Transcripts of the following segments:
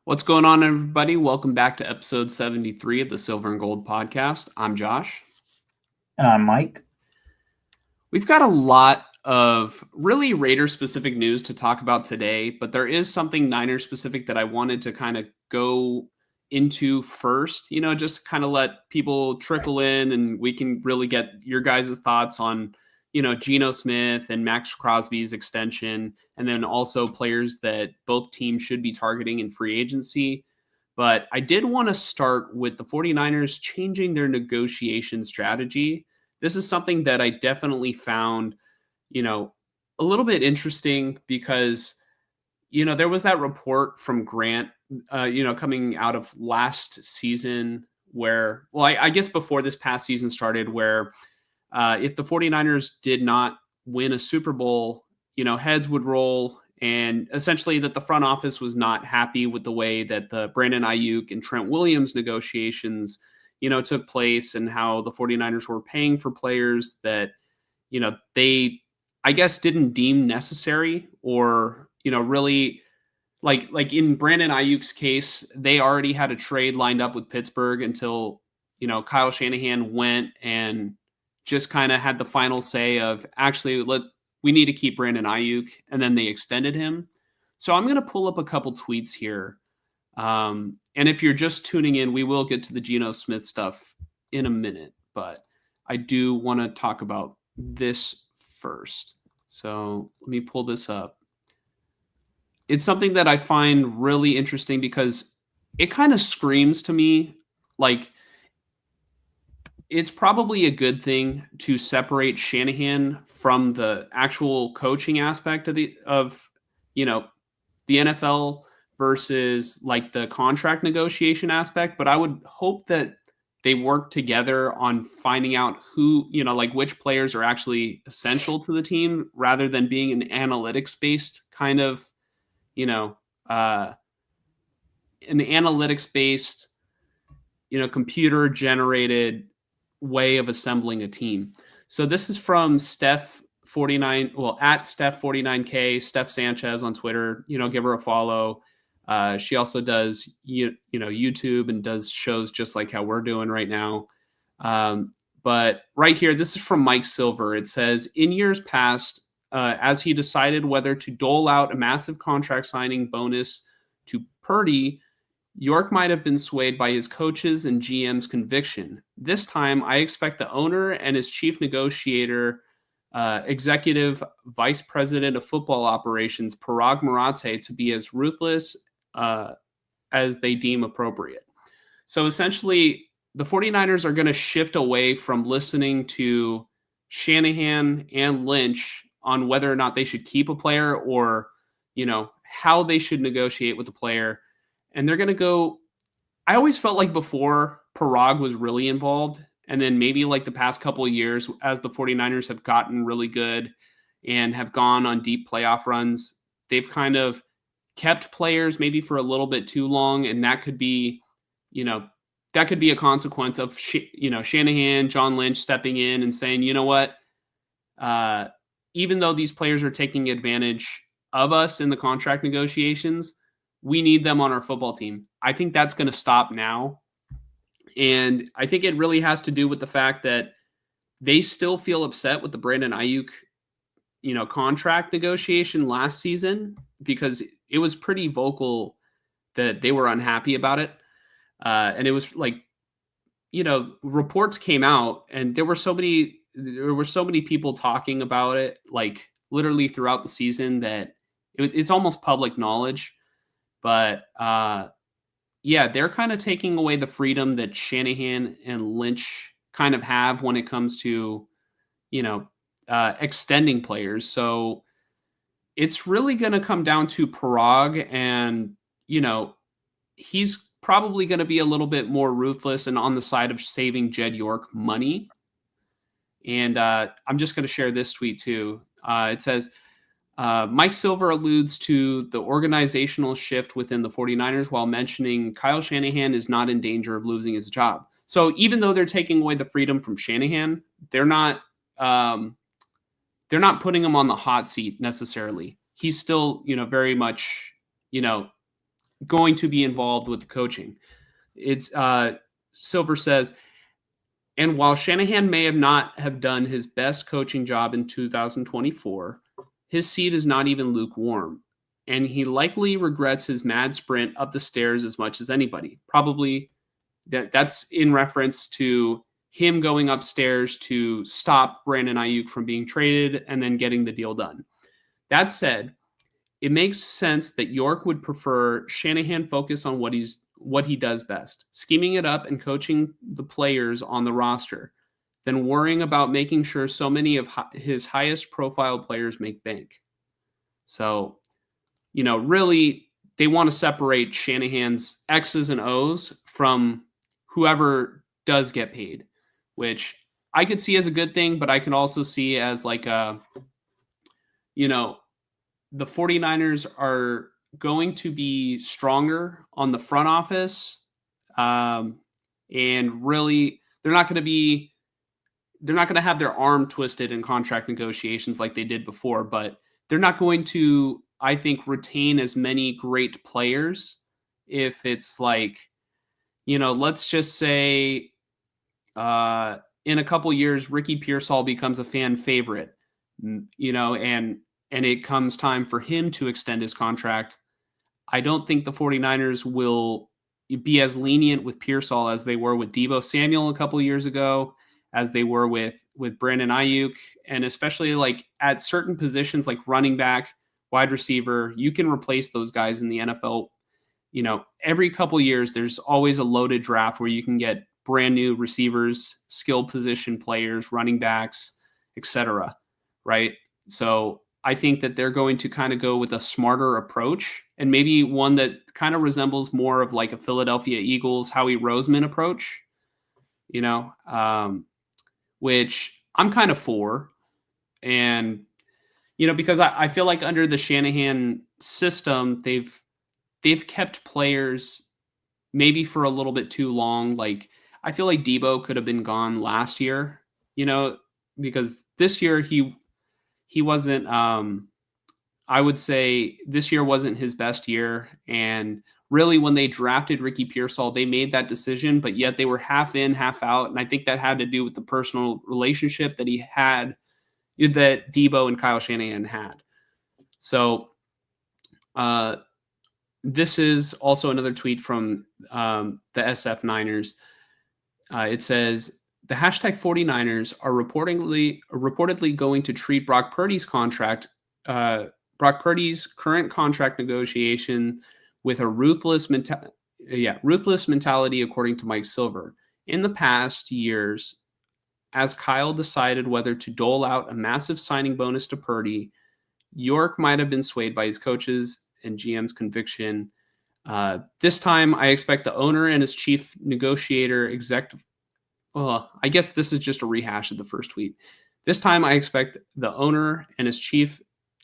What's going on, everybody? Welcome back to episode 73 of the Silver and Gold podcast. I'm Josh. And I'm Mike. We've got a lot of really Raider specific news to talk about today, but there is something Niner specific that I wanted to kind of go into first, just kind of let people trickle in and we can really get your guys' thoughts on, Geno Smith and Maxx Crosby's extension, and then also players that both teams should be targeting in free agency. But I did want to start with the 49ers changing their negotiation strategy. This is something that I definitely found, a little bit interesting because, there was that report from Grant, coming out of last season where, I guess before this past season started, where if the 49ers did not win a Super Bowl, heads would roll, and essentially that the front office was not happy with the way that the Brandon Ayuk and Trent Williams negotiations, took place, and how the 49ers were paying for players that, they, I guess, didn't deem necessary, or, really like in Brandon Ayuk's case, they already had a trade lined up with Pittsburgh until, Kyle Shanahan went and just kind of had the final say of actually we need to keep Brandon Ayuk, and then they extended him. So I'm going to pull up a couple tweets here. And if you're just tuning in, we will get to the Geno Smith stuff in a minute, but I do want to talk about this first. So let me pull this up. It's something that I find really interesting because it kind of screams to me like it's probably a good thing to separate Shanahan from the actual coaching aspect of the NFL versus like the contract negotiation aspect. But I would hope that they work together on finding out who, like which players are actually essential to the team, rather than being an analytics based kind of, an analytics based, computer generated way of assembling a team. So this is from Steph 49, at Steph 49K, Steph Sanchez on Twitter. Give her a follow. She also does YouTube and does shows just like how we're doing right now. But right here, this is from Mike Silver. It says, in years past, as he decided whether to dole out a massive contract signing bonus to Purdy, York might have been swayed by his coaches and GM's conviction. This time, I expect the owner and his chief negotiator, executive vice president of football operations, Parag Marathe, to be as ruthless as they deem appropriate. So essentially, the 49ers are going to shift away from listening to Shanahan and Lynch on whether or not they should keep a player, or, how they should negotiate with the player. And they're going to go, I always felt like before Parag was really involved, and then maybe like the past couple of years as the 49ers have gotten really good and have gone on deep playoff runs, they've kind of kept players maybe for a little bit too long. And that could be, that could be a consequence of, Shanahan, John Lynch stepping in and saying, you know what, even though these players are taking advantage of us in the contract negotiations, we need them on our football team. I think that's going to stop now. And I think it really has to do with the fact that they still feel upset with the Brandon Ayuk, contract negotiation last season, because it was pretty vocal that they were unhappy about it. And it was like, reports came out, and there were so many people talking about it, like literally throughout the season, that it's almost public knowledge. But they're kind of taking away the freedom that Shanahan and Lynch kind of have when it comes to, extending players. So it's really going to come down to Parag, and, he's probably going to be a little bit more ruthless and on the side of saving Jed York money. And I'm just going to share this tweet too. It says, Mike Silver alludes to the organizational shift within the 49ers while mentioning Kyle Shanahan is not in danger of losing his job. So even though they're taking away the freedom from Shanahan, they're not putting him on the hot seat necessarily. He's still, very much, going to be involved with the coaching. It's Silver says, and while Shanahan may not have done his best coaching job in 2024, his seat is not even lukewarm, and he likely regrets his mad sprint up the stairs as much as anybody. Probably that's in reference to him going upstairs to stop Brandon Ayuk from being traded and then getting the deal done. That said, it makes sense that York would prefer Shanahan focus on what he does best, scheming it up and coaching the players on the roster, than worrying about making sure so many of his highest profile players make bank. So, really, they want to separate Shanahan's X's and O's from whoever does get paid, which I could see as a good thing, but I can also see as like a, the 49ers are going to be stronger on the front office. And really, they're not going to have their arm twisted in contract negotiations like they did before, but they're not going to, I think, retain as many great players if it's like, let's just say in a couple years, Ricky Pearsall becomes a fan favorite, and it comes time for him to extend his contract. I don't think the 49ers will be as lenient with Pearsall as they were with Deebo Samuel a couple years ago, as they were with Brandon Ayuk, and especially like at certain positions like running back, wide receiver, you can replace those guys in the NFL. Every couple years, there's always a loaded draft where you can get brand new receivers, skilled position players, running backs, etc. Right? So I think that they're going to kind of go with a smarter approach, and maybe one that kind of resembles more of like a Philadelphia Eagles, Howie Roseman approach, which I'm kind of for. And, because I feel like under the Shanahan system, they've kept players maybe for a little bit too long. Like, I feel like Deebo could have been gone last year, because this year he wasn't, I would say this year wasn't his best year. And really, when they drafted Ricky Pearsall, they made that decision, but yet they were half in, half out. And I think that had to do with the personal relationship that he had, that Deebo and Kyle Shanahan had. So this is also another tweet from the SF Niners. It says, the hashtag 49ers are reportedly going to treat Brock Purdy's current contract negotiation with a ruthless mentality, according to Mike Silver. In the past years, as Kyle decided whether to dole out a massive signing bonus to Purdy, York might have been swayed by his coaches and GM's conviction. This time, I expect the owner and his chief negotiator I guess this is just a rehash of the first tweet. This time, I expect the owner and his chief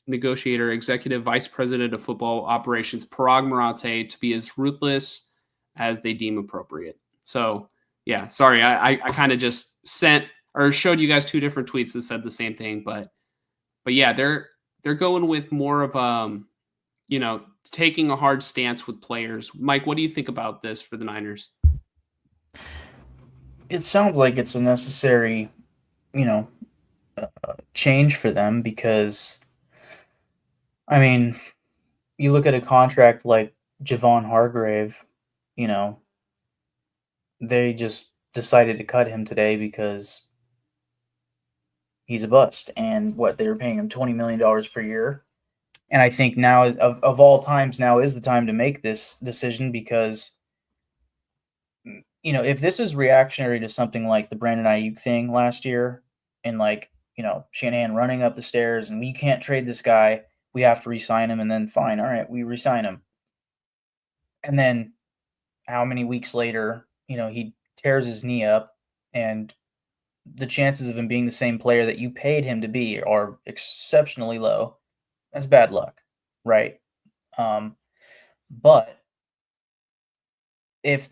negotiator, executive vice president of football operations, Parag Marathe, to be as ruthless as they deem appropriate. So, yeah, sorry, I kind of just showed you guys two different tweets that said the same thing, but yeah, they're going with more of taking a hard stance with players. Mike, what do you think about this for the Niners? It sounds like it's a necessary, change for them because, I mean, you look at a contract like Javon Hargrave, they just decided to cut him today because he's a bust. And they were paying him $20 million per year. And I think now, of all times, now is the time to make this decision because, if this is reactionary to something like the Brandon Ayuk thing last year and Shanahan running up the stairs and we can't trade this guy, we have to re-sign him, and then fine, all right, we re-sign him. And then how many weeks later, he tears his knee up and the chances of him being the same player that you paid him to be are exceptionally low. That's bad luck, right? But if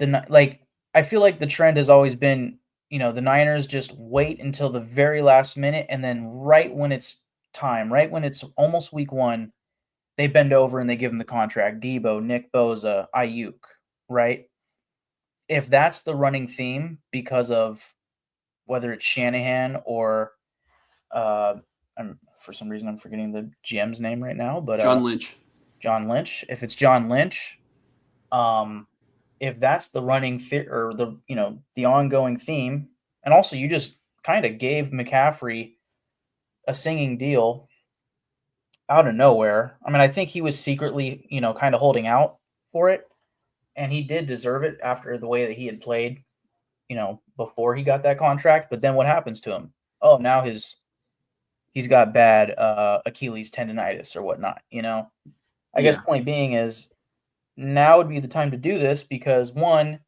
I feel like the trend has always been, the Niners just wait until the very last minute, and then right when it's time, right when it's almost week one, they bend over and they give him the contract. Debo, Nick Bosa, Ayuk, right? If that's the running theme because of whether it's Shanahan or for some reason I'm forgetting the GM's name right now, but John Lynch. John Lynch. If it's John Lynch, if that's the running or the ongoing theme, and also you just kind of gave McCaffrey a singing deal out of nowhere. I mean, I think he was secretly, kind of holding out for it, and he did deserve it after the way that he had played, before he got that contract. But then what happens to him? Oh, now he's got bad Achilles tendonitis or whatnot. I guess point being is now would be the time to do this because one,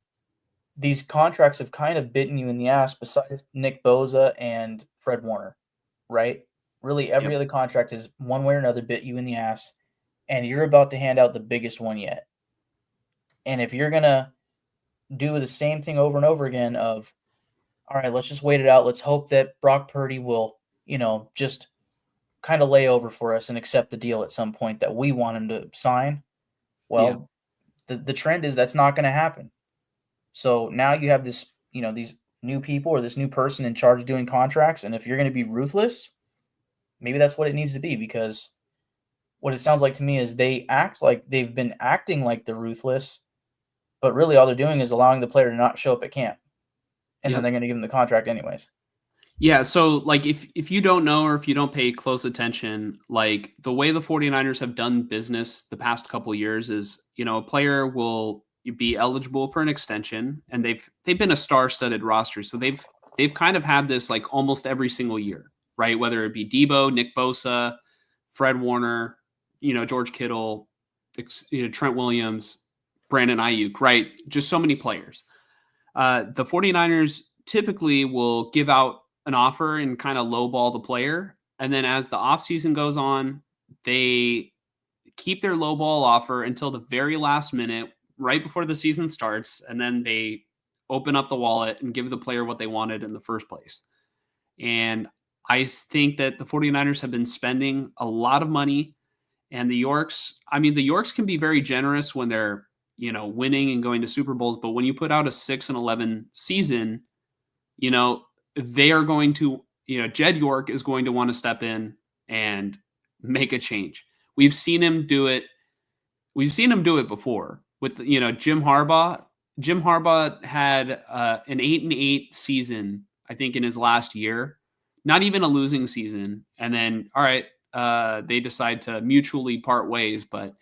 these contracts have kind of bitten you in the ass besides Nick Bosa and Fred Warner, right? Really, every other contract is one way or another bit you in the ass, and you're about to hand out the biggest one yet. And if you're going to do the same thing over and over again of, all right, let's just wait it out. Let's hope that Brock Purdy will, just kind of lay over for us and accept the deal at some point that we want him to sign. Well, the trend is that's not going to happen. So now you have this, these new people or this new person in charge of doing contracts. And if you're going to be ruthless, maybe that's what it needs to be, because what it sounds like to me is they act like they've been acting like they're ruthless, but really all they're doing is allowing the player to not show up at camp. And then they're going to give them the contract anyways. Yeah, so like if you don't know or if you don't pay close attention, like the way the 49ers have done business the past couple years is, a player will be eligible for an extension, and they've been a star-studded roster. So they've kind of had this like almost every single year, right? Whether it be Debo, Nick Bosa, Fred Warner, George Kittle, Trent Williams, Brandon Ayuk, right? Just so many players. The 49ers typically will give out an offer and kind of lowball the player. And then as the offseason goes on, they keep their lowball offer until the very last minute, right before the season starts. And then they open up the wallet and give the player what they wanted in the first place. And I think that the 49ers have been spending a lot of money, and the Yorks can be very generous when they're, winning and going to Super Bowls. But when you put out a 6-11 season, they are going to, Jed York is going to want to step in and make a change. We've seen him do it. We've seen him do it before with, Jim Harbaugh. Jim Harbaugh had an 8-8 season, I think, in his last year, not even a losing season. And then, all right, they decide to mutually part ways. But,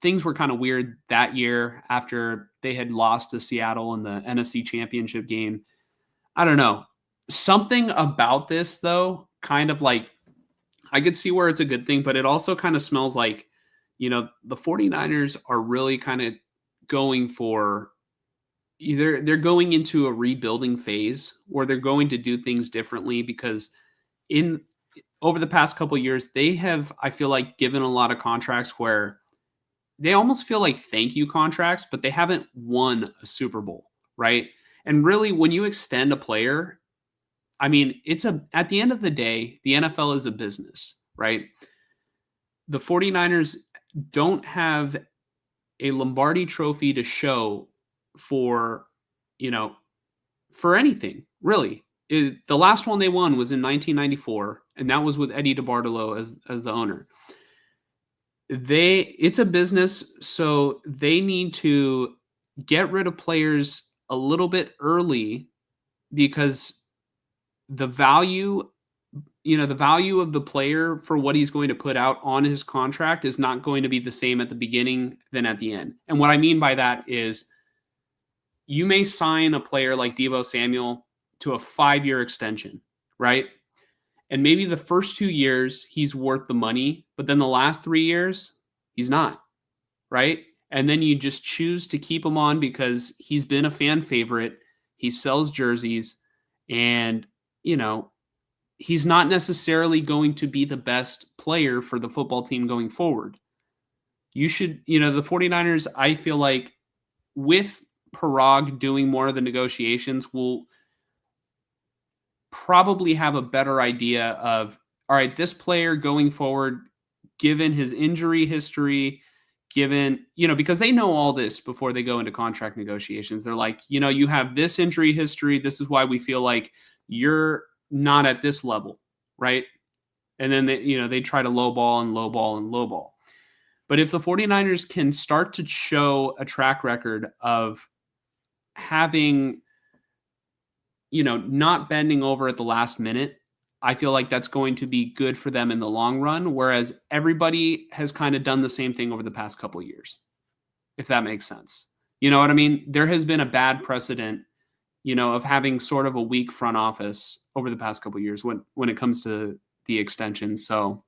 things were kind of weird that year after they had lost to Seattle in the NFC Championship game. I don't know. Something about this, though, kind of like, I could see where it's a good thing, but it also kind of smells like, the 49ers are really kind of going for either they're going into a rebuilding phase or they're going to do things differently, because over the past couple of years, they have, I feel like, given a lot of contracts where they almost feel like thank you contracts, but they haven't won a Super Bowl, right? And really, when you extend a player, I mean, at the end of the day, the NFL is a business, right? The 49ers don't have a Lombardi trophy to show for, for anything, really. The last one they won was in 1994, and that was with Eddie DeBartolo as the owner. It's a business, so they need to get rid of players a little bit early, because the value of the player for what he's going to put out on his contract is not going to be the same at the beginning than at the end. And what I mean by that is you may sign a player like Deebo Samuel to a 5-year extension, right? And maybe the first 2 years he's worth the money, but then the last 3 years he's not, right? And then you just choose to keep him on because he's been a fan favorite. He sells jerseys, and, he's not necessarily going to be the best player for the football team going forward. You should, the 49ers, I feel like, with Parag doing more of the negotiations, will probably have a better idea of, all right, this player going forward given his injury history, given, because they know all this before they go into contract negotiations. They're like, you have this injury history. This is why we feel like you're not at this level, right? And then they try to lowball and lowball and lowball. But if the 49ers can start to show a track record of having, not bending over at the last minute, I feel like that's going to be good for them in the long run, whereas everybody has kind of done the same thing over the past couple of years, if that makes sense. You know what I mean? There has been a bad precedent, of having sort of a weak front office over the past couple of years when it comes to the extension. So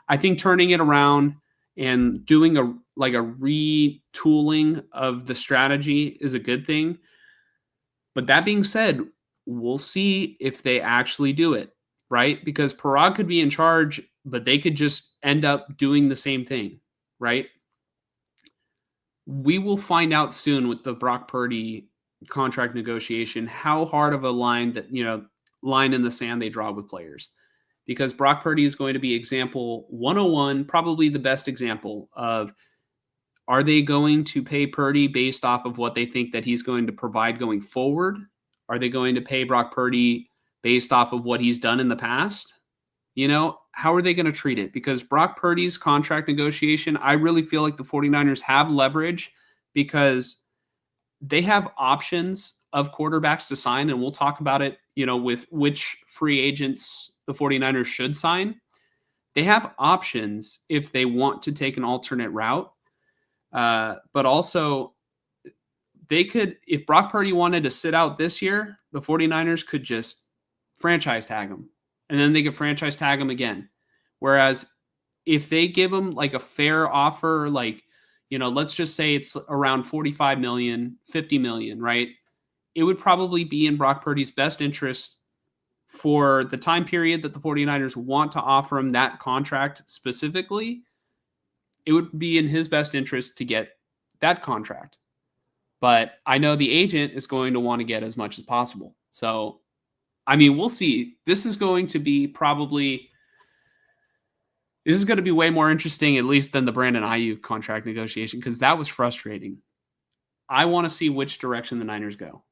I think turning it around and doing a retooling of the strategy is a good thing. But that being said, we'll see if they actually do it, right? Because Parag could be in charge, but they could just end up doing the same thing, right? We will find out soon with the Brock Purdy contract negotiation how hard of a line in the sand they draw with players. Because Brock Purdy is going to be example 101, probably the best example of, are they going to pay Purdy based off of what they think that he's going to provide going forward? Are they going to pay Brock Purdy based off of what he's done in the past? How are they going to treat it? Because Brock Purdy's contract negotiation, I really feel like the 49ers have leverage because they have options of quarterbacks to sign, and we'll talk about it, with which free agents the 49ers should sign. They have options if they want to take an alternate route. But also, they could, if Brock Purdy wanted to sit out this year, the 49ers could just franchise tag him, and then they could franchise tag him again. Whereas if they give him like a fair offer, like, let's just say it's around 45 million, 50 million, right? It would probably be in Brock Purdy's best interest for the time period that the 49ers want to offer him that contract specifically. It would be in his best interest to get that contract. But I know the agent is going to want to get as much as possible. So, we'll see. This is going to be way more interesting, at least, than the Brandon Ayuk contract negotiation, because that was frustrating. I want to see which direction the Niners go.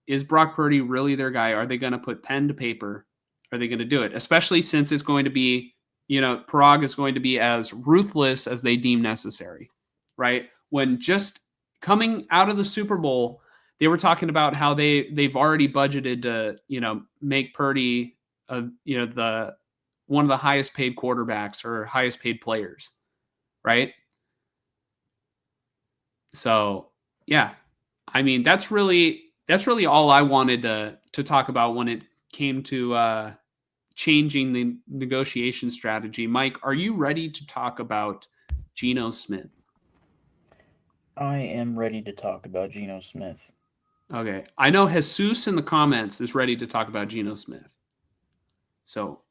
Is Brock Purdy really their guy? Are they going to put pen to paper? Are they going to do it? Especially since it's going to be, Parag is going to be as ruthless as they deem necessary, right? When just coming out of the Super Bowl, they were talking about how they've already budgeted to, make Purdy, the one of the highest paid quarterbacks or highest paid players, right? So, yeah, that's really all I wanted to talk about when it came to changing the negotiation strategy. Mike, are you ready to talk about Geno Smith? I am ready to talk about Geno Smith. Okay. I know Jesus in the comments is ready to talk about Geno Smith. So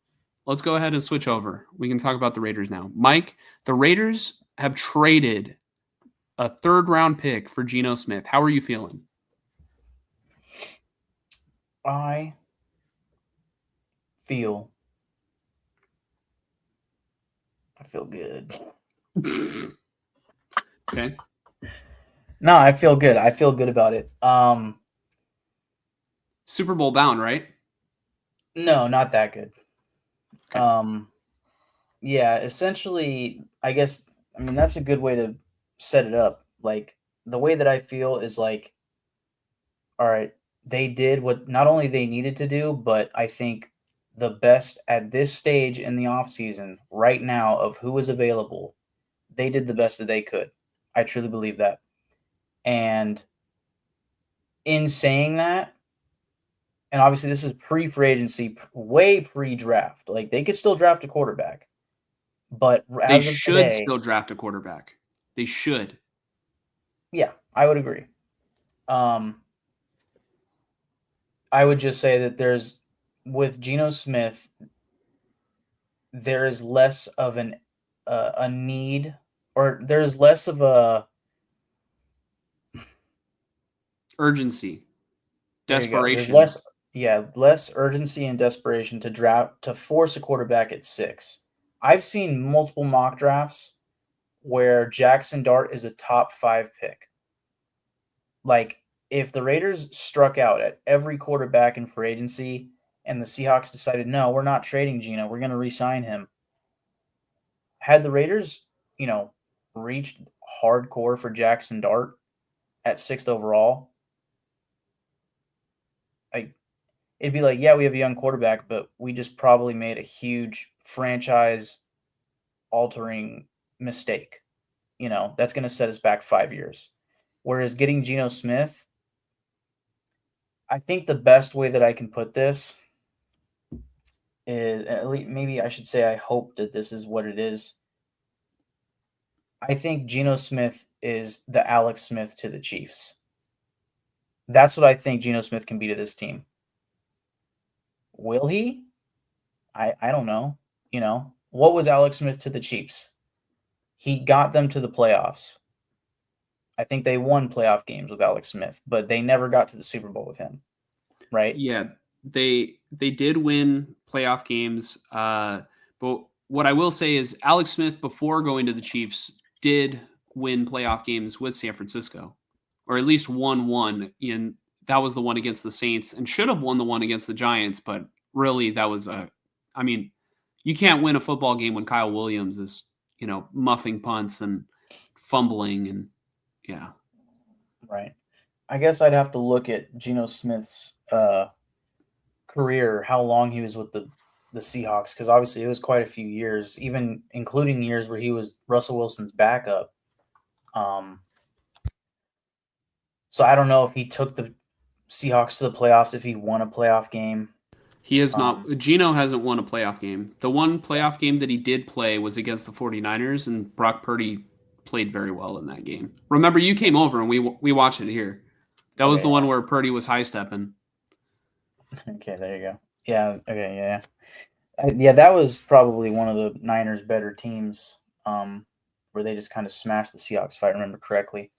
let's go ahead and switch over. We can talk about the Raiders now. Mike, the Raiders have traded a third-round pick for Geno Smith. How are you feeling? I feel good. Okay. No, I feel good. I feel good about it. Super Bowl bound, right? No, not that good. Okay. Yeah, essentially, I guess, that's a good way to set it up. Like, the way that I feel is like, all right, they did what not only they needed to do, but I think the best at this stage in the offseason right now of who is available, they did the best that they could. I truly believe that. And in saying that, and obviously this is pre-free agency, way pre-draft. Like, they could still draft a quarterback. But They as of should today, still draft a quarterback. They should. yeah, I would agree. I would just say that with Geno Smith, there is less of a need, or there's less of a Urgency. Desperation. There's less urgency and desperation to force a quarterback at 6. I've seen multiple mock drafts where Jackson Dart is a top 5 pick. Like, if the Raiders struck out at every quarterback in free agency and the Seahawks decided, no, we're not trading Geno, we're going to re-sign him. Had the Raiders, reached hardcore for Jackson Dart at 6th overall, it'd be like, yeah, we have a young quarterback, but we just probably made a huge franchise-altering mistake. That's going to set us back 5 years. Whereas getting Geno Smith, I think the best way that I can put this is, at least maybe I should say, I hope that this is what it is. I think Geno Smith is the Alex Smith to the Chiefs. That's what I think Geno Smith can be to this team. Will he? I don't know. What was Alex Smith to the Chiefs? He got them to the playoffs. I think they won playoff games with Alex Smith, but they never got to the Super Bowl with him, right? Yeah, they did win playoff games. But what I will say is Alex Smith, before going to the Chiefs, did win playoff games with San Francisco, or at least won one. And that was the one against the Saints, and should have won the one against the Giants. But really, that was I mean, you can't win a football game when Kyle Williams is, muffing punts and fumbling, and yeah. Right. I guess I'd have to look at Geno Smith's career, how long he was with the Seahawks, because obviously it was quite a few years, even including years where he was Russell Wilson's backup. So I don't know if he took the Seahawks to the playoffs, if he won a playoff game. He has not. Geno hasn't won a playoff game. The one playoff game that he did play was against the 49ers, and Brock Purdy played very well in that game. Remember, you came over and we watched it here. That was the one where Purdy was high stepping. Okay, there you go. Yeah. Okay. Yeah. Yeah, that was probably one of the Niners' better teams, where they just kind of smashed the Seahawks, if I remember correctly.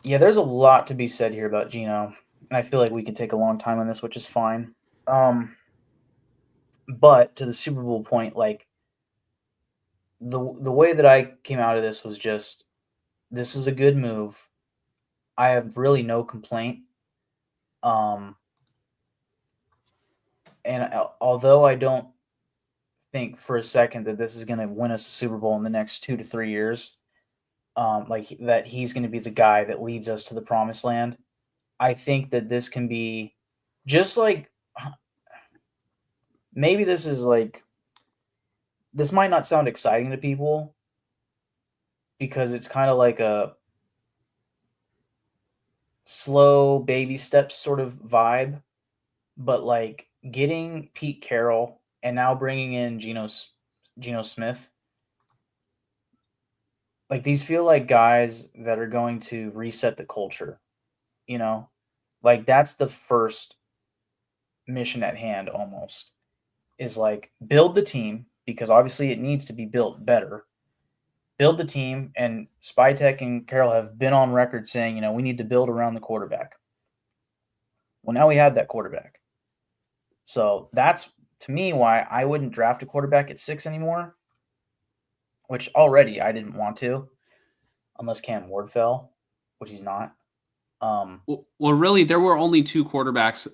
Yeah, there's a lot to be said here about Geno, and I feel like we could take a long time on this, which is fine. But to the Super Bowl point, like the way that I came out of this was just, this is a good move. I have really no complaint. And although I don't think for a second that this is going to win us a Super Bowl in the next 2 to 3 years, like that he's going to be the guy that leads us to the promised land, I think that this can be just like, maybe this is like, this might not sound exciting to people because it's kind of like a slow baby steps sort of vibe, but like getting Pete Carroll and now bringing in Geno Smith, like these feel like guys that are going to reset the culture, like that's the first mission at hand, almost, is like build the team, because obviously it needs to be built better. Build the team, and Spytek and Carroll have been on record saying, we need to build around the quarterback. Well, now we have that quarterback. So that's, to me, why I wouldn't draft a quarterback at 6 anymore, which already I didn't want to, unless Cam Ward fell, which he's not. Well, really, there were only 2 quarterbacks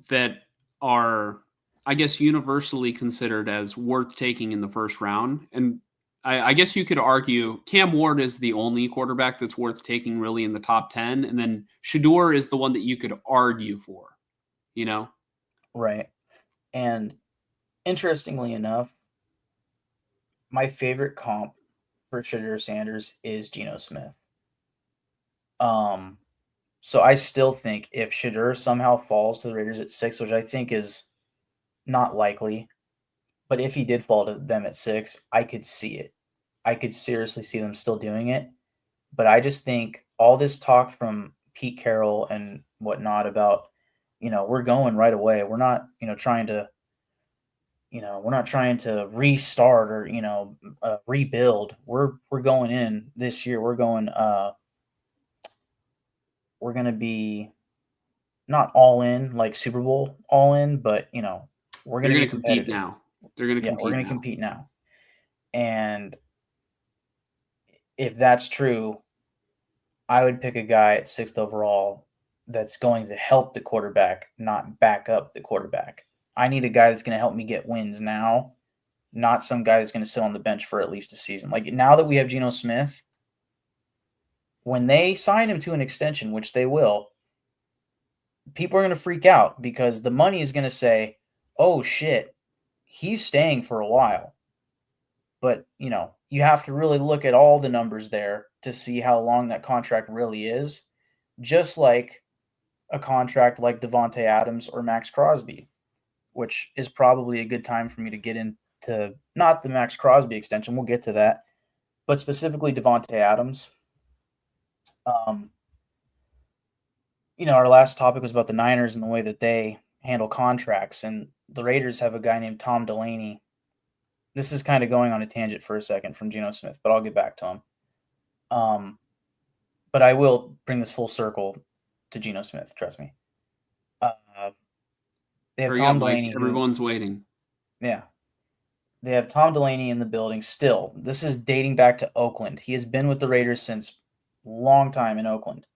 that are, I guess, universally considered as worth taking in the first round. And I guess you could argue Cam Ward is the only quarterback that's worth taking really in the top 10. And then Shedeur is the one that you could argue for, Right. And interestingly enough, my favorite comp for Shedeur Sanders is Geno Smith. So I still think if Shedeur somehow falls to the Raiders at 6, which I think is not likely, but if he did fall to them at 6, I could see it. I could seriously see them still doing it. But I just think all this talk from Pete Carroll and whatnot about, we're going right away. We're not, trying to, we're not trying to restart or, rebuild. We're going in this year. We're going to be not all in like Super Bowl all in, but, We're They're going to going be to compete competitive. now. They're going to Yeah, we're compete going to now. compete now. And if that's true, I would pick a guy at 6th overall that's going to help the quarterback, not back up the quarterback. I need a guy that's going to help me get wins now, not some guy that's going to sit on the bench for at least a season. Like now that we have Geno Smith, when they sign him to an extension, which they will, people are going to freak out because the money is going to say, oh shit, he's staying for a while. But, you have to really look at all the numbers there to see how long that contract really is, just like a contract like Devontae Adams or Maxx Crosby, which is probably a good time for me to get into not the Maxx Crosby extension. We'll get to that, but specifically Devontae Adams. Our last topic was about the Niners and the way that they handle contracts, and the Raiders have a guy named Tom Delaney. This is kind of going on a tangent for a second from Geno Smith, but I'll get back to him. But I will bring this full circle to Geno Smith. Trust me. They have Hurry Tom up, Mike. Delaney. Everyone's waiting. Yeah, they have Tom Delaney in the building still. This is dating back to Oakland. He has been with the Raiders since a long time in Oakland.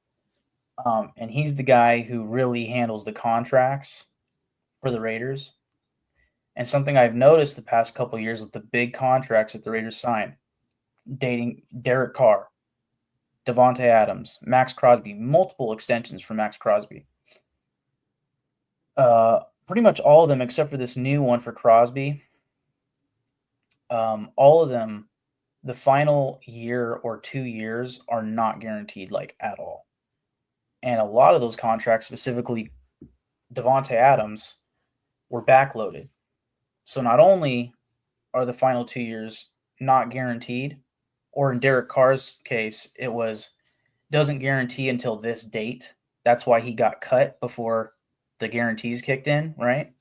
And he's the guy who really handles the contracts for the Raiders. And something I've noticed the past couple of years with the big contracts that the Raiders sign, dating Derek Carr, Devontae Adams, Maxx Crosby, multiple extensions for Maxx Crosby. Pretty much all of them except for this new one for Crosby. All of them, the final year or 2 years are not guaranteed like at all. And a lot of those contracts, specifically Devontae Adams, were backloaded. So not only are the final 2 years not guaranteed, or in Derek Carr's case, it doesn't guarantee until this date. That's why he got cut before the guarantees kicked in, right?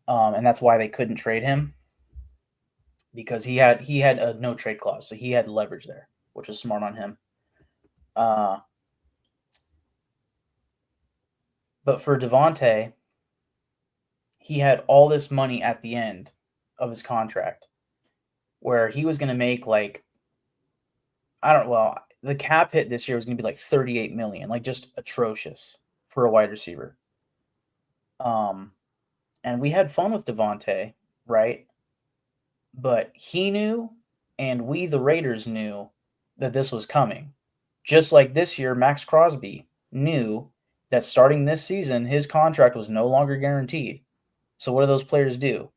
And that's why they couldn't trade him, because he had a no trade clause, so he had leverage there, which was smart on him. But for Devontae, he had all this money at the end of his contract, where he was going to make the cap hit this year was going to be like $38 million, like just atrocious for a wide receiver. And we had fun with Devontae, right? But he knew, and we, the Raiders, knew that this was coming. Just like this year, Maxx Crosby knew that starting this season, his contract was no longer guaranteed. So what do those players do?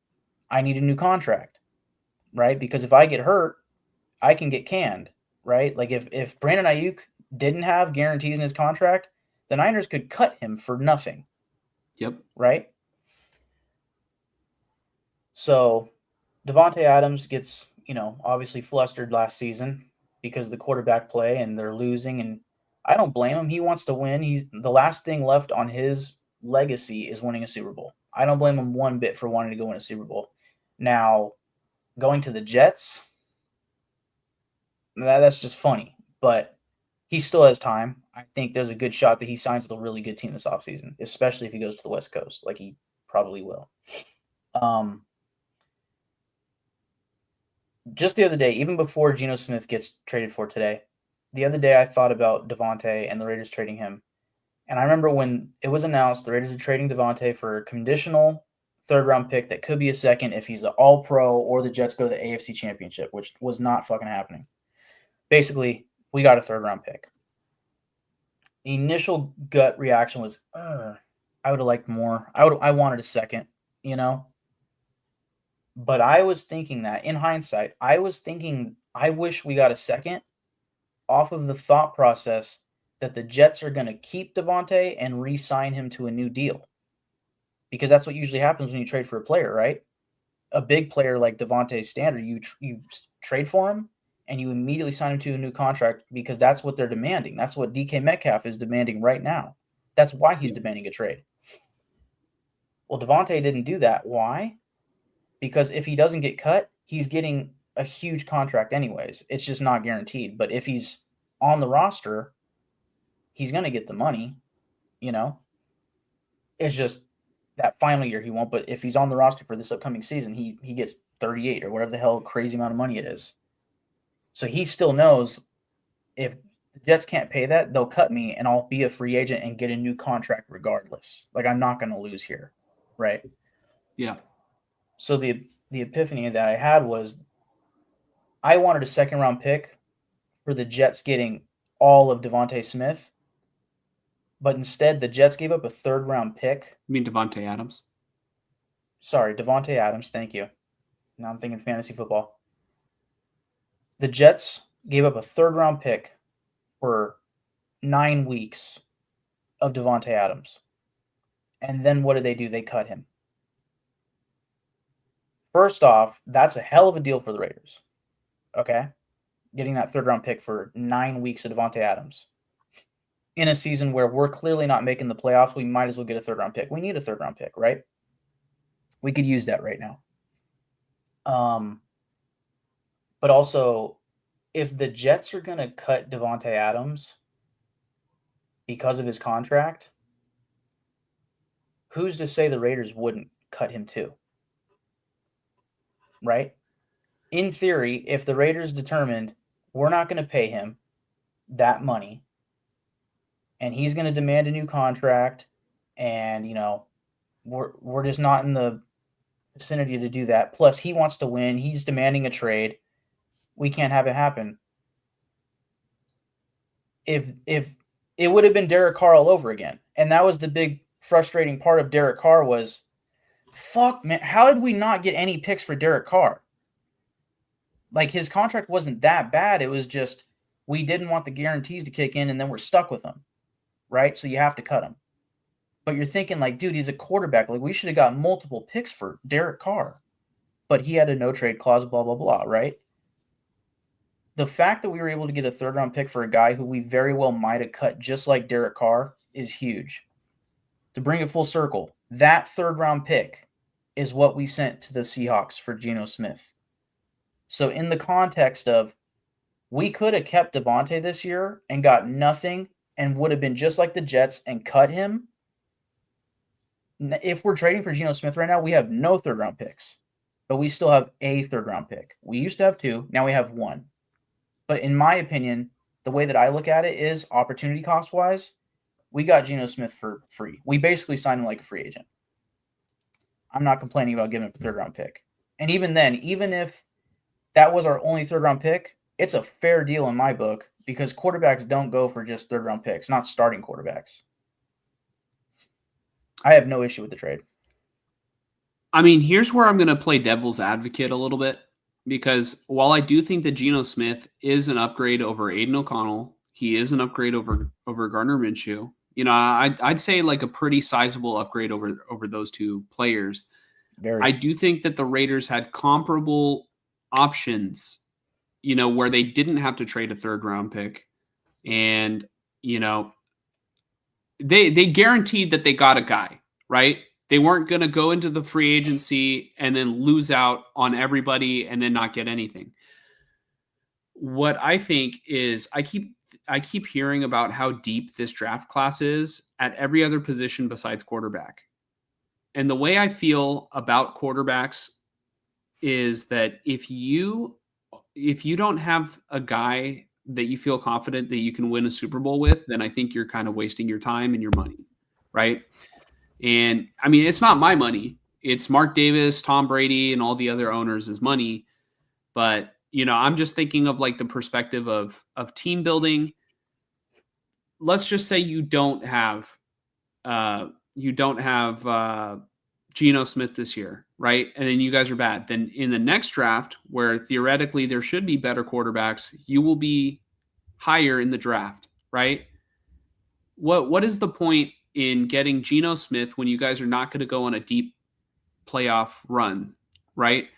I need a new contract, right? Because if I get hurt, I can get canned, right? Like if Brandon Ayuk didn't have guarantees in his contract, the Niners could cut him for nothing. Yep. Right? So Devontae Adams gets, obviously flustered last season because of the quarterback play and they're losing. And I don't blame him. He wants to win. He's the last thing left on his legacy is winning a Super Bowl. I don't blame him one bit for wanting to go win a Super Bowl. Now, going to the Jets, that's just funny. But he still has time. I think there's a good shot that he signs with a really good team this offseason, especially if he goes to the West Coast, like he probably will. Just the other day, even before Geno Smith gets traded for today, the other day I thought about Devontae and the Raiders trading him. And I remember when it was announced the Raiders are trading Devontae for a conditional third-round pick that could be a second if he's an all-pro or the Jets go to the AFC Championship, which was not fucking happening. Basically, we got a third-round pick. The initial gut reaction was, I would have liked more. I wanted a second, But I was thinking that, in hindsight, I wish we got a second off of the thought process that the Jets are going to keep Devontae and re-sign him to a new deal. Because that's what usually happens when you trade for a player, right? A big player like Devontae's standard, you trade for him and you immediately sign him to a new contract because that's what they're demanding. That's what DK Metcalf is demanding right now. That's why he's demanding a trade. Well, Devontae didn't do that. Why? Because if he doesn't get cut, he's getting a huge contract anyways. It's just not guaranteed. But if he's on the roster, he's going to get the money, It's just That final year he won't, but if he's on the roster for this upcoming season, he gets 38 or whatever the hell crazy amount of money it is. So he still knows if the Jets can't pay that, they'll cut me and I'll be a free agent and get a new contract regardless. Like I'm not going to lose here, right? Yeah. So the epiphany that I had was I wanted a second round pick for the Jets getting all of Devontae Smith, but instead the Jets gave up a third round pick. You mean Devontae Adams? Sorry, Devontae Adams. Thank you. Now I'm thinking fantasy football. The Jets gave up a third round pick for 9 weeks of Devontae Adams. And then what did they do? They cut him. First off, that's a hell of a deal for the Raiders. Okay? Getting that third round pick for 9 weeks of Devontae Adams. In a season where we're clearly not making the playoffs, we might as well get a third round pick. We need a third round pick, right? We could use that right now. But also, if the Jets are going to cut Devontae Adams because of his contract, who's to say the Raiders wouldn't cut him too? Right? In theory, if the Raiders determined we're not going to pay him that money and he's going to demand a new contract and, we're just not in the vicinity to do that. Plus, he wants to win. He's demanding a trade. We can't have it happen. If it would have been Derek Carr all over again. And that was the big frustrating part of Derek Carr was, fuck, man, how did we not get any picks for Derek Carr? Like, his contract wasn't that bad. It was just we didn't want the guarantees to kick in, and then we're stuck with him, right? So you have to cut him. But you're thinking, like, dude, he's a quarterback. Like, we should have got multiple picks for Derek Carr. But he had a no-trade clause, blah, blah, blah, right? The fact that we were able to get a third-round pick for a guy who we very well might have cut just like Derek Carr is huge. To bring it full circle, that third-round pick is what we sent to the Seahawks for Geno Smith. So in the context of we could have kept Devontae this year and got nothing and would have been just like the Jets and cut him. If we're trading for Geno Smith right now, we have no third-round picks, but we still have a third-round pick. We used to have 2. Now we have 1. But in my opinion, the way that I look at it is opportunity cost-wise, we got Geno Smith for free. We basically signed him like a free agent. I'm not complaining about giving him a third-round pick. And even then, even if that was our only third-round pick, it's a fair deal in my book because quarterbacks don't go for just third-round picks, not starting quarterbacks. I have no issue with the trade. I mean, here's where I'm going to play devil's advocate a little bit because while I do think that Geno Smith is an upgrade over Aiden O'Connell, he is an upgrade over Gardner Minshew. I'd say like a pretty sizable upgrade over those two players. I do think that the Raiders had comparable options, where they didn't have to trade a third round pick. And, they guaranteed that they got a guy, right? They weren't going to go into the free agency and then lose out on everybody and then not get anything. What I think is I keep hearing about how deep this draft class is at every other position besides quarterback. And the way I feel about quarterbacks is that if you don't have a guy that you feel confident that you can win a Super Bowl with, then I think you're kind of wasting your time and your money, right? And I mean, it's not my money. It's Mark Davis, Tom Brady, and all the other owners' money. But, I'm just thinking of like the perspective of team building. Let's just say you don't have Geno Smith this year, right? And then you guys are bad. Then in the next draft, where theoretically there should be better quarterbacks, you will be higher in the draft, right? What is the point in getting Geno Smith when you guys are not going to go on a deep playoff run, right?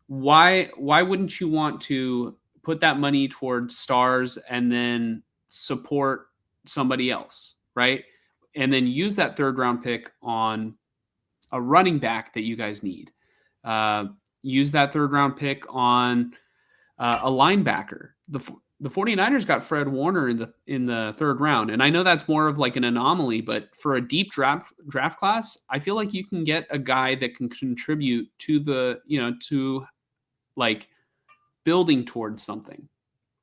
Why wouldn't you want to put that money towards stars and then support somebody else, right? And then use that third round pick on a running back that you guys need. Use that third round pick on a linebacker. the 49ers got Fred Warner in the third round. And I know that's more of like an anomaly, but for a deep draft class, I feel like you can get a guy that can contribute to the, to like building towards something,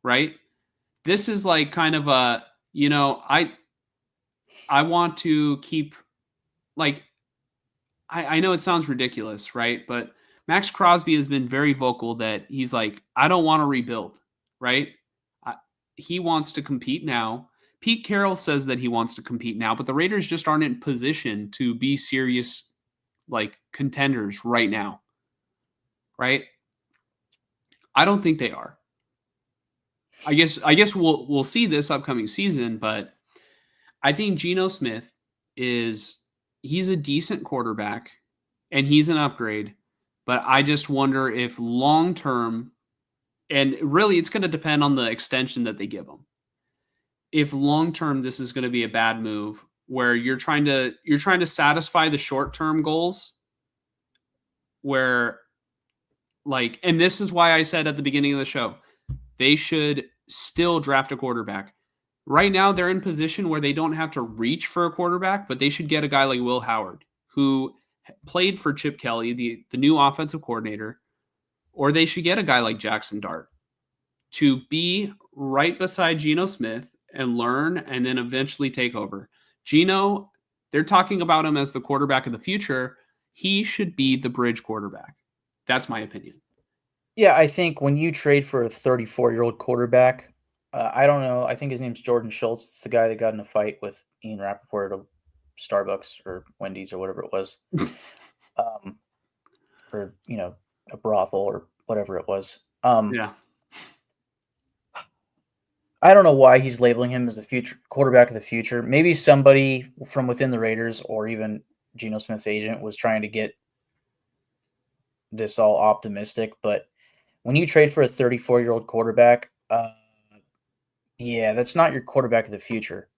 right? This is like kind of a, I want to keep like I know it sounds ridiculous, right? But Maxx Crosby has been very vocal that he's like, I don't want to rebuild, right? I, he wants to compete now. Pete Carroll says that he wants to compete now, but the Raiders just aren't in position to be serious like contenders right now, right? I don't think they are. I guess we'll see this upcoming season, but I think Geno Smith he's a decent quarterback and he's an upgrade, but I just wonder if long term, and really it's going to depend on the extension that they give him. If long term this is going to be a bad move where you're trying to satisfy the short term goals, where like, and this is why I said at the beginning of the show, they should still draft a quarterback. Right now, they're in position where they don't have to reach for a quarterback, but they should get a guy like Will Howard, who played for Chip Kelly, the new offensive coordinator, or they should get a guy like Jackson Dart to be right beside Geno Smith and learn and then eventually take over. Geno, they're talking about him as the quarterback of the future. He should be the bridge quarterback. That's my opinion. Yeah, I think when you trade for a 34-year-old quarterback, I don't know. I think his name's Jordan Schultz. It's the guy that got in a fight with Ian Rappaport at a Starbucks or Wendy's or whatever it was, or a brothel or whatever it was. Yeah. I don't know why he's labeling him as the future quarterback of the future. Maybe somebody from within the Raiders or even Geno Smith's agent was trying to get this all optimistic, but when you trade for a 34-year-old quarterback, yeah, that's not your quarterback of the future.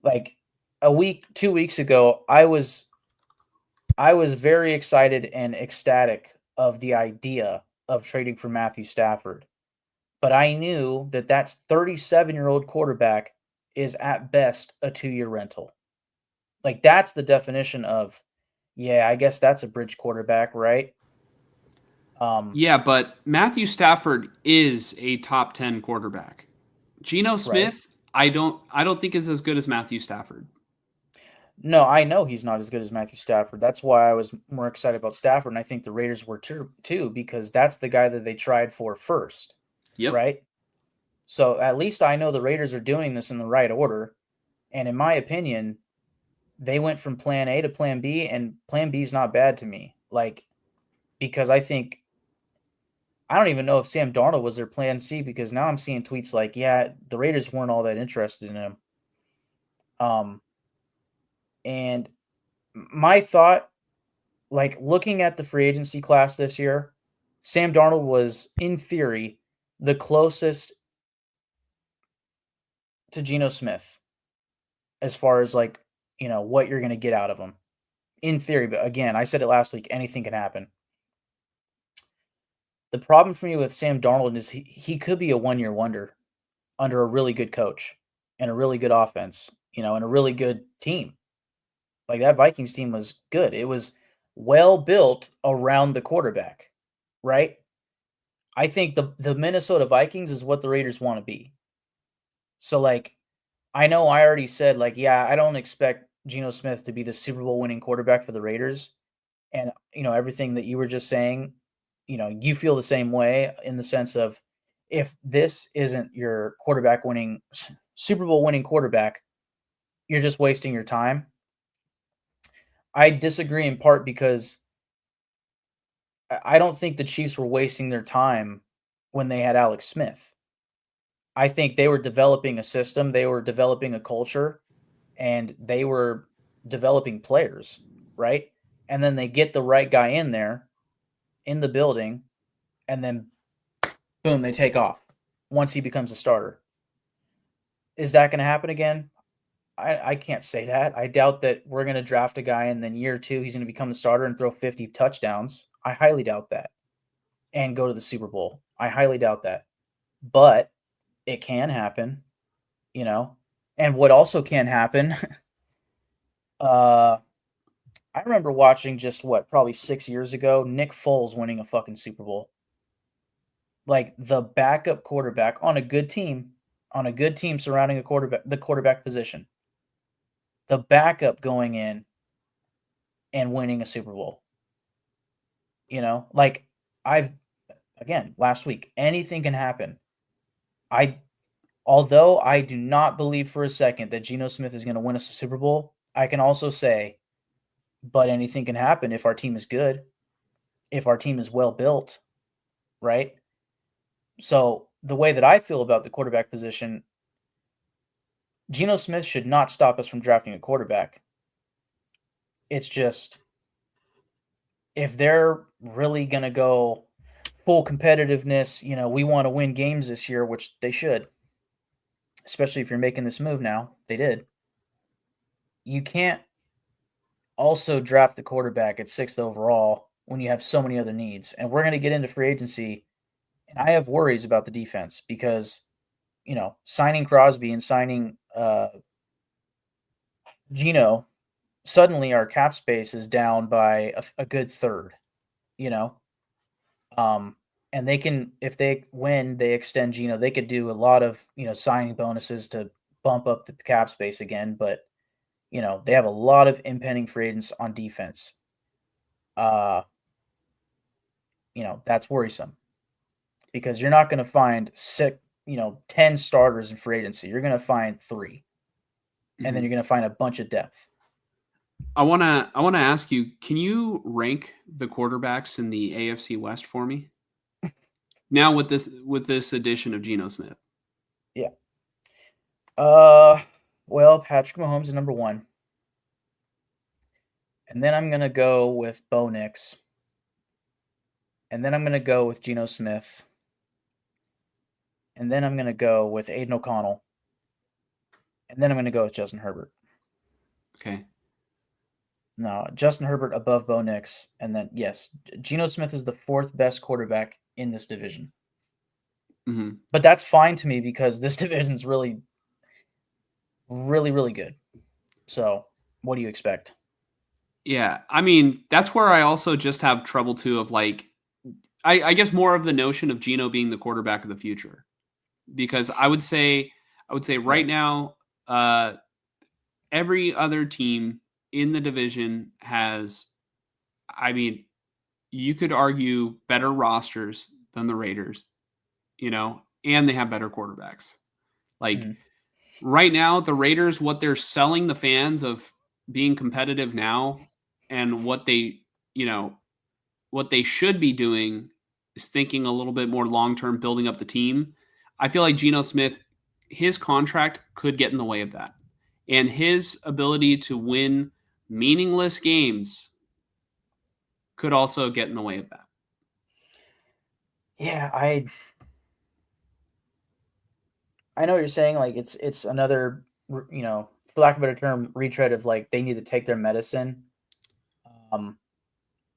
Like 2 weeks ago, I was very excited and ecstatic of the idea of trading for Matthew Stafford. But I knew that 37-year-old quarterback is at best a 2-year rental. Like that's the definition of, yeah, I guess that's a bridge quarterback, right? Yeah, but Matthew Stafford is a top 10 quarterback. Geno Smith, right. I don't think is as good as Matthew Stafford. No, I know he's not as good as Matthew Stafford. That's why I was more excited about Stafford, and I think the Raiders were too, because that's the guy that they tried for first. Yep. Right? So at least I know the Raiders are doing this in the right order. And in my opinion, they went from plan A to plan B, and plan B is not bad to me. Like, because I don't even know if Sam Darnold was their plan C, because now I'm seeing tweets like, yeah, the Raiders weren't all that interested in him. And my thought, like looking at the free agency class this year, Sam Darnold was, in theory, the closest to Geno Smith as far as like, what you're going to get out of him. In theory, but again, I said it last week, anything can happen. The problem for me with Sam Darnold is he could be a one-year wonder under a really good coach and a really good offense, and a really good team. Like that Vikings team was good. It was well built around the quarterback, right? I think the Minnesota Vikings is what the Raiders want to be. So like, I know I already said like, yeah, I don't expect Geno Smith to be the Super Bowl winning quarterback for the Raiders. And, everything that you were just saying, you feel the same way in the sense of if this isn't your Super Bowl winning quarterback, you're just wasting your time. I disagree in part because I don't think the Chiefs were wasting their time when they had Alex Smith. I think they were developing a system, they were developing a culture, and they were developing players, right? And then they get the right guy in there, in the building, and then boom, they take off once he becomes a starter. Is that going to happen again? I can't say that. I doubt that we're going to draft a guy and then year 2 he's going to become a starter and throw 50 touchdowns. I highly doubt that. And go to the Super Bowl. I highly doubt that. But It can happen, you know. And what also can happen, I remember watching just probably 6 years ago, Nick Foles winning a fucking Super Bowl. Like the backup quarterback on a good team surrounding the quarterback position. The backup going in and winning a Super Bowl. You know, like last week, anything can happen. Although I do not believe for a second that Geno Smith is going to win us a Super Bowl, I can also say, but anything can happen if our team is good, if our team is well built, right? So the way that I feel about the quarterback position, Geno Smith should not stop us from drafting a quarterback. It's just if they're really going to go full competitiveness, we want to win games this year, which they should, especially if you're making this move now. They did. You can't also draft the quarterback at 6th overall when you have so many other needs. And we're going to get into free agency, and I have worries about the defense because, signing Crosby and signing Geno, suddenly our cap space is down by a good third, you know. And they can, if they win, they extend Geno. They could do a lot of, signing bonuses to bump up the cap space again. But, they have a lot of impending free agents on defense. That's worrisome because you're not going to find 10 starters in free agency. You're going to find 3, and then you're going to find a bunch of depth. I want to ask you, can you rank the quarterbacks in the AFC West for me? Now with this addition of Geno Smith. Yeah. Well, Patrick Mahomes is number 1. And then I'm going to go with Bo Nix. And then I'm going to go with Geno Smith. And then I'm going to go with Aiden O'Connell. And then I'm going to go with Justin Herbert. Okay. No, Justin Herbert above Bo Nix. And then, yes, Geno Smith is the 4th best quarterback in this division. Mm-hmm. But that's fine to me because this division's really, really, really good. So what do you expect? Yeah, I mean, that's where I also just have trouble too of like, I guess more of the notion of Geno being the quarterback of the future. Because I would say right now, every other team in the division has, I mean, you could argue better rosters than the Raiders, and they have better quarterbacks. Like right now, the Raiders, what they're selling the fans of being competitive now and what they should be doing is thinking a little bit more long-term, building up the team. I feel like Geno Smith, his contract could get in the way of that. And his ability to win meaningless games could also get in the way of that. Yeah, I know what you're saying. Like it's another, for lack of a better term, retread of like they need to take their medicine. And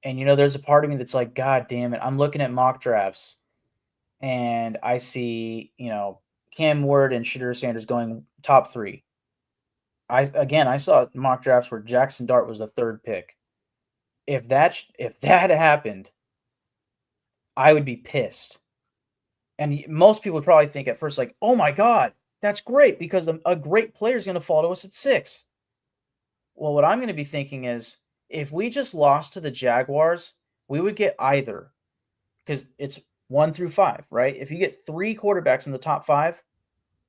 there's a part of me that's like, God damn it! I'm looking at mock drafts, and I see Cam Ward and Shadur Sanders going top 3. I saw mock drafts where Jackson Dart was the 3rd pick. If that happened, I would be pissed. And most people would probably think at first, like, oh my God, that's great because a great player is going to fall to us at 6. Well, what I'm going to be thinking is if we just lost to the Jaguars, we would get either, because it's 1 through 5, right? If you get 3 quarterbacks in the top 5,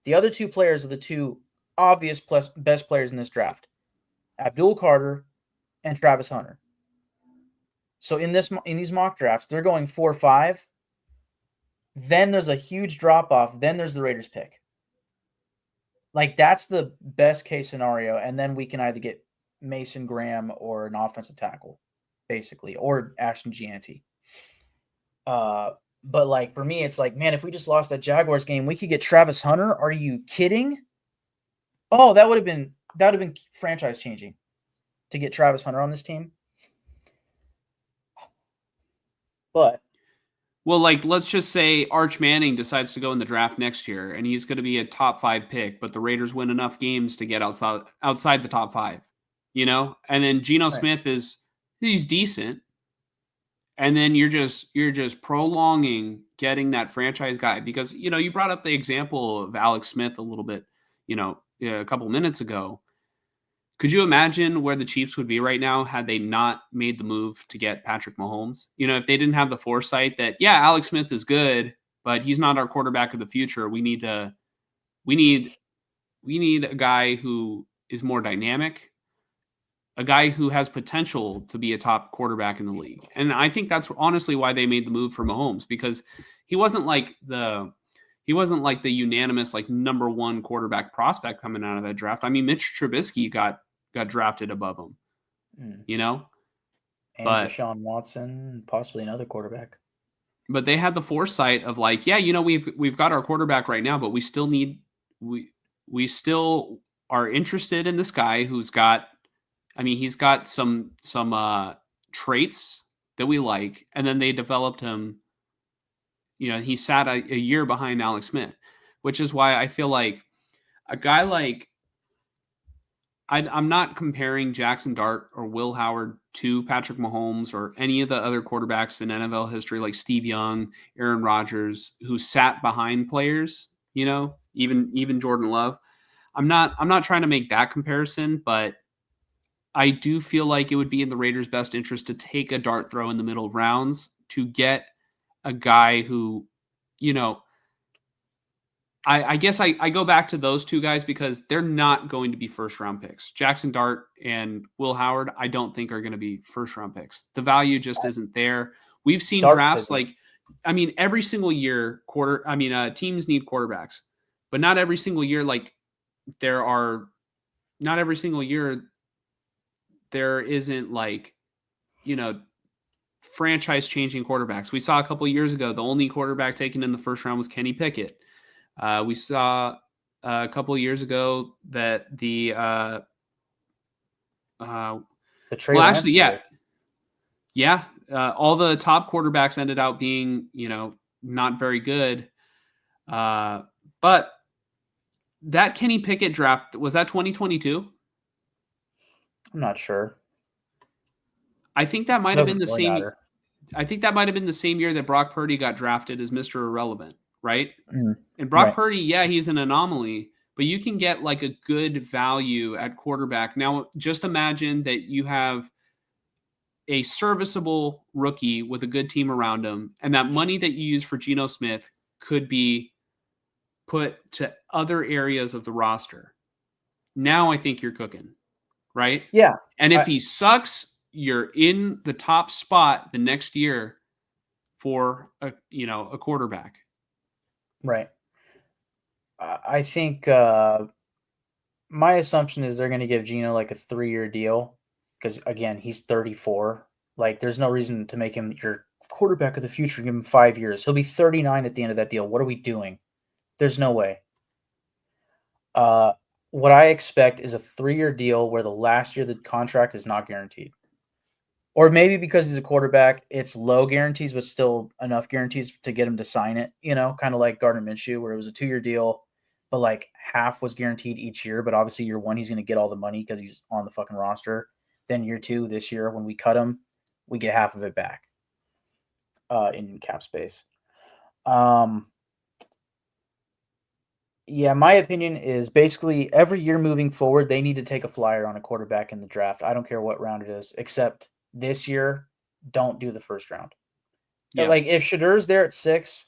the other 2 players are the 2 obvious best players in this draft, Abdul Carter and Travis Hunter. So in these mock drafts, they're going 4-5. Then there's a huge drop off. Then there's the Raiders pick. Like that's the best case scenario. And then we can either get Mason Graham or an offensive tackle, basically, or Ashton Gianti. But like for me, it's like, man, if we just lost that Jaguars game, we could get Travis Hunter. Are you kidding? Oh, that would have been franchise changing to get Travis Hunter on this team. But Well, like, let's just say Arch Manning decides to go in the draft next year, and he's going to be a top 5 pick, but the Raiders win enough games to get outside the top 5, And then Geno Right. Smith he's decent, and then you're just prolonging getting that franchise guy because you brought up the example of Alex Smith a little bit, a couple minutes ago. Could you imagine where the Chiefs would be right now had they not made the move to get Patrick Mahomes? If they didn't have the foresight that, yeah, Alex Smith is good, but he's not our quarterback of the future. We need a guy who is more dynamic, a guy who has potential to be a top quarterback in the league. And I think that's honestly why they made the move for Mahomes, because he wasn't like the unanimous like number one quarterback prospect coming out of that draft. I mean, Mitch Trubisky got drafted above him, And but Deshaun Watson, possibly another quarterback. they had the foresight of like, yeah, we've got our quarterback right now, but we we still are interested in this guy who's got, he's got some traits that we like, and then they developed him. He sat a year behind Alex Smith, which is why I feel like a guy like, I'm not comparing Jackson Dart or Will Howard to Patrick Mahomes or any of the other quarterbacks in NFL history like Steve Young, Aaron Rodgers, who sat behind players, even Jordan Love. I'm not trying to make that comparison, but I do feel like it would be in the Raiders' best interest to take a dart throw in the middle rounds to get a guy who, I guess I go back to those two guys because they're not going to be first-round picks. Jackson Dart and Will Howard, I don't think are going to be first-round picks. The value just isn't there. We've seen Dart drafts could be. like, every single year, teams need quarterbacks, but not every single year. Like, not every single year there isn't like, franchise-changing quarterbacks. We saw a couple years ago the only quarterback taken in the first round was Kenny Pickett. We saw a couple of years ago that the Trey Lance all the top quarterbacks ended out being, not very good. But that Kenny Pickett draft, was that 2022? I'm not sure. I think that might have been the Doesn't really same. matter. I think that might have been the same year that Brock Purdy got drafted as Mr. Irrelevant, right? Mm, And Brock right. Purdy, yeah, he's an anomaly, but you can get like a good value at quarterback. Now, just imagine that you have a serviceable rookie with a good team around him, and that money that you use for Geno Smith could be put to other areas of the roster. Now I think you're cooking, right? Yeah. And if he sucks, you're in the top spot the next year for a quarterback. Right. I think my assumption is they're going to give Geno like a 3-year deal because, again, he's 34. Like, there's no reason to make him your quarterback of the future. Give him 5 years. He'll be 39 at the end of that deal. What are we doing? There's no way. What I expect is a 3-year deal where the last year of the contract is not guaranteed. Or maybe because he's a quarterback, it's low guarantees, but still enough guarantees to get him to sign it, kind of like Gardner Minshew, where it was a 2-year deal, but like half was guaranteed each year. But obviously year 1, he's going to get all the money because he's on the fucking roster. Then year 2, this year, when we cut him, we get half of it back in cap space. Yeah, my opinion is basically every year moving forward, they need to take a flyer on a quarterback in the draft. I don't care what round it is, except this year, don't do the first round. Yeah. Like, if Shadur's there at 6,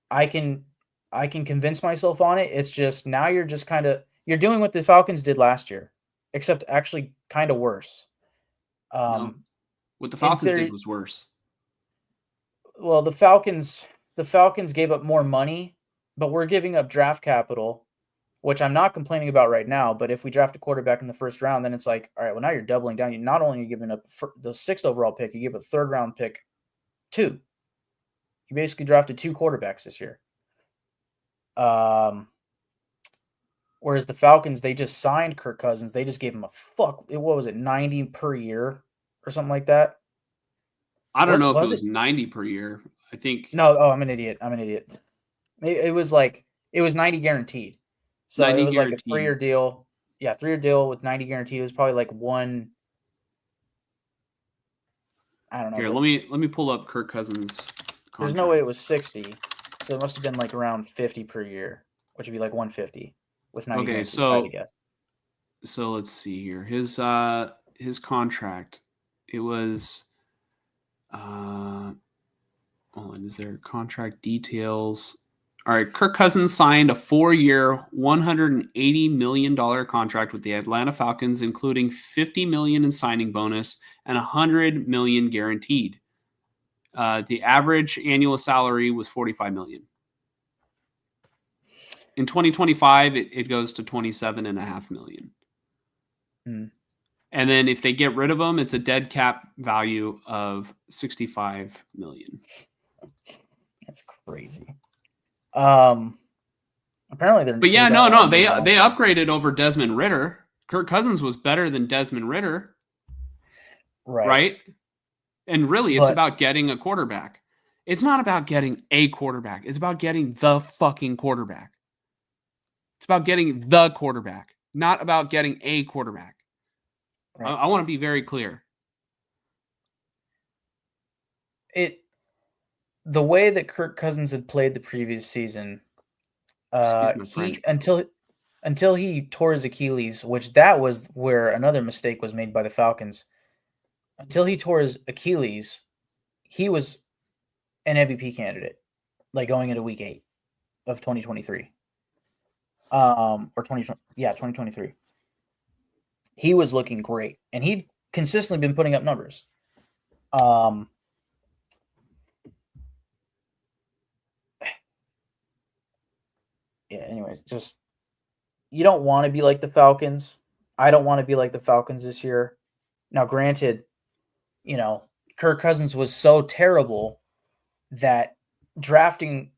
I can convince myself on it. It's just now you're doing what the Falcons did last year, except actually kind of worse. No. What the Falcons did was worse. Well, the Falcons gave up more money, but we're giving up draft capital, which I'm not complaining about right now. But if we draft a quarterback in the first round, then it's like, all right, well, now you're doubling down. You're not only giving up the 6th overall pick, you give a 3rd round pick, 2. You basically drafted 2 quarterbacks this year. Whereas the Falcons, they just signed Kirk Cousins. They just gave him what was it, 90 per year or something like that? I don't know if it Was was it? 90 per year. I think No. Oh, I'm an idiot. It was like it was 90 guaranteed. So it 90 was like a guaranteed. 3-year deal. Yeah, 3-year deal with 90 guaranteed. It was probably like one. I don't know, Here, but let me pull up Kirk Cousins' there's no way contract. it was 60. So it must have been like around 50 per year, which would be like 150 with 90 Okay, guaranteed, if I had to so guess. let's see here. His contract. It was hold on, is there contract details? All right, Kirk Cousins signed a 4-year, $180 million contract with the Atlanta Falcons, including $50 million in signing bonus and $100 million guaranteed. The average annual salary was $45 million. In 2025, it goes to $27.5 million. And then if they get rid of him, it's a dead cap value of $65 million. That's crazy. Apparently they're. But yeah, got a lot no, of new they talent. upgraded over Desmond Ritter. Kirk Cousins was better than Desmond Ritter, right? And really, it's But about getting a quarterback. It's not about getting a quarterback. It's about getting the fucking quarterback. It's about getting the quarterback, not about getting a quarterback. right. I want to be very clear. The way that Kirk Cousins had played the previous season, Excuse my French. he until he tore his Achilles, which that was where another mistake was made by the Falcons. Until he tore his Achilles, he was an MVP candidate, like going into week 8 of 2023. Or 2023. He was looking great, and he'd consistently been putting up numbers. Yeah, anyways, just you don't want to be like the Falcons. I don't want to be like the Falcons this year. Now, granted, Kirk Cousins was so terrible that drafting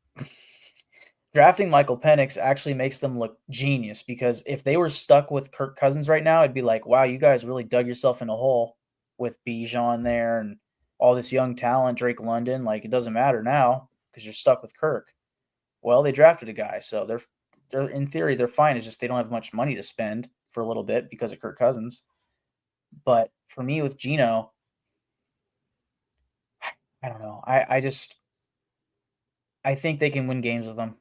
Michael Penix actually makes them look genius, because if they were stuck with Kirk Cousins right now, it'd be like, wow, you guys really dug yourself in a hole with Bijan there and all this young talent, Drake London. Like, it doesn't matter now because you're stuck with Kirk. Well, they drafted a guy, so they're in theory they're fine. It's just they don't have much money to spend for a little bit because of Kirk Cousins. But for me with Geno, I don't know. I think they can win games with him.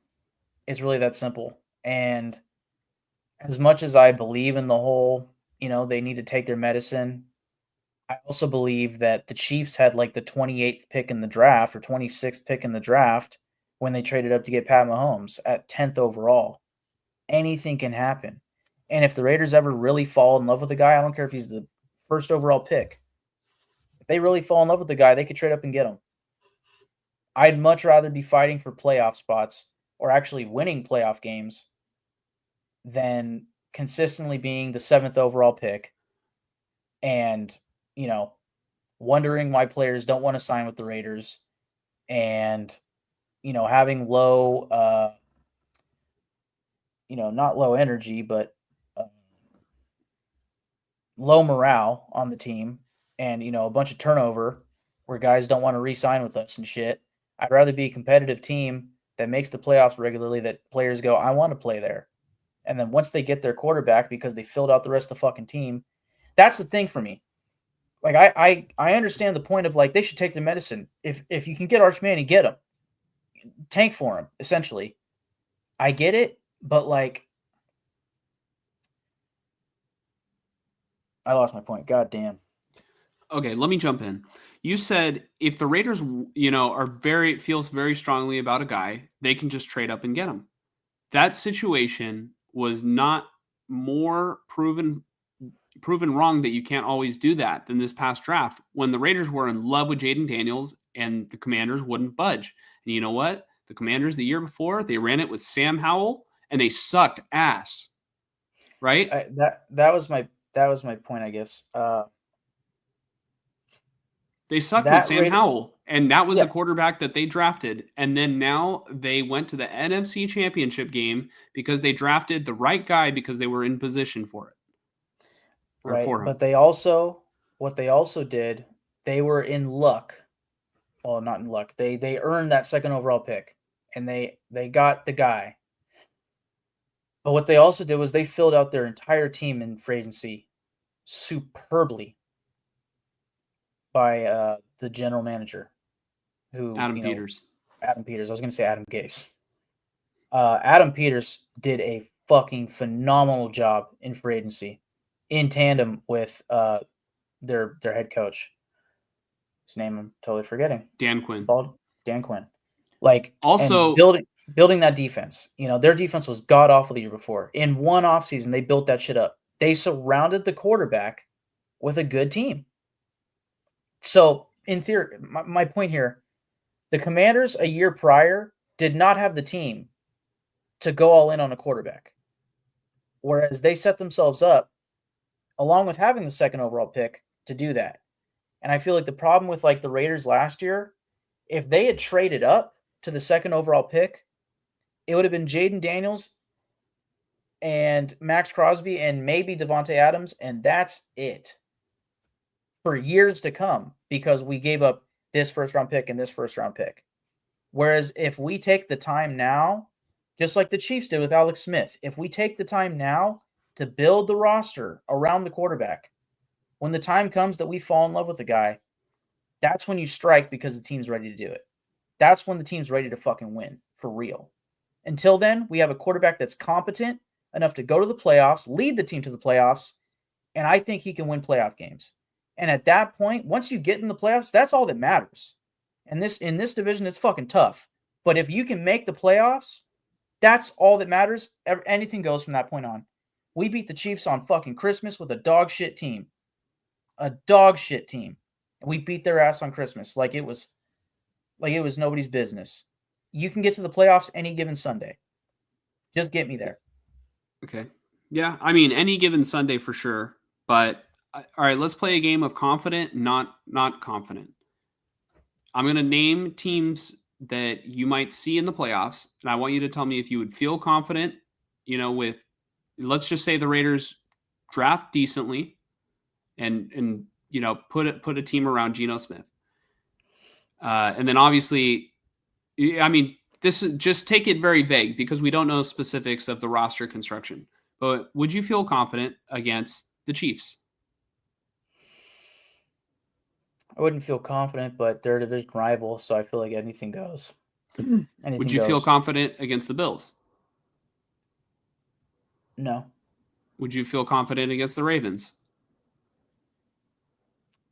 It's really that simple. And as much as I believe in the whole, they need to take their medicine, I also believe that the Chiefs had like the 28th pick in the draft or 26th pick in the draft when they traded up to get Pat Mahomes at 10th overall. Anything can happen. And if the Raiders ever really fall in love with a guy, I don't care if he's the first overall pick. If they really fall in love with the guy, they could trade up and get him. I'd much rather be fighting for playoff spots or actually winning playoff games than consistently being the 7th overall pick and, wondering why players don't want to sign with the Raiders and, having low, not low energy, but low morale on the team and, a bunch of turnover where guys don't want to re-sign with us and shit. I'd rather be a competitive team that makes the playoffs regularly, that players go, I want to play there. And then once they get their quarterback because they filled out the rest of the fucking team, that's the thing for me. Like, I understand the point of, like, they should take their medicine. If you can get Arch Manning, get him. Tank for him, essentially. I get it, but, like, I lost my point. God damn. Okay, let me jump in. You said if the Raiders, feels very strongly about a guy, they can just trade up and get him. That situation was not more proven wrong that you can't always do that than this past draft when the Raiders were in love with Jaden Daniels and the Commanders wouldn't budge. And you know what? The Commanders the year before, they ran it with Sam Howell and they sucked ass. Right? That was my point, I guess. They sucked with Sam Howell, and that was a quarterback that they drafted. And then now they went to the NFC Championship game because they drafted the right guy because they were in position for it. Right, but what they also did, they were in luck well, not in luck. They earned that second overall pick, and they got the guy. But what they also did was they filled out their entire team in free agency superbly by the general manager, who Adam Peters. Adam Peters. I was going to say Adam Gase. Adam Peters did a fucking phenomenal job in free agency, in tandem with their head coach. His name I'm totally forgetting. Dan Quinn. Dan Quinn. Like, also and building that defense. Their defense was god awful the year before. In one offseason, they built that shit up. They surrounded the quarterback with a good team. So, in theory, my point here, the Commanders a year prior did not have the team to go all in on a quarterback. Whereas they set themselves up, along with having the second overall pick, to do that. And I feel like the problem with like the Raiders last year, if they had traded up to the second overall pick, it would have been Jaden Daniels and Maxx Crosby and maybe Devontae Adams, and that's it for years to come, because we gave up this first-round pick and this first-round pick. Whereas if we take the time now, just like the Chiefs did with Alex Smith, if we take the time now to build the roster around the quarterback, when the time comes that we fall in love with the guy, that's when you strike, because the team's ready to do it. That's when the team's ready to fucking win, for real. Until then, we have a quarterback that's competent enough to go to the playoffs, lead the team to the playoffs, and I think he can win playoff games. And at that point, once you get in the playoffs, that's all that matters. And in this division, it's fucking tough. But if you can make the playoffs, that's all that matters. Anything goes from that point on. We beat the Chiefs on fucking Christmas with a dog shit team. A dog shit team. And we beat their ass on Christmas like it was nobody's business. You can get to the playoffs any given Sunday. Just get me there. Okay. Yeah, I mean, any given Sunday for sure. But all right, let's play a game of confident, not confident. I'm going to name teams that you might see in the playoffs, and I want you to tell me if you would feel confident, with, let's just say the Raiders draft decently and put a team around Geno Smith. And then obviously, I mean, this is just take it very vague because we don't know specifics of the roster construction. But would you feel confident against the Chiefs? I wouldn't feel confident, but they're a division rival, so I feel like anything goes. Would you feel confident against the Bills? No. Would you feel confident against the Ravens?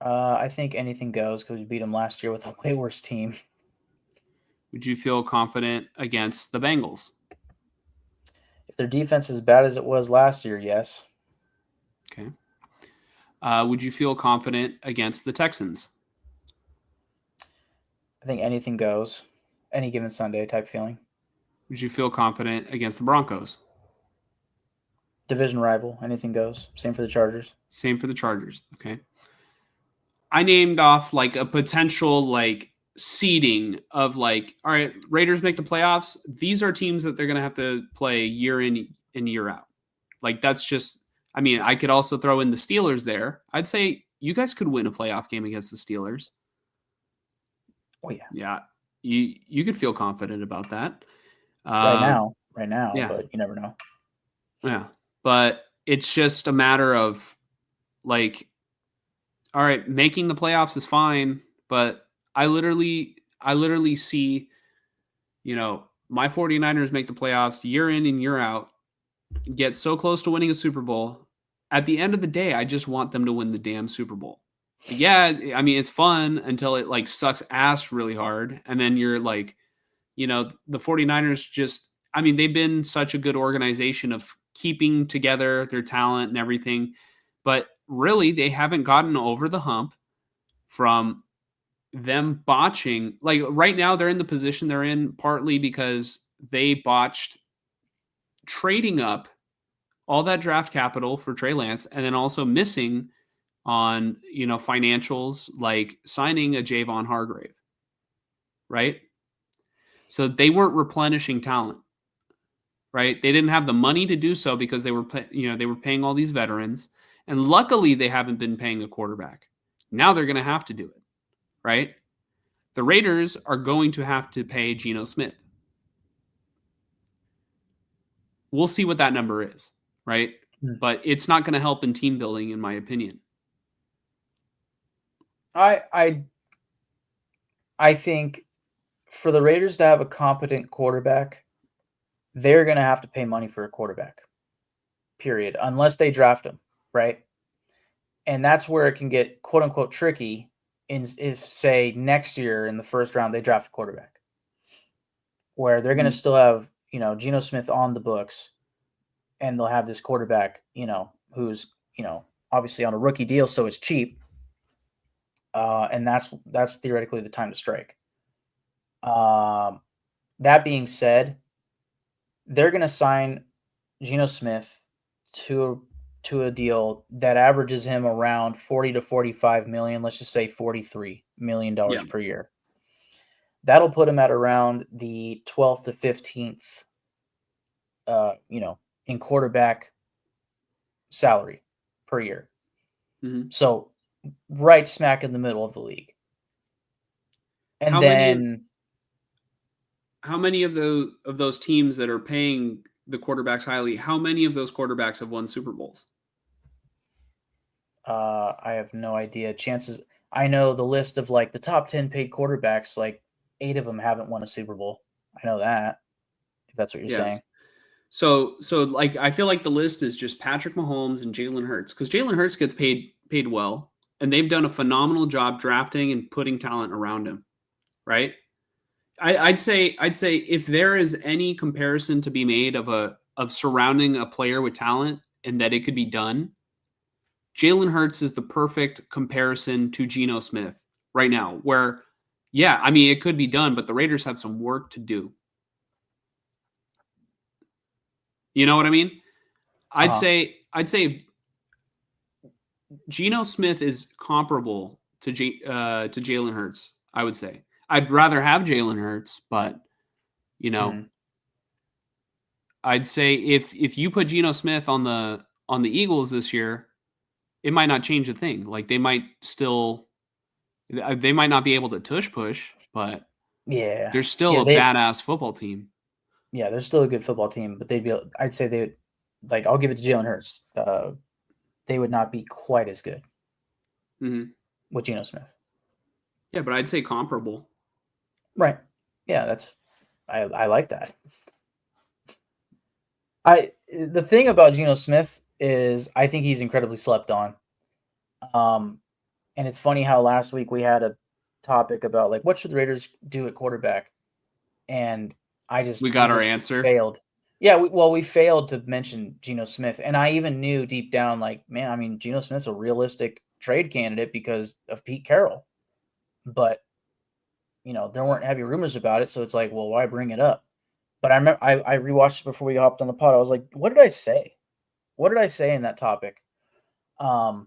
I think anything goes because we beat them last year with a way worse team. Would you feel confident against the Bengals? If their defense is as bad as it was last year, yes. Okay. Would you feel confident against the Texans? I think anything goes. Any given Sunday type feeling. Would you feel confident against the Broncos? Division rival. Anything goes. Same for the Chargers. Same for the Chargers. Okay. I named off like a potential like seeding of like, all right, Raiders make the playoffs. These are teams that they're going to have to play year in and year out. Like that's just, I mean, I could also throw in the Steelers there. I'd say you guys could win a playoff game against the Steelers. Oh yeah. Yeah. You could feel confident about that. Right now, yeah. But you never know. Yeah. But it's just a matter of like, all right, making the playoffs is fine, but I literally see, my 49ers make the playoffs year in and year out, get so close to winning a Super Bowl. At the end of the day, I just want them to win the damn Super Bowl. Yeah, I mean, it's fun until it like sucks ass really hard. And then you're like, the 49ers just, I mean, they've been such a good organization of keeping together their talent and everything. But really, they haven't gotten over the hump from them botching. Like right now, they're in the position they're in partly because they botched trading up all that draft capital for Trey Lance and then also missing on, financials like signing a Javon Hargrave, right? So they weren't replenishing talent, right? They didn't have the money to do so because they were paying all these veterans. And luckily, they haven't been paying a quarterback. Now they're going to have to do it, right? The Raiders are going to have to pay Geno Smith. We'll see what that number is, right? But it's not going to help in team building, in my opinion. I think for the Raiders to have a competent quarterback, they're going to have to pay money for a quarterback, period, unless they draft him, right? And that's where it can get quote unquote tricky. Is say next year in the first round they draft a quarterback, where they're going to still have Geno Smith on the books, and they'll have this quarterback who's obviously on a rookie deal, so it's cheap, and that's theoretically the time to strike. That being said, they're going to sign Geno Smith to a deal that averages him around 40 to 45 million, let's just say $43 million per year. That'll put him at around the 12th to 15th, in quarterback salary per year. Mm-hmm. So right smack in the middle of the league. And how many of those teams that are paying the quarterbacks highly, how many of those quarterbacks have won Super Bowls? I have no idea. Chances, I know the list of like the top 10 paid quarterbacks, like 8 of them haven't won a Super Bowl. I know that, if that's what you're saying. So like I feel like the list is just Patrick Mahomes and Jalen Hurts, because Jalen Hurts gets paid well, and they've done a phenomenal job drafting and putting talent around him, right? I'd say if there is any comparison to be made of surrounding a player with talent and that it could be done, Jalen Hurts is the perfect comparison to Geno Smith right now, where, yeah, I mean, it could be done, but the Raiders have some work to do. You know what I mean? I'd say Geno Smith is comparable to Jalen Hurts, I would say. I'd rather have Jalen Hurts, but, I'd say if you put Geno Smith on the Eagles this year, it might not change a thing. Like they might not be able to tush push, but they're still a badass football team. Yeah, they're still a good football team, but I'd say I'll give it to Jalen Hurts. They would not be quite as good with Geno Smith. Yeah, but I'd say comparable. Right. Yeah, I like that. The thing about Geno Smith is I think he's incredibly slept on. And it's funny how last week we had a topic about like what should the Raiders do at quarterback, and we got our answer. Failed. Yeah, we failed to mention Geno Smith, and I even knew deep down, like, man, I mean, Geno Smith's a realistic trade candidate because of Pete Carroll, but there weren't heavy rumors about it, so it's like, well, why bring it up? But I remember I rewatched it before we hopped on the pod. I was like, what did I say? What did I say in that topic? And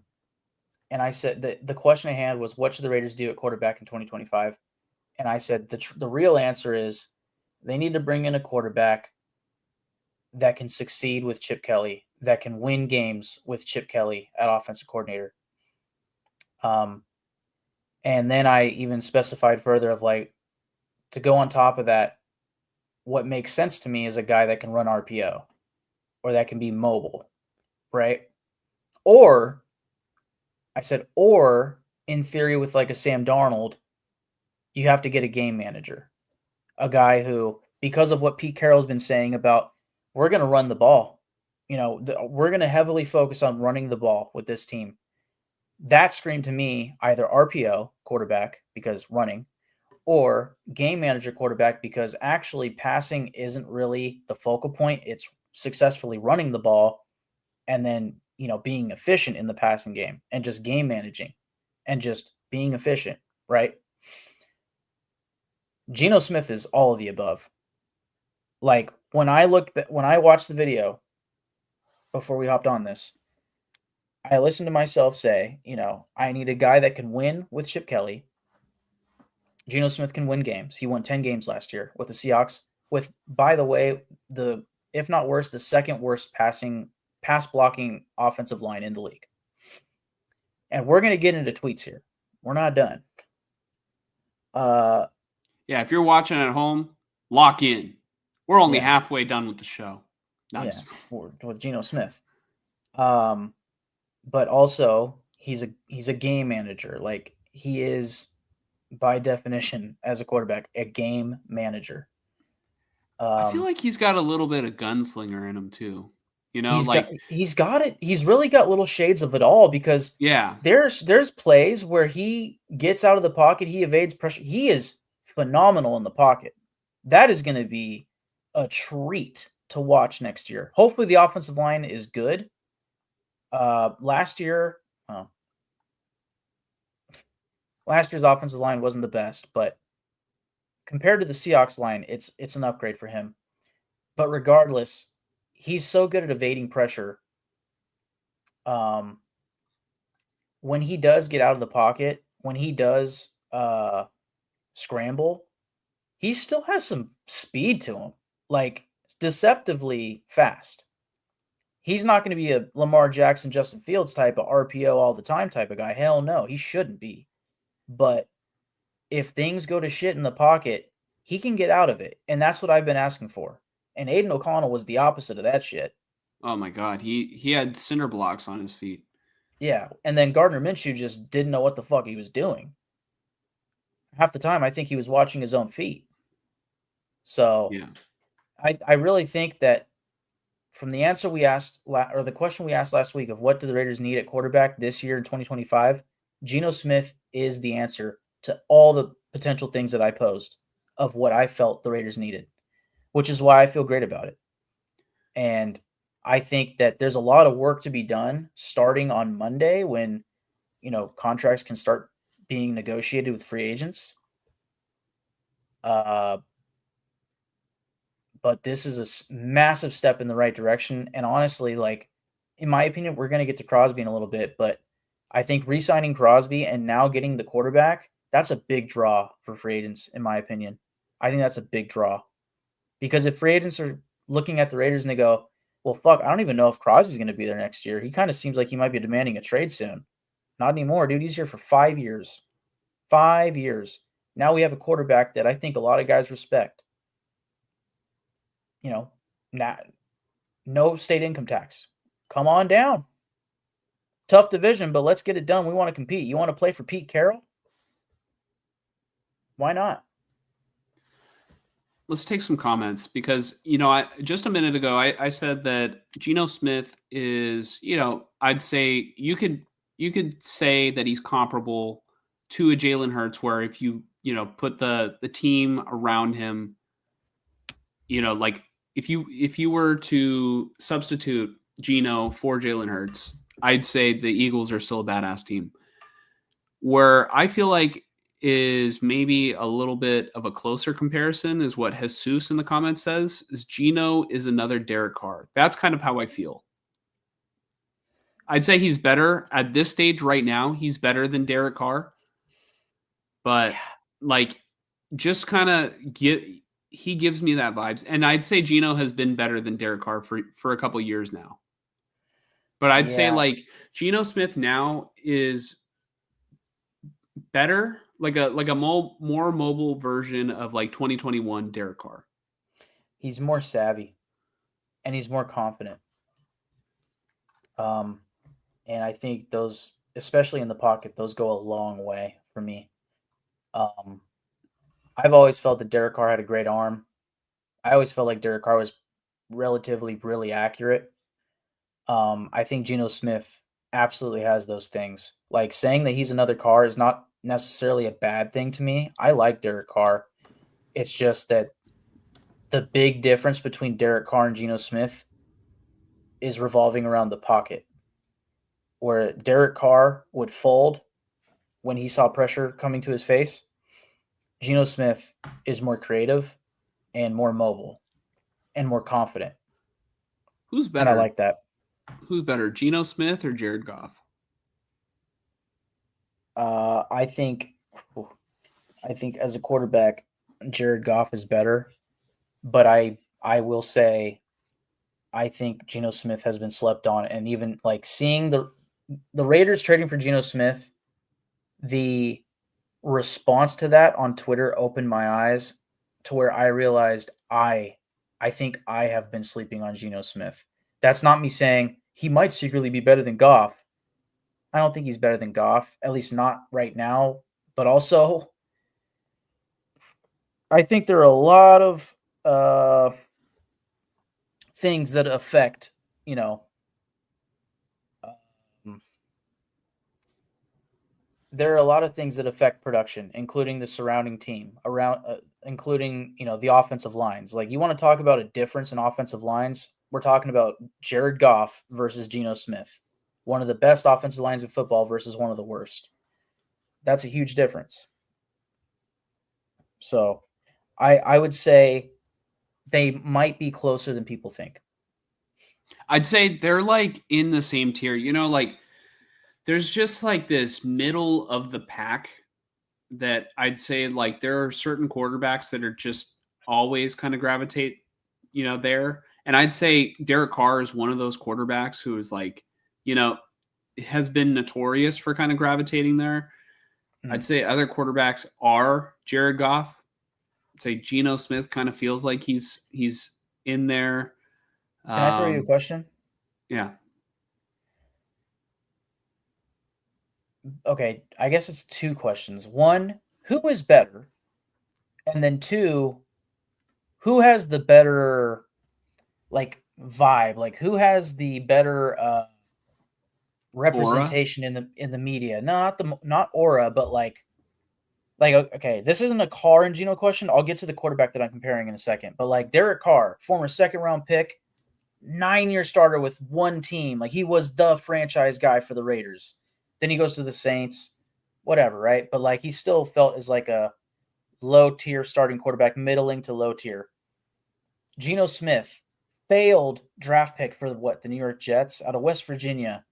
I said the question I had was, what should the Raiders do at quarterback in 2025? And I said the real answer is they need to bring in a quarterback that can succeed with Chip Kelly, that can win games with Chip Kelly at offensive coordinator. And then I even specified further of like, to go on top of that, what makes sense to me is a guy that can run RPO or that can be mobile, right? Or I said, or in theory with like a Sam Darnold, you have to get a game manager, a guy who, because of what Pete Carroll's been saying about, we're going to run the ball. We're going to heavily focus on running the ball with this team. That screamed to me either RPO quarterback because running, or game manager quarterback because actually passing isn't really the focal point. It's successfully running the ball and then, being efficient in the passing game and just game managing and just being efficient, right? Geno Smith is all of the above. Like when I watched the video before we hopped on this, I listened to myself say, I need a guy that can win with Chip Kelly. Geno Smith can win games. He won 10 games last year with the Seahawks with, by the way, if not worse, the second worst pass blocking offensive line in the league. And we're going to get into tweets here. We're not done. Uh, Yeah, if you're watching at home, lock in. We're only yeah, halfway done with the show. yeah, Nice. with Geno Smith. Um, but also he's a game manager. Like he is by definition as a quarterback a game manager. I feel Um, like he's got a little bit of gunslinger in him too. You know, like he's got it. He's really got little shades of it all because yeah, there's plays where he gets out of the pocket, he evades pressure. He is phenomenal in the pocket. That is going to be a treat to watch next year. Hopefully the offensive line is good. Last year, well, last year's offensive line wasn't the best, but compared to the Seahawks line, it's an upgrade for him. But regardless, he's so good at evading pressure. Um, when he does get out of the pocket, when he does scramble, he still has some speed to him, like deceptively fast. He's not going to be a Lamar Jackson, Justin Fields type of RPO all the time type of guy. Hell no, he shouldn't be. But if things go to shit in the pocket, he can get out of it. And that's what I've been asking for. And Aiden O'Connell was the opposite of that shit. oh my god, he had cinder blocks on his feet. Yeah. And then Gardner Minshew just didn't know what the fuck he was doing. Half the time, I think he was watching his own feet. So Yeah. I really think that from the answer we asked, or the question we asked last week of what do the Raiders need at quarterback this year in 2025, Geno Smith is the answer to all the potential things that I posed of what I felt the Raiders needed, which is why I feel great about it. And I think that there's a lot of work to be done starting on Monday when, contracts can start being negotiated with free agents. But this is a massive step in the right direction. And honestly, like, in my opinion, we're going to get to Crosby in a little bit, but I think re-signing Crosby and now getting the quarterback, that's a big draw for free agents, in my opinion. I think that's a big draw. Because if free agents are looking at the Raiders and they go, well, fuck, I don't even know if Crosby's going to be there next year. He kind of seems like he might be demanding a trade soon. Not anymore, dude. He's here for 5 years. 5 years. Now we have a quarterback that I think a lot of guys respect. Not, no state income tax. Come on down. Tough division, but let's get it done. We want to compete. You want to play for Pete Carroll? Why not? Let's take some comments because just a minute ago I said that Geno Smith is, I'd say you could say that he's comparable to a Jalen Hurts, where if you put the team around him, like if you were to substitute Geno for Jalen Hurts, I'd say the Eagles are still a badass team. Where I feel like is maybe a little bit of a closer comparison is what Jesus in the comments says, is Geno is another Derek Carr. That's kind of how I feel. I'd say he's better at this stage right now. He's better than Derek Carr. But like just kind of he gives me that vibes. And I'd say Geno has been better than Derek Carr for a couple years now. But I'd say like Geno Smith now is better, like a more mobile version of like 2021 Derek Carr. He's more savvy and he's more confident. And I think those, especially in the pocket, those go a long way for me. I've always felt that Derek Carr had a great arm. I always felt like Derek Carr was relatively really accurate. I think Geno Smith absolutely has those things. Like saying that he's another Carr is not necessarily a bad thing to me. I like Derek Carr. It's just that the big difference between Derek Carr and Geno Smith is revolving around the pocket, where Derek Carr would fold when he saw pressure coming to his face. Geno Smith is more creative and more mobile and more confident. Who's better? And I like that. Who's better, Geno Smith or Jared Goff? I think as a quarterback, Jared Goff is better, but I will say I think Geno Smith has been slept on, and even like seeing the Raiders trading for Geno Smith, the response to that on Twitter opened my eyes to where I realized I think I have been sleeping on Geno Smith. That's not me saying he might secretly be better than Goff. I don't think he's better than Goff, at least not right now. But also, I think there are a lot of things that affect, you know, um, there are a lot of things that affect production, including the surrounding team, including the offensive lines. Like you want to talk about a difference in offensive lines, we're talking about Jared Goff versus Geno Smith, one of the best offensive lines in football versus one of the worst. That's a huge difference. So, I would say they might be closer than people think. I'd say they're like in the same tier. Like there's just like this middle of the pack that I'd say like there are certain quarterbacks that are just always kind of gravitate, there. And I'd say Derek Carr is one of those quarterbacks who is like, you know, has been notorious for kind of gravitating there. I'd say other quarterbacks are Jared Goff. I'd say Geno Smith kind of feels like he's in there. Can I throw you a question? Yeah. Okay, I guess it's two questions. One, who is better? And then two, who has the better like vibe? Like who has the better Aura. representation in the media? No, not aura, but like okay, this isn't a Carr and Geno question. I'll get to the quarterback that I'm comparing in a second. But like Derek Carr, former second round pick, 9-year starter with one team. Like he was the franchise guy for the Raiders. Then he goes to the Saints, whatever, right? But like he still felt as like a low tier starting quarterback, middling to low tier. Geno Smith, failed draft pick for the New York Jets out of West Virginia,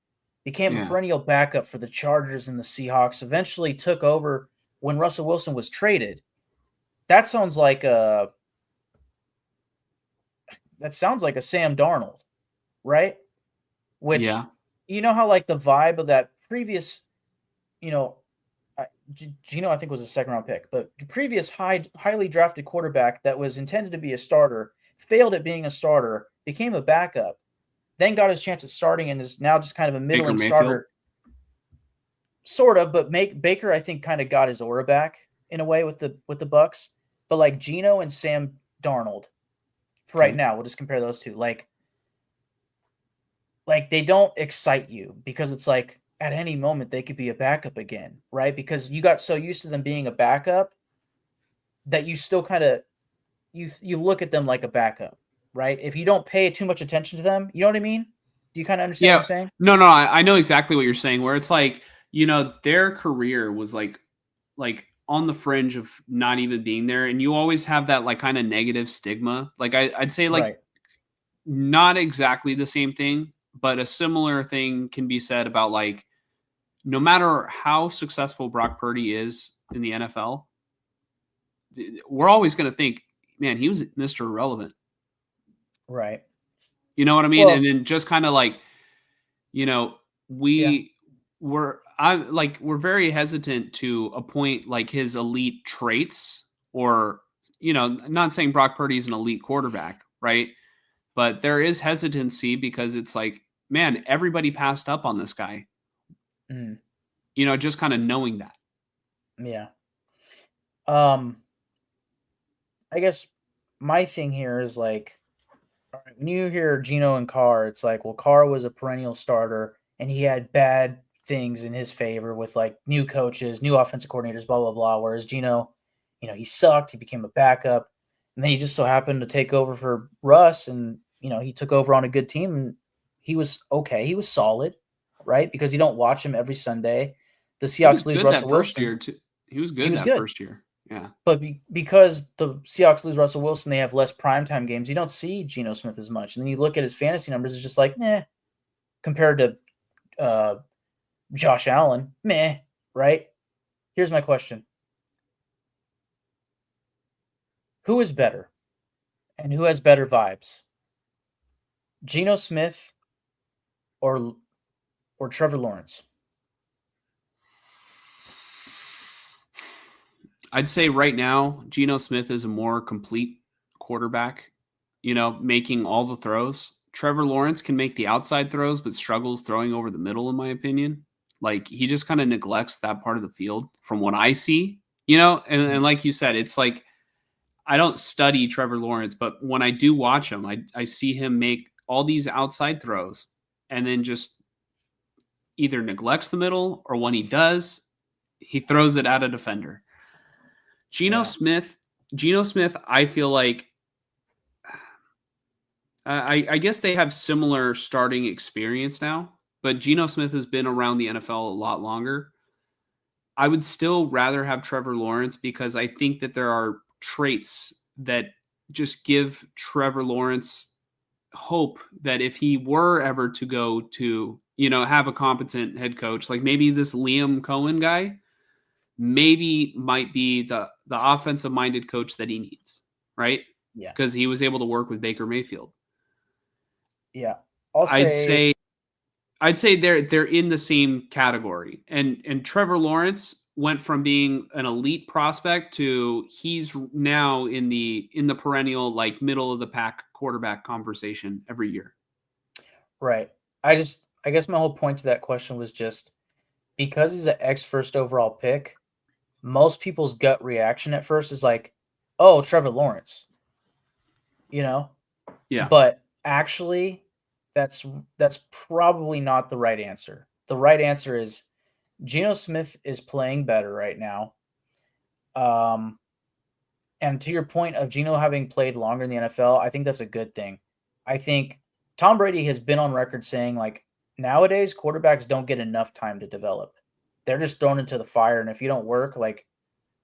became a Yeah. perennial backup for the Chargers and the Seahawks, eventually took over when Russell Wilson was traded. That sounds like a Sam Darnold, right? Which Yeah. you know how like the vibe of that previous, you know, Geno I think was a second round pick, but the previous highly drafted quarterback that was intended to be a starter failed at being a starter, became a backup, then got his chance at starting and is now just kind of a Baker middling Mayfield. starter, sort of. But Baker I think kind of got his aura back in a way with the Bucks. But like Geno and Sam Darnold, for right Okay. now, we'll just compare those two. Like they don't excite you because it's like at any moment they could be a backup again, right? Because you got so used to them being a backup that you still kind of you look at them like a backup, right? If you don't pay too much attention to them, you know what I mean? Do you kind of understand what Yeah. I'm saying? No, I know exactly what you're saying, where it's like, their career was like on the fringe of not even being there. And you always have that like kind of negative stigma. Like I'd say like Right. not exactly the same thing, but a similar thing can be said about like no matter how successful Brock Purdy is in the NFL, we're always going to think, man, he was Mr. Irrelevant. Right. You know what I mean? And Well, then just kind of like, you know, yeah. we're very hesitant to appoint like his elite traits or, not saying Brock Purdy is an elite quarterback, right? But there is hesitancy because it's like, man, everybody passed up on this guy, Mm, just kind of knowing that. yeah. Um, I guess my thing here is like, all right, when you hear Geno and Carr, it's like, well, Carr was a perennial starter and he had bad things in his favor with like new coaches, new offensive coordinators, blah blah blah. Whereas Geno, he sucked. He became a backup, and then he just so happened to take over for Russ, and he took over on a good team, and he was okay. He was solid, right? Because you don't watch him every Sunday. The He was Seahawks lose good that Russell first Wilson. year too. He was He good was that good. first year. Yeah. But because the Seahawks lose Russell Wilson, they have less primetime games. You don't see Geno Smith as much. And then you look at his fantasy numbers, it's just like, meh, compared to uh, Josh Allen, meh, right? Here's my question. Who is better and who has better vibes? Geno Smith or Trevor Lawrence? I'd say right now, Geno Smith is a more complete quarterback, making all the throws. Trevor Lawrence can make the outside throws, but struggles throwing over the middle, in my opinion. Like, he just kind of neglects that part of the field from what I see, and like you said, it's like, I don't study Trevor Lawrence, but when I do watch him, I see him make all these outside throws and then just either neglects the middle, or when he does, he throws it at a defender. Geno Smith, I feel like I guess they have similar starting experience now, but Geno Smith has been around the NFL a lot longer. I would still rather have Trevor Lawrence because I think that there are traits that just give Trevor Lawrence hope that if he were ever to go to, have a competent head coach, like maybe this Liam Cohen guy, maybe might be the offensive minded coach that he needs, right? Yeah. Because he was able to work with Baker Mayfield. Yeah. I'd say they're in the same category. And Trevor Lawrence went from being an elite prospect to he's now in the perennial, like, middle of the pack quarterback conversation every year. Right. I guess my whole point to that question was just because he's an first overall pick, most people's gut reaction at first is like, oh, Trevor Lawrence. Yeah. But actually, that's probably not the right answer. The right answer is Geno Smith is playing better right now. And to your point of Geno having played longer in the NFL, I think that's a good thing. I think Tom Brady has been on record saying, like, nowadays quarterbacks don't get enough time to develop. They're just thrown into the fire, and if you don't work, like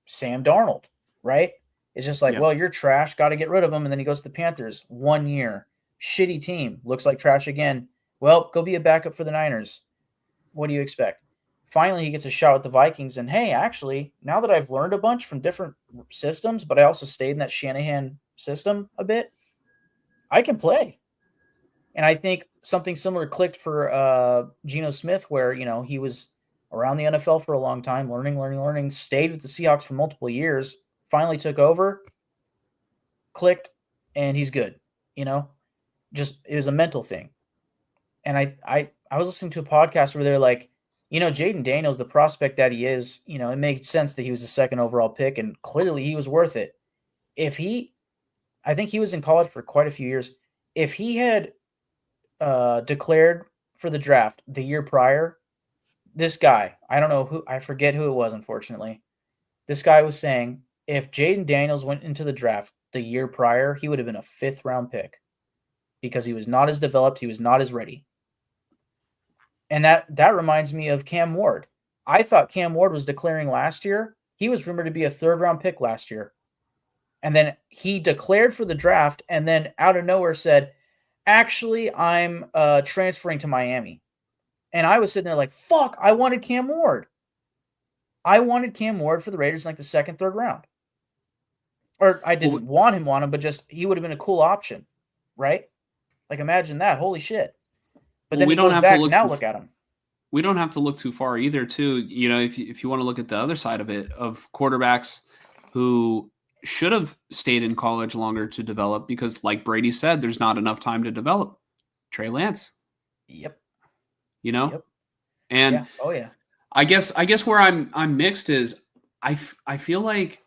Sam Darnold, right? It's just like, well, you're trash, got to get rid of him, and then he goes to the Panthers. 1 year, shitty team, looks like trash again. Well, go be a backup for the Niners. What do you expect? Finally, he gets a shot with the Vikings, and hey, actually, now that I've learned a bunch from different systems, but I also stayed in that Shanahan system a bit, I can play. And I think something similar clicked for Geno Smith, where, he was around the NFL for a long time, learning, stayed with the Seahawks for multiple years, finally took over, clicked, and he's good. Just it was a mental thing. And I was listening to a podcast where they're like, Jaden Daniels, the prospect that he is, it makes sense that he was the second overall pick, and clearly he was worth it. I think he was in college for quite a few years. If he had declared for the draft the year prior, this guy, I forget who it was, unfortunately. This guy was saying if Jaden Daniels went into the draft the year prior, he would have been a 5th round pick because he was not as developed, he was not as ready. And that reminds me of Cam Ward. I thought Cam Ward was declaring last year. He was rumored to be a 3rd round pick last year. And then he declared for the draft and then out of nowhere said, actually, I'm transferring to Miami. And I was sitting there like, fuck, I wanted Cam Ward. I wanted Cam Ward for the Raiders in like the 2nd, 3rd round. Or I didn't want him, but just he would have been a cool option, right? Like, imagine that. Holy shit. But then he goes back, and now look at him. We don't have to look too far either, too. If you want to look at the other side of it, of quarterbacks who should have stayed in college longer to develop because, like Brady said, there's not enough time to develop. Trey Lance. Yep. Yep. And yeah. Oh yeah. I guess where I'm mixed is I feel like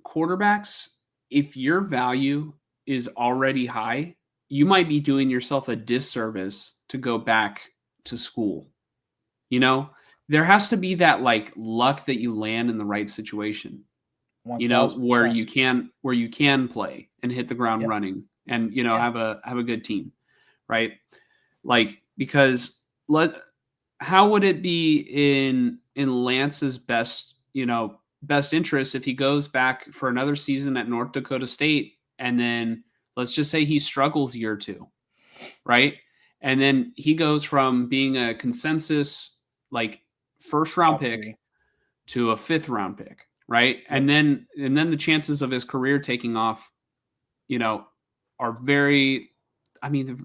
quarterbacks, if your value is already high, you might be doing yourself a disservice to go back to school. There has to be that, like, luck that you land in the right situation. 1000%. Where you can play and hit the ground running and have a good team, right? Like, because how would it be in Lance's best interest if he goes back for another season at North Dakota State and then let's just say he struggles year 2, right? And then he goes from being a consensus, like, 1st round pick to a 5th round pick, right? Yep. And then the chances of his career taking off, are very,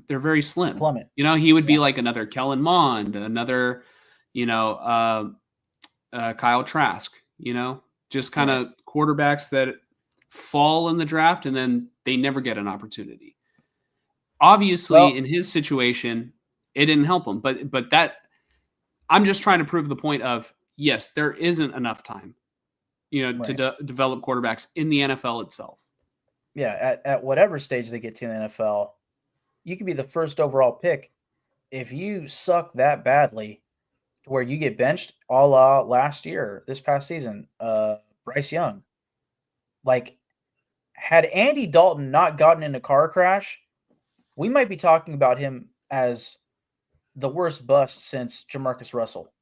they're very slim. Plummet. He would be like another Kellen Mond, another, Kyle Trask, just kind of quarterbacks that fall in the draft and then they never get an opportunity. Obviously, in his situation, it didn't help him. But that I'm just trying to prove the point of, yes, there isn't enough time, to develop quarterbacks in the NFL itself. Yeah, at whatever stage they get to in the NFL, you could be the first overall pick. If you suck that badly to where you get benched, a la last year, this past season, Bryce Young. Like, had Andy Dalton not gotten in a car crash, we might be talking about him as the worst bust since Jamarcus Russell.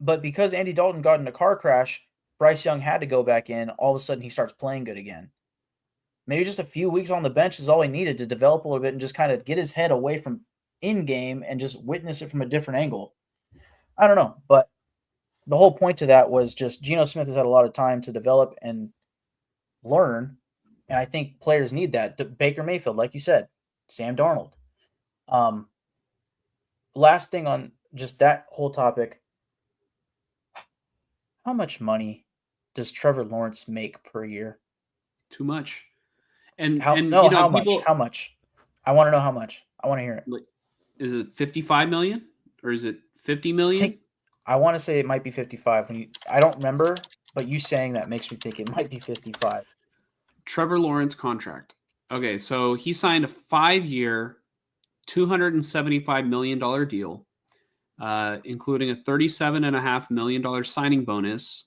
But because Andy Dalton got in a car crash, Bryce Young had to go back in. All of a sudden, he starts playing good again. Maybe just a few weeks on the bench is all he needed to develop a little bit and just kind of get his head away from in-game and just witness it from a different angle. I don't know, but the whole point to that was just Geno Smith has had a lot of time to develop and learn, and I think players need that. Baker Mayfield, like you said, Sam Darnold. Last thing on just that whole topic, how much money does Trevor Lawrence make per year? Too much. And how much? I want to know how much. I want to hear it. Is it 55 million or is it 50 million? I want to say it might be 55. I don't remember, but you saying that makes me think it might be 55. Trevor Lawrence contract. Okay, so he signed a 5-year, $275 million deal, including a $37.5 million signing bonus,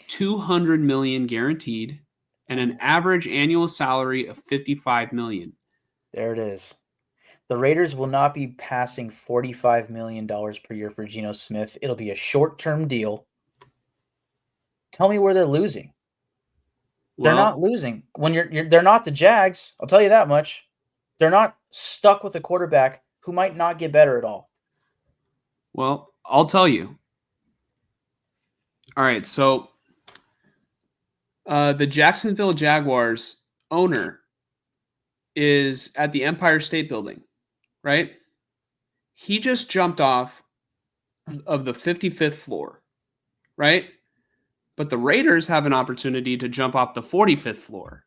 $200 million guaranteed, and an average annual salary of $55 million. There it is. The Raiders will not be passing $45 million per year for Geno Smith. It'll be a short-term deal. Tell me where they're losing. They're not losing. When they're not the Jags, I'll tell you that much. They're not stuck with a quarterback who might not get better at all. Well, I'll tell you. All right, so the Jacksonville Jaguars owner is at the Empire State Building, right? He just jumped off of the 55th floor, right? But the Raiders have an opportunity to jump off the 45th floor.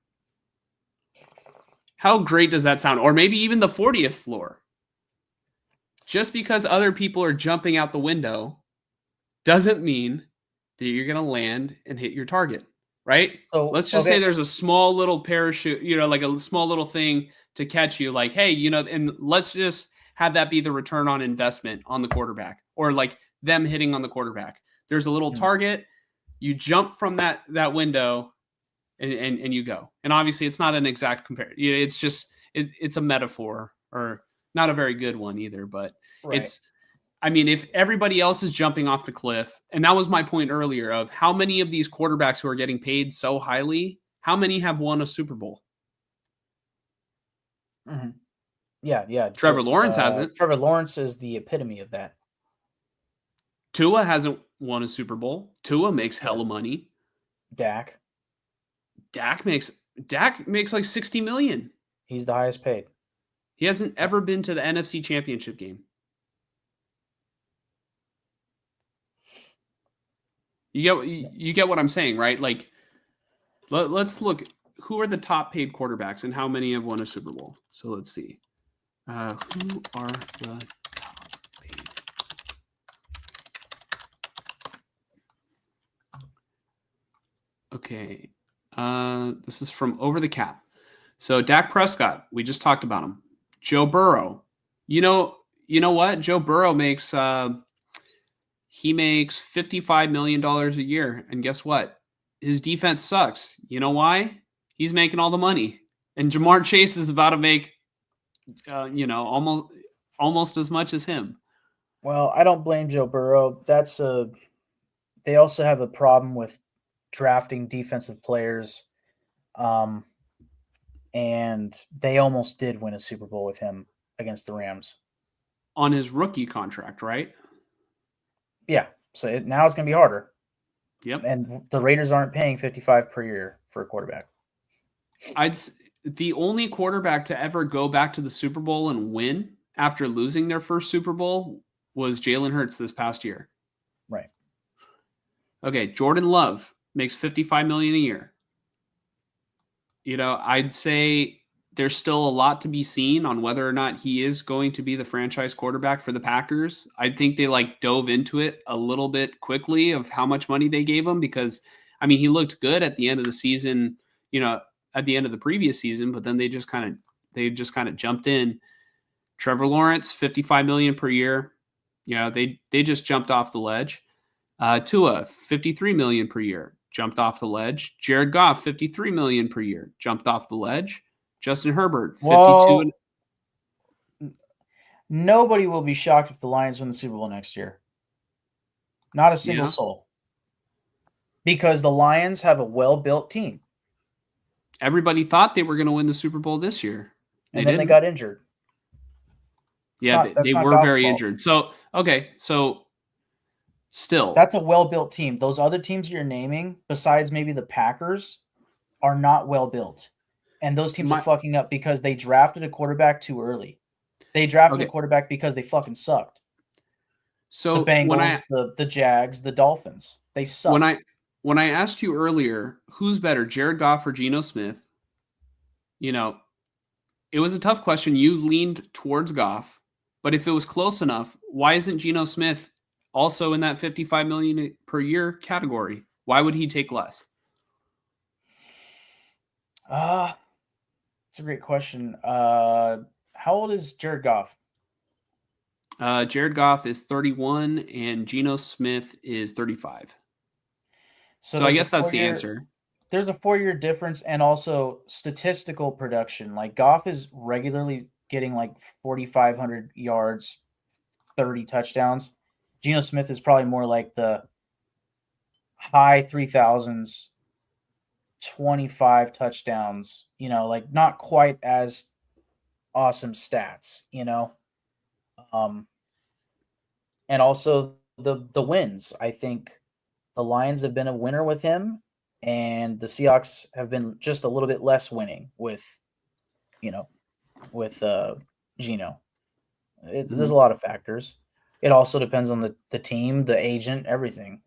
How great does that sound? Or maybe even the 40th floor. Just because other people are jumping out the window doesn't mean that you're going to land and hit your target, right? So, let's just say there's a small little parachute, like a small little thing to catch you, like, hey, and let's just have that be the return on investment on the quarterback, or like them hitting on the quarterback. There's a little target. You jump from that window and you go. And obviously it's not an exact comparison. It's just, it's a metaphor, or not a very good one either, but if everybody else is jumping off the cliff, and that was my point earlier of how many of these quarterbacks who are getting paid so highly, how many have won a Super Bowl? Mm-hmm. Yeah. Trevor Lawrence hasn't. Trevor Lawrence is the epitome of that. Tua hasn't won a Super Bowl. Tua makes hella money. Dak makes like $60 million. He's the highest paid. He hasn't ever been to the NFC Championship game. You get what I'm saying, right? Like, let's look. Who are the top paid quarterbacks and how many have won a Super Bowl? So let's see. Who are the top paid? Okay. This is from Over the Cap. So Dak Prescott, we just talked about him. Joe Burrow. You know what? Joe Burrow makes he makes $55 million a year. And guess what? His defense sucks. You know why? He's making all the money. And Jamar Chase is about to make almost as much as him. Well, I don't blame Joe Burrow. They also have a problem with drafting defensive players. And they almost did win a Super Bowl with him against the Rams. On his rookie contract, right? Yeah. So now it's going to be harder. Yep. And the Raiders aren't paying $55 per year for a quarterback. The only quarterback to ever go back to the Super Bowl and win after losing their first Super Bowl was Jalen Hurts this past year. Right. Okay, Jordan Love makes $55 million a year. I'd say there's still a lot to be seen on whether or not he is going to be the franchise quarterback for the Packers. I think they dove into it a little bit quickly of how much money they gave him because, he looked good at the end of the season, at the end of the previous season, but then they just kind of jumped in. Trevor Lawrence, $55 million per year. They just jumped off the ledge. Tua, $53 million per year, jumped off the ledge. Jared Goff, $53 million per year, jumped off the ledge. Justin Herbert, 52. Nobody will be shocked if the Lions win the Super Bowl next year. Not a single soul. Because the Lions have a well-built team. Everybody thought they were going to win the Super Bowl this year. And then they got injured. They were very injured. So, okay, still. That's a well-built team. Those other teams you're naming, besides maybe the Packers, are not well-built. And those teams are fucking up because they drafted a quarterback too early. They drafted a quarterback because they fucking sucked. So the Bengals, the Jags, the Dolphins, they suck. When I asked you earlier, who's better, Jared Goff or Geno Smith? It was a tough question. You leaned towards Goff. But if it was close enough, why isn't Geno Smith also in that $55 million per year category? Why would he take less? It's a great question. How old is Jared Goff? Jared Goff is 31 and Geno Smith is 35. So I guess that's the answer. There's a 4-year difference and also statistical production. Goff is regularly getting 4,500 yards, 30 touchdowns. Geno Smith is probably more like the high 3,000s, 25 touchdowns, not quite as awesome stats, and also the wins. I think the Lions have been a winner with him, and the Seahawks have been just a little bit less winning with Geno. There's a lot of factors. It also depends on the team, the agent, everything.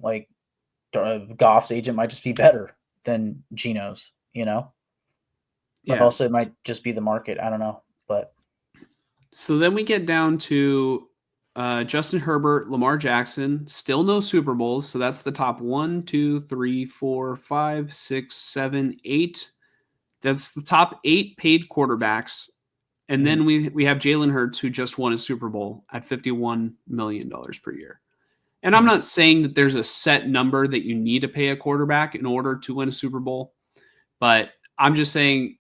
Goff's agent might just be better than Geno's, But also it might just be the market. I don't know. But so then we get down to Justin Herbert, Lamar Jackson, still no Super Bowls. So that's the top 1, 2, 3, 4, 5, 6, 7, 8. That's the top 8 paid quarterbacks. And then we have Jalen Hurts, who just won a Super Bowl at $51 million per year. And I'm not saying that there's a set number that you need to pay a quarterback in order to win a Super Bowl. But I'm just saying,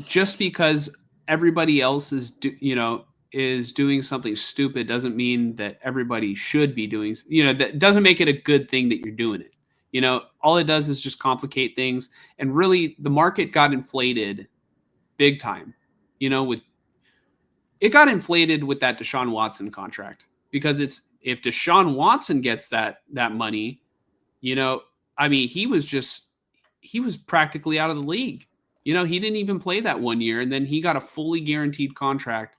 just because everybody else is doing something stupid doesn't mean that everybody should be doing, that doesn't make it a good thing that you're doing it. All it does is just complicate things. And really, the market got inflated big time. It got inflated with that Deshaun Watson contract because if Deshaun Watson gets that money, he was practically out of the league. He didn't even play that 1 year, and then he got a fully guaranteed contract.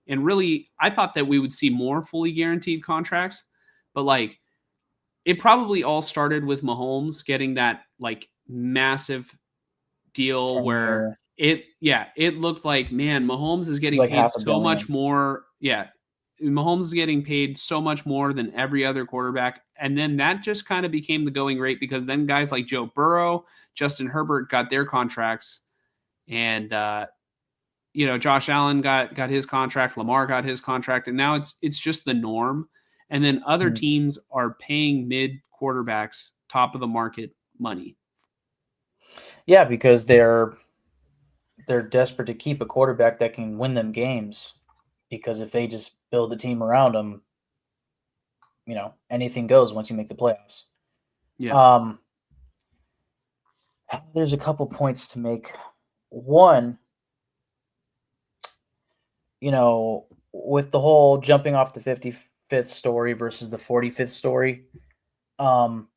And really, I thought that we would see more fully guaranteed contracts, but it probably all started with Mahomes getting that massive deal where it looked like, man, Mahomes is getting paid so much more. Yeah. Mahomes is getting paid so much more than every other quarterback. And then that just kind of became the going rate because then guys like Joe Burrow, Justin Herbert got their contracts. And, Josh Allen got his contract. Lamar got his contract. And now it's just the norm. And then other teams are paying mid quarterbacks top of the market money. Yeah, because they're desperate to keep a quarterback that can win them games, because if they just build the team around them, anything goes once you make the playoffs. Yeah. There's a couple points to make. One, with the whole jumping off the 55th story versus the 45th story, I've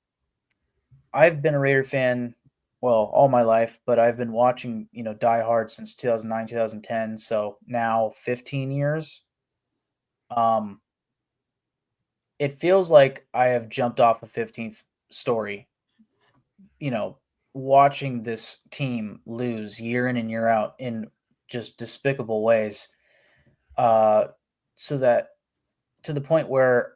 been a Raider fan all my life, but I've been watching, Die Hard since 2009, 2010. So now 15 years. It feels like I have jumped off a 15th story, watching this team lose year in and year out in just despicable ways, so that to the point where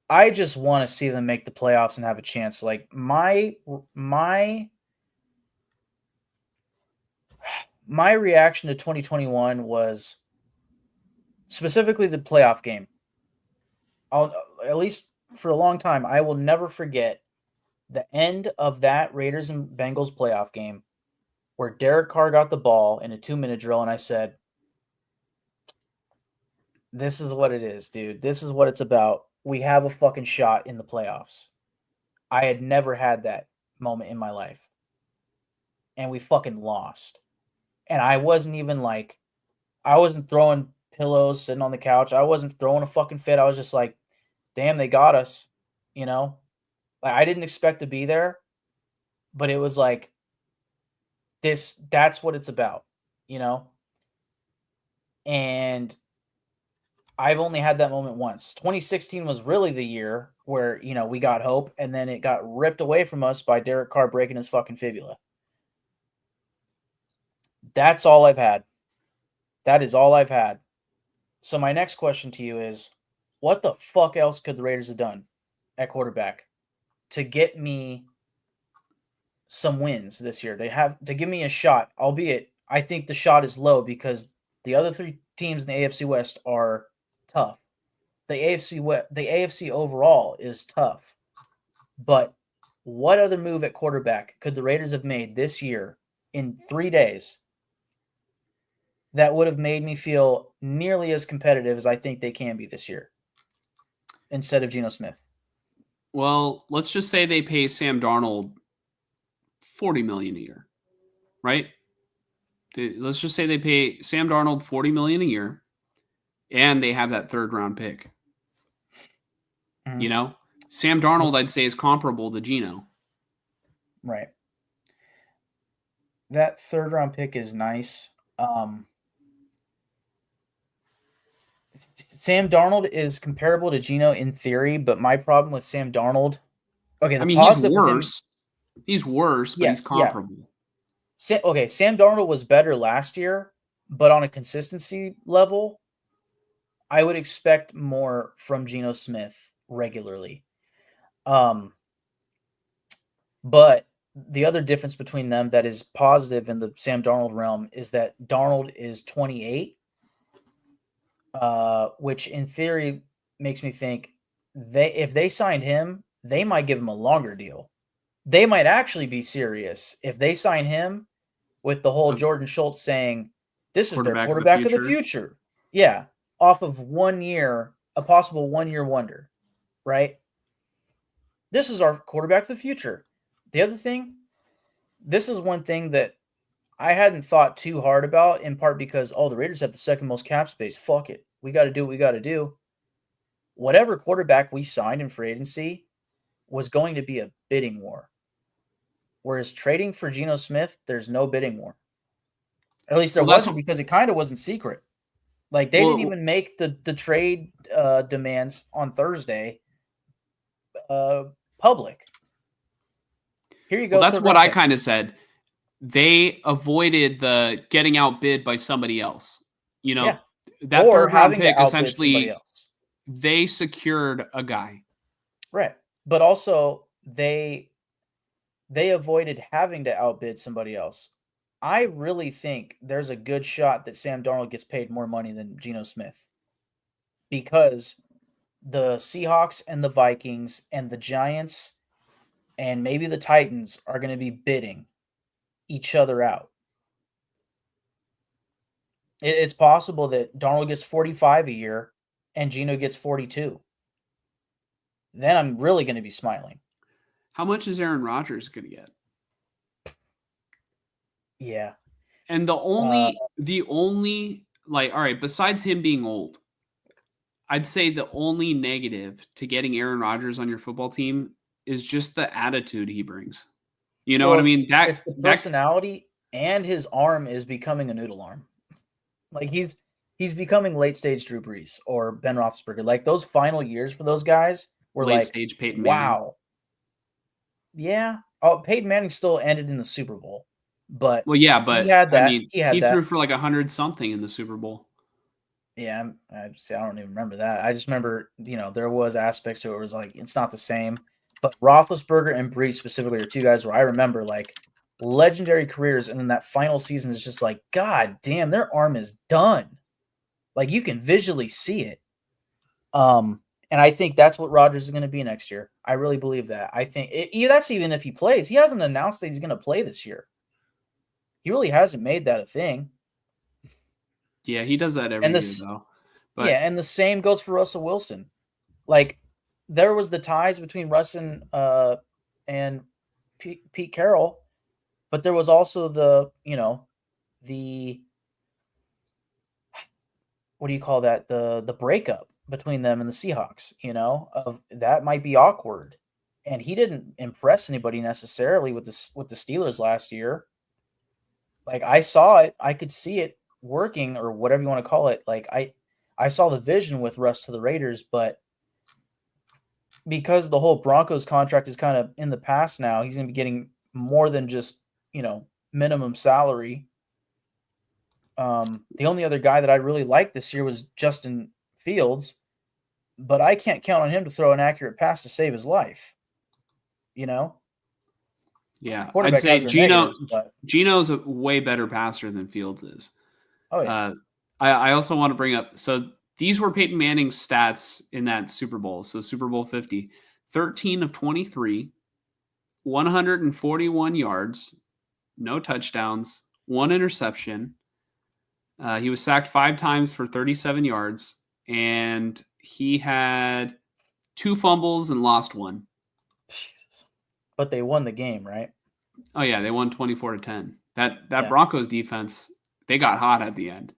I just want to see them make the playoffs and have a chance. Like my reaction to 2021 was specifically the playoff game. I'll, at least for a long time, I will never forget the end of that Raiders and Bengals playoff game where Derek Carr got the ball in a 2-minute drill, and I said, this is what it is, dude. This is what it's about. We have a fucking shot in the playoffs. I had never had that moment in my life. And we fucking lost. And I wasn't even I wasn't throwing pillows sitting on the couch. I wasn't throwing a fucking fit. I was just like, damn, they got us. I didn't expect to be there, but it was like, that's what it's about, And I've only had that moment once. 2016 was really the year where, we got hope, and then it got ripped away from us by Derek Carr breaking his fucking fibula. That's all I've had. That is all I've had. So my next question to you is, what the fuck else could the Raiders have done at quarterback to get me some wins this year? To give me a shot, albeit I think the shot is low because the other three teams in the AFC West are tough. The AFC overall is tough. But what other move at quarterback could the Raiders have made this year in 3 days that would have made me feel nearly as competitive as I think they can be this year instead of Geno Smith? Well, let's just say they pay Sam Darnold $40 million a year, right? Let's just say they pay Sam Darnold $40 million a year, and they have that third-round pick. Mm-hmm. Sam Darnold, I'd say, is comparable to Geno. Right. That third-round pick is nice. Sam Darnold is comparable to Geno in theory, but my problem with Sam Darnold, he's worse. He's worse, but he's comparable. Yeah. Sam Darnold was better last year, but on a consistency level, I would expect more from Geno Smith regularly. But the other difference between them that is positive in the Sam Darnold realm is that Darnold is 28, which in theory makes me think if they signed him, they might give him a longer deal. They might actually be serious if they sign him with the whole Jordan Schultz saying this is their quarterback of the future. Yeah, off of 1 year, a possible 1 year wonder, right? This is our quarterback of the future. The other thing, this is one thing that I hadn't thought too hard about, in part because, the Raiders have the second most cap space. Fuck it. We got to do what we got to do. Whatever quarterback we signed in free agency was going to be a bidding war. Whereas trading for Geno Smith, there's no bidding war. At least there wasn't, because it kind of wasn't secret. They didn't even make the trade demands on Thursday public. Here you go. Well, that's what I kind of said. They avoided the getting outbid by somebody else. That third-round pick, essentially, they secured a guy. Right. But also, they avoided having to outbid somebody else. I really think there's a good shot that Sam Darnold gets paid more money than Geno Smith, because the Seahawks and the Vikings and the Giants and maybe the Titans are going to be bidding each other out. It's possible that Darnold gets 45 a year and Geno gets 42. Then I'm really going to be smiling. How much is Aaron Rodgers going to get? Yeah. And the only, all right, besides him being old, I'd say the only negative to getting Aaron Rodgers on your football team is just the attitude he brings. You know what I mean? It's the personality, and his arm is becoming a noodle arm. He's becoming late stage Drew Brees or Ben Roethlisberger. Those final years for those guys were late stage Peyton Manning. Wow. Yeah. Oh, Peyton Manning still ended in the Super Bowl, but Well, yeah, he but had I that. mean, He had he threw that. for like 100 something in the Super Bowl. Yeah, I see. I don't even remember that. I just remember, there was aspects to it where it was like it's not the same. But Roethlisberger and Brees specifically are two guys where I remember like legendary careers, and then that final season is just like, God damn, their arm is done. Like you can visually see it. And I think that's what Rodgers is going to be next year. I really believe that. I think that's even if he plays. He hasn't announced that he's going to play this year. He really hasn't made that a thing. Yeah, he does that And every year this, though. yeah, But and the same goes for Russell Wilson. Like there was the ties between Russ and Pete Carroll, but there was also the what do you call that? The breakup between them and the Seahawks, of that might be awkward. And he didn't impress anybody necessarily with the Steelers last year. Like I saw it, I could see it working or whatever you want to call it. Like I saw the vision with Russ to the Raiders, but because the whole Broncos contract is kind of in the past now, he's going to be getting more than just, minimum salary. The only other guy that I really liked this year was Justin Fields, but I can't count on him to throw an accurate pass to save his life. You know, yeah, I'd quarterback say has their negatives, but Geno's a way better passer than Fields is. oh yeah, Uh, I also want to bring up, so these were Peyton Manning's stats in that Super Bowl. So Super Bowl 50, 13 of 23, 141 yards, no touchdowns, one interception. He was sacked 5 times for 37 yards, and he had 2 fumbles and lost one. Jesus. But they won the game, right? Oh yeah, they won 24-10. That Yeah, Broncos defense, they got hot at the end.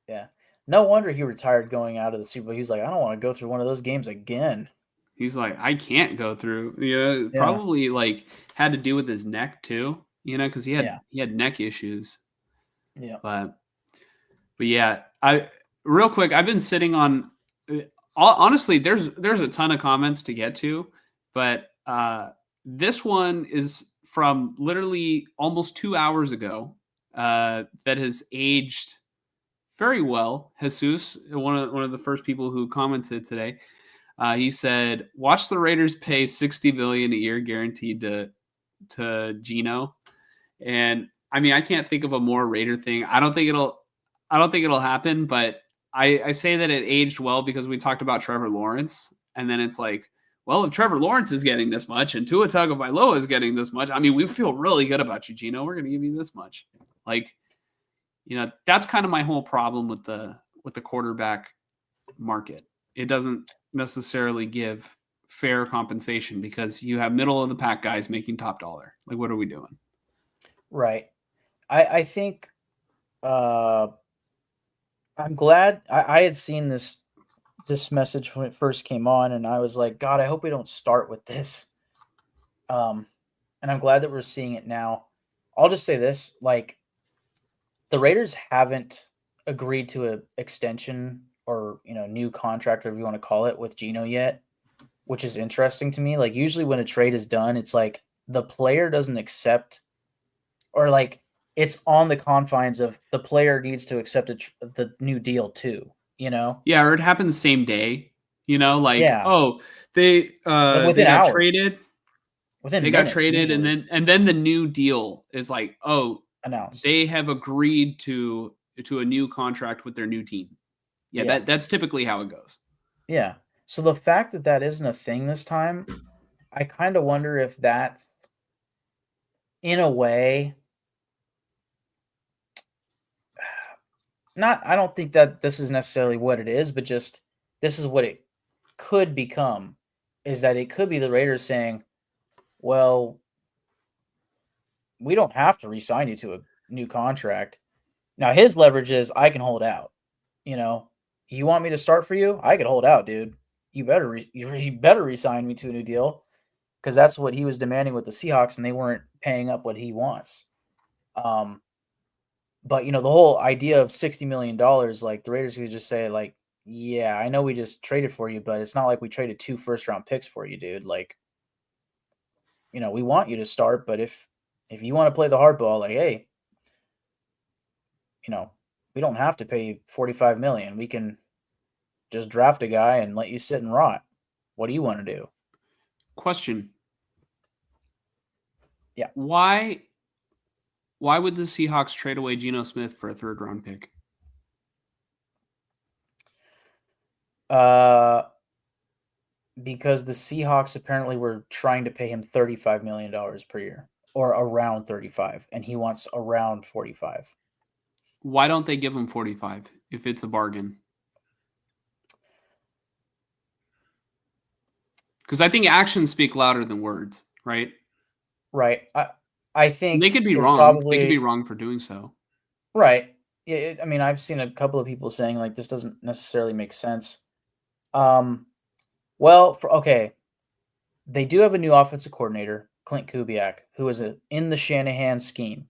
yeah. No wonder he retired going out of the Super Bowl. He's like, I don't want to go through one of those games again. He's like, I can't go through. Yeah, Probably like had to do with his neck too. Because yeah, he had neck issues. yeah. But yeah, I real quick, I've been sitting on. Honestly, there's a ton of comments to get to, but this one is from literally almost 2 hours ago. That has aged very well. Jesus, one of the first people who commented today, he said, "Watch the Raiders pay $60 million a year guaranteed to Geno." And I mean, I can't think of a more Raider thing. I don't think it'll happen, but I say that it aged well because we talked about Trevor Lawrence, and then it's like, well, if Trevor Lawrence is getting this much and Tua Tagovailoa is getting this much, I mean, we feel really good about you, Geno. We're going to give you this much. Like, that's kind of my whole problem with the quarterback market. It doesn't necessarily give fair compensation because you have middle of the pack guys making top dollar. Like, what are we doing? Right. I think I'm glad I had seen this message when it first came on, and I was like, God, I hope we don't start with this. And I'm glad that we're seeing it now. I'll just say this, like the Raiders haven't agreed to an extension or new contract, whatever you want to call it, with Geno yet, which is interesting to me. Like usually when a trade is done, it's like the player doesn't accept, or like it's on the confines of the player needs to accept the new deal too. Yeah, or it happens same day. Like, Yeah, oh, like they within got hours, traded. within They got minutes, traded, and usually then the new deal is like, oh, announced. they have agreed to a new contract with their new team. Yeah, Yeah, that's typically how it goes. yeah. So the fact that that isn't a thing this time, I kind of wonder if that, in a way, not. I don't think that this is necessarily what it is, but just this is what it could become. Is that it could be the Raiders saying, "Well, we don't have to re-sign you to a new contract." Now his leverage is I can hold out. You know, you want me to start for you? I could hold out, dude. You better resign me to a new deal because that's what he was demanding with the Seahawks, and they weren't paying up what he wants. Um, but the whole idea of $60 million, like the Raiders could just say, like, yeah, I know we just traded for you, but it's not like we traded 2 first-round picks for you, dude. Like, we want you to start, but if you want to play the hardball, like, hey, we don't have to pay you $45 million. We can just draft a guy and let you sit and rot. What do you want to do? Question. Yeah. Why would the Seahawks trade away Geno Smith for a 3rd round pick? Because the Seahawks apparently were trying to pay him $35 million per year, or around 35, and he wants around 45. Why don't they give him 45 if it's a bargain? Because I think actions speak louder than words, right? Right. I think they could be wrong. Probably, they could be wrong for doing so. Right. Yeah. I mean, I've seen a couple of people saying like this doesn't necessarily make sense. Well, okay. They do have a new offensive coordinator, Clint Kubiak, who is in the Shanahan scheme.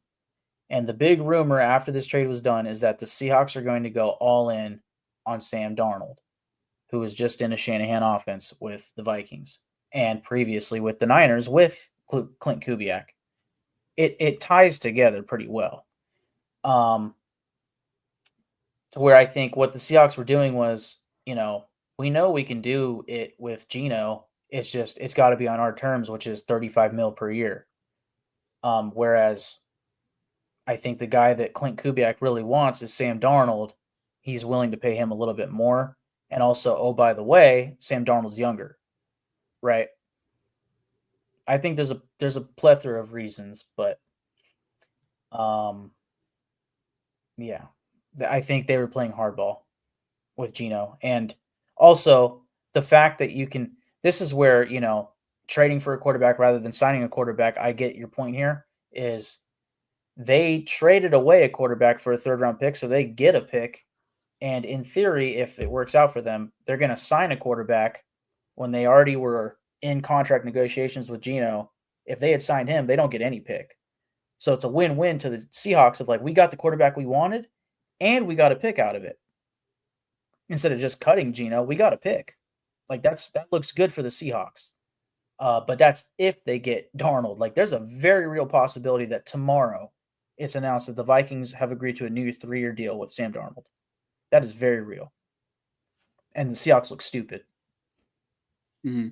And the big rumor after this trade was done is that the Seahawks are going to go all in on Sam Darnold, who was just in a Shanahan offense with the Vikings and previously with the Niners with Clint Kubiak. It ties together pretty well. To where I think what the Seahawks were doing was, we know we can do it with Geno. It's just it's got to be on our terms, which is $35 million per year. Whereas I think the guy that Clint Kubiak really wants is Sam Darnold. He's willing to pay him a little bit more. And also, oh, by the way, Sam Darnold's younger, right? I think there's a plethora of reasons, but yeah, I think they were playing hardball with Geno. And also the fact that you can, this is where, trading for a quarterback rather than signing a quarterback, I get your point here, is they traded away a quarterback for a 3rd round pick, so they get a pick. And in theory, if it works out for them, they're going to sign a quarterback when they already were in contract negotiations with Geno. If they had signed him, they don't get any pick. So it's a win-win to the Seahawks of like, we got the quarterback we wanted and we got a pick out of it. Instead of just cutting Geno, we got a pick. Like that looks good for the Seahawks. But that's if they get Darnold. Like there's a very real possibility that tomorrow it's announced that the Vikings have agreed to a new 3-year deal with Sam Darnold. That is very real. And the Seahawks look stupid. Mm-hmm.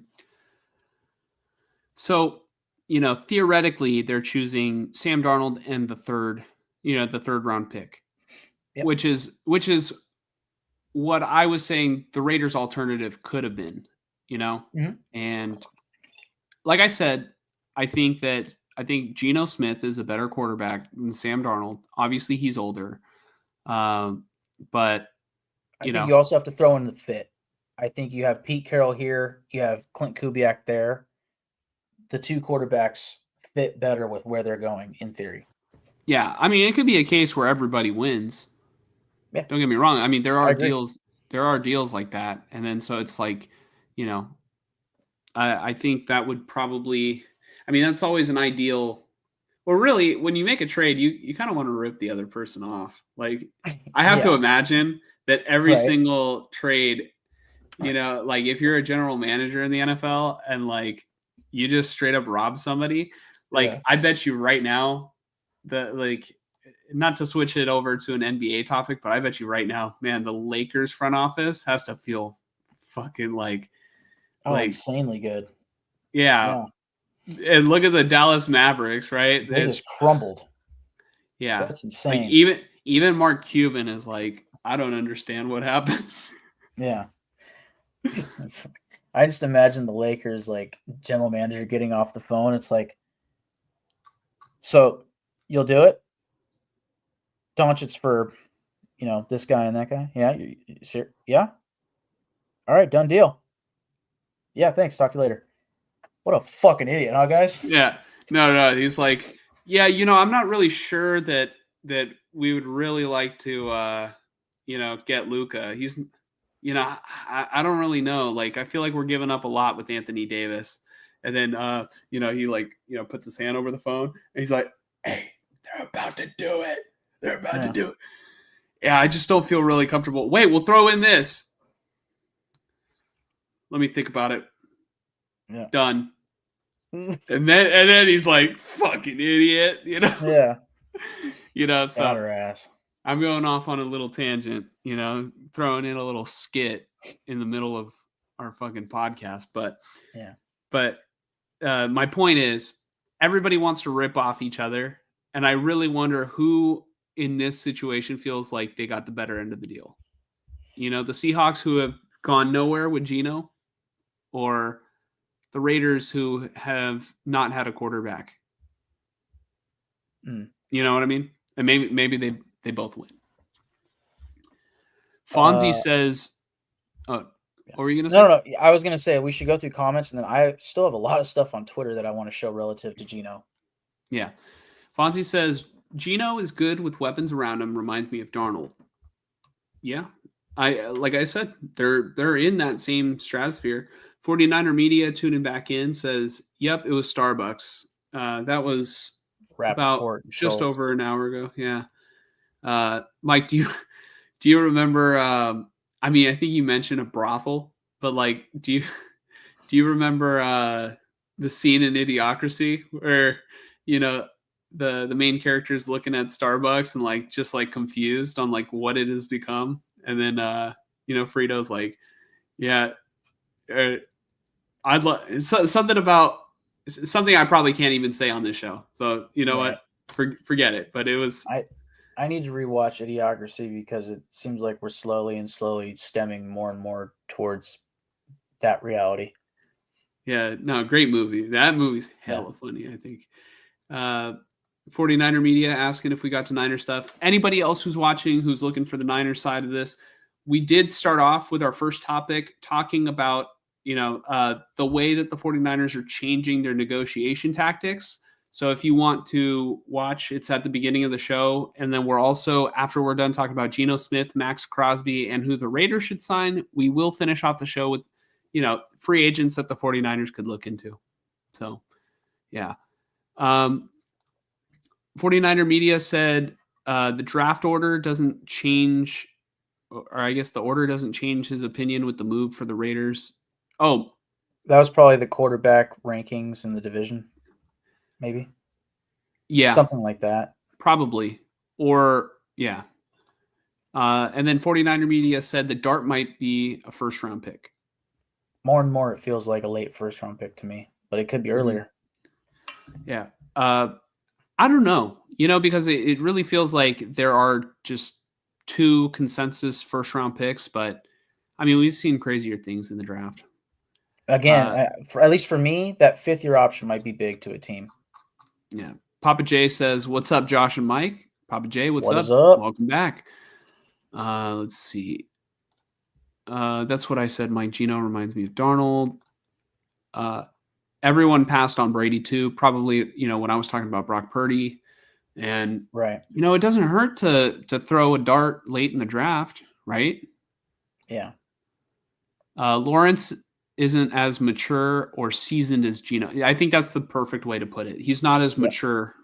So, theoretically, they're choosing Sam Darnold and the 3rd round pick, yep. which is what I was saying the Raiders' alternative could have been, mm-hmm. And like I said, I think Geno Smith is a better quarterback than Sam Darnold. Obviously, he's older, but I think you also have to throw in the fit. I think you have Pete Carroll here. You have Clint Kubiak there. The 2 quarterbacks fit better with where they're going, in theory. Yeah, I mean, it could be a case where everybody wins. Yeah. Don't get me wrong. I mean, there are deals like that, and then so it's like, I think that would probably. I mean, that's always an ideal. Well, really, when you make a trade, you kind of want to rip the other person off. Like, I have to imagine that every single trade, like if you're a general manager in the NFL and like you just straight up rob somebody, like I bet you right now, not to switch it over to an NBA topic, but I bet you right now, man, the Lakers front office has to feel fucking like insanely good. Yeah. And look at the Dallas Mavericks, right? They just crumbled. Yeah. That's insane. Like even Mark Cuban is like, I don't understand what happened. Yeah. I just imagine the Lakers like general manager getting off the phone. It's like, so you'll do it? Doncic's for, this guy and that guy? Yeah. Yeah. All right. Done deal. Yeah. Thanks. Talk to you later. What a fucking idiot, huh, guys? Yeah. No. He's like, yeah, I'm not really sure that we would really like to, get Luka. He's, I don't really know. Like, I feel like we're giving up a lot with Anthony Davis. And then, he like, puts his hand over the phone and he's like, hey, they're about to do it. They're about to do it. Yeah, I just don't feel really comfortable. Wait, we'll throw in this. Let me think about it. Yeah. Done. And then he's like, fucking idiot, Yeah. So Got her ass. I'm going off on a little tangent, throwing in a little skit in the middle of our fucking podcast. But my point is, everybody wants to rip off each other. And I really wonder who in this situation feels like they got the better end of the deal. The Seahawks, who have gone nowhere with Geno, or the Raiders, who have not had a quarterback. You know what I mean? And maybe they both win. Fonzie says, what were you going to say? No. I was going to say we should go through comments, and then I still have a lot of stuff on Twitter that I want to show relative to Geno. Yeah. Fonzie says, Geno is good with weapons around him. Reminds me of Darnold. Yeah. Like I said, they're in that same stratosphere. 49er Media tuning back in says, yep, it was Starbucks. That was about just over an hour ago. Yeah. Mike, do you remember, I think you mentioned a brothel, but like, do you remember the scene in Idiocracy where, the main character is looking at Starbucks and like just like confused on like what it has become, and then Frito's like, yeah, I'd love something about something I probably can't even say on this show. So what, forget it. But it was. I need to rewatch Idiocracy because it seems like we're slowly stemming more and more towards that reality. Yeah, no, great movie. That movie's hella funny, I think. 49er Media asking if we got to Niner stuff. Anybody else who's watching who's looking for the Niner side of this, we did start off with our first topic talking about, the way that the 49ers are changing their negotiation tactics. So if you want to watch, it's at the beginning of the show. And then we're also, after we're done talking about Geno Smith, Maxx Crosby, and who the Raiders should sign, we will finish off the show with, free agents that the 49ers could look into. So, yeah. 49er Media said the draft order doesn't change, or I guess the order doesn't change his opinion with the move for the Raiders. Oh. That was probably the quarterback rankings in the division, maybe. Yeah. Something like that. Probably. Or, yeah. And then 49er Media said that Dart might be a first-round pick. More and more, it feels like a late first-round pick to me, but it could be earlier. Yeah. I don't know, because it really feels like there are just two consensus first-round picks, but, we've seen crazier things in the draft. Again, at least for me, that fifth-year option might be big to a team. Yeah. Papa J says, what's up, Josh and Mike? Papa J, what's up? What is up? Welcome back. Let's see. That's what I said. Mike. Geno reminds me of Darnold. Everyone passed on Brady too. Probably, when I was talking about Brock Purdy. And, right. It doesn't hurt to throw a dart late in the draft, right? Yeah. Lawrence isn't as mature or seasoned as Geno. I think that's the perfect way to put it. He's not as mature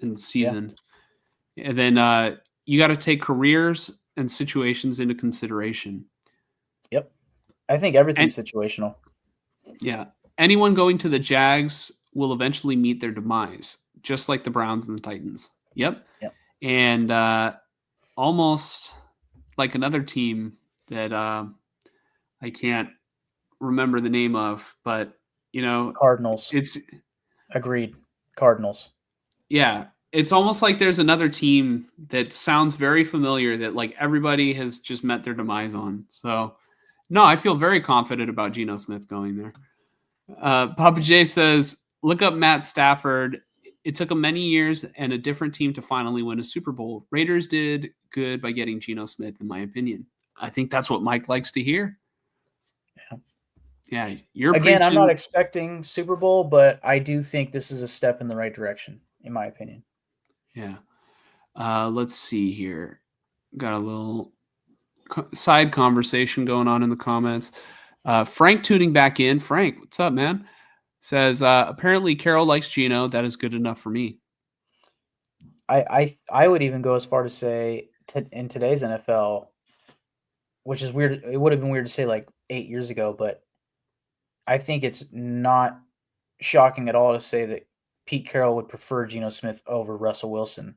and seasoned. Yeah. And then you got to take careers and situations into consideration. Yep. I think everything's situational. Yeah. Anyone going to the Jags will eventually meet their demise, just like the Browns and the Titans. Yep. And almost like another team that I can't remember the name of, but Cardinals. It's agreed. Cardinals. Yeah. It's almost like there's another team that sounds very familiar that like everybody has just met their demise on. So no, I feel very confident about Geno Smith going there. Papa J says, look up Matt Stafford. It took him many years and a different team to finally win a Super Bowl. Raiders did good by getting Geno Smith, in my opinion. I think that's what Mike likes to hear. Yeah. I'm not expecting Super Bowl, but I do think this is a step in the right direction, in my opinion. Yeah. Let's see here. Got a little side conversation going on in the comments. Frank tuning back in. Frank, what's up, man? Says, apparently Carroll likes Geno. That is good enough for me. I would even go as far to say in today's NFL, which is weird. It would have been weird to say like 8 years ago, but I think it's not shocking at all to say that Pete Carroll would prefer Geno Smith over Russell Wilson,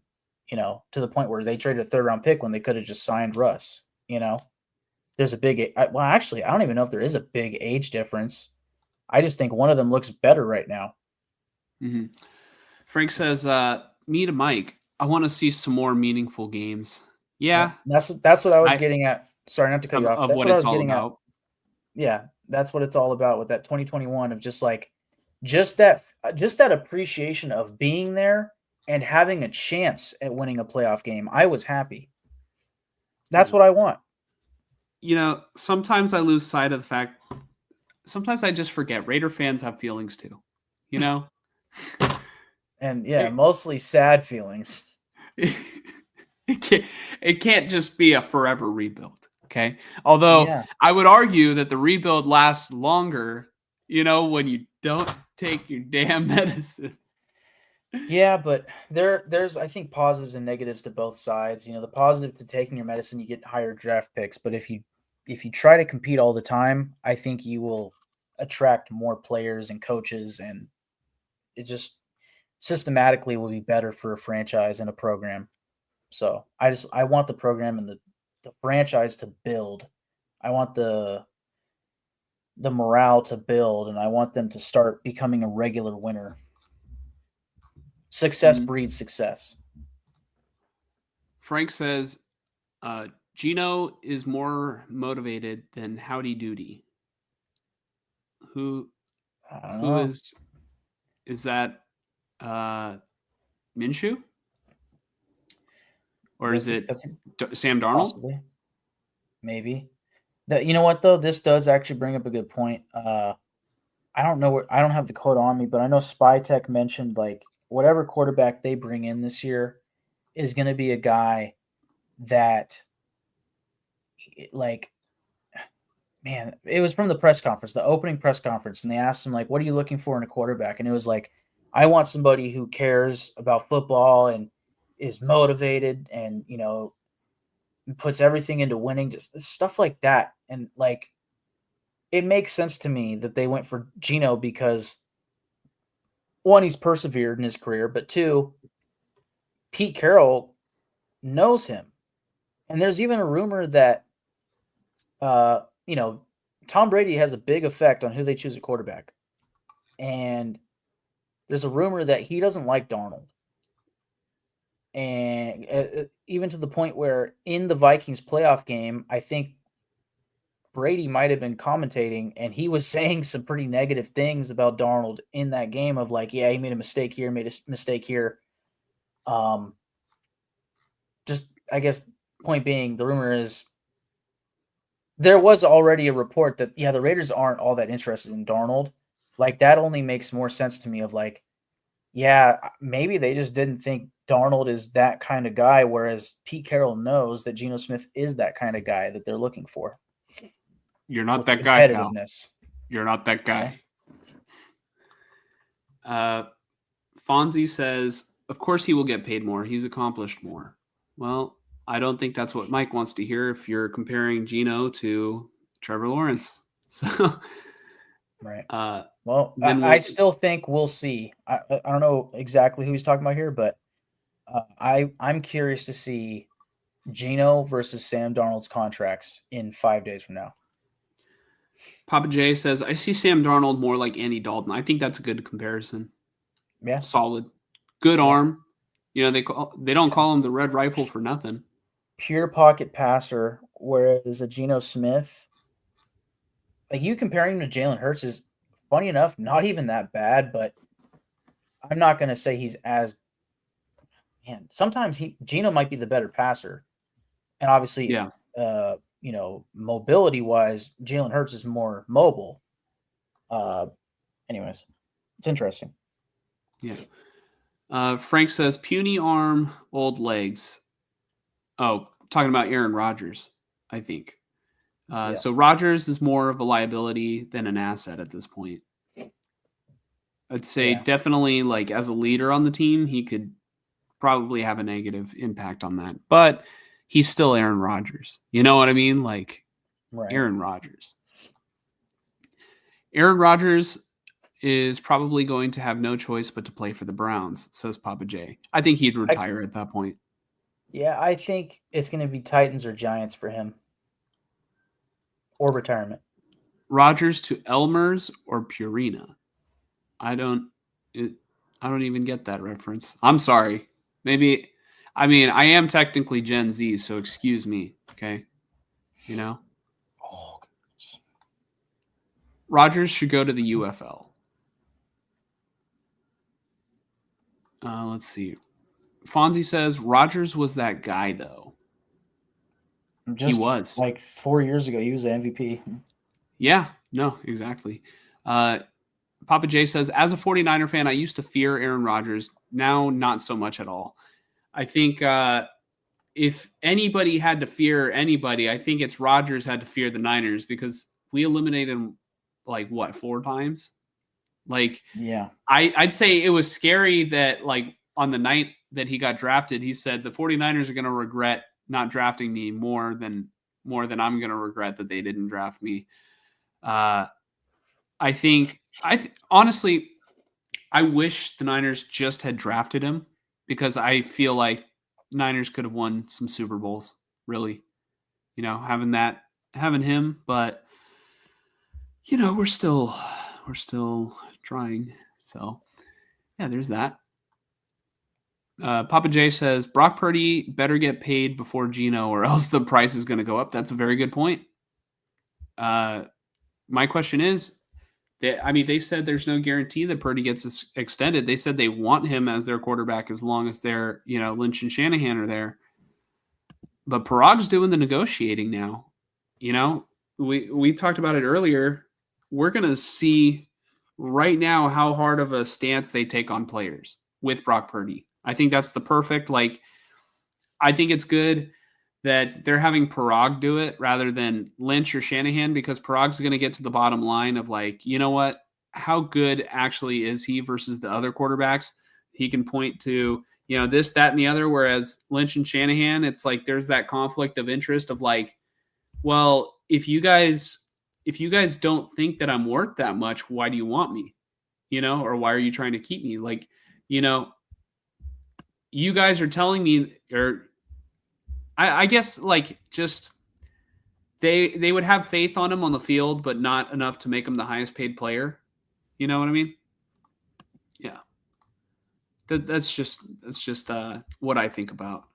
to the point where they traded a third-round pick when they could have just signed Russ, There's a big well, actually, I don't even know if there is a big age difference. I just think one of them looks better right now. Mm-hmm. Frank says, me to Mike, I want to see some more meaningful games. Yeah. That's what I was getting at. Sorry, not to cut you off. Of That's what what I it's was all getting at. about. Yeah, that's what it's all about with that 2021 of just that appreciation of being there and having a chance at winning a playoff game. I was happy. That's what I want. Sometimes I lose sight of the fact. Sometimes I just forget Raider fans have feelings too. And mostly sad feelings. It can't just be a forever rebuild. Okay. Although I would argue that the rebuild lasts longer, when you don't take your damn medicine. Yeah, but there's I think positives and negatives to both sides. The positive to taking your medicine, you get higher draft picks. But if you try to compete all the time, I think you will attract more players and coaches, and it just systematically will be better for a franchise and a program. So I want the program and the franchise to build. I want the morale to build, and I want them to start becoming a regular winner. Success breeds success. Frank says, Geno is more motivated than Howdy Doody. Who is that? Minshew? Or is it Sam Darnold? Possibly. Maybe. You know what though? This does actually bring up a good point. I don't know I don't have the quote on me, but I know SpyTech mentioned like whatever quarterback they bring in this year is going to be a guy that, like, man, it was from the press conference, the opening press conference, and they asked him like, "What are you looking for in a quarterback?" And it was like, "I want somebody who cares about football and is motivated and puts everything into winning," just stuff like that." And like, it makes sense to me that they went for Geno because one, he's persevered in his career, but two, Pete Carroll knows him. And there's even a rumor that, Tom Brady has a big effect on who they choose a quarterback. And there's a rumor that he doesn't like Darnold. And even to the point where in the Vikings playoff game, I think Brady might have been commentating, and he was saying some pretty negative things about Darnold in that game of like, yeah, he made a mistake here, made a mistake here. Just, I guess, point being, the rumor is there was already a report that, the Raiders aren't all that interested in Darnold. Like, that only makes more sense to me of like, yeah, maybe they just didn't think Darnold is that kind of guy, whereas Pete Carroll knows that Geno Smith is that kind of guy that they're looking for. You're not that guy, pal. You're not that guy. Fonzie says, of course he will get paid more. He's accomplished more. Well, I don't think that's what Mike wants to hear if you're comparing Geno to Trevor Lawrence. So, right. Well, I still think we'll see. I don't know exactly who he's talking about here, but I'm curious to see Geno versus Sam Darnold's contracts in 5 days from now. Papa J says, I see Sam Darnold more like Andy Dalton. I think that's a good comparison. Yeah. Solid. Good arm. They don't call him the Red Rifle for nothing. Pure pocket passer, whereas a Geno Smith, like, you comparing him to Jalen Hurts is, funny enough, not even that bad, but I'm not going to say he's as, man, sometimes Geno might be the better passer. And obviously, mobility-wise, Jalen Hurts is more mobile. Anyways, it's interesting. Yeah. Frank says, puny arm, old legs. Oh, talking about Aaron Rodgers, I think. So Rodgers is more of a liability than an asset at this point. I'd say definitely, like, as a leader on the team, he could probably have a negative impact on that. But he's still Aaron Rodgers. You know what I mean? Like, Aaron Rodgers. Aaron Rodgers, is probably going to have no choice but to play for the Browns, says Papa J. I think he'd retire at that point. Yeah, I think it's going to be Titans or Giants for him. Or retirement. Rodgers to Elmers or Purina? I don't even get that reference. I'm sorry. Maybe, I mean, I am technically Gen Z, so excuse me. Okay. You know? Oh, goodness. Rodgers should go to the UFL. Let's see. Fonzie says Rodgers was that guy, though. Just he was. Like 4 years ago, he was the MVP. Yeah, no, exactly. Papa J says, as a 49er fan, I used to fear Aaron Rodgers. Now, not so much at all. I think if anybody had to fear anybody, I think it's Rodgers had to fear the Niners because we eliminated him like what 4 times. Like, yeah, I'd say it was scary that like on the night that he got drafted, he said the 49ers are going to regret not drafting me more than I'm going to regret that they didn't draft me. I think honestly, I wish the Niners just had drafted him because I feel like Niners could have won some Super Bowls, really, having him, but we're still trying. So yeah, there's that. Papa J says Brock Purdy better get paid before Geno or else the price is going to go up. That's a very good point. My question is, they said there's no guarantee that Purdy gets extended. They said they want him as their quarterback as long as they're, Lynch and Shanahan are there. But Parag's doing the negotiating now. We talked about it earlier. We're going to see right now how hard of a stance they take on players with Brock Purdy. I think that's the perfect, I think it's good that they're having Parag do it rather than Lynch or Shanahan because Parag's going to get to the bottom line of you know what, how good actually is he versus the other quarterbacks? He can point to, this, that, and the other, whereas Lynch and Shanahan, it's there's that conflict of interest of well, if you guys don't think that I'm worth that much, why do you want me? Or why are you trying to keep me? You guys are telling me, or I guess just they would have faith on him on the field, but not enough to make him the highest paid player. You know what I mean? Yeah. That's just what I think about.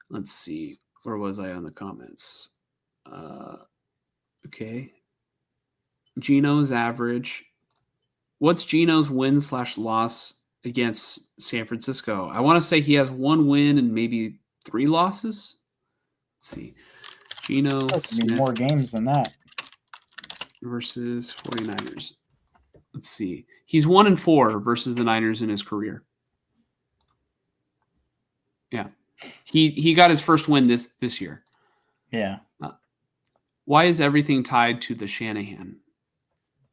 Let's see. Where was I on the comments? Okay. Geno's average. What's Geno's win/loss against San Francisco? I want to say he has 1 win and maybe 3 losses. Let's see. Geno Smith more games than that versus 49ers. Let's see. He's 1-4 versus the Niners in his career. Yeah. He got his first win this year. Yeah. Why is everything tied to the Shanahan?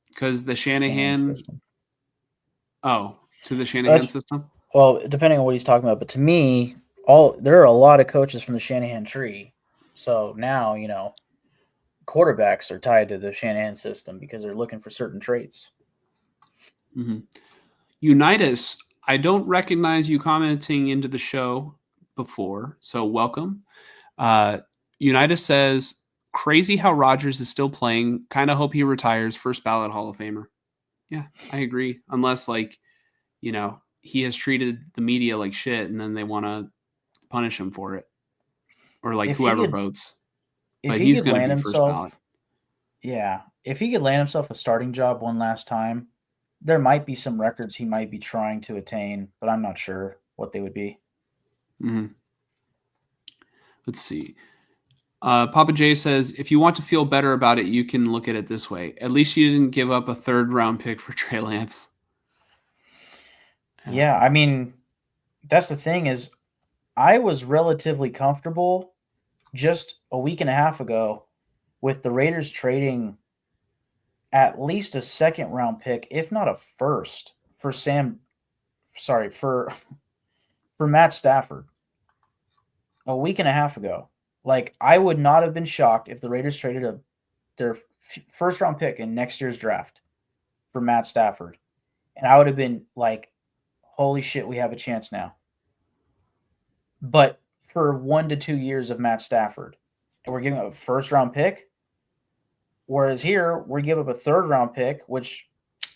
Because the Shanahan system. Oh, to the Shanahan system? Well, depending on what he's talking about, but to me, there are a lot of coaches from the Shanahan tree. So now, quarterbacks are tied to the Shanahan system because they're looking for certain traits. Mm-hmm. Unitas, I don't recognize you commenting into the show before, so welcome. Unitas says, crazy how Rodgers is still playing. Kind of hope he retires. First ballot Hall of Famer. Yeah, I agree. Unless, he has treated the media like shit and then they want to punish him for it. Or, whoever votes. But he's going to be first ballot. Yeah. If he could land himself a starting job one last time, there might be some records he might be trying to attain, but I'm not sure what they would be. Mm-hmm. Let's see. Papa J says, if you want to feel better about it, you can look at it this way. At least you didn't give up a 3rd-round pick for Trey Lance. Yeah, I mean, that's the thing is I was relatively comfortable just a week and a half ago with the Raiders trading at least a 2nd-round pick, if not a 1st, for Matt Stafford a week and a half ago. I would not have been shocked if the Raiders traded their 1st-round pick in next year's draft for Matt Stafford. And I would have been like, holy shit, we have a chance now. But for 1 to 2 years of Matt Stafford, and we're giving up a first round pick. Whereas here, we give up a third round pick, which,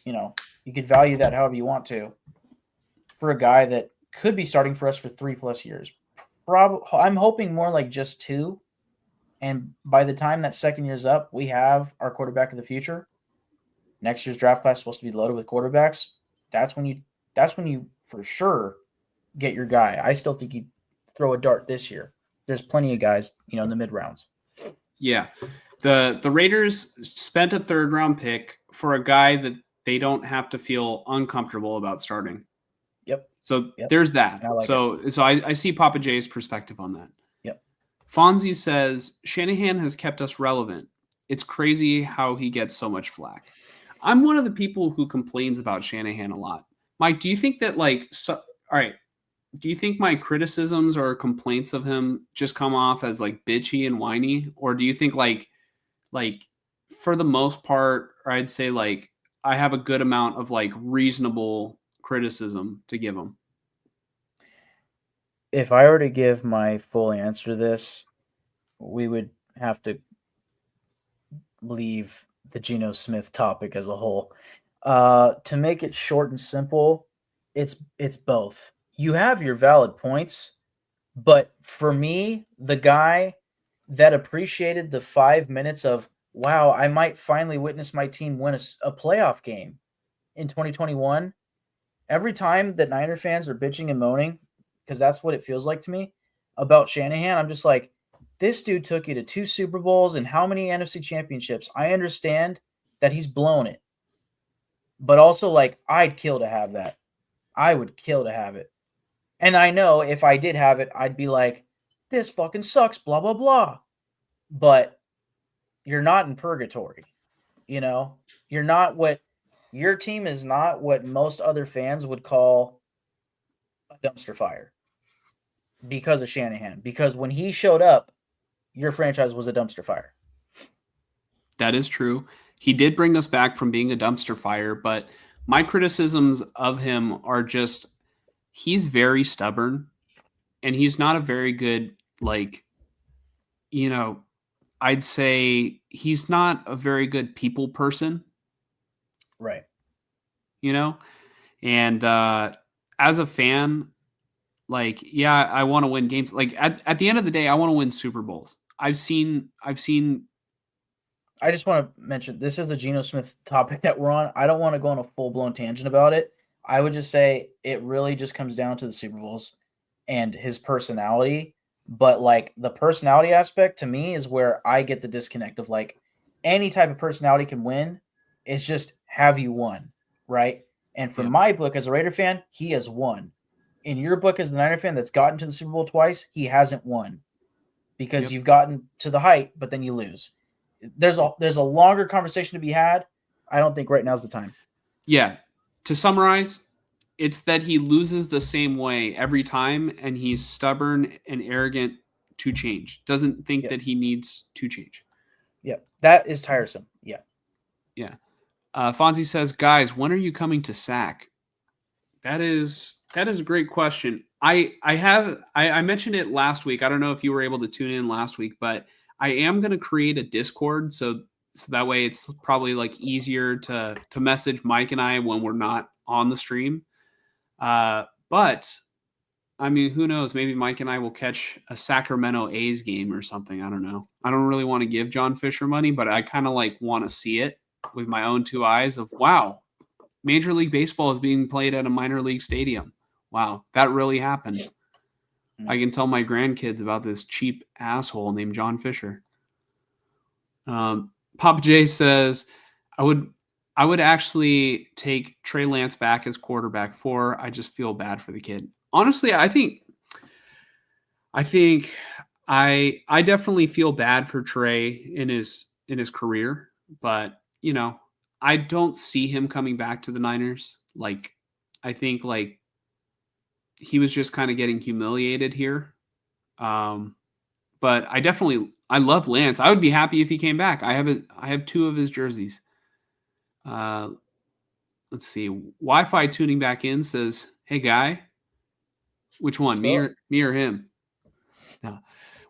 you could value that however you want to, for a guy that could be starting for us for 3+ years. I'm hoping more like just 2. And by the time that second year's up, we have our quarterback of the future. Next year's draft class is supposed to be loaded with quarterbacks. That's when you for sure get your guy. I still think you throw a dart this year. There's plenty of guys, in the mid rounds. Yeah. The Raiders spent a third round pick for a guy that they don't have to feel uncomfortable about starting. Yep. So there's that. I like so I see Papa J's perspective on that. Yep. Fonzie says Shanahan has kept us relevant. It's crazy how he gets so much flack. I'm one of the people who complains about Shanahan a lot. Mike, do you think that all right, do you think my criticisms or complaints of him just come off as like bitchy and whiny? Or do you think like for the most part, or I'd say like I have a good amount of like reasonable criticism to give him? If I were to give my full answer to this, we would have to leave the Geno Smith topic as a whole. To make it short and simple, it's both. You have your valid points, but for me, the guy that appreciated the 5 minutes of, wow, I might finally witness my team win a playoff game in 2021. Every time that Niner fans are bitching and moaning, because that's what it feels like to me, about Shanahan, I'm just like, this dude took you to 2 Super Bowls and how many NFC championships? I understand that he's blown it. But also, like, I'd kill to have that. I would kill to have it. And I know if I did have it, I'd be like, this fucking sucks, blah, blah, blah. But you're not in purgatory. Your team is not what most other fans would call a dumpster fire because of Shanahan. Because when he showed up, your franchise was a dumpster fire. That is true. He did bring us back from being a dumpster fire, but my criticisms of him are just he's very stubborn and he's not a very good, I'd say he's not a very good people person. Right. And as a fan, I want to win games. Like at the end of the day, I want to win Super Bowls. I just want to mention, this is the Geno Smith topic that we're on. I don't want to go on a full-blown tangent about it. I would just say it really just comes down to the Super Bowls and his personality. But, the personality aspect, to me, is where I get the disconnect of, any type of personality can win. It's just, have you won, right? And from my book as a Raider fan, he has won. In your book as the Niner fan that's gotten to the Super Bowl twice, he hasn't won. Because you've gotten to the height, but then you lose. There's a longer conversation to be had. I don't think right now's the time. Yeah. To summarize, it's that he loses the same way every time, and he's stubborn and arrogant to change. Doesn't think that he needs to change. Yep. That is tiresome. Yeah. Yeah. Fonzie says, guys, when are you coming to SAC? That is a great question. I mentioned it last week. I don't know if you were able to tune in last week, but I am going to create a Discord so that way it's probably easier to message Mike and I when we're not on the stream. But I mean, who knows? Maybe Mike and I will catch a Sacramento A's game or something. I don't know. I don't really want to give John Fisher money, but I kind of want to see it with my own 2 eyes of, wow, Major League Baseball is being played at a minor league stadium. Wow, that really happened. I can tell my grandkids about this cheap asshole named John Fisher. Papa J says, I would actually take Trey Lance back as quarterback 4. I just feel bad for the kid. Honestly, I think I definitely feel bad for Trey in his career, but I don't see him coming back to the Niners. I think he was just kind of getting humiliated here. But I love Lance. I would be happy if he came back. I have 2 of his jerseys. Let's see. Wi-Fi tuning back in says, "Hey guy, which one? Me or him?" No.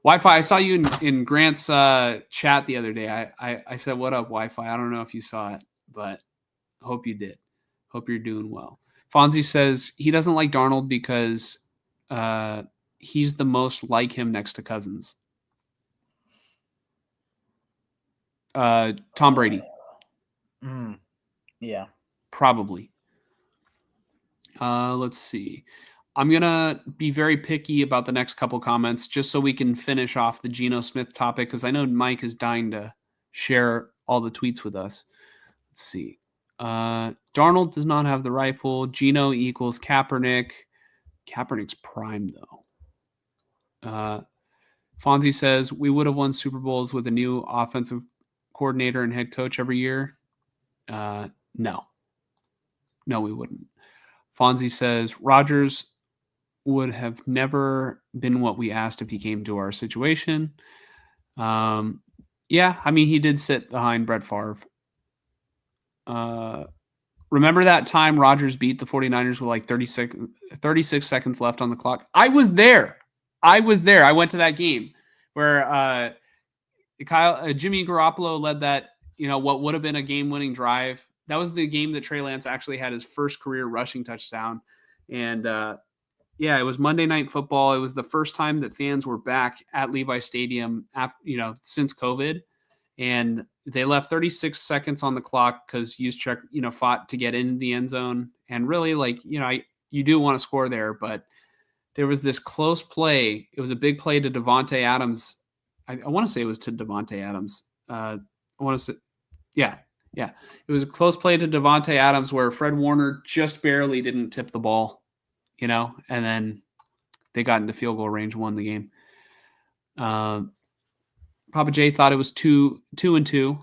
Wi-Fi. I saw you in Grant's chat the other day. I said, "What up, Wi-Fi?" I don't know if you saw it, but I hope you did. Hope you're doing well. Fonzie says he doesn't like Darnold because he's the most like him next to Cousins. Tom Brady. Yeah. Probably. Let's see. I'm going to be very picky about the next couple comments just so we can finish off the Geno Smith topic because I know Mike is dying to share all the tweets with us. Let's see. Darnold does not have the rifle. Geno equals Kaepernick. Kaepernick's prime, though. Fonzie says, we would have won Super Bowls with a new offensive coordinator and head coach every year. No. No, we wouldn't. Fonzie says, Rodgers would have never been what we asked if he came to our situation. Yeah, I mean, he did sit behind Brett Favre. Remember that time Rodgers beat the 49ers with like 36 seconds left on the clock? I was there. I went to that game where Jimmy Garoppolo led that, what would have been a game-winning drive. That was the game that Trey Lance actually had his first career rushing touchdown. And it was Monday Night Football. It was the first time that fans were back at Levi Stadium after, since COVID. And they left 36 seconds on the clock because Juszczyk, fought to get in the end zone. And really, you do want to score there, but there was this close play. It was a big play to Devontae Adams. I want to say it was to Devontae Adams. It was a close play to Devontae Adams where Fred Warner just barely didn't tip the ball, and then they got into field goal range, won the game. Papa J thought it was 2-2.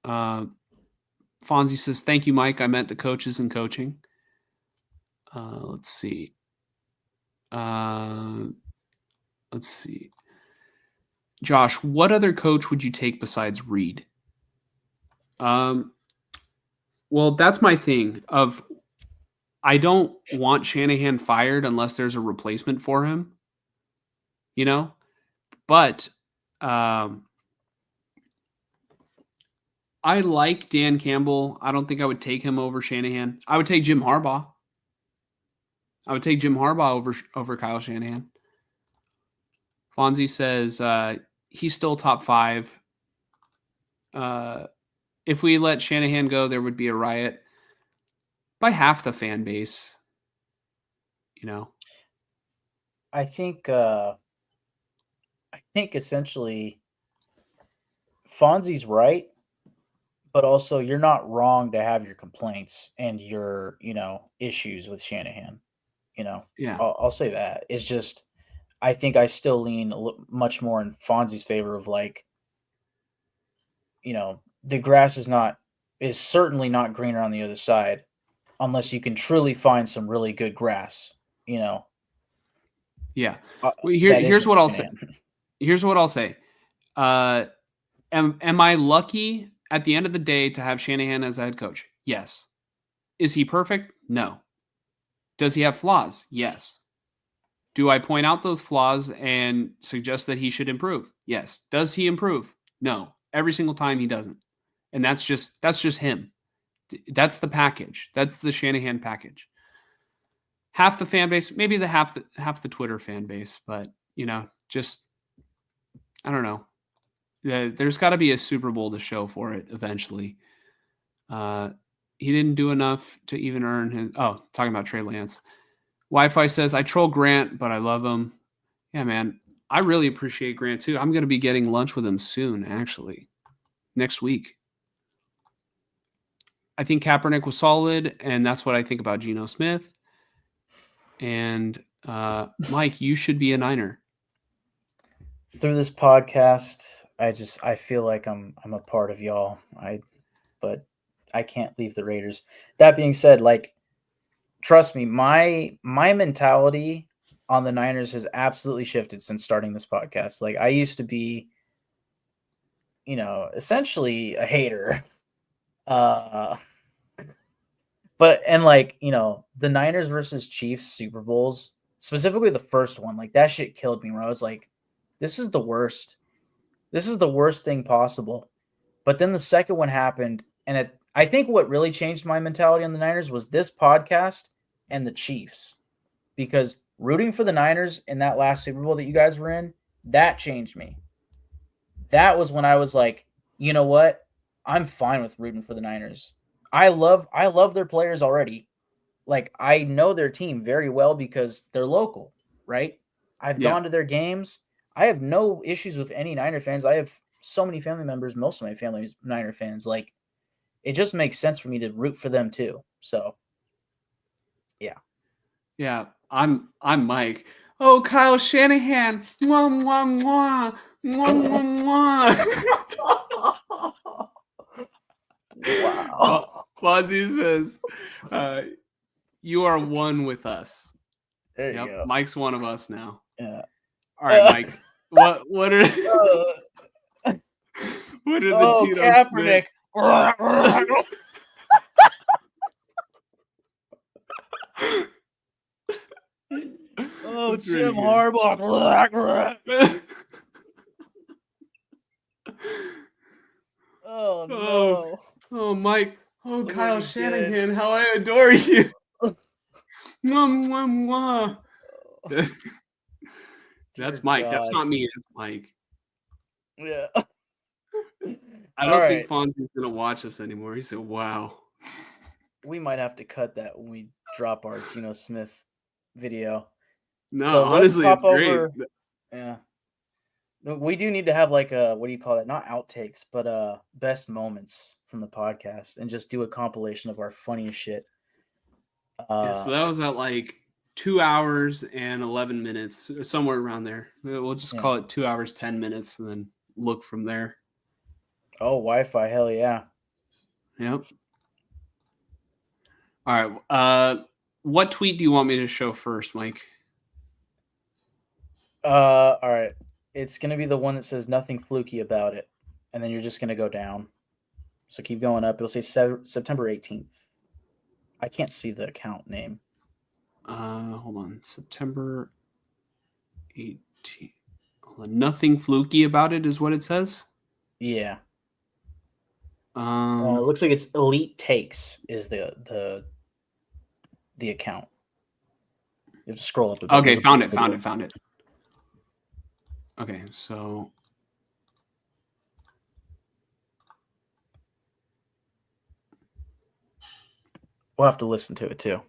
Fonzie says, thank you, Mike. I meant the coaches and coaching. Let's see. Josh, what other coach would you take besides Reed? Well, that's my thing I don't want Shanahan fired unless there's a replacement for him, but I like Dan Campbell. I don't think I would take him over Shanahan. I would take Jim Harbaugh. Over Kyle Shanahan. Fonzie says he's still top 5. If we let Shanahan go, there would be a riot by half the fan base. I think essentially Fonzie's right, but also you're not wrong to have your complaints and your, issues with Shanahan. Yeah. I'll say that. It's just I think I still lean much more in Fonzie's favor of the grass is certainly not greener on the other side unless you can truly find some really good grass, Yeah. Well, here's what I'll say. Here's what I'll say. Am I lucky at the end of the day to have Shanahan as a head coach? Yes. Is he perfect? No. Does he have flaws? Yes. Do I point out those flaws and suggest that he should improve? Yes. Does he improve? No. Every single time he doesn't. And that's just him. That's the package. That's the Shanahan package. Half the fan base, maybe half the Twitter fan base, but just I don't know. There's got to be a Super Bowl to show for it eventually. He didn't do enough to even earn his. Oh, talking about Trey Lance. Wi-Fi says, I troll Grant, but I love him. Yeah, man. I really appreciate Grant, too. I'm going to be getting lunch with him soon, actually. Next week. I think Kaepernick was solid, and that's what I think about Geno Smith. And, Mike, you should be a Niner. Through this podcast, I feel like I'm a part of y'all. But I can't leave the Raiders. That being said, trust me, my mentality on the Niners has absolutely shifted since starting this podcast. I used to be, essentially a hater. But and like, you know, the Niners versus Chiefs Super Bowls, specifically the first one, like that shit killed me where I was like, this is the worst. This is the worst thing possible. But then the second one happened, and I think what really changed my mentality on the Niners was this podcast and the Chiefs. Because rooting for the Niners in that last Super Bowl that you guys were in, that changed me. That was when I was like, you know what? I'm fine with rooting for the Niners. I love their players already. Like, I know their team very well because they're local, right? I've gone to their games. I have no issues with any Niner fans. I have so many family members. Most of my family is Niner fans. Like, it just makes sense for me to root for them too. So, yeah. Yeah, I'm Mike. Oh, Kyle Shanahan. Mwah, mwah, mwah. Mwah, mwah, mwah. Wow. Fonzie says, you are one with us. There you go. Mike's one of us now. Yeah. All right, Mike. What are what are the Geno Smith? Oh, Jim Harbaugh. Oh no. Oh, Mike. Oh, Kyle Shanahan, how I adore you. Mwah, mwah, mwah. That's Mike. God. That's not me. That's Mike. Yeah. I don't think Fonzie's going to watch us anymore. He said, wow. We might have to cut that when we drop our Geno Smith video. No, so honestly, it's great. Yeah. We do need to have like a, what do you call it? Not outtakes, but best moments from the podcast and just do a compilation of our funniest shit. Yeah, so that was at like 2 hours and 11 minutes, or somewhere around there. We'll just call it 2 hours, 10 minutes, and then look from there. Oh, Wi-Fi, hell yeah. Yep. All right. What tweet do you want me to show first, Mike? All right. It's going to be the one that says nothing fluky about it. And then you're just going to go down. So keep going up. It'll say September 18th. I can't see the account name. Hold on. September 18th. Hold on. Nothing fluky about it is what it says? Yeah. It looks like it's Elite Takes is the account. You have to scroll up a bit. Okay, found it. Okay, so we'll have to listen to it too.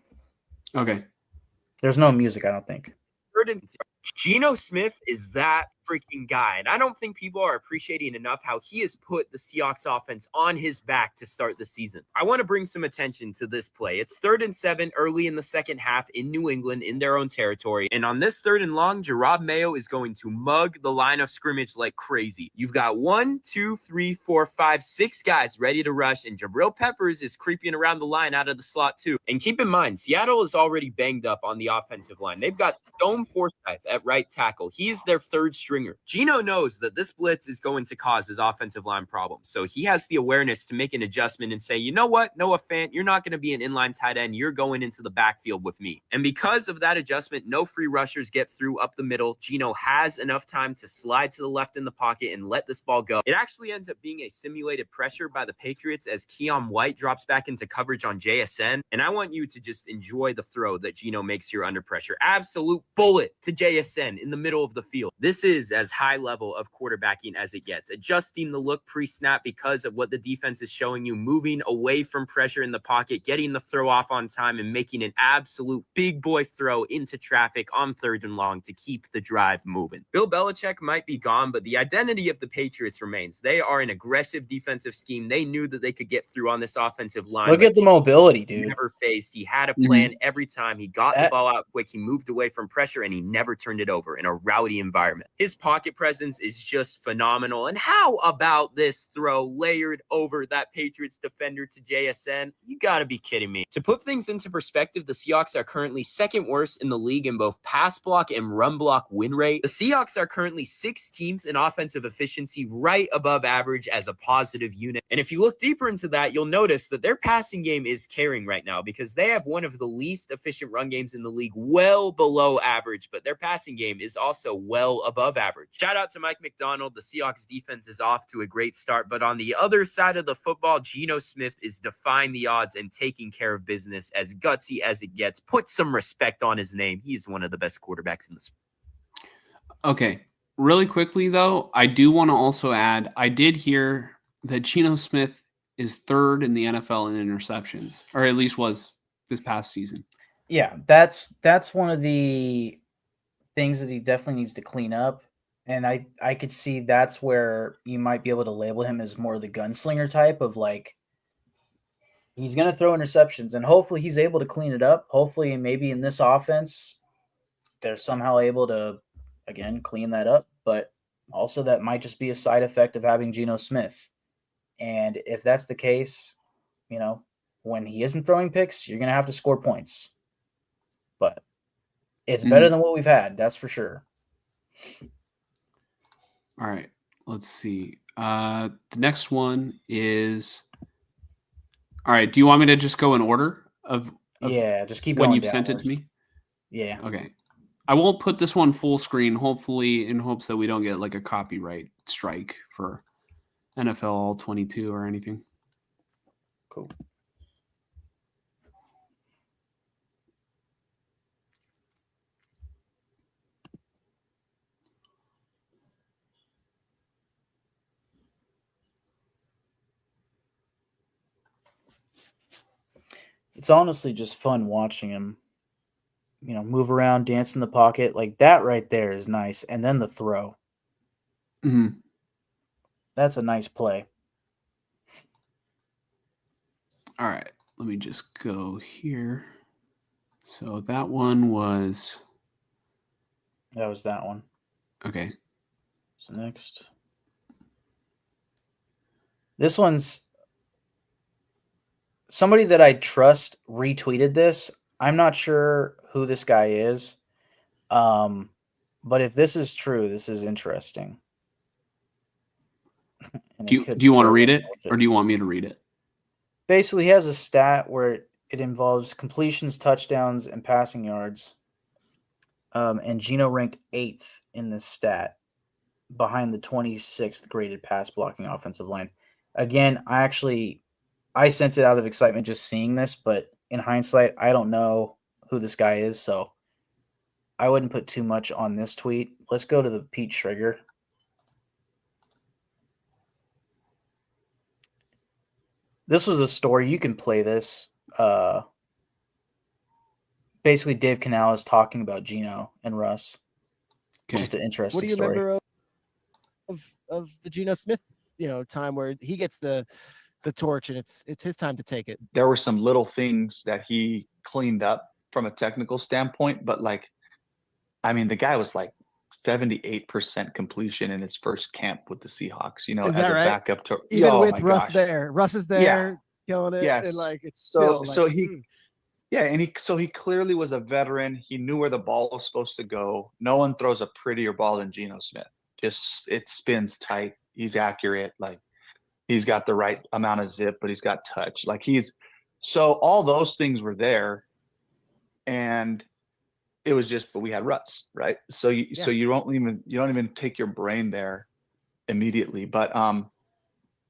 Okay. There's no music, I don't think. Geno Smith is that freaking guy. And I don't think people are appreciating enough how he has put the Seahawks offense on his back to start the season. I want to bring some attention to this play. It's 3rd and 7 early in the second half in New England in their own territory. And on this 3rd and long, Jerod Mayo is going to mug the line of scrimmage like crazy. You've got 1, 2, 3, 4, 5, 6 guys ready to rush. And Jabril Peppers is creeping around the line out of the slot too. And keep in mind, Seattle is already banged up on the offensive line. They've got Stone Forsythe at right tackle. He is their 3rd stringer. Geno knows that this blitz is going to cause his offensive line problems. So he has the awareness to make an adjustment and say, you know what, Noah Fant, you're not going to be an inline tight end. You're going into the backfield with me. And because of that adjustment, no free rushers get through up the middle. Geno has enough time to slide to the left in the pocket and let this ball go. It actually ends up being a simulated pressure by the Patriots as Keon White drops back into coverage on JSN. And I want you to just enjoy the throw that Geno makes here under pressure. Absolute bullet to JSN in the middle of the field. This is as high level of quarterbacking as it gets. Adjusting the look pre-snap because of what the defense is showing you, moving away from pressure in the pocket, getting the throw off on time, and making an absolute big boy throw into traffic on 3rd and long to keep the drive moving. Bill Belichick might be gone, but the identity of the Patriots remains. They are an aggressive defensive scheme. They knew that they could get through on this offensive line. Look at the mobility, dude. Never faced. He had a plan every time. He got the ball out quick. He moved away from pressure, and he never turned it over in a rowdy environment. His pocket presence is just phenomenal. And how about this throw layered over that Patriots defender to JSN? You got to be kidding me. To put things into perspective, the Seahawks are currently second worst in the league in both pass block and run block win rate. The Seahawks are currently 16th in offensive efficiency, right above average as a positive unit. And if you look deeper into that, you'll notice that their passing game is carrying right now because they have one of the least efficient run games in the league, well below average, but their passing game is also well above average. Shout out to Mike McDonald. The Seahawks defense is off to a great start, but on the other side of the football, Geno Smith is defying the odds and taking care of business as gutsy as it gets. Put some respect on his name. He's one of the best quarterbacks in the sport. Okay. Really quickly, though, I do want to also add, I did hear that Geno Smith is third in the NFL in interceptions, or at least was this past season. Yeah, that's one of the things that he definitely needs to clean up. And I could see that's where you might be able to label him as more of the gunslinger type of like, he's going to throw interceptions and hopefully he's able to clean it up. Hopefully, maybe in this offense, they're somehow able to, again, clean that up. But also that might just be a side effect of having Geno Smith. And if that's the case, when he isn't throwing picks, you're going to have to score points. But it's better than what we've had. That's for sure. All right. Let's see. The next one is, all right. Do you want me to just go in order of yeah, just keep when going you've downwards. sent it to me? Yeah. Okay. I won't put this one full screen, hopefully in hopes that we don't get like a copyright strike for NFL All 22 or anything. Cool. It's honestly just fun watching him, move around, dance in the pocket. Like that right there is nice. And then the throw. Mm-hmm. That's a nice play. All right. Let me just go here. So that one was. That was that one. Okay. So next. This one's somebody that I trust retweeted this. I'm not sure who this guy is. But if this is true, this is interesting. Do you want to read it or do you want me to read it? Basically, he has a stat where it involves completions, touchdowns, and passing yards. And Geno ranked 8th in this stat behind the 26th graded pass blocking offensive line. Again, I sent it out of excitement just seeing this, but in hindsight, I don't know who this guy is, so I wouldn't put too much on this tweet. Let's go to the Pete Schrager. This was a story. You can play this. Basically, Dave Canales talking about Geno and Russ. Okay. Just an interesting What do you story. remember of the Geno Smith, time where he gets the torch and it's his time to take it? There were some little things that he cleaned up from a technical standpoint, but the guy was like 78% completion in his first camp with the Seahawks, Is as that a right? backup to Even oh with my Russ gosh. there. Russ is there killing it. Yes. And it's So still he clearly was a veteran. He knew where the ball was supposed to go. No one throws a prettier ball than Geno Smith. Just it spins tight. He's accurate. He's got the right amount of zip, but he's got touch. So all those things were there, and it was just, but we had Russ, right? So you don't even take your brain there immediately. But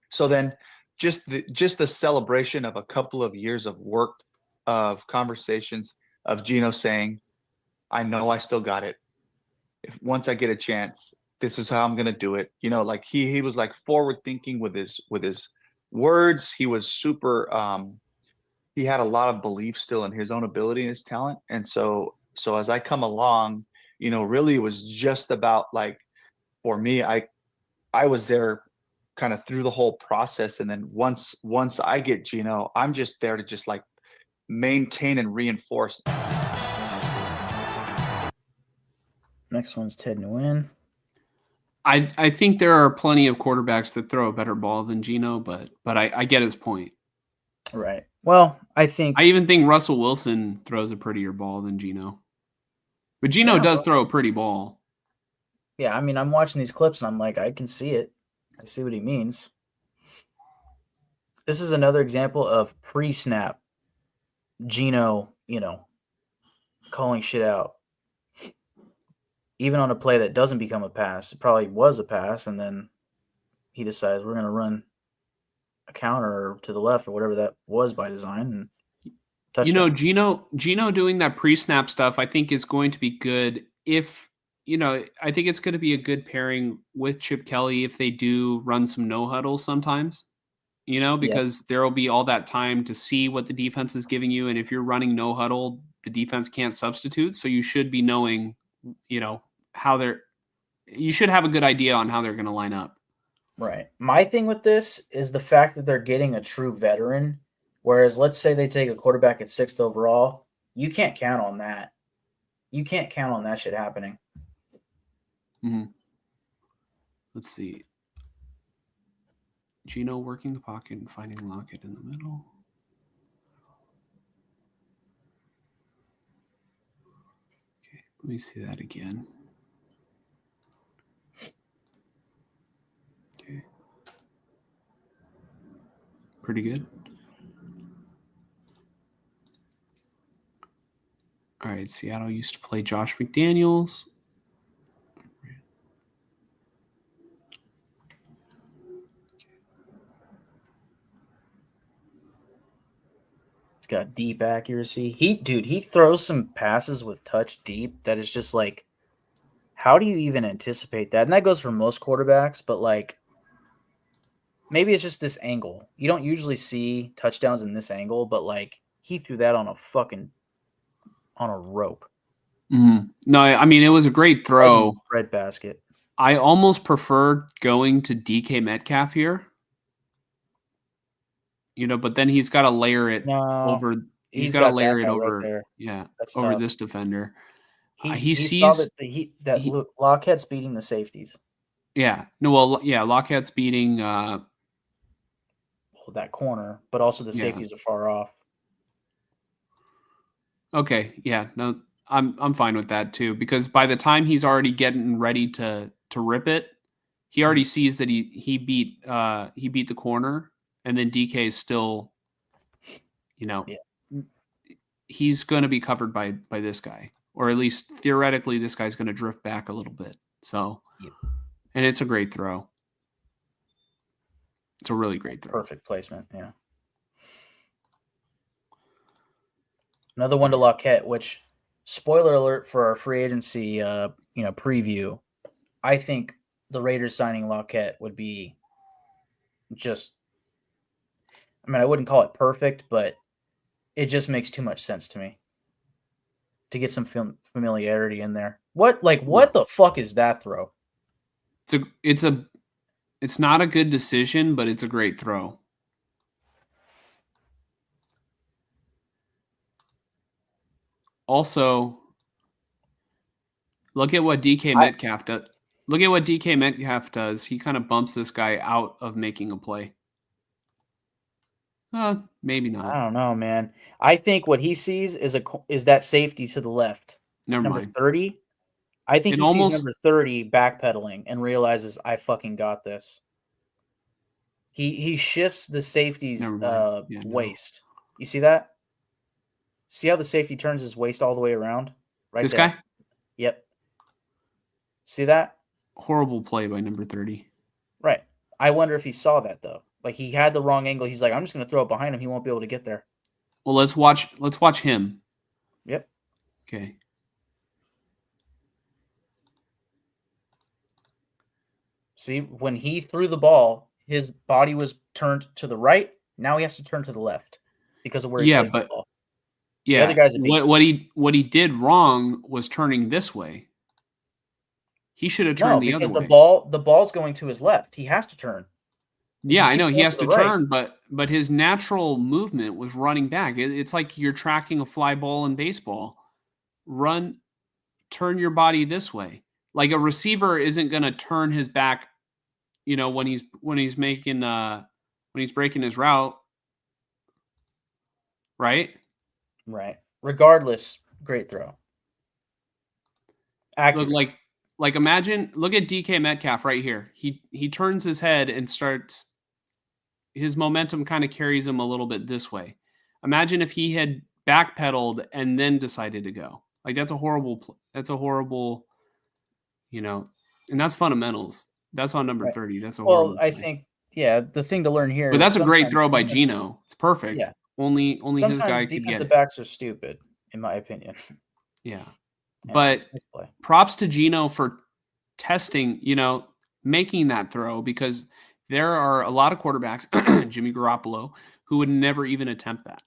so then just the celebration of a couple of years of work, of conversations, of Geno saying, I know I still got it. Once I get a chance, this is how I'm gonna do it. He was forward thinking with his words. He was super he had a lot of belief still in his own ability and his talent. And so as I come along, really it was just about for me, I was there kind of through the whole process. And then once I get Geno, I'm just there to just maintain and reinforce. Next one's Ted Nguyen. I think there are plenty of quarterbacks that throw a better ball than Geno, but I get his point. Right. Well, I think I even think Russell Wilson throws a prettier ball than Geno. But Geno Yeah, does throw a pretty ball. yeah, I mean, I'm watching these clips and I'm like, I can see it. I see what he means. This is another example of pre-snap Geno, calling shit out. Even on a play that doesn't become a pass, it probably was a pass, and then he decides we're going to run a counter to the left or whatever that was by design. And touchdown. Geno doing that pre-snap stuff, I think is going to be good if, I think it's going to be a good pairing with Chip Kelly if they do run some no huddle sometimes, because there will be all that time to see what the defense is giving you. And if you're running no huddle, the defense can't substitute. So you should be knowing, you should have a good idea on how they're going to line up. Right. My thing with this is the fact that they're getting a true veteran, whereas let's say they take a quarterback at 6th overall, you can't count on that. You can't count on that shit happening. Mm-hmm. Let's see. Geno working the pocket and finding Lockett in the middle. Okay, let me see that again. Okay. Pretty good. All right, Seattle used to play Josh McDaniels. He's got deep accuracy. He throws some passes with touch deep that is just like, how do you even anticipate that? And that goes for most quarterbacks, but like, maybe it's just this angle. You don't usually see touchdowns in this angle, but like, he threw that on a rope. Mm-hmm. No, I mean, it was a great throw. Bread basket. I almost prefer going to DK Metcalf here. But then he's got to layer it over. He's got to layer it over. Right, yeah, that's over tough. This defender. He sees that Lockett's beating the safeties. Yeah. No. Well. Yeah. Lockett's beating that corner, but also the safeties are far off. Okay. Yeah. No. I'm fine with that too, because by the time he's already getting ready to rip it, he already sees that he beat the corner, and then DK is still, he's going to be covered by this guy, or at least theoretically, this guy's going to drift back a little bit. So, and it's a great throw. It's a really great throw. Perfect placement. Yeah. Another one to Lockett, which, spoiler alert for our free agency, preview. I think the Raiders signing Lockett would be just, I wouldn't call it perfect, but it just makes too much sense to me to get some familiarity in there. What the fuck is that throw? It's not a good decision, but it's a great throw. Also, look at what DK Metcalf does. Look at what DK Metcalf does. He kind of bumps this guy out of making a play. Maybe not. I don't know, man. I think what he sees is that safety to the left. Number 30. I think he sees number 30 backpedaling and realizes I fucking got this. He shifts the safety's waist. You see that? See how the safety turns his waist all the way around? Right. This there. Guy? Yep. See that? Horrible play by number 30. Right. I wonder if he saw that though. Like he had the wrong angle. He's like, I'm just going to throw it behind him. He won't be able to get there. Well, let's watch him. Yep. Okay. See, when he threw the ball, his body was turned to the right. Now he has to turn to the left because of where he placed the ball. Yeah. The other guys what he did wrong was turning this way. He should have turned the other way. Because the ball's going to his left. He has to turn. Yeah, I know he has to turn, but his natural movement was running back. It's like you're tracking a fly ball in baseball. Turn your body this way. Like a receiver isn't going to turn his back, when he's breaking his route, right? Right. Regardless, great throw. Accurate. Look like imagine, look at DK Metcalf right here. He turns his head and starts, his momentum kind of carries him a little bit this way. Imagine if he had backpedaled and then decided to go. Like that's a horrible, and that's fundamentals. That's on number Right. 30. That's a Well, horrible I play. think, the thing to learn here But is that's a great sometimes throw by defensive- Geno. It's perfect. Yeah. Only his guy Sometimes could get defensive it. backs are stupid, in my opinion. Yeah. Yeah, But it's a nice play. props to Geno for testing, making that throw, because there are a lot of quarterbacks, Jimmy Garoppolo, who would never even attempt that.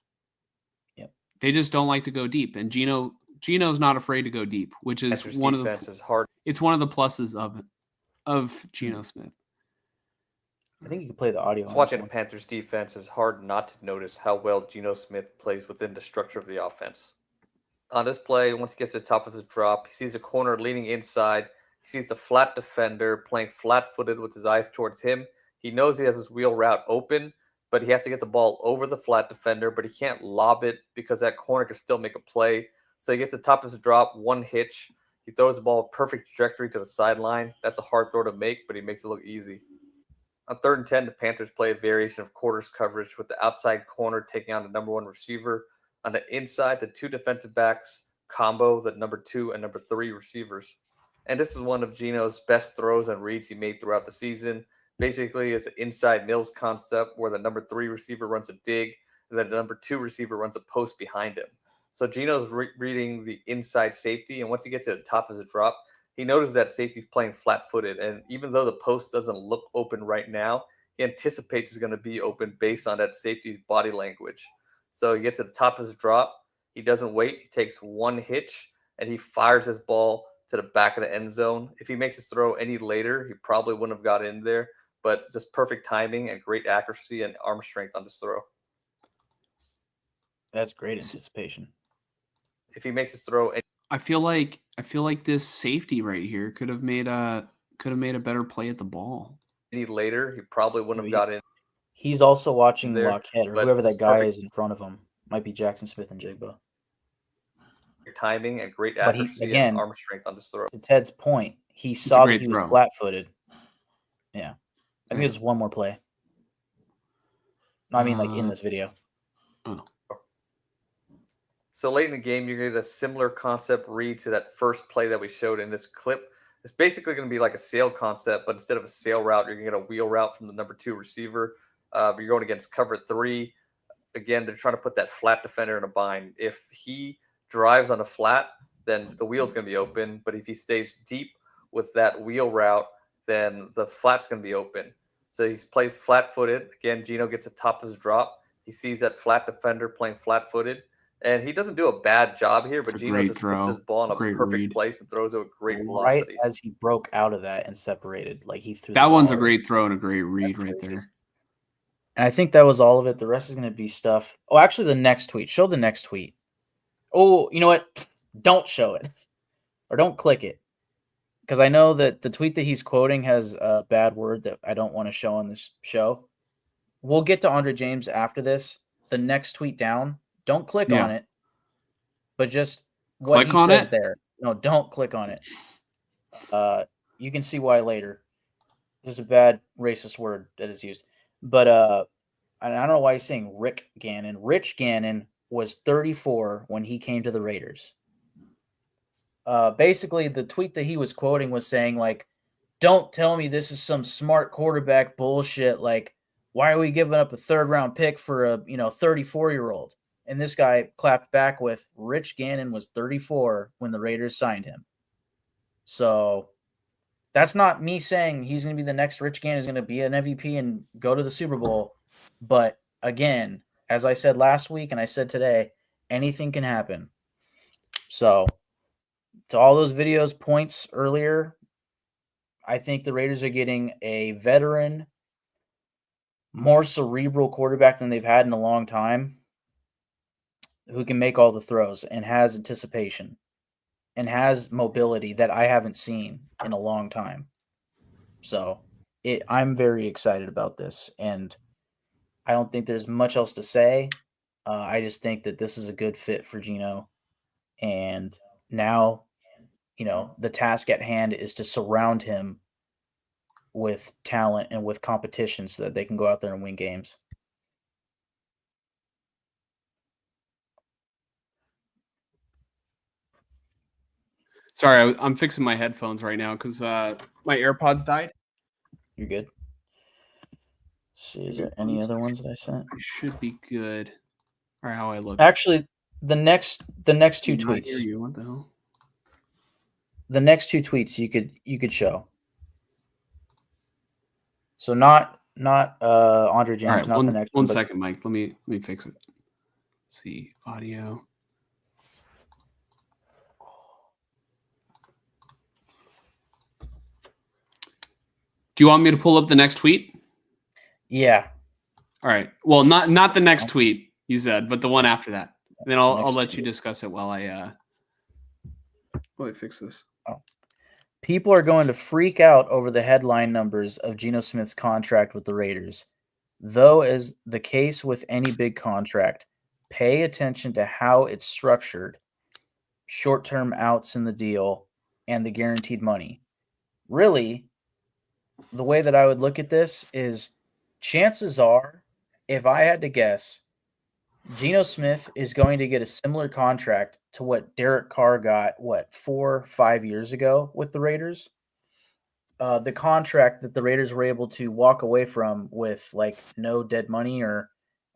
Yep. They just don't like to go deep. And Geno's not afraid to go deep, which is Panthers one of defense the is hard. it's one of the pluses of Geno Smith. I think you could play the audio. Just on watching this the one. Panthers defense is hard not to notice how well Geno Smith plays within the structure of the offense. On this play, once he gets to the top of his drop, he sees a corner leaning inside. He sees the flat defender playing flat-footed with his eyes towards him. He knows he has his wheel route open, but he has to get the ball over the flat defender, but he can't lob it because that corner can still make a play. So he gets to the top of his drop, one hitch. He throws the ball perfect trajectory to the sideline. That's a hard throw to make, but he makes it look easy. On 3rd and 10, the Panthers play a variation of quarters coverage with the outside corner taking on the number 1 receiver. On the inside, the 2 defensive backs combo the number 2 and number 3 receivers. And this is one of Geno's best throws and reads he made throughout the season. Basically, it's an inside nils concept where the number 3 receiver runs a dig and then the number 2 receiver runs a post behind him. So Geno's reading the inside safety, and once he gets to the top of his drop, he notices that safety's playing flat-footed, and even though the post doesn't look open right now, he anticipates it's going to be open based on that safety's body language. So he gets to the top of his drop. He doesn't wait. He takes one hitch, and he fires his ball to the back of the end zone. If he makes his throw any later, he probably wouldn't have got in there, but just perfect timing and great accuracy and arm strength on this throw. That's great anticipation. If he makes his throw I feel like this safety right here could have made a better play at the ball. any later, he probably wouldn't have got in. He's also watching There, Lockhead or but whoever that just guy perfect. is in front of him. Might be Jackson Smith and Jigba. Timing and great But he- accuracy again- and arm strength on this throw. To Ted's point, he a saw that great he was throw. flat-footed. Yeah. I think Yeah. there's one more play. No, I mean, like in this video. So late in the game, you're going to get a similar concept read to that first play that we showed in this clip. It's basically going to be like a sail concept, but instead of a sail route, you're going to get a wheel route from the number 2 receiver. You're going against cover 3. Again, they're trying to put that flat defender in a bind. If he drives on a flat, then the wheel's going to be open. But if he stays deep with that wheel route, then the flat's going to be open. So he plays flat-footed. Again, Geno gets a top of his drop. He sees that flat defender playing flat-footed. And he doesn't do a bad job here, but It's a Geno great just throw. puts his ball in a Great perfect read. place and throws it with great Right velocity. as he broke out of that and separated, like he threw. That the one's ball a great throw and a great read right crazy. there. And I think that was all of it. The rest is going to be stuff. Oh, actually, the next tweet. Show the next tweet. Oh, you know what? Don't show it. Or don't click it. Because I know that the tweet that he's quoting has a bad word that I don't want to show on this show. We'll get to Andre James after this. The next tweet down. Don't click Yeah. on it. But just what Click he on says it? there. No, don't click on it. You can see why later. There's a bad racist word that is used. But and I don't know why he's saying Rick Gannon. Rich Gannon was 34 when he came to the Raiders. Basically, the tweet that he was quoting was saying, like, don't tell me this is some smart quarterback bullshit. Like, why are we giving up a 3rd-round pick for a 34-year-old? And this guy clapped back with, Rich Gannon was 34 when the Raiders signed him. So that's not me saying he's going to be the next Rich Gannon, is going to be an MVP and go to the Super Bowl. But again, as I said last week and I said today, anything can happen. So to all those videos points earlier, I think the Raiders are getting a veteran, more cerebral quarterback than they've had in a long time, who can make all the throws and has anticipation. and has mobility that I haven't seen in a long time. So I'm very excited about this, and I don't think there's much else to say. I just think that this is a good fit for Geno, and now, the task at hand is to surround him with talent and with competition so that they can go out there and win games. Sorry, I'm fixing my headphones right now because my AirPods died. You're good. Let's see, is there any other ones that I sent? I should be good. Or how I look. Actually, the next two I hear tweets. you. What the hell? The next two tweets you could show. So not Andre James, All right, not the next one one. second, Mike. Let me fix it. Let's see, audio. Do you want me to pull up the next tweet? Yeah. All right. Well, not the next tweet you said, but the one after that. And then I'll let tweet. you discuss it while I fix this. Oh. People are going to freak out over the headline numbers of Geno Smith's contract with the Raiders. Though, as the case with any big contract, pay attention to how it's structured, short-term outs in the deal, and the guaranteed money. Really, the way that I would look at this is, chances are, if I had to guess, Geno Smith is going to get a similar contract to what Derek Carr got, 4-5 years ago with the Raiders. The contract that the Raiders were able to walk away from with like no dead money, or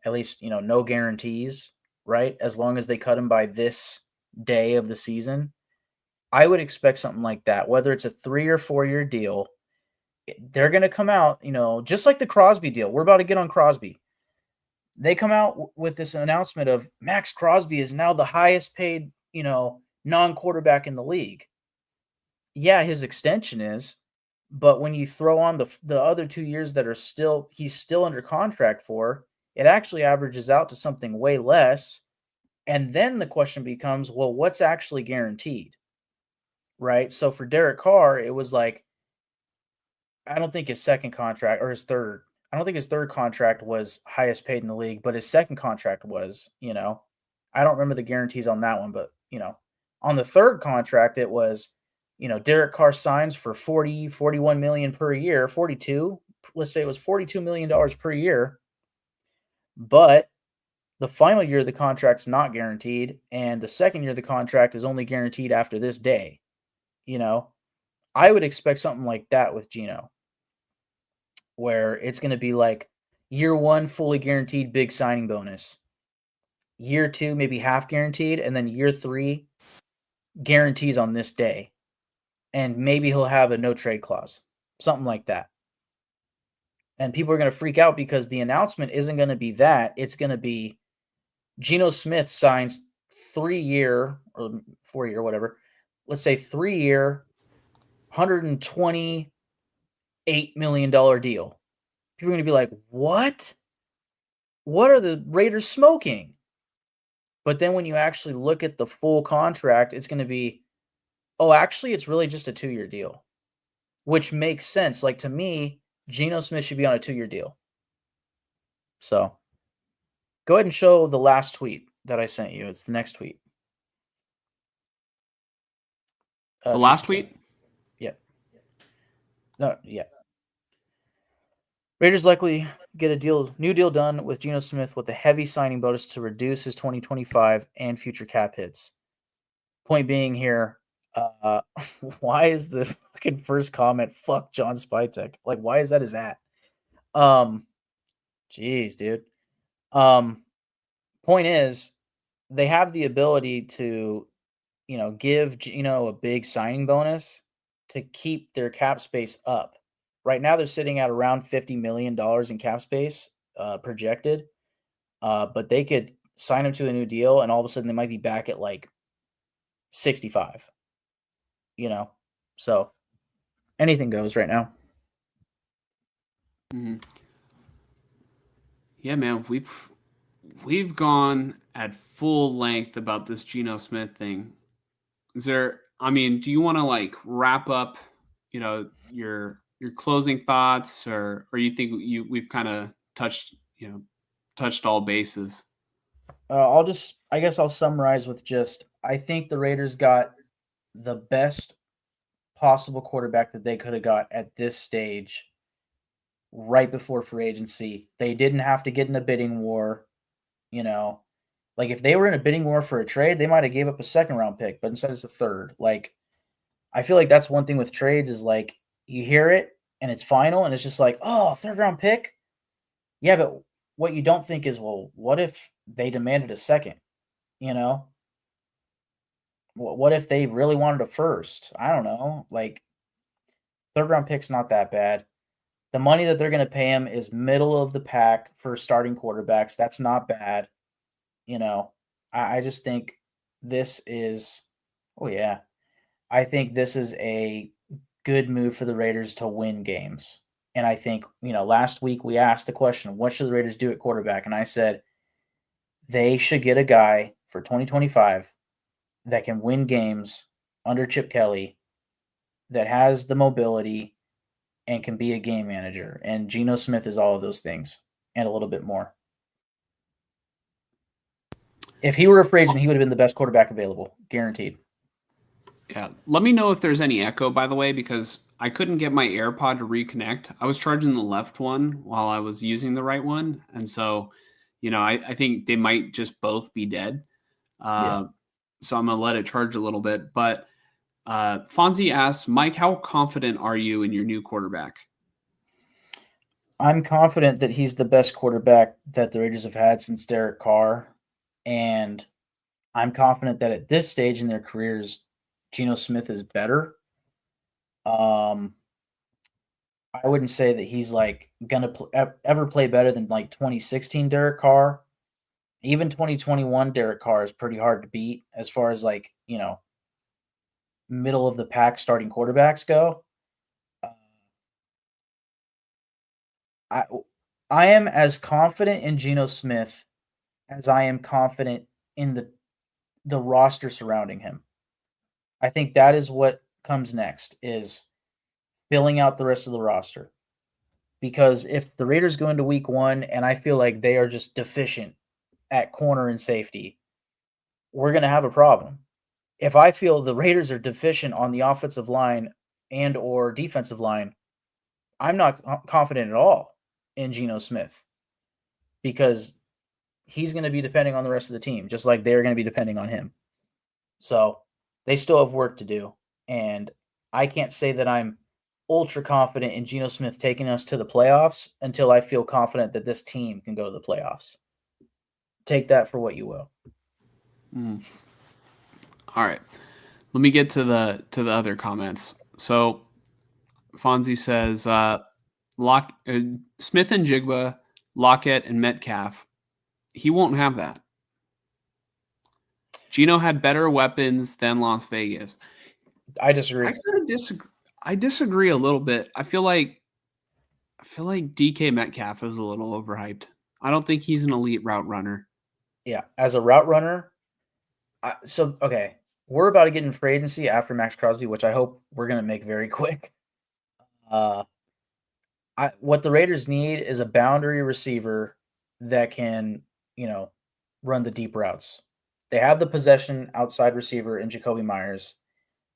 at least, no guarantees, right? As long as they cut him by this day of the season. I would expect something like that, whether it's a 3 or 4 year deal. They're going to come out, just like the Crosby deal. We're about to get on Crosby. They come out with this announcement of Maxx Crosby is now the highest paid, non-quarterback in the league. Yeah, his extension is, but when you throw on the other 2 years that he's still under contract for, it actually averages out to something way less. And then the question becomes, well, what's actually guaranteed? Right? So for Derek Carr, it was like, I don't think his second contract or his third. I don't think his third contract was highest paid in the league, but his second contract was, I don't remember the guarantees on that one, but, on the third contract, it was, Derek Carr signs for 41 million per year, 42. Let's say it was $42 million per year. But the final year of the contract's not guaranteed, and the second year of the contract is only guaranteed after this day. I would expect something like that with Geno, where it's going to be like year 1, fully guaranteed, big signing bonus. Year 2, maybe half guaranteed. And then year 3, guarantees on this day. And maybe he'll have a no trade clause, something like that. And people are going to freak out because the announcement isn't going to be that. It's going to be Geno Smith signs 3-year or 4-year, whatever. Let's say 3-year, $128 million deal. People are going to be like, what? What are the Raiders smoking? But then when you actually look at the full contract, it's going to be, oh, actually, it's really just a 2-year deal, which makes sense. Like, to me, Geno Smith should be on a 2-year deal. So go ahead and show the last tweet that I sent you. It's the next tweet. The last tweet? Yeah. No, yeah. Raiders likely get a new deal done with Geno Smith with a heavy signing bonus to reduce his 2025 and future cap hits. Point being here, why is the fucking first comment fuck John Spytek? Like, why is that his at? Jeez, dude. Point is, they have the ability to, give Geno a big signing bonus to keep their cap space up. Right now, they're sitting at around $50 million in cap space projected, but they could sign him to a new deal, and all of a sudden they might be back at like 65. So anything goes right now. Mm-hmm. Yeah, man, we've gone at full length about this Geno Smith thing. Is there I mean, do you want to like wrap up, your closing thoughts, or you think we've kind of touched all bases? I guess I'll summarize with I think the Raiders got the best possible quarterback that they could have got at this stage right before free agency. They didn't have to get in a bidding war, Like if they were in a bidding war for a trade, they might have gave up a second round pick, but instead it's a third. Like I feel like that's one thing with trades is like you hear it and it's final and it's just like, oh, third round pick. Yeah, but what you don't think is, well, what if they demanded a second? What if they really wanted a first? I don't know. Like third round pick's not that bad. The money that they're going to pay him is middle of the pack for starting quarterbacks. That's not bad. I just think this is, oh yeah, I think this is a good move for the Raiders to win games. And I think, last week we asked the question, what should the Raiders do at quarterback? And I said, they should get a guy for 2025 that can win games under Chip Kelly, that has the mobility and can be a game manager. And Geno Smith is all of those things and a little bit more. If he were a free agent, he would have been the best quarterback available, guaranteed. Yeah. Let me know if there's any echo, by the way, because I couldn't get my AirPod to reconnect. I was charging the left one while I was using the right one. And so, I think they might just both be dead. So I'm going to let it charge a little bit. But Fonzie asks, Mike, how confident are you in your new quarterback? I'm confident that he's the best quarterback that the Raiders have had since Derek Carr. And I'm confident that at this stage in their careers, Geno Smith is better. I wouldn't say that he's like going to ever play better than like 2016 Derek Carr. Even 2021 Derek Carr is pretty hard to beat as far as like, middle of the pack starting quarterbacks go. I am as confident in Geno Smith as I am confident in the roster surrounding him. I think that is what comes next, is filling out the rest of the roster. Because if the Raiders go into week 1 and I feel like they are just deficient at corner and safety, we're going to have a problem. If I feel the Raiders are deficient on the offensive line and or defensive line, I'm not confident at all in Geno Smith, because he's going to be depending on the rest of the team, just like they're going to be depending on him. So they still have work to do. And I can't say that I'm ultra confident in Geno Smith taking us to the playoffs until I feel confident that this team can go to the playoffs. Take that for what you will. All right. Let me get to the other comments. So Fonzie says, Smith and Jigba, Lockett, and Metcalf. He won't have that. Geno had better weapons than Las Vegas. I disagree. I disagree a little bit. I feel like DK Metcalf is a little overhyped. I don't think he's an elite route runner. Yeah, as a route runner. Okay, we're about to get in free agency after Maxx Crosby, which I hope we're going to make very quick. What the Raiders need is a boundary receiver that can, run the deep routes. They have the possession outside receiver in Jacoby Myers.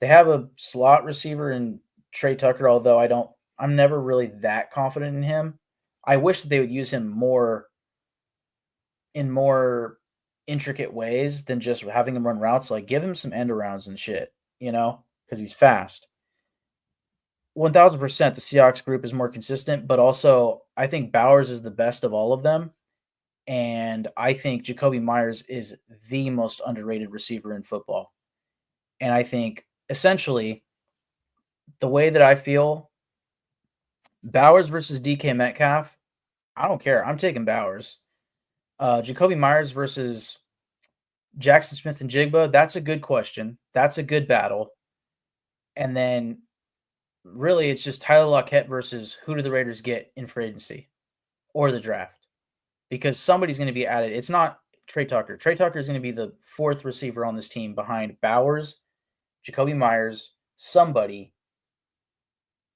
They have a slot receiver in Trey Tucker, although I'm never really that confident in him. I wish that they would use him in more intricate ways than just having him run routes. Like, give him some end arounds and shit, because he's fast. 1000% the Seahawks group is more consistent, but also I think Bowers is the best of all of them. And I think Jacoby Myers is the most underrated receiver in football. And I think essentially the way that I feel, Bowers versus DK Metcalf, I don't care. I'm taking Bowers. Jacoby Myers versus Jackson Smith and Jigba, that's a good question. That's a good battle. And then really it's just Tyler Lockett versus who do the Raiders get in free agency or the draft. Because somebody's going to be added. It's not Trey Tucker. Trey Tucker is going to be the fourth receiver on this team behind Bowers Jacoby Myers, somebody,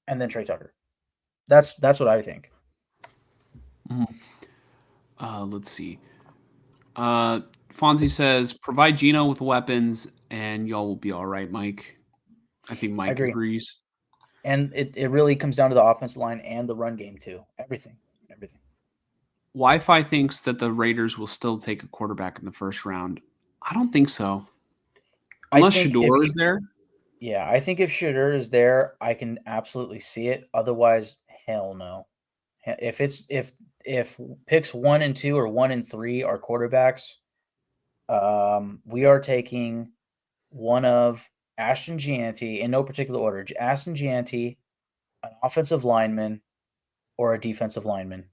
and then Trey Tucker. That's what I think. Let's see. Fonzie says, provide Geno with weapons and y'all will be all right, Mike. I think Mike agree. agrees. And it really comes down to the offensive line and the run game too. Everything. Wi-Fi thinks that the Raiders will still take a quarterback in the first round. I don't think so. Unless Shador is there. Yeah, I think if Shador is there, I can absolutely see it. Otherwise, hell no. If picks 1 and 2 or 1 and 3 are quarterbacks, we are taking one of Ashton Gianti in no particular order. Ashton Gianti, an offensive lineman, or a defensive lineman,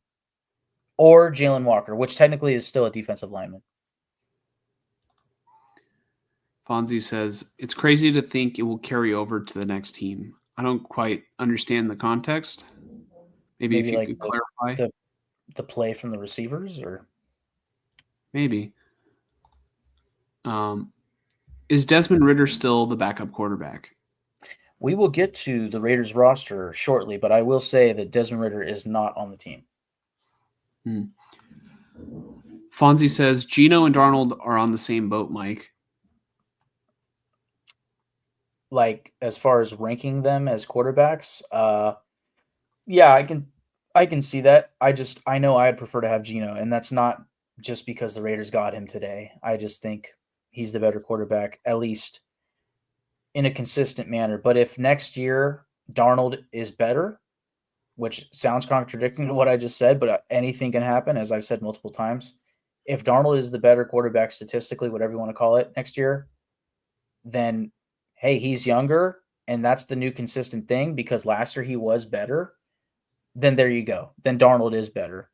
or Jalen Walker, which technically is still a defensive lineman. Fonzie says, it's crazy to think it will carry over to the next team. I don't quite understand the context. Maybe if you like could clarify. The play from the receivers, or maybe. Is Desmond Ridder still the backup quarterback? We will get to the Raiders roster shortly, but I will say that Desmond Ridder is not on the team. Fonzie says, Geno and Darnold are on the same boat, Mike. Like, as far as ranking them as quarterbacks, yeah, I can see that. I know I'd prefer to have Geno, and that's not just because the Raiders got him today. I just think he's the better quarterback, at least in a consistent manner. But if next year Darnold is better, which sounds contradicting to what I just said, but anything can happen, as I've said multiple times. If Darnold is the better quarterback statistically, whatever you want to call it, next year, then, hey, he's younger, and that's the new consistent thing because last year he was better. Then there you go. Then Darnold is better.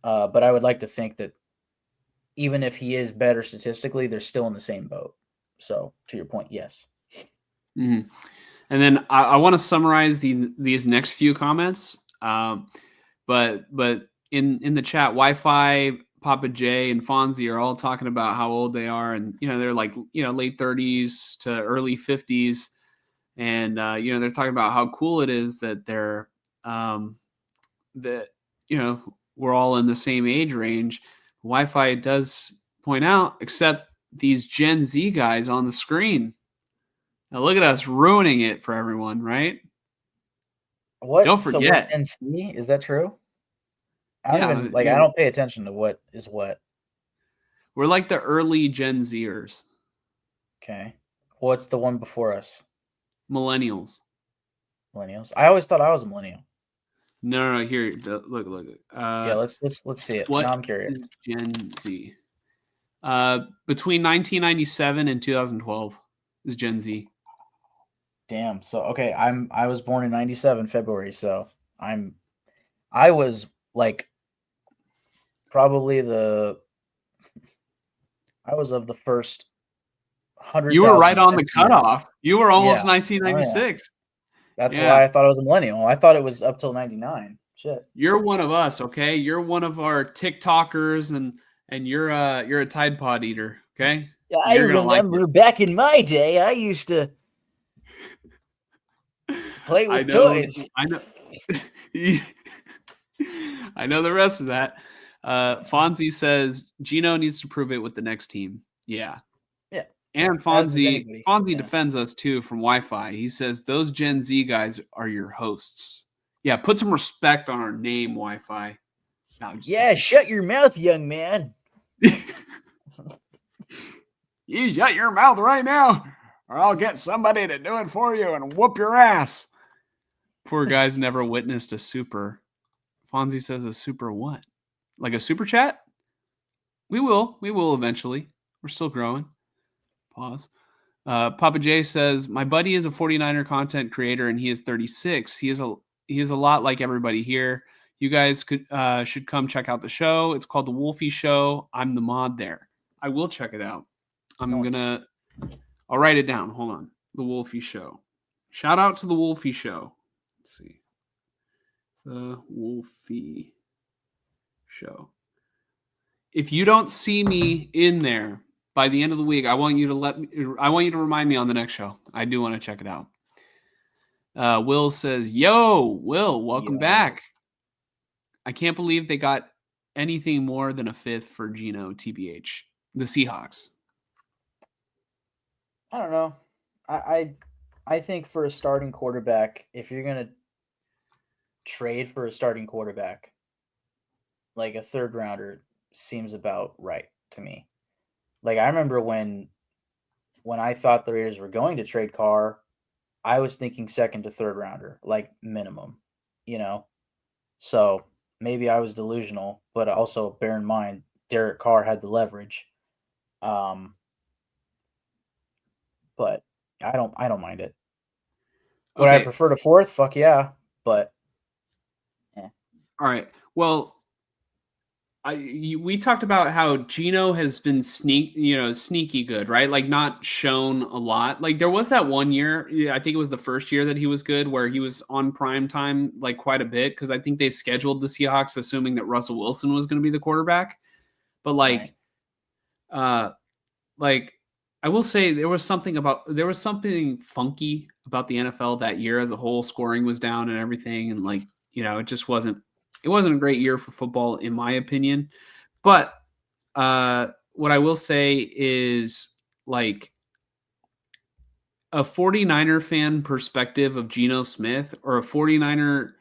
But I would like to think that even if he is better statistically, they're still in the same boat. So, to your point, yes. Mm-hmm. And then I want to summarize these next few comments. But in the chat, Wi-Fi, Papa J, and Fonzie are all talking about how old they are, and they're like late 30s to early 50s, and they're talking about how cool it is that they're that we're all in the same age range. Wi-Fi does point out, except these Gen Z guys on the screen. Now look at us ruining it for everyone, right? What? Don't forget. So NC, is that true? I don't I don't pay attention to what is what. We're like the early Gen Zers. Okay. What's the one before us? Millennials. I always thought I was a millennial. No. Here, look. Yeah, let's see it. What now I'm curious. Is Gen Z? Between 1997 and 2012 is Gen Z. Damn. So okay, I was born in 97 February, so I was like probably I was of the first 100. You were right on the cutoff. You were almost 1996. Oh, yeah. That's why I thought I was a millennial. I thought it was up till 99. Shit. You're one of us, okay? You're one of our TikTokers, and you're a Tide Pod eater, okay? Yeah, I remember back in my day, I used to play with toys. I know. I know the rest of that. Fonzie says Geno needs to prove it with the next team. Yeah. And Fonzie defends us too from Wi-Fi. He says those Gen Z guys are your hosts. Yeah, put some respect on our name, Wi-Fi. Shut your mouth, young man. You shut your mouth right now, or I'll get somebody to do it for you and whoop your ass. Poor guy's never witnessed a super. Fonzie says a super what? Like a super chat? We will eventually. We're still growing. Pause. Papa J says, my buddy is a 49er content creator and he is 36. He is a lot like everybody here. You guys should come check out the show. It's called The Wolfie Show. I'm the mod there. I will check it out. I'll write it down. Hold on. The Wolfie Show. Shout out to The Wolfie Show. Let's see. The Wolfie Show. If you don't see me in there, by the end of the week, I want you to remind me on the next show. I do want to check it out. Will says, "Yo, Will, welcome back. I can't believe they got anything more than a 5th for Geno, TBH. The Seahawks." I don't know. I think for a starting quarterback, if you're gonna trade for a starting quarterback, like a 3rd rounder seems about right to me. Like I remember when I thought the Raiders were going to trade Carr, I was thinking 2nd to 3rd rounder, like minimum, you know. So maybe I was delusional, but also bear in mind Derek Carr had the leverage. But I don't mind it. Would I Okay. prefer to 4th? Fuck yeah, but All right. Well, we talked about how Geno has been sneaky good, right? Like not shown a lot. Like there was that one year, I think it was the first year that he was good, where he was on prime time like quite a bit because I think they scheduled the Seahawks assuming that Russell Wilson was going to be the quarterback. But like I will say there was something funky about the NFL that year as a whole. Scoring was down and everything, and like it just wasn't. It wasn't a great year for football, in my opinion. But what I will say is like a 49er fan perspective of Geno Smith or a 49er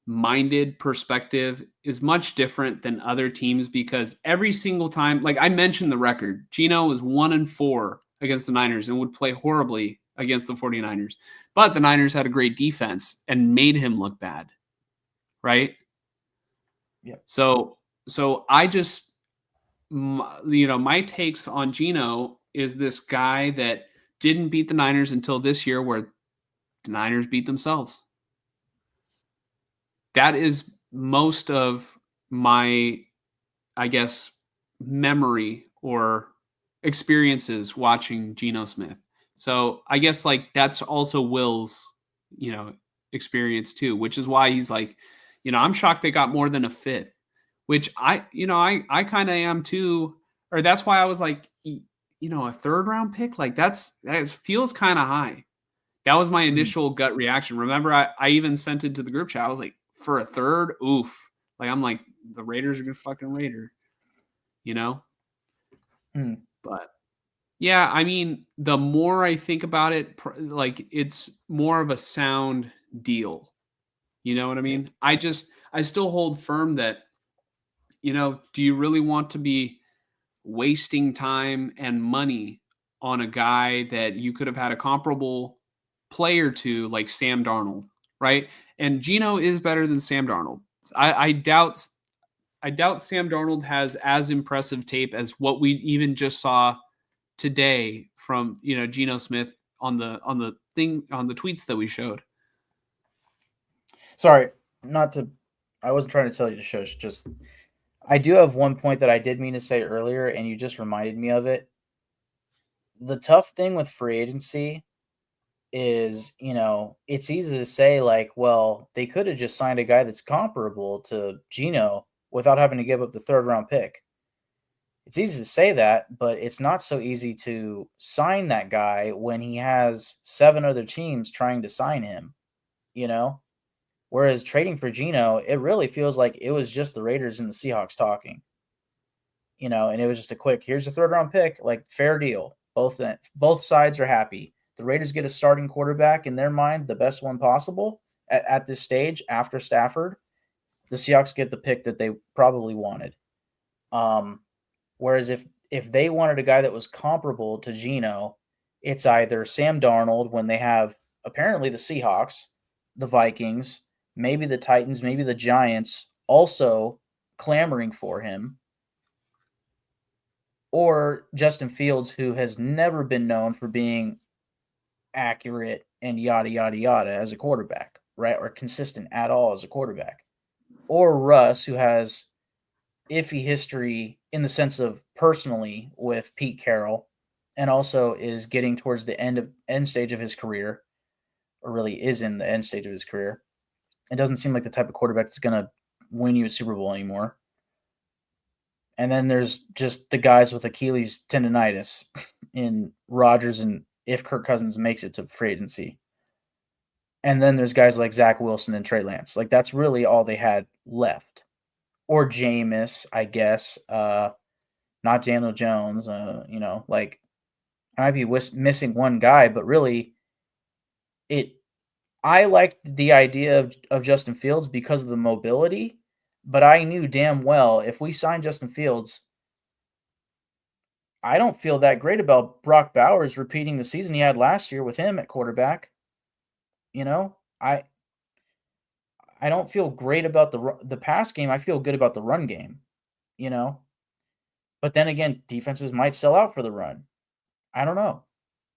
minded perspective is much different than other teams because every single time, like I mentioned the record, Geno was 1-4 against the Niners and would play horribly against the 49ers. But the Niners had a great defense and made him look bad. Right? Yeah. So I just, my takes on Geno is this guy that didn't beat the Niners until this year where the Niners beat themselves. That is most of my, I guess, memory or experiences watching Geno Smith. So I guess like that's also Will's, experience too, which is why he's like, I'm shocked they got more than a 5th, which I kind of am too. Or that's why I was like, a 3rd round pick, like that feels kind of high. That was my initial gut reaction. Remember, I even sent it to the group chat. I was like, for a 3rd, oof. Like I'm like, the Raiders are gonna fucking Raider, But yeah, I mean, the more I think about it, like it's more of a sound deal. You know what I mean? I still hold firm that, do you really want to be wasting time and money on a guy that you could have had a comparable player to, like Sam Darnold, right? And Geno is better than Sam Darnold. I doubt Sam Darnold has as impressive tape as what we even just saw today from Geno Smith on the tweets that we showed. Sorry, I wasn't trying to tell you to shush. Just I do have one point that I did mean to say earlier, and you just reminded me of it. The tough thing with free agency is, it's easy to say like, well, they could have just signed a guy that's comparable to Geno without having to give up the 3rd round pick. It's easy to say that, but it's not so easy to sign that guy when he has 7 other teams trying to sign him, Whereas trading for Geno, it really feels like it was just the Raiders and the Seahawks talking, and it was just a quick, here's a 3rd round pick, like fair deal. Both sides are happy. The Raiders get a starting quarterback in their mind, the best one possible at this stage after Stafford. The Seahawks get the pick that they probably wanted. Whereas if they wanted a guy that was comparable to Geno, it's either Sam Darnold when they have apparently the Seahawks, the Vikings, maybe the Titans, maybe the Giants also clamoring for him, or Justin Fields, who has never been known for being accurate and yada, yada, yada as a quarterback, right? Or consistent at all as a quarterback. Or Russ, who has iffy history in the sense of personally with Pete Carroll, and also is getting towards the end stage of his career, or really is in the end stage of his career. It doesn't seem like the type of quarterback that's going to win you a Super Bowl anymore. And then there's just the guys with Achilles tendonitis in Rodgers and if Kirk Cousins makes it to free agency. And then there's guys like Zach Wilson and Trey Lance. Like, that's really all they had left. Or Jameis, I guess. Not Daniel Jones. Like, I might be missing one guy, but really, I liked the idea of Justin Fields because of the mobility, but I knew damn well if we signed Justin Fields, I don't feel that great about Brock Bowers repeating the season he had last year with him at quarterback. I don't feel great about the pass game. I feel good about the run game, But then again, defenses might sell out for the run. I don't know.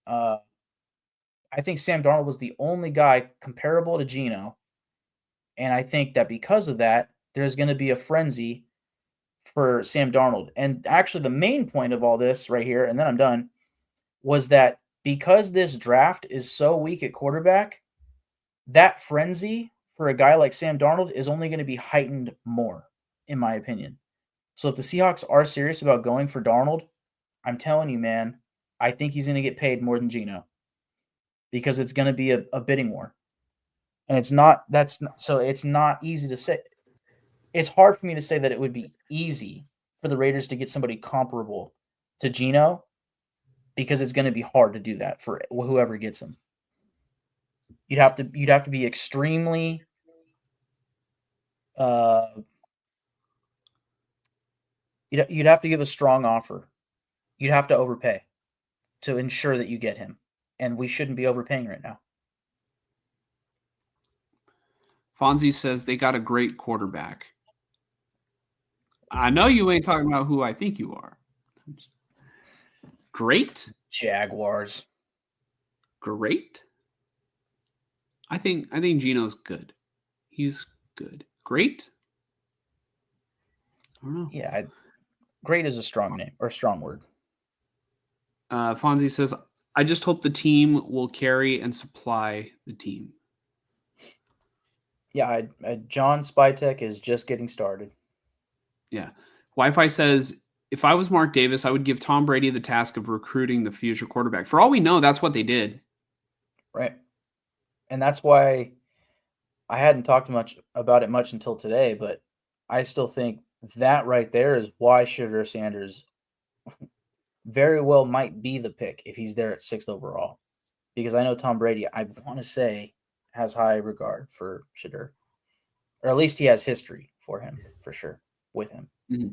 I think Sam Darnold was the only guy comparable to Geno. And I think that because of that, there's going to be a frenzy for Sam Darnold. And actually, the main point of all this right here, and then I'm done, was that because this draft is so weak at quarterback, that frenzy for a guy like Sam Darnold is only going to be heightened more, in my opinion. So if the Seahawks are serious about going for Darnold, I'm telling you, man, I think he's going to get paid more than Geno because it's going to be a bidding war. And it's not easy to say. It's hard for me to say that it would be easy for the Raiders to get somebody comparable to Geno because it's going to be hard to do that for whoever gets him. You'd have to be extremely you'd have to give a strong offer. You'd have to overpay to ensure that you get him. And we shouldn't be overpaying right now. Fonzie says they got a great quarterback. I know you ain't talking about who I think you are. Great? Jaguars. Great? I think Geno's good. He's good. Great? I don't know. Yeah, great is a strong name or a strong word. Fonzie says, I just hope the team will carry and supply the team. Yeah, John Spytek is just getting started. Yeah. Wi-Fi says, if I was Mark Davis, I would give Tom Brady the task of recruiting the future quarterback. For all we know, that's what they did. Right. And that's why I hadn't talked about it much until today, but I still think that right there is why Shedeur Sanders very well might be the pick if he's there at 6th overall. Because I know Tom Brady, I want to say, has high regard for Shedeur. Or at least he has history for him, for sure, with him. Mm-hmm.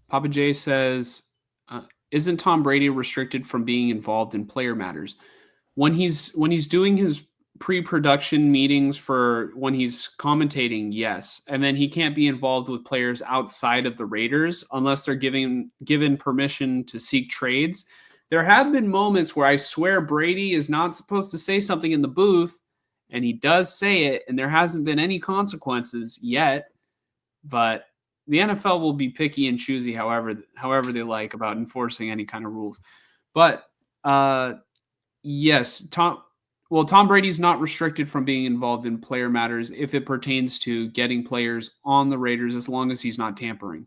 Papa J says, isn't Tom Brady restricted from being involved in player matters? When he's doing his pre-production meetings for when he's commentating, yes. And then he can't be involved with players outside of the Raiders unless they're given permission to seek trades. There have been moments where I swear Brady is not supposed to say something in the booth, and he does say it, and there hasn't been any consequences yet. But the NFL will be picky and choosy however they like about enforcing any kind of rules. But yes, Tom Brady's not restricted from being involved in player matters if it pertains to getting players on the Raiders, as long as he's not tampering.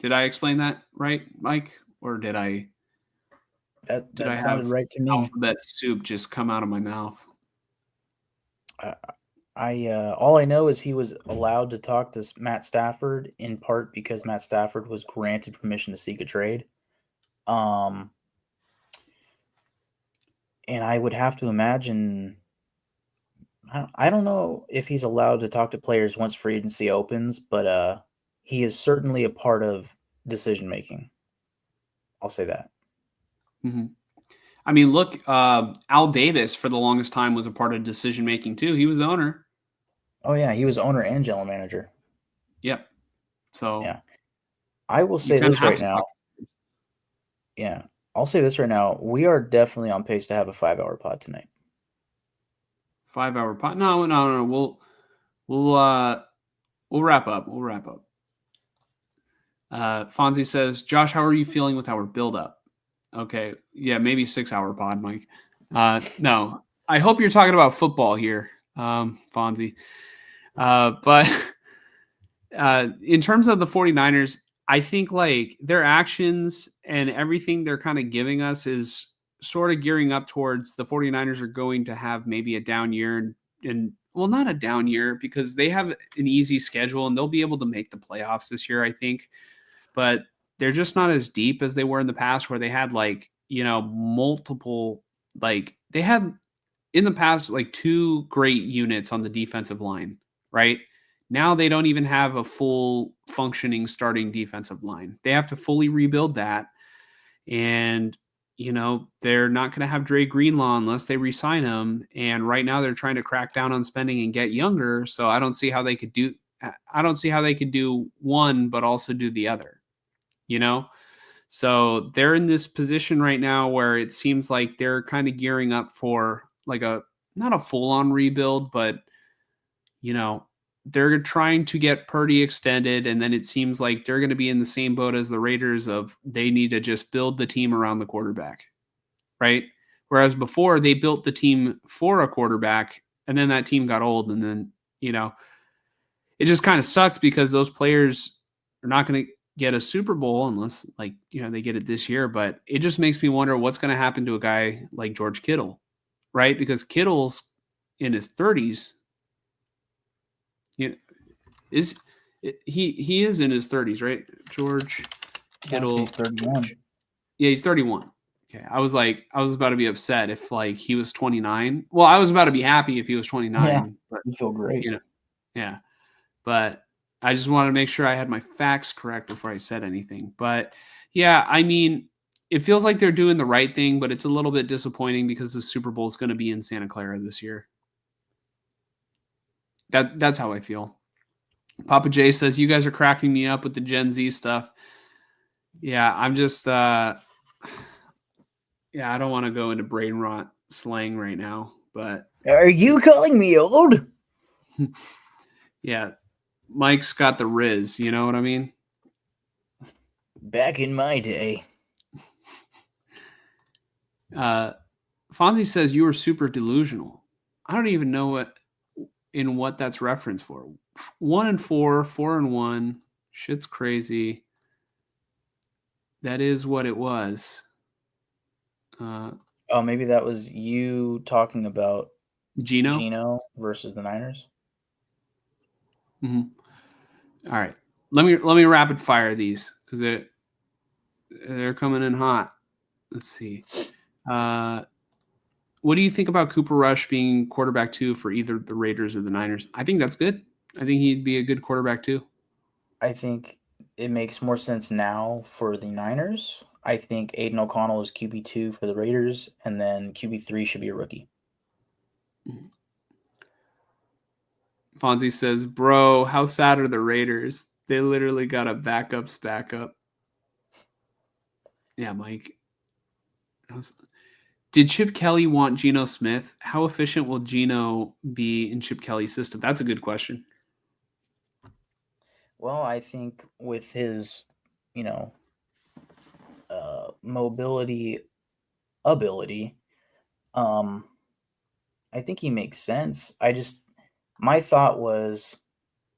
Did I explain that right, Mike? Or did I? That sounded right to me. Alphabet soup just come out of my mouth. All I know is he was allowed to talk to Matt Stafford in part because Matt Stafford was granted permission to seek a trade. And I would have to imagine, I don't know if he's allowed to talk to players once free agency opens, but he is certainly a part of decision making. I'll say that. Mm-hmm. I mean, look, Al Davis for the longest time was a part of decision making too. He was the owner. Oh yeah, he was owner and general manager. Yep. So yeah, I will say this right now. Yeah, I'll say this right now. We are definitely on pace to have a 5-hour pod tonight. 5-hour pod? No. We'll wrap up. Fonzie says, Josh, how are you feeling with our build up? Okay. Yeah, maybe 6-hour pod, Mike. No, I hope you're talking about football here, Fonzie. But In terms of the 49ers, I think like their actions and everything they're kind of giving us is sort of gearing up towards the 49ers are going to have maybe a down year and well, not a down year because they have an easy schedule and they'll be able to make the playoffs this year, I think. But they're just not as deep as they were in the past where they had like, multiple, like they had in the past like two great units on the defensive line, right? Now they don't even have a full functioning starting defensive line. They have to fully rebuild that. And, they're not going to have Dre Greenlaw unless they re-sign him. And right now they're trying to crack down on spending and get younger. So I don't see how they could do one, but also do the other, So they're in this position right now where it seems like they're kind of gearing up for like not a full-on rebuild, but they're trying to get Purdy extended, and then it seems like they're going to be in the same boat as the Raiders of they need to just build the team around the quarterback, right? Whereas before they built the team for a quarterback, and then that team got old, and then it just kind of sucks because those players are not going to get a Super Bowl unless they get it this year. But it just makes me wonder what's going to happen to a guy like George Kittle, right? Because Kittle's in his 30s. He is in his 30s, right? George Kittle. He's 31. Yeah, he's 31. Okay. I was about to be upset if he was 29. Well, I was about to be happy if he was 29. Yeah, but you feel great. Yeah. But I just wanted to make sure I had my facts correct before I said anything. But yeah, I mean, it feels like they're doing the right thing, but it's a little bit disappointing because the Super Bowl is going to be in Santa Clara this year. That's how I feel. Papa J says, you guys are cracking me up with the Gen Z stuff. Yeah, I'm just, I don't want to go into brain rot slang right now, but. Are you calling me old? Yeah, Mike's got the Riz, you know what I mean? Back in my day. Fonzie says you were super delusional. I don't even know what that's reference for. 1-4, 4-1. Shit's crazy. That is what it was. Maybe that was you talking about Geno versus the Niners. Mm-hmm. All right, let me rapid fire these because they're coming in hot. Let's see. What do you think about Cooper Rush being quarterback 2 for either the Raiders or the Niners? I think that's good. I think he'd be a good quarterback 2. I think it makes more sense now for the Niners. I think Aiden O'Connell is QB2 for the Raiders, and then QB3 should be a rookie. Fonzie says, bro, how sad are the Raiders? They literally got a backup's backup. Yeah, Mike. Did Chip Kelly want Geno Smith? How efficient will Geno be in Chip Kelly's system? That's a good question. Well, I think with his, mobility ability, I think he makes sense. My thought was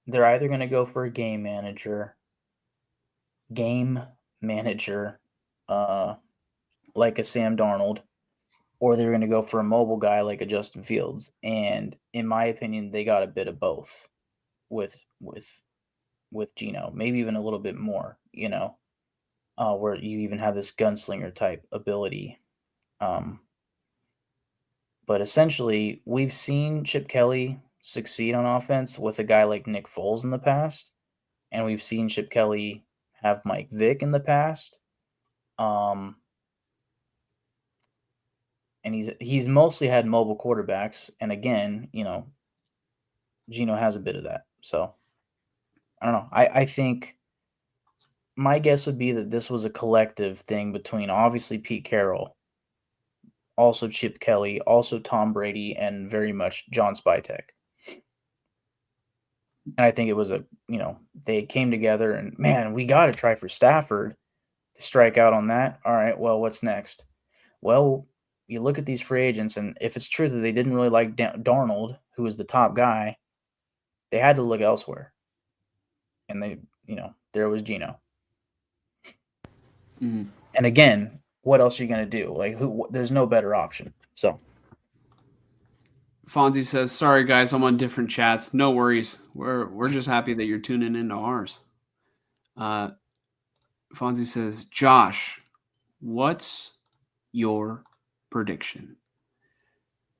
they're either going to go for a game manager, like a Sam Darnold, or they're going to go for a mobile guy like a Justin Fields. And in my opinion, they got a bit of both with Geno, maybe even a little bit more, where you even have this gunslinger type ability. But essentially, we've seen Chip Kelly succeed on offense with a guy like Nick Foles in the past, and we've seen Chip Kelly have Mike Vick in the past. And he's mostly had mobile quarterbacks, and again, Geno has a bit of that. So I don't know. I think my guess would be that this was a collective thing between obviously Pete Carroll, also Chip Kelly, also Tom Brady, and very much John Spytek. And I think it was they came together and, man, we got to try for Stafford to strike out on that. All right, well, what's next? Well, you look at these free agents, and if it's true that they didn't really like Darnold, who was the top guy, they had to look elsewhere. and they, there was Geno. Mhm. And again, what else are you going to do? Like, there's no better option. So, Fonzie says, "Sorry guys, I'm on different chats. No worries. We're just happy that you're tuning into ours." Fonzie says, "Josh, what's your prediction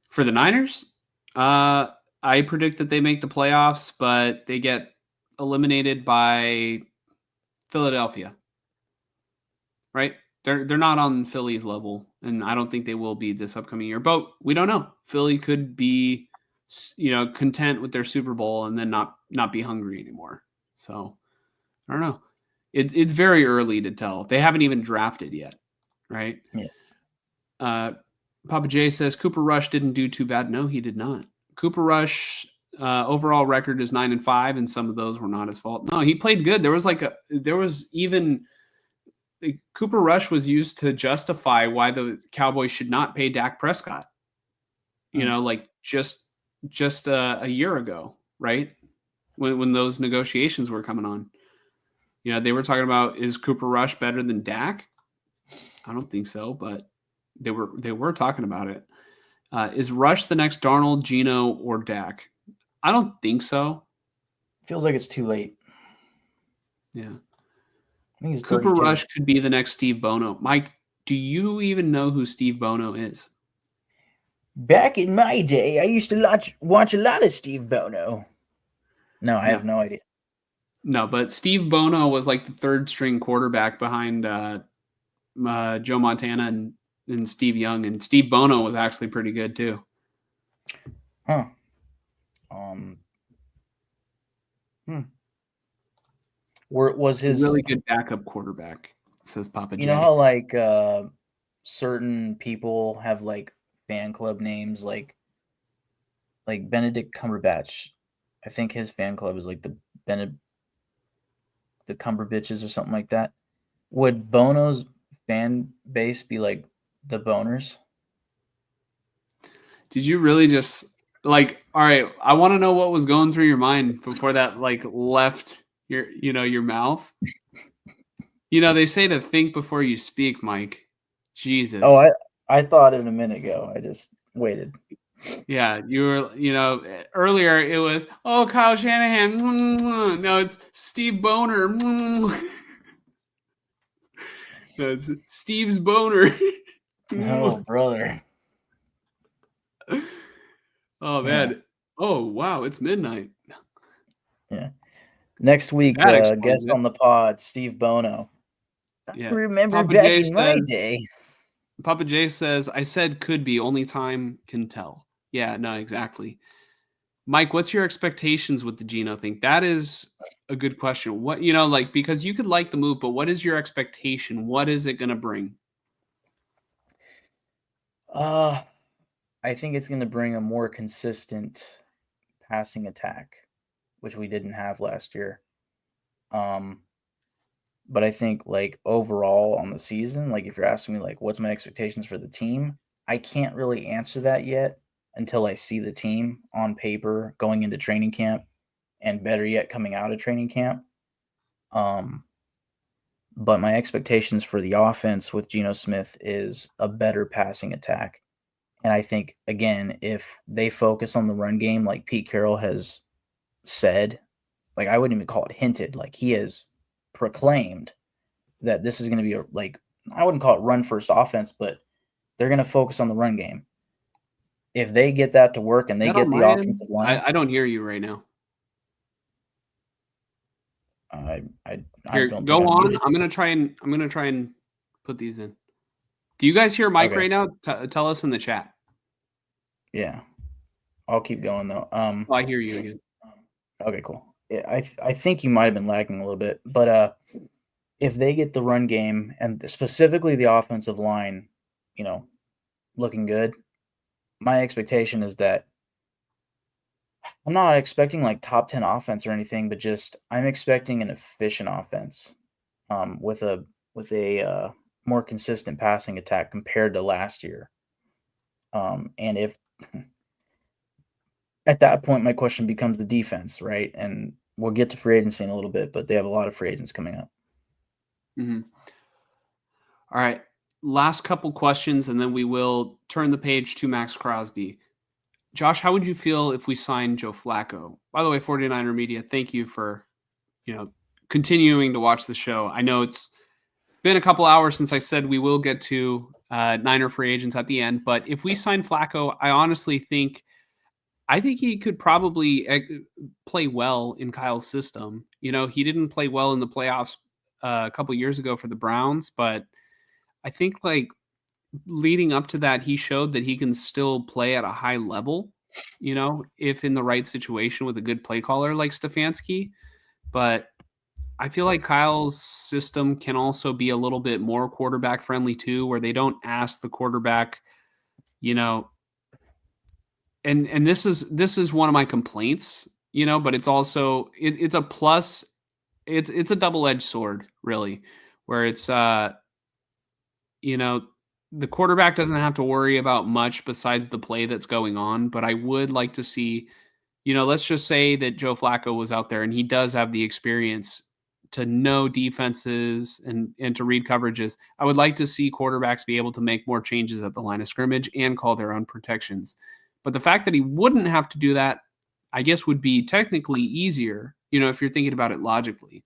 for the Niners?" I predict that they make the playoffs, but they get eliminated by Philadelphia. Right? They're not on Philly's level, and I don't think they will be this upcoming year. But we don't know. Philly could be, content with their Super Bowl and then not be hungry anymore. So I don't know. It's very early to tell. They haven't even drafted yet, right? yeah. Papa J says Cooper Rush didn't do too bad. No, he did not. Cooper Rush overall record is 9-5, and some of those were not his fault. No, he played good. Cooper Rush was used to justify why the Cowboys should not pay Dak Prescott. Just a year ago, right? When those negotiations were coming on. They were talking about, is Cooper Rush better than Dak? I don't think so, but they were talking about it. Is Rush the next Darnold, Geno, or Dak? I don't think so. Feels like it's too late. Yeah. I think he's Cooper 32. Rush could be the next Steve Bono. Mike, do you even know who Steve Bono is? Back in my day, I used to watch a lot of Steve Bono. No, I have no idea. No, but Steve Bono was like the third string quarterback behind Joe Montana and Steve Young, and Steve Bono was actually pretty good too. Huh. Where was his really good backup quarterback, says Papa J. You know how like certain people have like fan club names, like Benedict Cumberbatch. I think his fan club is like the Cumberbitches or something like that. Would Bono's fan base be like the Boners? Did you really just all right, I want to know what was going through your mind before that left your mouth. They say to think before you speak, Mike. Jesus. Oh, I thought it a minute ago. I just waited. Yeah, you were, earlier it was, Kyle Shanahan. No, it's Steve Boner. No, it's Steve's Boner. Oh, brother. Oh, man. Yeah. Oh, wow, it's midnight. Yeah. Next week, guest on the pod, Steve Bono. Yeah. I remember Papa back J in my day. Papa J says, I said could be, only time can tell. Yeah, no, exactly. Mike, what's your expectations with the Geno thing? That is a good question. What, because you could like the move, but what is your expectation? What is it going to bring? I think it's going to bring a more consistent passing attack, which we didn't have last year. But I think overall on the season, if you're asking me what's my expectations for the team, I can't really answer that yet until I see the team on paper going into training camp, and better yet, coming out of training camp. But my expectations for the offense with Geno Smith is a better passing attack. And I think, again, if they focus on the run game like Pete Carroll has said, I wouldn't even call it hinted, he has proclaimed that this is going to be I wouldn't call it run first offense, but they're going to focus on the run game. If they get that to work and they get the offensive line, I don't hear you right now. I don't go on. I'm gonna try and put these in. Do you guys hear Mike right now? Tell us in the chat. Yeah, I'll keep going though. I hear you again. Okay, cool. Yeah, I think you might have been lagging a little bit, but if they get the run game and specifically the offensive line, looking good, my expectation is that I'm not expecting top 10 offense or anything, but just I'm expecting an efficient offense with a more consistent passing attack compared to last year. And if at that point my question becomes the defense, right? And we'll get to free agency in a little bit, but they have a lot of free agents coming up. Mm-hmm. All right. Last couple questions, and then we will turn the page to Maxx Crosby. Josh, how would you feel if we signed Joe Flacco? By the way, 49er Media, thank you for, continuing to watch the show. I know it's been a couple hours since I said we will get to Niner free agents at the end, but if we sign Flacco, I honestly think he could probably play well in Kyle's system. He didn't play well in the playoffs a couple years ago for the Browns, but I think leading up to that, he showed that he can still play at a high level, if in the right situation with a good play caller like Stefanski. But I feel like Kyle's system can also be a little bit more quarterback friendly too, where they don't ask the quarterback, and this is one of my complaints, but it's also it's a plus. It's a double-edged sword, really, where it's the quarterback doesn't have to worry about much besides the play that's going on. But I would like to see, let's just say that Joe Flacco was out there and he does have the experience to know defenses and to read coverages. I would like to see quarterbacks be able to make more changes at the line of scrimmage and call their own protections. But the fact that he wouldn't have to do that, I guess, would be technically easier, if you're thinking about it logically.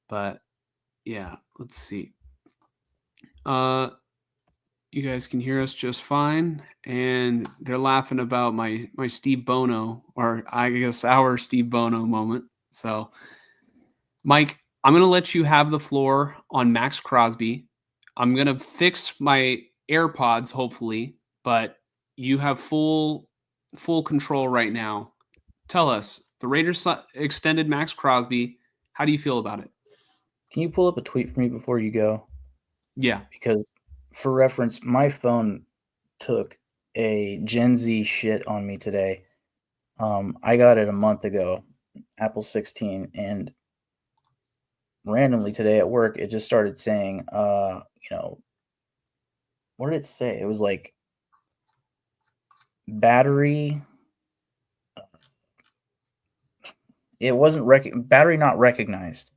But yeah, let's see. You guys can hear us just fine, and they're laughing about my Steve Bono, or I guess our Steve Bono moment. So, Mike, I'm going to let you have the floor on Maxx Crosby. I'm going to fix my AirPods, hopefully, but you have full control right now. Tell us, the Raiders extended Maxx Crosby. How do you feel about it? Can you pull up a tweet for me before you go? Yeah. Because for reference, my phone took a Gen Z shit on me today. I got it a month ago, Apple 16, and randomly today at work, it just started saying, what did it say? It was like battery. It wasn't battery not recognized.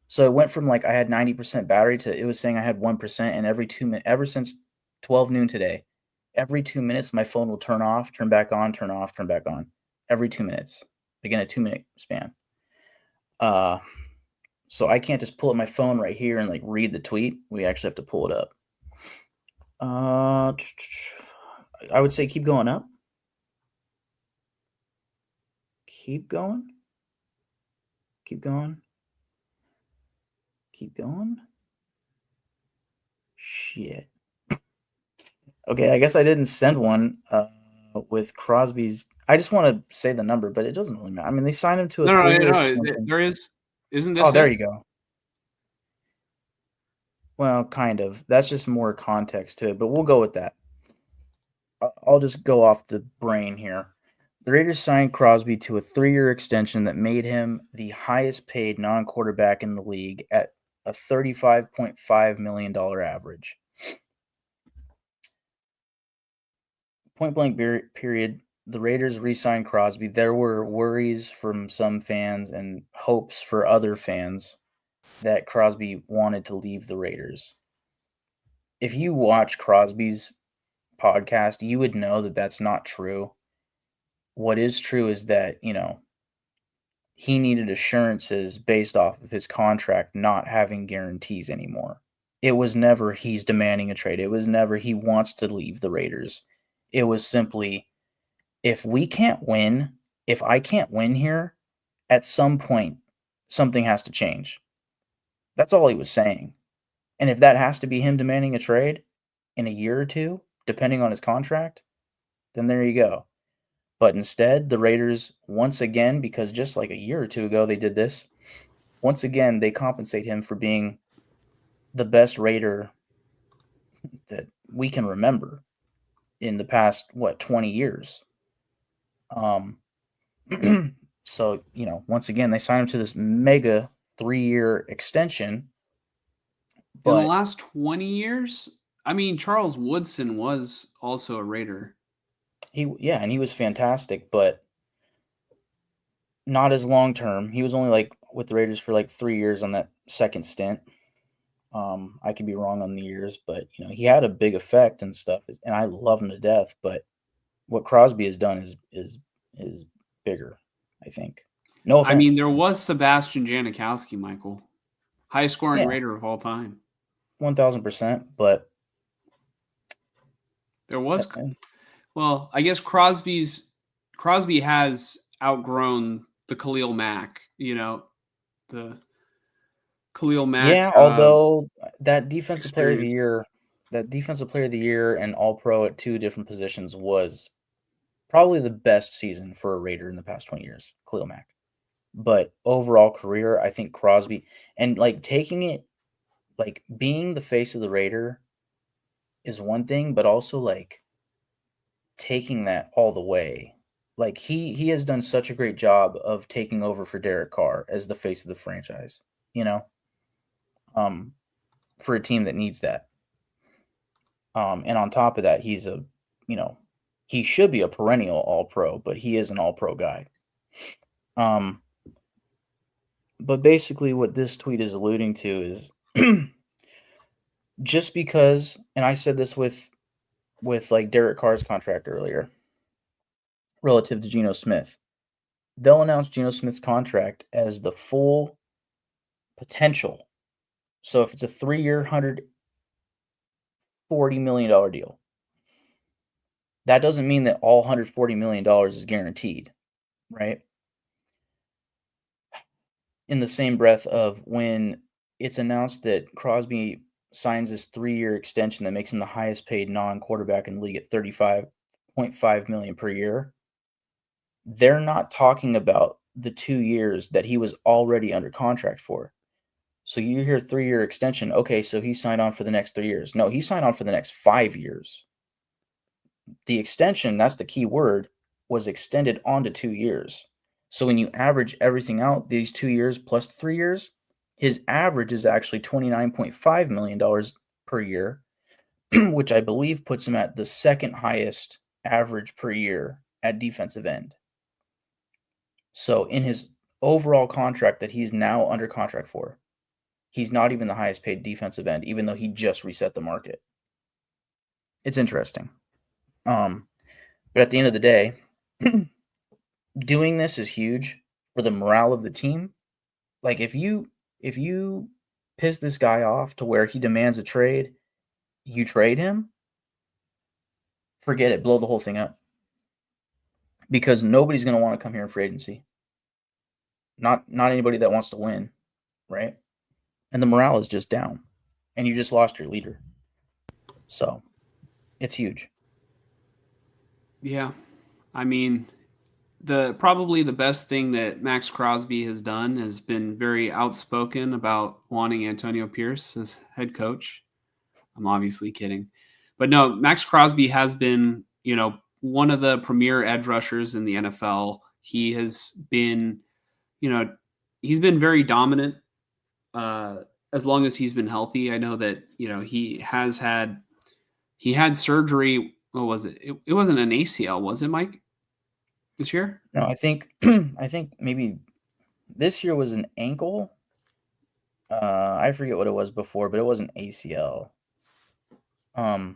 So it went from I had 90% battery to it was saying I had 1%, and every 2 minutes, ever since 12 noon today, every 2 minutes my phone will turn off, turn back on, turn off, turn back on. Every 2 minutes. Again, a 2-minute span. So I can't just pull up my phone right here and read the tweet. We actually have to pull it up. I would say keep going up. Keep going. Keep going. Keep going. Shit. Okay, I guess I didn't send one with Crosby's. I just want to say the number, but it doesn't really matter. I mean, they signed him to a 3-year extension. There is. Isn't this? Oh, there you go. Well, kind of. That's just more context to it, but we'll go with that. I'll just go off the brain here. The Raiders signed Crosby to a 3-year extension that made him the highest paid non-quarterback in the league at a $35.5 million average. Point blank period, the Raiders re-signed Crosby. There were worries from some fans and hopes for other fans that Crosby wanted to leave the Raiders. If you watch Crosby's podcast, you would know that that's not true. What is true is that, he needed assurances based off of his contract not having guarantees anymore. It was never he's demanding a trade. It was never he wants to leave the Raiders. It was simply, if I can't win here, at some point, something has to change. That's all he was saying. And if that has to be him demanding a trade in a year or two, depending on his contract, then there you go. But instead, the Raiders, once again, because just like a year or two ago they did this, once again they compensate him for being the best Raider that we can remember in the past, 20 years. So, once again, they signed him to this mega 3-year extension. But in the last 20 years, I mean, Charles Woodson was also a Raider. And he was fantastic, but not as long term. He was only like with the Raiders for like 3 years on that second stint. I could be wrong on the years, but he had a big effect and stuff, and I love him to death. But what Crosby has done is bigger, I think. No I mean, offense. there was Sebastian Janikowski, Michael, highest scoring Yeah. Raider of all time. 1000%, but There was, well, I guess Crosby has outgrown the Khalil Mack, the Khalil Mack. yeah, although that defensive player of the experience. year and all pro at 2 different positions was probably the best season for a Raider in the past 20 years, Khalil Mack. But overall career, I think Crosby, and like taking it, like being the face of the Raider is one thing, but also like taking that all the way. Like he has done such a great job of taking over for Derek Carr as the face of the franchise, for a team that needs that. And on top of that, he's he should be a perennial all-pro, but he is an all-pro guy. But basically what this tweet is alluding to is just because, and I said this with like Derek Carr's contract earlier relative to Geno Smith. They'll announce Geno Smith's contract as the full potential. So if it's a 3-year, $140 million deal, that doesn't mean that all $140 million is guaranteed, right? In the same breath of when it's announced that Crosby signs this 3-year extension that makes him the highest paid non-quarterback in the league at $35.5 million per year, they're not talking about the 2 years that he was already under contract for. So you hear 3-year extension. Okay, so he signed on for the next 3 years. No, he signed on for the next 5 years. The extension, that's the key word, was extended onto 2 years. So when you average everything out, these 2 years plus 3 years, his average is actually $29.5 million per year, which I believe puts him at the second highest average per year at defensive end. So in his overall contract that he's now under contract for, he's not even the highest paid defensive end, even though he just reset the market. It's interesting. But at the end of the day, doing this is huge for the morale of the team. Like if you piss this guy off to where he demands a trade, you trade him, forget it, blow the whole thing up. Because nobody's going to want to come here in free agency. Not anybody that wants to win, right? And the morale is just down. And you just lost your leader. So, it's huge. Yeah. I mean, probably the best thing that Maxx Crosby has done has been very outspoken about wanting Antonio Pierce as head coach. I'm obviously kidding. But no, Maxx Crosby has been, one of the premier edge rushers in the NFL. He has been, he's been very dominant as long as he's been healthy. I know that, he had surgery. What was it? It wasn't an ACL, was it, Mike? This year? No, I think maybe this year was an ankle. I forget what it was before, but it wasn't ACL. But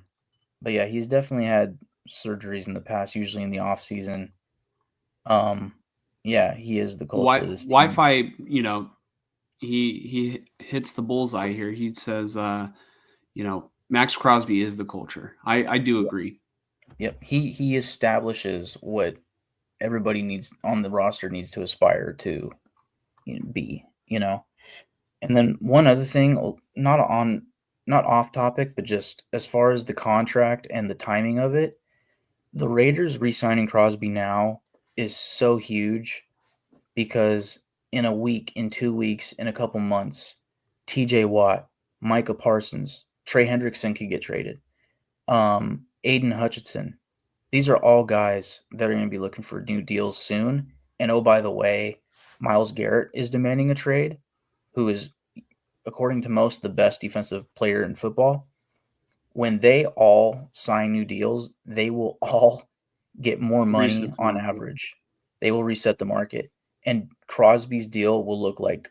yeah, he's definitely had surgeries in the past, usually in the off season. Yeah, he is the culture of this team. Wi-Fi, he hits the bullseye here. He says, Maxx Crosby is the culture. I do agree. Yep, he establishes what everybody needs on the roster needs to aspire to be. And then one other thing, not off topic, but just as far as the contract and the timing of it, the Raiders re-signing Crosby now is so huge because in a week, in 2 weeks, in a couple months, TJ Watt, Micah Parsons, Trey Hendrickson could get traded. Aiden Hutchinson. These are all guys that are going to be looking for new deals soon. And oh, by the way, Myles Garrett is demanding a trade, who is, according to most, the best defensive player in football. When they all sign new deals, they will all get more money on average. They will reset the market. and Crosby's deal will look like,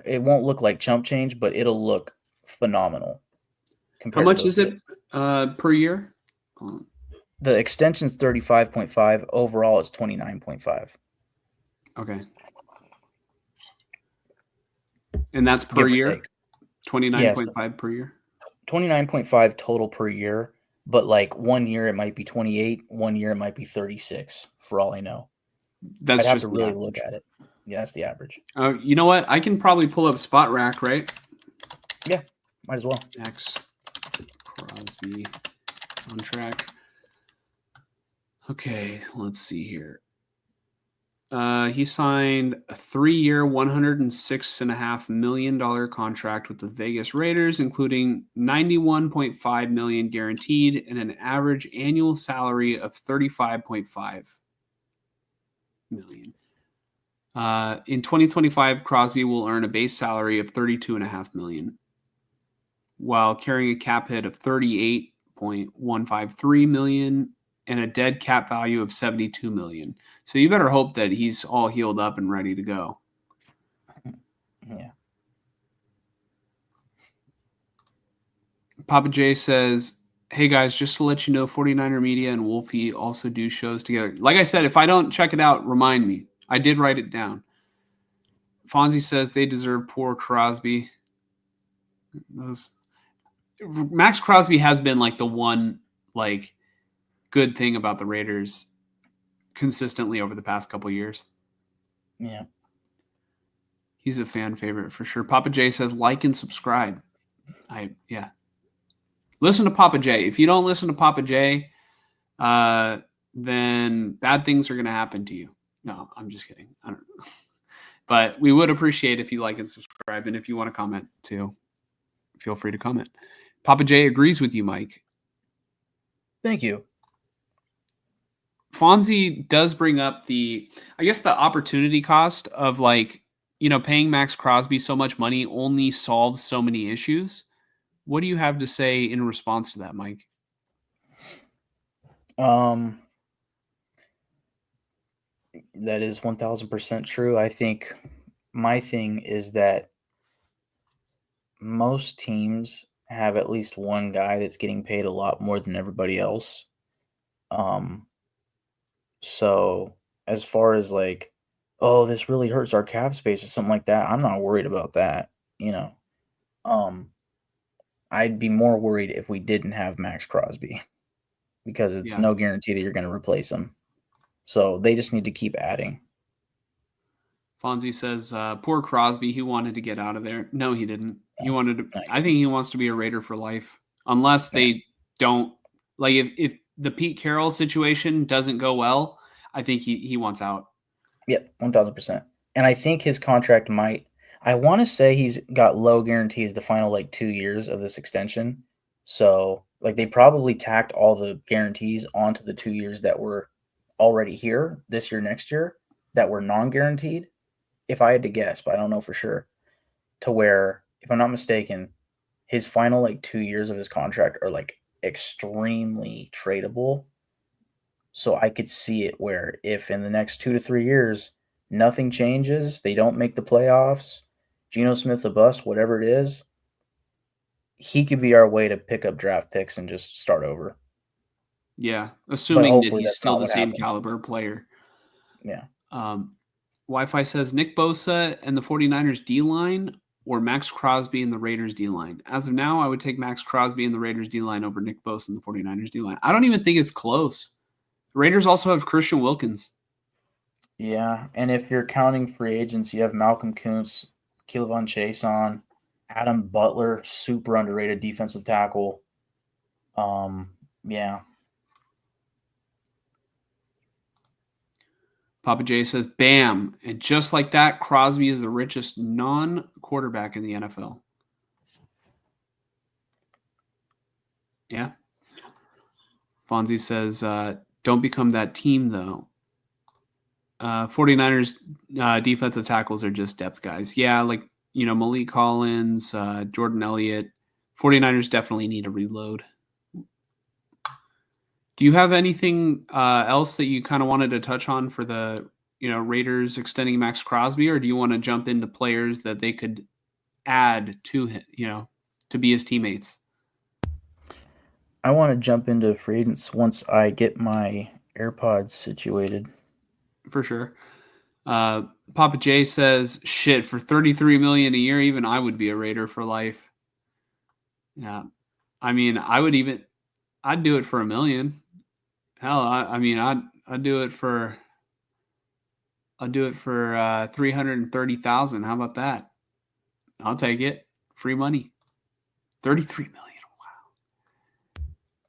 it won't look like chump change, but it'll look phenomenal. How much is it per year? The extension's 35.5. Overall, it's 29.5. Okay. And that's per year? 29.5 per year? 29.5 total per year, but like 1 year it might be 28, 1 year it might be 36, for all I know. That's I'd have just to really look at it. Yeah, that's the average. You know what? I can probably pull up Spot Rack, right? Yeah, might as well. Maxx Crosby contract. Okay, let's see here. He signed a 3-year, $106.5 million contract with the Vegas Raiders, including $91.5 million guaranteed and an average annual salary of $35.5 million. In 2025, Crosby will earn a base salary of $32.5 million, while carrying a cap hit of $38.153 million and a dead cap value of $72 million. So you better hope that he's all healed up and ready to go. Yeah. Papa J says, hey guys, just to let you know, 49er Media and Wolfie also do shows together. Like I said, if I don't check it out, remind me. I did write it down. Fonzie says they deserve poor Crosby. Maxx Crosby has been like the one like good thing about the Raiders consistently over the past couple years. Yeah. He's a fan favorite for sure. Papa J says like and subscribe. Yeah. Listen to Papa J. If you don't listen to Papa J, then bad things are going to happen to you. No, I'm just kidding. I don't know. But we would appreciate if you like and subscribe. And if you want to comment too, feel free to comment. Papa J agrees with you, Mike. Thank you. Fonzie does bring up the opportunity cost of like, you know, paying Maxx Crosby so much money only solves so many issues. What do you have to say in response to that, Mike? That is 1000% true. I think my thing is that most teams have at least one guy that's getting paid a lot more than everybody else. So as far as like, oh, this really hurts our cap space or something like that, I'm not worried about that. You know, I'd be more worried if we didn't have Maxx Crosby because it's no guarantee that you're going to replace him. So they just need to keep adding. Fonzie says, poor Crosby, he wanted to get out of there. No, he didn't. He wanted to, I think he wants to be a Raider for life. Unless they don't, like if the Pete Carroll situation doesn't go well, I think he wants out. Yep, 1000%. And I think his contract I want to say he's got low guarantees the final like 2 years of this extension. So like they probably tacked all the guarantees onto the 2 years that were already here this year, next year, that were non-guaranteed. If I had to guess, but I don't know for sure, to where, if I'm not mistaken, his final like 2 years of his contract are like extremely tradable. So I could see it where if in the next 2 to 3 years, nothing changes, they don't make the playoffs, Geno Smith a bust, whatever it is, he could be our way to pick up draft picks and just start over. Yeah, assuming that he's still the same caliber player. Yeah. Wi-Fi says Nick Bosa and the 49ers D-line or Maxx Crosby and the Raiders D-line. As of now, I would take Maxx Crosby and the Raiders D-line over Nick Bosa and the 49ers D-line. I don't even think it's close. The Raiders also have Christian Wilkins. Yeah, and if you're counting free agents, you have Malcolm Kuntz, Keelan Chason, Adam Butler, super underrated defensive tackle. Yeah. Papa J says, bam. And just like that, Crosby is the richest non-quarterback in the NFL. Yeah. Fonzie says, don't become that team, though. 49ers defensive tackles are just depth guys. Yeah, like, you know, Malik Collins, Jordan Elliott. 49ers definitely need a reload. Do you have anything else that you kind of wanted to touch on for the Raiders extending Maxx Crosby, or do you want to jump into players that they could add to him, to be his teammates? I want to jump into free agents once I get my AirPods situated. For sure. Papa J says, "Shit, for $33 million a year, even I would be a Raider for life." Yeah, I mean, I'd do it for $1 million. Hell, I'd do it for 330,000. How about that? I'll take it. Free money. 33 million. Wow.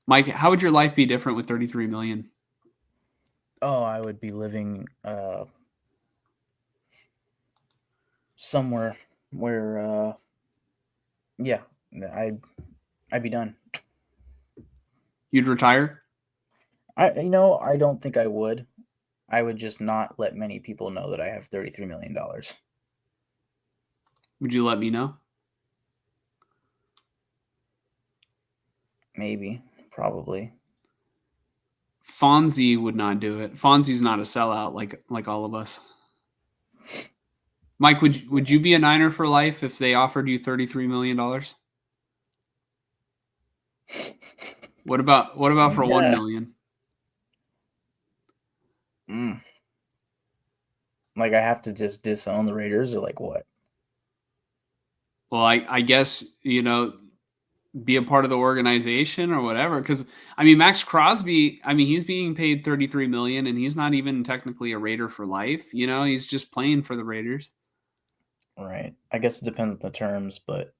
Mike, how would your life be different with 33 million? Oh, I would be living somewhere where yeah, I'd be done. You'd retire? I don't think I would. I would just not let many people know that I have $33 million. Would you let me know? Maybe, probably. Fonzie would not do it. Fonzie's not a sellout like all of us. Mike, would you be a Niner for life if they offered you $33 million? What about for $1 million? Like I have to just disown the Raiders, or like what? Well, I guess, be a part of the organization or whatever. Because Maxx Crosby, he's being paid $33 million, and he's not even technically a Raider for life. He's just playing for the Raiders. Right. I guess it depends on the terms, but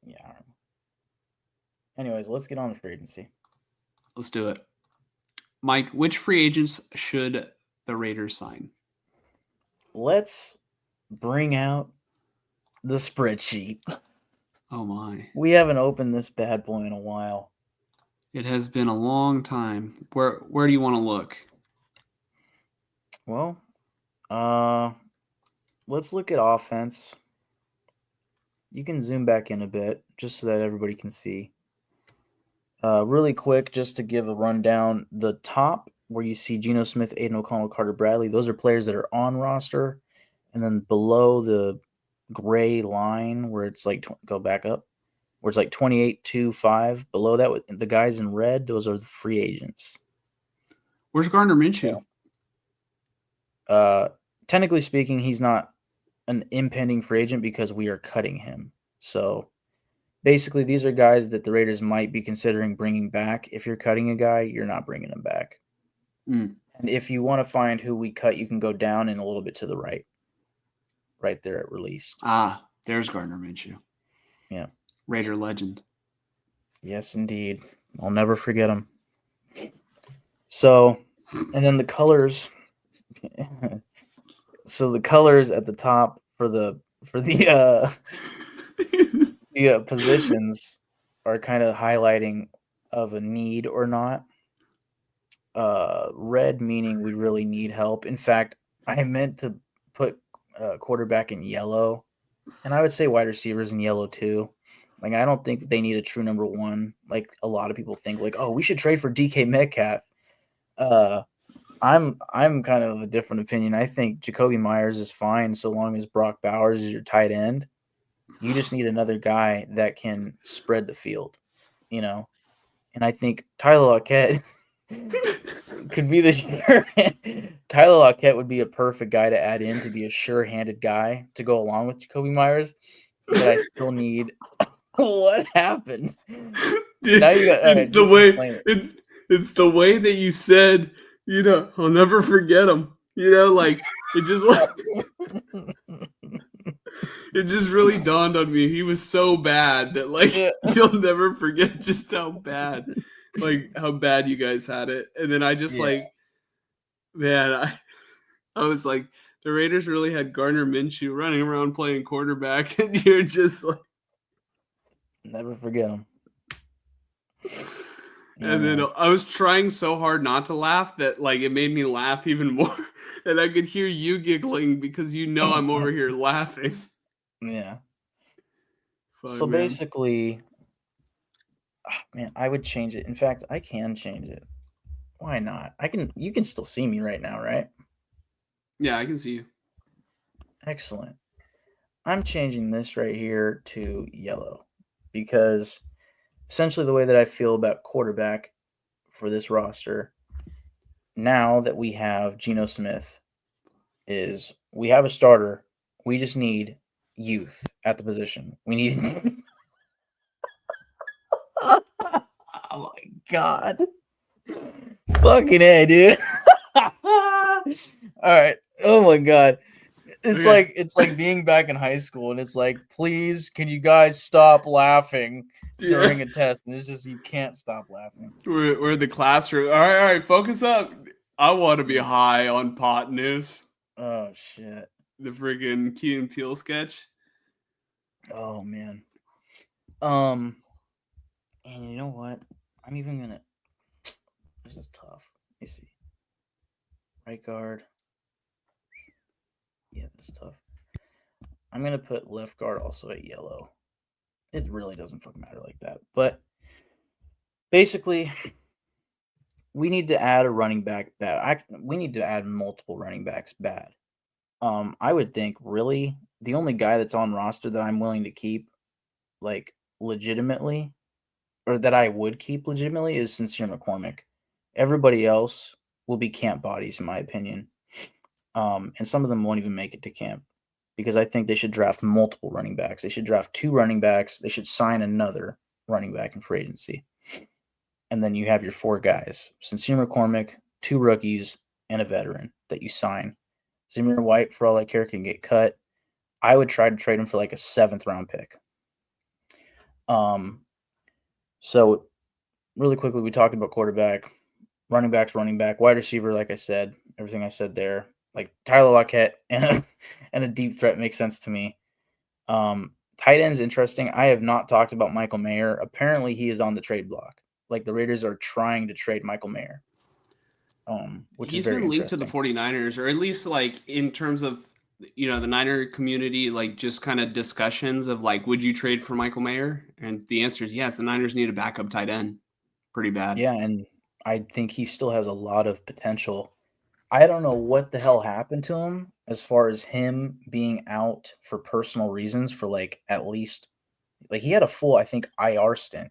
yeah. Anyways, let's get on to free agency. Let's do it. Mike, which free agents should the Raiders sign? Let's bring out the spreadsheet. Oh my. We haven't opened this bad boy in a while. It has been a long time. Where do you want to look? Well, let's look at offense. You can zoom back in a bit just so that everybody can see. Really quick, just to give a rundown, the top where you see Geno Smith, Aiden O'Connell, Carter Bradley, those are players that are on roster. And then below the gray line where it's like, go back up, where it's like 28-5, below that, with the guys in red, those are the free agents. Where's Gardner Minshew? Technically speaking, he's not an impending free agent because we are cutting him. So basically, these are guys that the Raiders might be considering bringing back. If you're cutting a guy, you're not bringing him back. And if you want to find who we cut, you can go down and a little bit to the right. Right there at released. Ah, there's Gardner Minshew. Yeah. Raider legend. Yes, indeed. I'll never forget him. So, and then the colors. So the colors at the top for the positions are kind of highlighting of a need or not. Red meaning we really need help. In fact, I meant to put quarterback in yellow, and I would say wide receivers in yellow too. Like, I don't think they need a true number one. Like a lot of people think, like, oh, we should trade for DK Metcalf. I'm kind of a different opinion. I think Jacoby Myers is fine so long as Brock Bowers is your tight end. You just need another guy that can spread the field, And I think Tyler Lockett could be the Tyler Lockett would be a perfect guy to add in to be a sure-handed guy to go along with Jacoby Myers. But I still need. What happened? Dude, now you got. It's the way that you said. I'll never forget him. Like it just it just really dawned on me. He was so bad that you'll never forget just how bad. How bad you guys had it. And then I just I was like, the Raiders really had Gardner Minshew running around playing quarterback, and you're just like, never forget him. And then I was trying so hard not to laugh that it made me laugh even more. And I could hear you giggling because I'm over here laughing. Yeah. Fun, so man. Basically, man, I would change it. In fact, I can change it. Why not? You can still see me right now, right? Yeah, I can see you. Excellent. I'm changing this right here to yellow because essentially the way that I feel about quarterback for this roster now that we have Geno Smith is we have a starter. We just need youth at the position. We need. Oh my god. Fucking A, dude. All right. Oh my god. Okay. It's like being back in high school and it's like, please, can you guys stop laughing during a test? And it's just you can't stop laughing. We're in the classroom. All right, focus up. I want to be high on pot news. Oh shit. The friggin' Key and Peele sketch. Oh man. And you know what? I'm even gonna. This is tough. Let me see. Right guard. Yeah, this is tough. I'm gonna put left guard also at yellow. It really doesn't fucking matter like that. But basically, we need to add a running back bad. We need to add multiple running backs bad. I would think really the only guy that's on roster that I'm willing to keep, like legitimately, or that I would keep legitimately, is Sincere McCormick. Everybody else will be camp bodies, in my opinion. And some of them won't even make it to camp because I think they should draft multiple running backs. They should draft 2 running backs. They should sign another running back in free agency. And then you have your 4 guys: Sincere McCormick, 2 rookies, and a veteran that you sign. Zamir White, for all I care, can get cut. I would try to trade him for like a 7th round pick. So really quickly, we talked about quarterback, running back, wide receiver. Like I said, everything I said there, like Tyler Lockett and a deep threat makes sense to me. Tight end's interesting. I have not talked about Michael Mayer. Apparently, he is on the trade block. Like the Raiders are trying to trade Michael Mayer. Which He's is very been linked to the interesting. 49ers, or at least like in terms of the Niner community, like just kind of discussions of like, would you trade for Michael Mayer? And the answer is yes. The Niners need a backup tight end pretty bad. Yeah, and I think he still has a lot of potential. I don't know what the hell happened to him as far as him being out for personal reasons for like at least like he had a full, I think, IR stint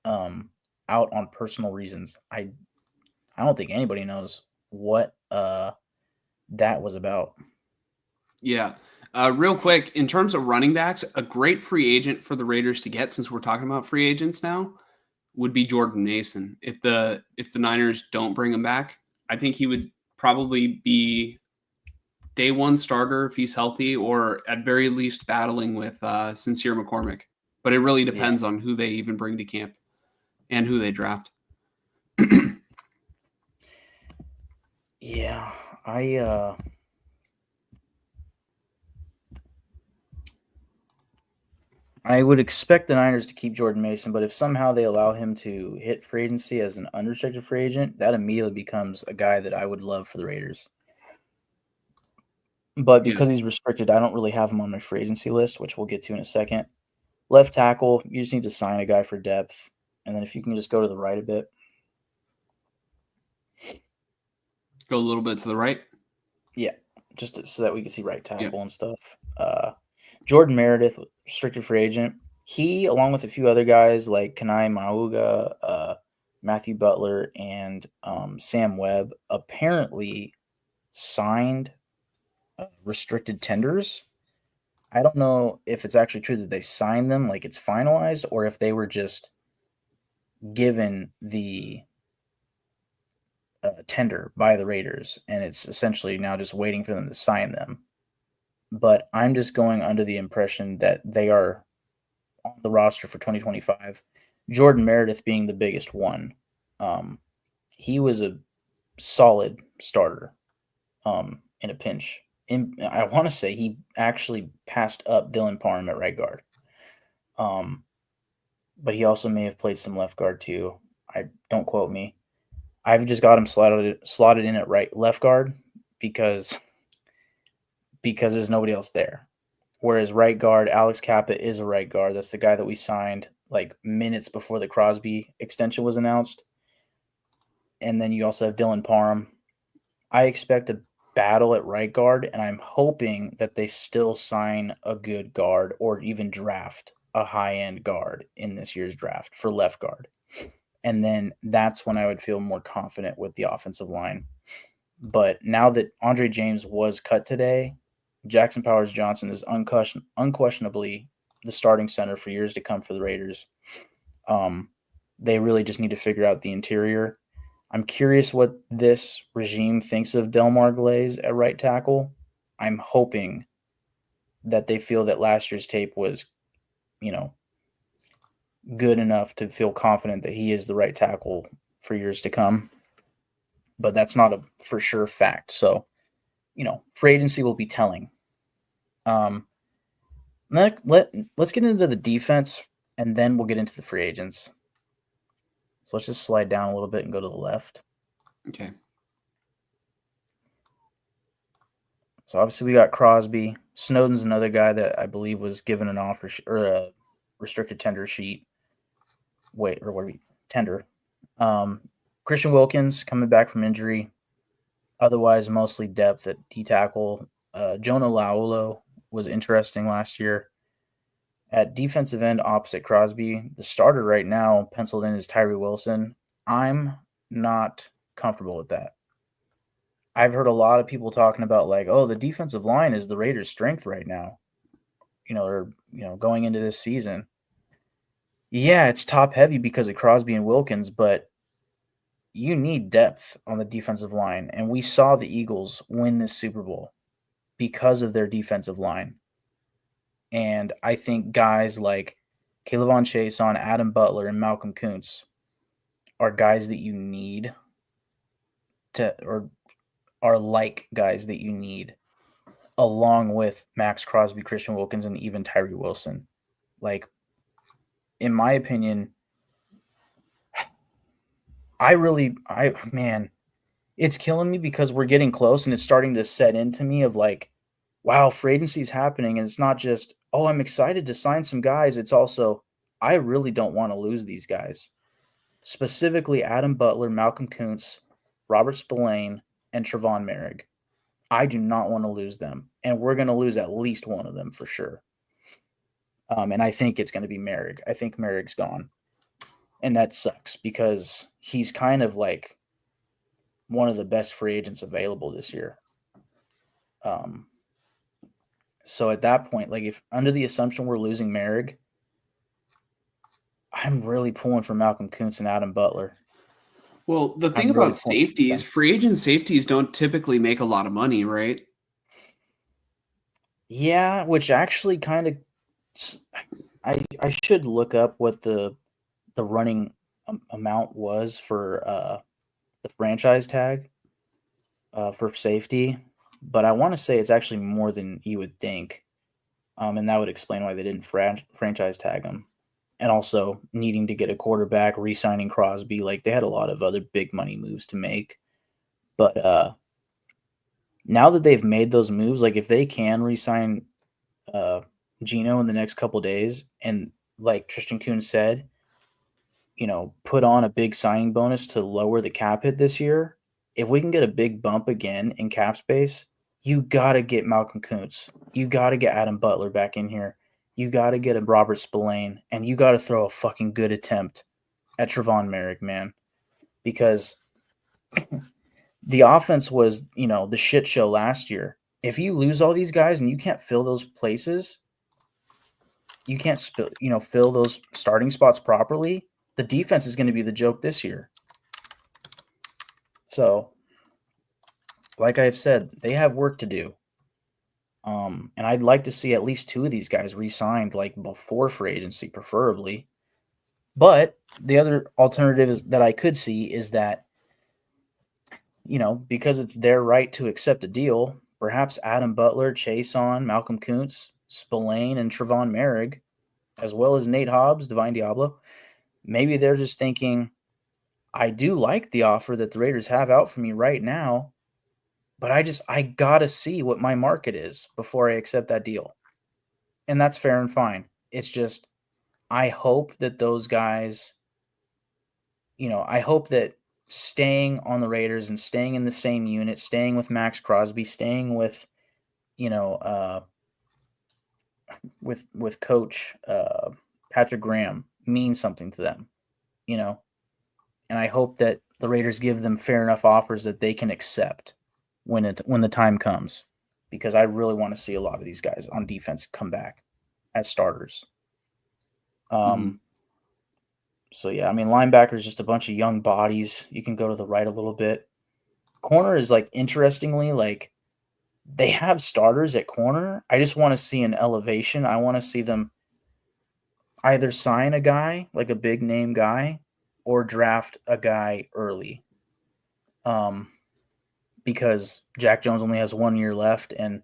out on personal reasons. I don't think anybody knows what that was about. Yeah. Real quick, in terms of running backs, a great free agent for the Raiders to get, since we're talking about free agents now, would be Jordan Mason. If the Niners don't bring him back, I think he would probably be day one starter if he's healthy, or at very least battling with Sincere McCormick. But it really depends on who they even bring to camp and who they draft. Yeah, I would expect the Niners to keep Jordan Mason, but if somehow they allow him to hit free agency as an unrestricted free agent, that immediately becomes a guy that I would love for the Raiders. But because he's restricted, I don't really have him on my free agency list, which we'll get to in a second. Left tackle, you just need to sign a guy for depth. And then if you can just go to the right a bit. Go a little bit to the right? Yeah, just so that we can see right tackle and stuff. Jordan Meredith, restricted free agent. He, along with a few other guys like Kanai Mauga, Matthew Butler, and Sam Webb, apparently signed restricted tenders. I don't know if it's actually true that they signed them, like it's finalized, or if they were just given the tender by the Raiders, and it's essentially now just waiting for them to sign them. But I'm just going under the impression that they are on the roster for 2025. Jordan Meredith being the biggest one. He was a solid starter in a pinch. I want to say he actually passed up Dylan Parham at right guard. But he also may have played some left guard too. Don't quote me. I've just got him slotted in at left guard because there's nobody else there. Whereas right guard, Alex Kappa is a right guard. That's the guy that we signed like minutes before the Crosby extension was announced. And then you also have Dylan Parham. I expect a battle at right guard, and I'm hoping that they still sign a good guard or even draft a high-end guard in this year's draft for left guard. And then that's when I would feel more confident with the offensive line. But now that Andre James was cut today, Jackson Powers Johnson is unquestionably the starting center for years to come for the Raiders. They really just need to figure out the interior. I'm curious what this regime thinks of Delmar Glaze at right tackle. I'm hoping that they feel that last year's tape was, good enough to feel confident that he is the right tackle for years to come. But that's not a for sure fact. So, free agency will be telling. Let's get into the defense, and then we'll get into the free agents. So let's just slide down a little bit and go to the left. Okay. So obviously we got Crosby. Snowden's another guy that I believe was given an offer or a restricted tender sheet. Tender. Christian Wilkins coming back from injury. Otherwise, mostly depth at D tackle. Jonah Laulo was interesting last year. At defensive end opposite Crosby, the starter right now penciled in is Tyree Wilson. I'm not comfortable with that. I've heard a lot of people talking about the defensive line is the Raiders' strength right now. Going into this season. Yeah, it's top heavy because of Crosby and Wilkins, but you need depth on the defensive line. And we saw the Eagles win this Super Bowl because of their defensive line. And I think guys like Kayvon Chaisson, Adam Butler, and Malcolm Kuntz are guys that you need or are like guys that you need along with Maxx Crosby, Christian Wilkins, and even Tyree Wilson. In my opinion, it's killing me because we're getting close and it's starting to set into me of wow, free agency is happening. And it's not just, I'm excited to sign some guys. It's also, I really don't want to lose these guys. Specifically, Adam Butler, Malcolm Kuntz, Robert Spillane, and Trevon Merrick. I do not want to lose them. And we're going to lose at least one of them for sure. And I think it's going to be Merrick. I think Merrick's gone. And that sucks because he's kind of one of the best free agents available this year. So at that point, if under the assumption we're losing Merrick, I'm really pulling for Malcolm Kuntz and Adam Butler. Well, the thing about safeties, free agent safeties don't typically make a lot of money, right? Yeah, which actually kind of I should look up what the running amount was for the franchise tag for safety, but I want to say it's actually more than you would think, and that would explain why they didn't franchise tag him. And also needing to get a quarterback, re-signing Crosby, they had a lot of other big money moves to make. But now that they've made those moves, if they can re-sign Geno in the next couple days, and like Christian Kuhn said, put on a big signing bonus to lower the cap hit this year, if we can get a big bump again in cap space, you got to get Malcolm Kuntz. You got to get Adam Butler back in here. You got to get a Robert Spillane, and you got to throw a fucking good attempt at Trevon Merrick, man. Because the offense was, the shit show last year. If you lose all these guys and you can't fill those places, you can't fill those starting spots properly, the defense is going to be the joke this year. So, like I've said, they have work to do. And I'd like to see at least two of these guys re-signed before free agency, preferably. But the other alternative that I could see is that, because it's their right to accept a deal, perhaps Adam Butler, Chaisson, Malcolm Kuntz, Spillane, and Trevon Merrick, as well as Nate Hobbs, Divine Diablo, maybe they're just thinking, I do like the offer that the Raiders have out for me right now, but I got to see what my market is before I accept that deal. And that's fair and fine. It's just, I hope that those guys, I hope that staying on the Raiders and staying in the same unit, staying with Maxx Crosby, staying with, with Coach Patrick Graham means something to them, and I hope that the Raiders give them fair enough offers that they can accept when the time comes, because I really want to see a lot of these guys on defense come back as starters. So yeah, I mean, linebacker is just a bunch of young bodies. You can go to the right a little bit. Corner is interestingly, they have starters at corner. I just want to see an elevation. I want to see them either sign a guy, like a big name guy, or draft a guy early. Because Jack Jones only has 1 year left, and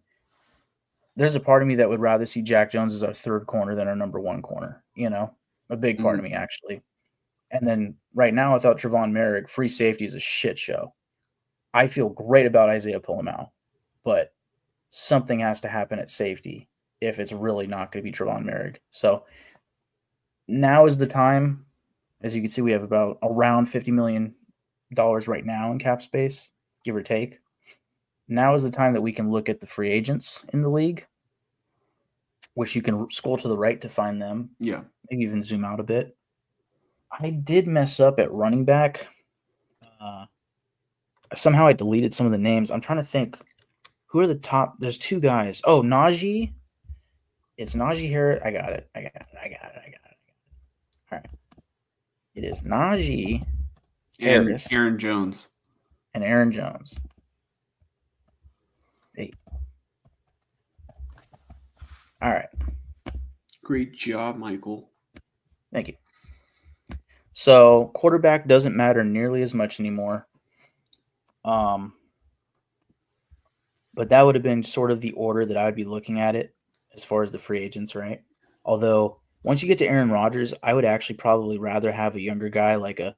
there's a part of me that would rather see Jack Jones as our third corner than our number one corner. A big part of me, actually. And then right now, without Trevon Merrick, free safety is a shit show. I feel great about Isaiah Polamau, but something has to happen at safety if it's really not going to be Trevon Merrick. So now is the time. As you can see, we have about around $50 million right now in cap space, give or take. Now is the time that we can look at the free agents in the league, which you can scroll to the right to find them. Yeah. Maybe even zoom out a bit. I did mess up at running back. Somehow I deleted some of the names. I'm trying to think. Who are the top? There's two guys. Oh, Najee. It's Najee Harris. I got it. All right. It is Najee Harris. And Aaron Jones. And Aaron Jones. Hey. All right. Great job, Michael. Thank you. So quarterback doesn't matter nearly as much anymore. But that would have been sort of the order that I would be looking at it as far as the free agents, right? Although once you get to Aaron Rodgers, I would actually probably rather have a younger guy like a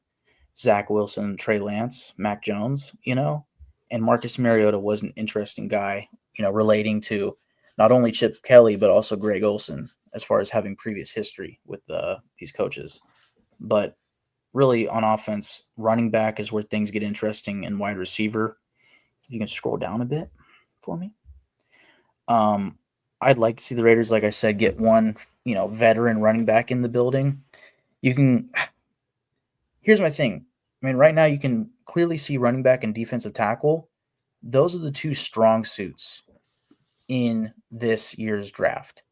Zach Wilson, Trey Lance, Mac Jones, and Marcus Mariota was an interesting guy, relating to not only Chip Kelly, but also Greg Olsen as far as having previous history with these coaches. But really on offense, running back is where things get interesting, and wide receiver. If you can scroll down a bit for me. I'd like to see the Raiders, like I said, get one, veteran running back in the building. Here's my thing. I mean, right now you can clearly see running back and defensive tackle. Those are the two strong suits in this year's draft.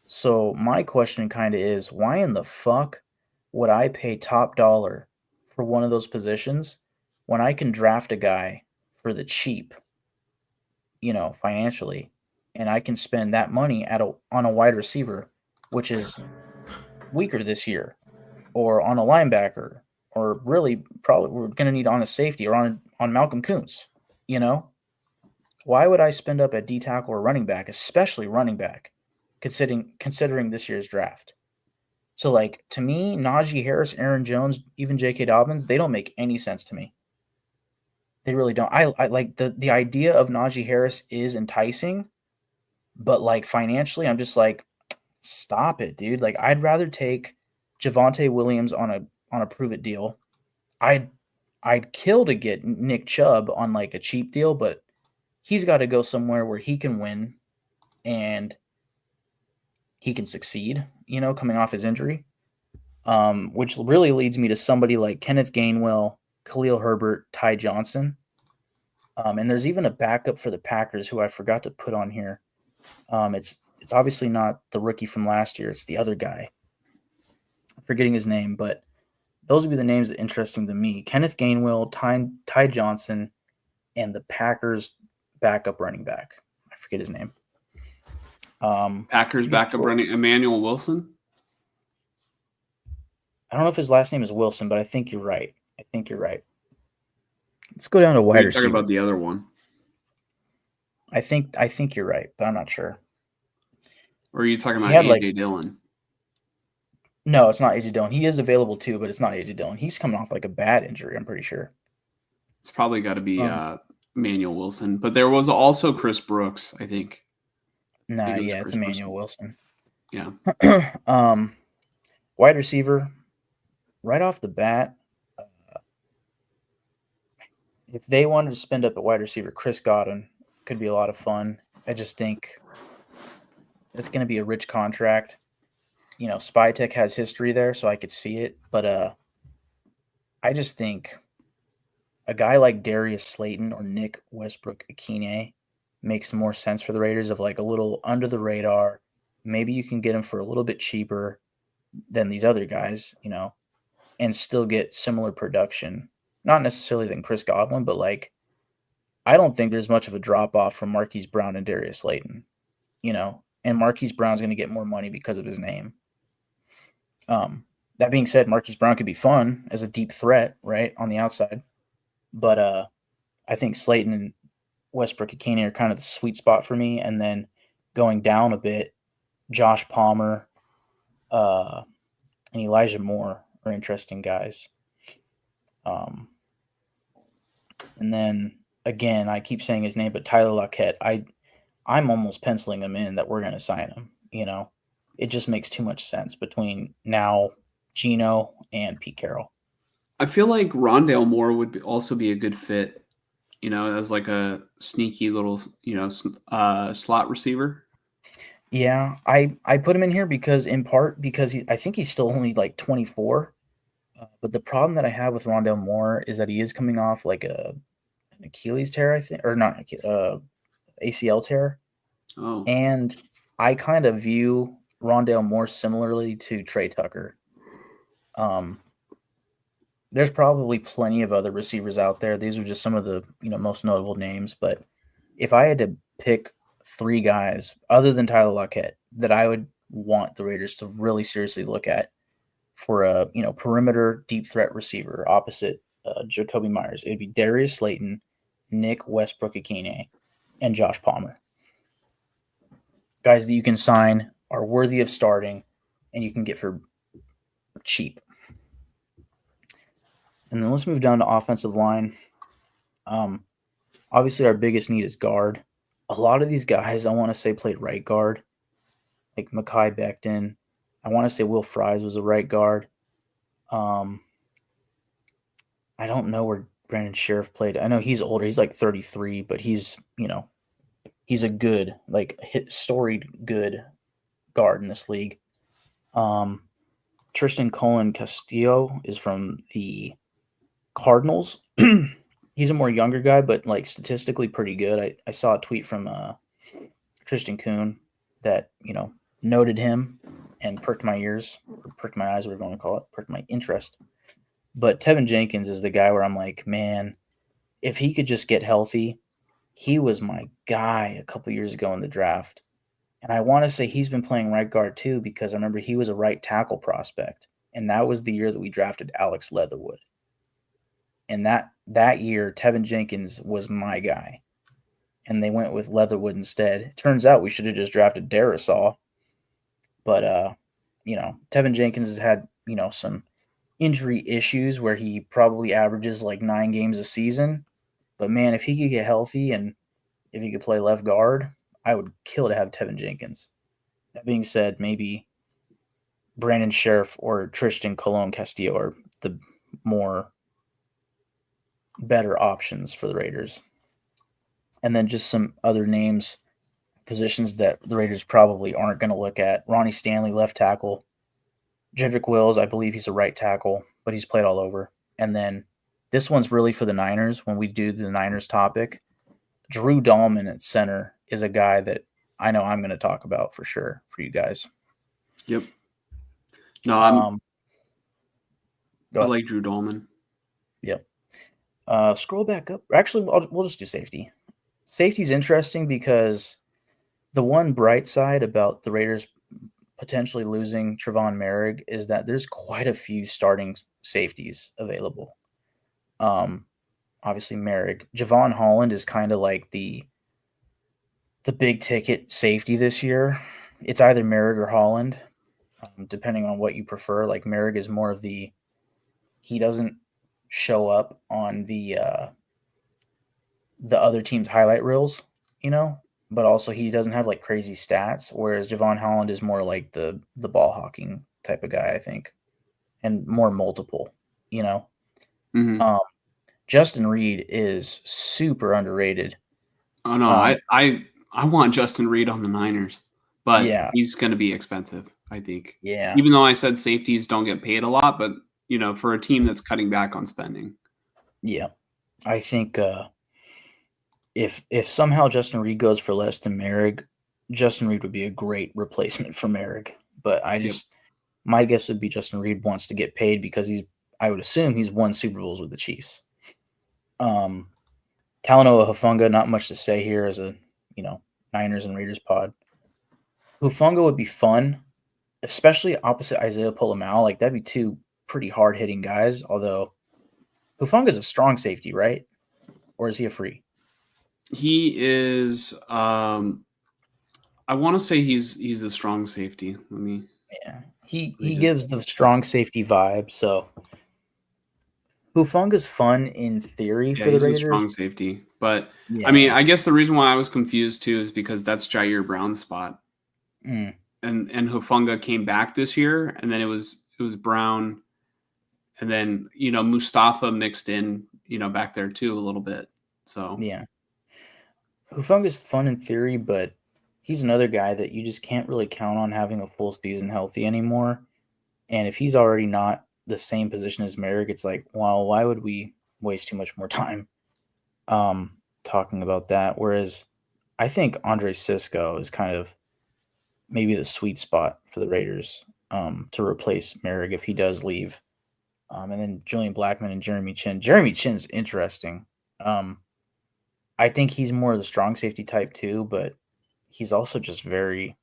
So my question kind of is, why in the fuck would I pay top dollar for one of those positions when I can draft a guy for the cheap, financially, and I can spend that money on a wide receiver, which is weaker this year, or on a linebacker, or really probably we're going to need on a safety or on Malcolm Kuntz, Why would I spend up at D tackle or running back, especially running back, considering this year's draft? So, to me, Najee Harris, Aaron Jones, even J.K. Dobbins, they don't make any sense to me. They really don't. I like the idea of Najee Harris is enticing, but financially, I'm just stop it, dude. I'd rather take Javonte Williams on a prove it deal. I'd kill to get Nick Chubb on a cheap deal, but he's got to go somewhere where he can win and he can succeed, coming off his injury. Which really leads me to somebody like Kenneth Gainwell, Khalil Herbert, Ty Johnson. And there's even a backup for the Packers who I forgot to put on here. It's obviously not the rookie from last year. It's the other guy. I'm forgetting his name, but those would be the names that are interesting to me. Kenneth Gainwell, Ty Johnson, and the Packers backup running back. I forget his name. Packers backup running Emmanuel Wilson. I don't know if his last name is Wilson, but I think you're right. Let's go down to wide receiver. Talking about the other one. I think you're right, but I'm not sure. Or are you talking about A.J. Dillon? No, it's not A.J. Dillon. He is available too, but it's not A.J. Dillon. He's coming off a bad injury, I'm pretty sure. It's probably got to be Emmanuel Wilson. But there was also Chris Brooks, I think. Nah, yeah, it's Emmanuel Wilson. Yeah. Wide receiver, right off the bat, if they wanted to spend up at wide receiver, Chris Godwin could be a lot of fun. I just think it's going to be a rich contract. Spytech has history there, so I could see it. But I just think a guy like Darius Slayton or Nick Westbrook-Ikine makes more sense for the Raiders, of like a little under the radar. Maybe you can get him for a little bit cheaper than these other guys, and still get similar production. Not necessarily than Chris Godwin, but like I don't think there's much of a drop off from Marquise Brown and Darius Slayton, and Marquise Brown's going to get more money because of his name. That being said, Marquise Brown could be fun as a deep threat, right, on the outside. But I think Slayton and Westbrook-Ikine are kind of the sweet spot for me. And then going down a bit, Josh Palmer and Elijah Moore are interesting guys. And then, again, I keep saying his name, but Tyler Lockett, I'm almost penciling him in that we're going to sign him. It just makes too much sense between now Geno and Pete Carroll. I feel like Rondale Moore would also be a good fit, as like a sneaky little, slot receiver. Yeah, I put him in here in part because I think he's still only like 24. But the problem that I have with Rondale Moore is that he is coming off like an Achilles tear, I think, or not ACL tear. Oh, and I kind of view Rondale Moore similarly to Trey Tucker. There's probably plenty of other receivers out there. These are just some of the most notable names. But if I had to pick 3 guys other than Tyler Lockett that I would want the Raiders to really seriously look at for a perimeter deep threat receiver opposite Jacoby Myers, it'd be Darius Slayton, Nick Westbrook-Ikine, and Josh Palmer. Guys that you can sign, are worthy of starting, and you can get for cheap. And then let's move down to offensive line. Obviously, our biggest need is guard. A lot of these guys, I want to say, played right guard, like Mekhi Becton. I want to say Will Fries was a right guard. I don't know where Brandon Sheriff played. I know he's older. He's like 33, but he's a good, like storied good guard in this league. Tristan Colin Castillo is from the Cardinals. He's a more younger guy, but like statistically pretty good. I saw a tweet from Tristan Kuhn that noted him and perked my ears, or perked my eyes, whatever you want to call it, perked my interest. But Tevin Jenkins is the guy where I'm like, man, if he could just get healthy, he was my guy a couple years ago in the draft. And I want to say he's been playing right guard too, because I remember he was a right tackle prospect. And that was the year that we drafted Alex Leatherwood. And that year, Tevin Jenkins was my guy. And they went with Leatherwood instead. It turns out we should have just drafted Darisaw. But, Tevin Jenkins has had, some injury issues where he probably averages like 9 games a season. But, man, if he could get healthy and if he could play left guard, I would kill to have Tevin Jenkins. That being said, maybe Brandon Sheriff or Tristan Colon Castillo are the more better options for the Raiders. And then just some other names, positions that the Raiders probably aren't going to look at. Ronnie Stanley, left tackle. Jedrick Wills, I believe he's a right tackle, but he's played all over. And then this one's really for the Niners when we do the Niners topic. Drew Dahlman at center is a guy that I know I'm going to talk about for sure for you guys. Yep. No, I like Drew Dahlman. Yep. Scroll back up. Actually, we'll just do safety. Safety's interesting because the one bright side about the Raiders potentially losing Trevon Merrick is that there's quite a few starting safeties available. Obviously Merrick. Javon Holland is kind of like the big ticket safety this year. It's either Merrick or Holland, depending on what you prefer. Like Merrick is more of he doesn't show up on the other team's highlight reels, but also he doesn't have like crazy stats, whereas Javon Holland is more like the ball hawking type of guy, I think, and more multiple, Mm-hmm. Justin Reed is super underrated. Oh no, I want Justin Reed on the Niners, but Yeah. he's going to be expensive, I think. Yeah. Even though I said safeties don't get paid a lot, but for a team that's cutting back on spending. Yeah. I think if somehow Justin Reed goes for less than Merrick, Justin Reed would be a great replacement for Merrick. But my guess would be Justin Reed wants to get paid because I would assume he's won Super Bowls with the Chiefs. Talanoa Hufanga, not much to say here as a Niners and Raiders pod. Hufanga would be fun, especially opposite Isaiah Polamau. Like that'd be two pretty hard hitting guys. Although Hufanga's a strong safety, right? Or is he a free? He is. I want to say he's a strong safety. Yeah, he gives the strong safety vibe. So Hufanga's fun in theory for the he's Raiders. a strong safety, but Yeah. I mean, I guess the reason why I was confused too is because that's Jair Brown's spot, Mm. and Hufanga came back this year, and then it was Brown, and then Mustafa mixed in back there too a little bit. So Yeah, Hufanga's fun in theory, but he's another guy that you just can't really count on having a full season healthy anymore. And if he's already not the same position as Merrick, it's like, well, why would we waste too much more time talking about that? Whereas I think Andre Sisco is kind of maybe the sweet spot for the Raiders to replace Merrick if he does leave. And then Julian Blackman and Jeremy Chin. Jeremy Chin's interesting. I think he's more of the strong safety type too, but he's also just very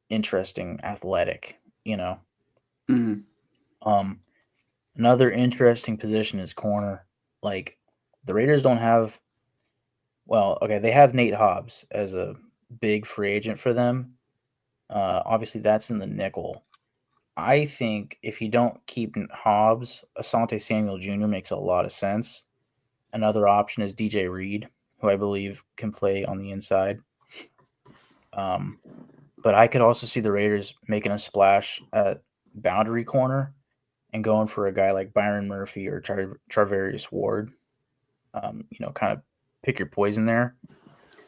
interesting, athletic, mhm. Another interesting position is corner. Like the Raiders don't have they have Nate Hobbs as a big free agent for them. Obviously that's in the nickel. I think if you don't keep Hobbs, Asante Samuel Jr. makes a lot of sense. Another option is DJ Reed, who I believe can play on the inside. But I could also see the Raiders making a splash at boundary corner and going for a guy like Byron Murphy or Charvarius Ward. Kind of pick your poison there.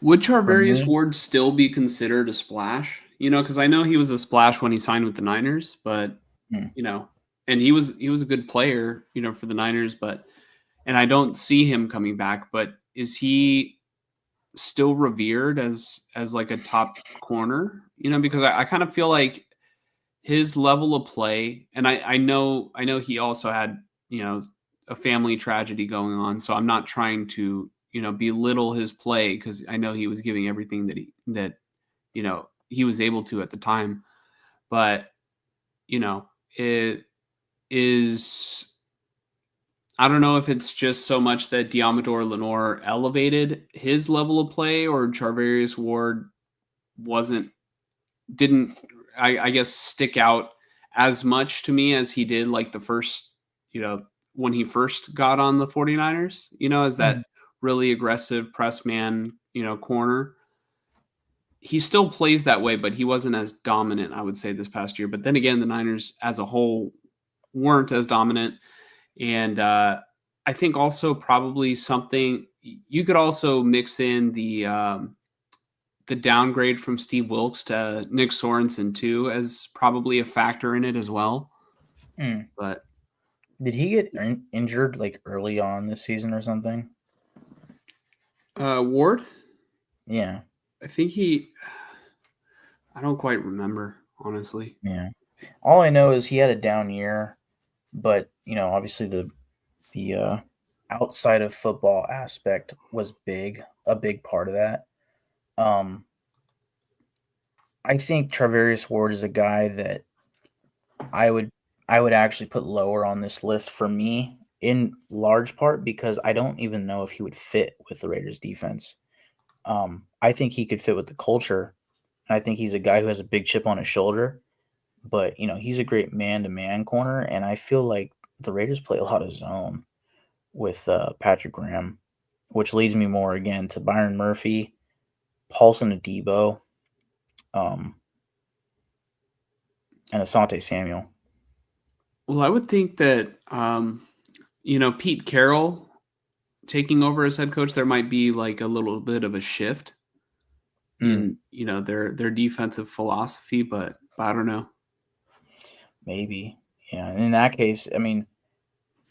Would Charvarius Ward still be considered a splash? Because I know he was a splash when he signed with the Niners, but and he was a good player, for the Niners, and I don't see him coming back. But is he still revered as like a top corner? Because I kind of feel like his level of play, and I know he also had a family tragedy going on, so I'm not trying to belittle his play because I know he was giving everything that he was able to at the time, but it is. I don't know if it's just so much that Diamador Lenore elevated his level of play, or Charvarius Ward didn't I guess stick out as much to me as he did like the first, when he first got on the 49ers, as that really aggressive press man, corner. He still plays that way, but he wasn't as dominant, I would say, this past year. But then again, the Niners as a whole weren't as dominant. And I think also probably something you could also mix in the downgrade from Steve Wilkes to Nick Sorensen too as probably a factor in it as well. But did he get injured like early on this season or something? Ward? Yeah. I think I don't quite remember, honestly. Yeah. All I know is he had a down year, but obviously the outside of football aspect was a big part of that. I think Charvarius Ward is a guy that I would actually put lower on this list for me, in large part because I don't even know if he would fit with the Raiders defense. I think he could fit with the culture. I think he's a guy who has a big chip on his shoulder, but he's a great man-to-man corner, and I feel like the Raiders play a lot of zone with Patrick Graham, which leads me more again to Byron Murphy, Paulson Adebo, and Asante Samuel. Well, I would think that Pete Carroll taking over as head coach, there might be like a little bit of a shift in their defensive philosophy, but I don't know. Maybe. Yeah. And in that case, I mean,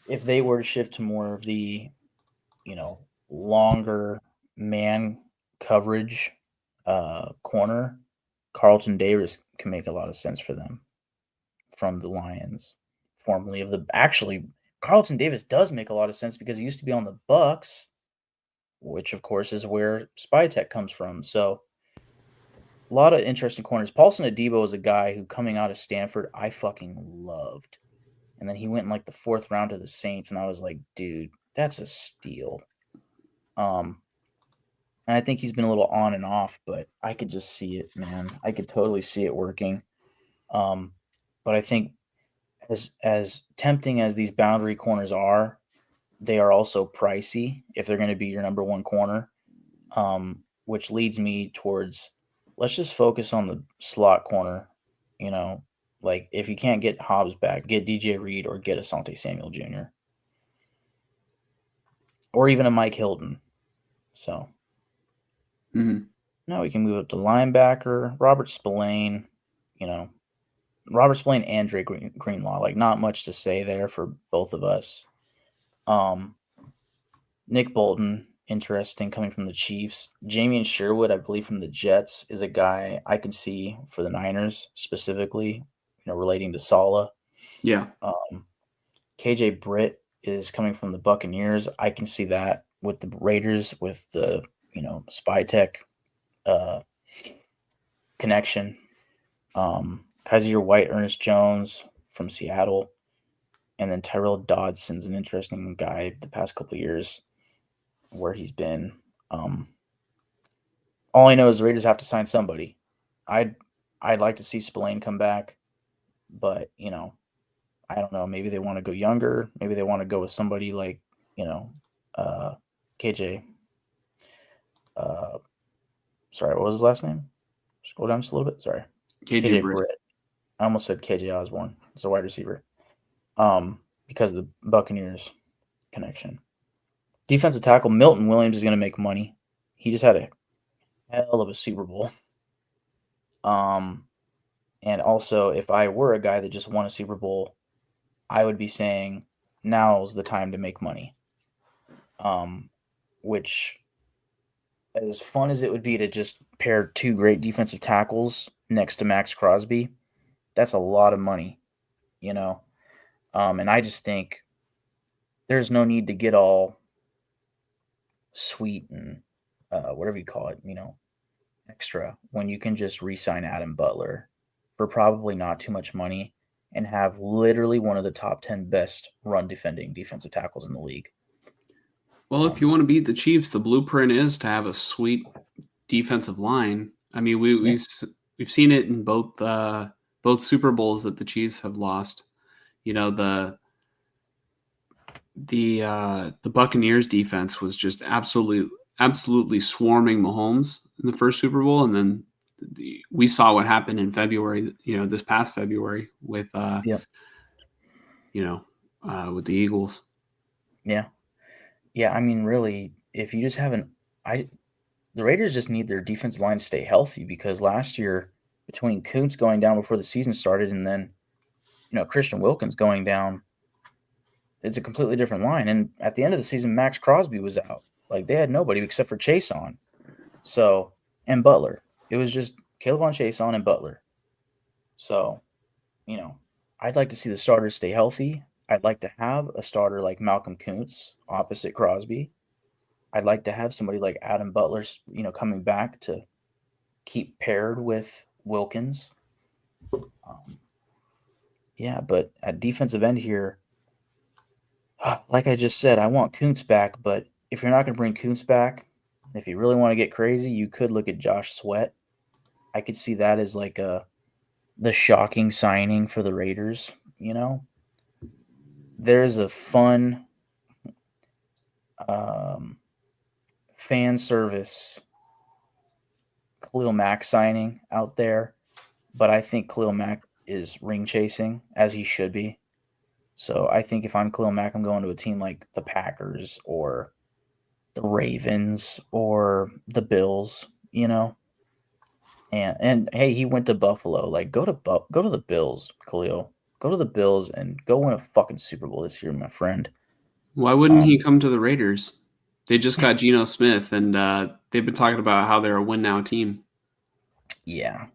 if they were to shift to more of the, longer man coverage corner, Carlton Davis can make a lot of sense for them from the Lions, formerly of the. Actually, Carlton Davis does make a lot of sense because he used to be on the Bucks, which of course is where Spy Tech comes from. So a lot of interesting corners. Paulson Adebo is a guy who, coming out of Stanford, I fucking loved. And then he went in like the 4th round to the Saints, and I was like, dude, that's a steal. And I think he's been a little on and off, but I could just see it, man. I could totally see it working. But I think as tempting as these boundary corners are, they are also pricey if they're going to be your number one corner, which leads me towards, let's just focus on the slot corner. Like if you can't get Hobbs back, get DJ Reed or get Asante Samuel Jr. or even a Mike Hilton. So now we can move up to linebacker, Robert Spillane. Robert Spillane and Drake Greenlaw. Like not much to say there for both of us. Nick Bolton, interesting, coming from the Chiefs. Jamian Sherwood, I believe from the Jets, is a guy I can see for the Niners specifically, relating to Saleh. Yeah. KJ Britt is coming from the Buccaneers. I can see that with the Raiders, with the, Spy Tech connection. Kaiser White, Ernest Jones from Seattle. And then Tyrell Dodson's an interesting guy the past couple of years where he's been. All I know is the Raiders have to sign somebody. I'd like to see Spillane come back, but I don't know. Maybe they want to go younger. Maybe they want to go with somebody like KJ. Sorry, what was his last name? Scroll down just a little bit. Sorry, KJ Britt. I almost said KJ Osborne. It's a wide receiver. Because of the Buccaneers connection. Defensive tackle Milton Williams is going to make money. He just had a hell of a Super Bowl. And also, if I were a guy that just won a Super Bowl, I would be saying now's the time to make money. Which, as fun as it would be to just pair 2 great defensive tackles next to Maxx Crosby, that's a lot of money, and I just think there's no need to get all sweet and whatever you call it, extra, when you can just re-sign Adam Butler for probably not too much money and have literally one of the top 10 best run defending defensive tackles in the league. Well, if you want to beat the Chiefs, the blueprint is to have a sweet defensive line. I mean, we've seen it in both Super Bowls that the Chiefs have lost. The Buccaneers defense was just absolutely swarming Mahomes in the first Super Bowl, and then we saw what happened in February. This past February with with the Eagles. Yeah. I mean, really, if you just haven't, the Raiders just need their defensive line to stay healthy, because last year, between Kuntz going down before the season started and then, Christian Wilkins going down, it's a completely different line. And at the end of the season, Maxx Crosby was out. Like, they had nobody except for Chason. So, and Butler. It was just Caleb Chason and Butler. So, I'd like to see the starters stay healthy. I'd like to have a starter like Malcolm Kuntz opposite Crosby. I'd like to have somebody like Adam Butler, coming back to keep paired with Wilkins. But at defensive end here, like I just said, I want Kuntz back. But if you're not going to bring Kuntz back, if you really want to get crazy, you could look at Josh Sweat. I could see that as like the shocking signing for the Raiders. There's a fun fan service Khalil Mack signing out there, but I think Khalil Mack is ring chasing, as he should be. So I think if I'm Khalil Mack, I'm going to a team like the Packers or the Ravens or the Bills, And hey, he went to Buffalo. Like, go to the Bills, Khalil. Go to the Bills and go win a fucking Super Bowl this year, my friend. Why wouldn't he come to the Raiders? They just got Geno Smith, and they've been talking about how they're a win now team. Yeah,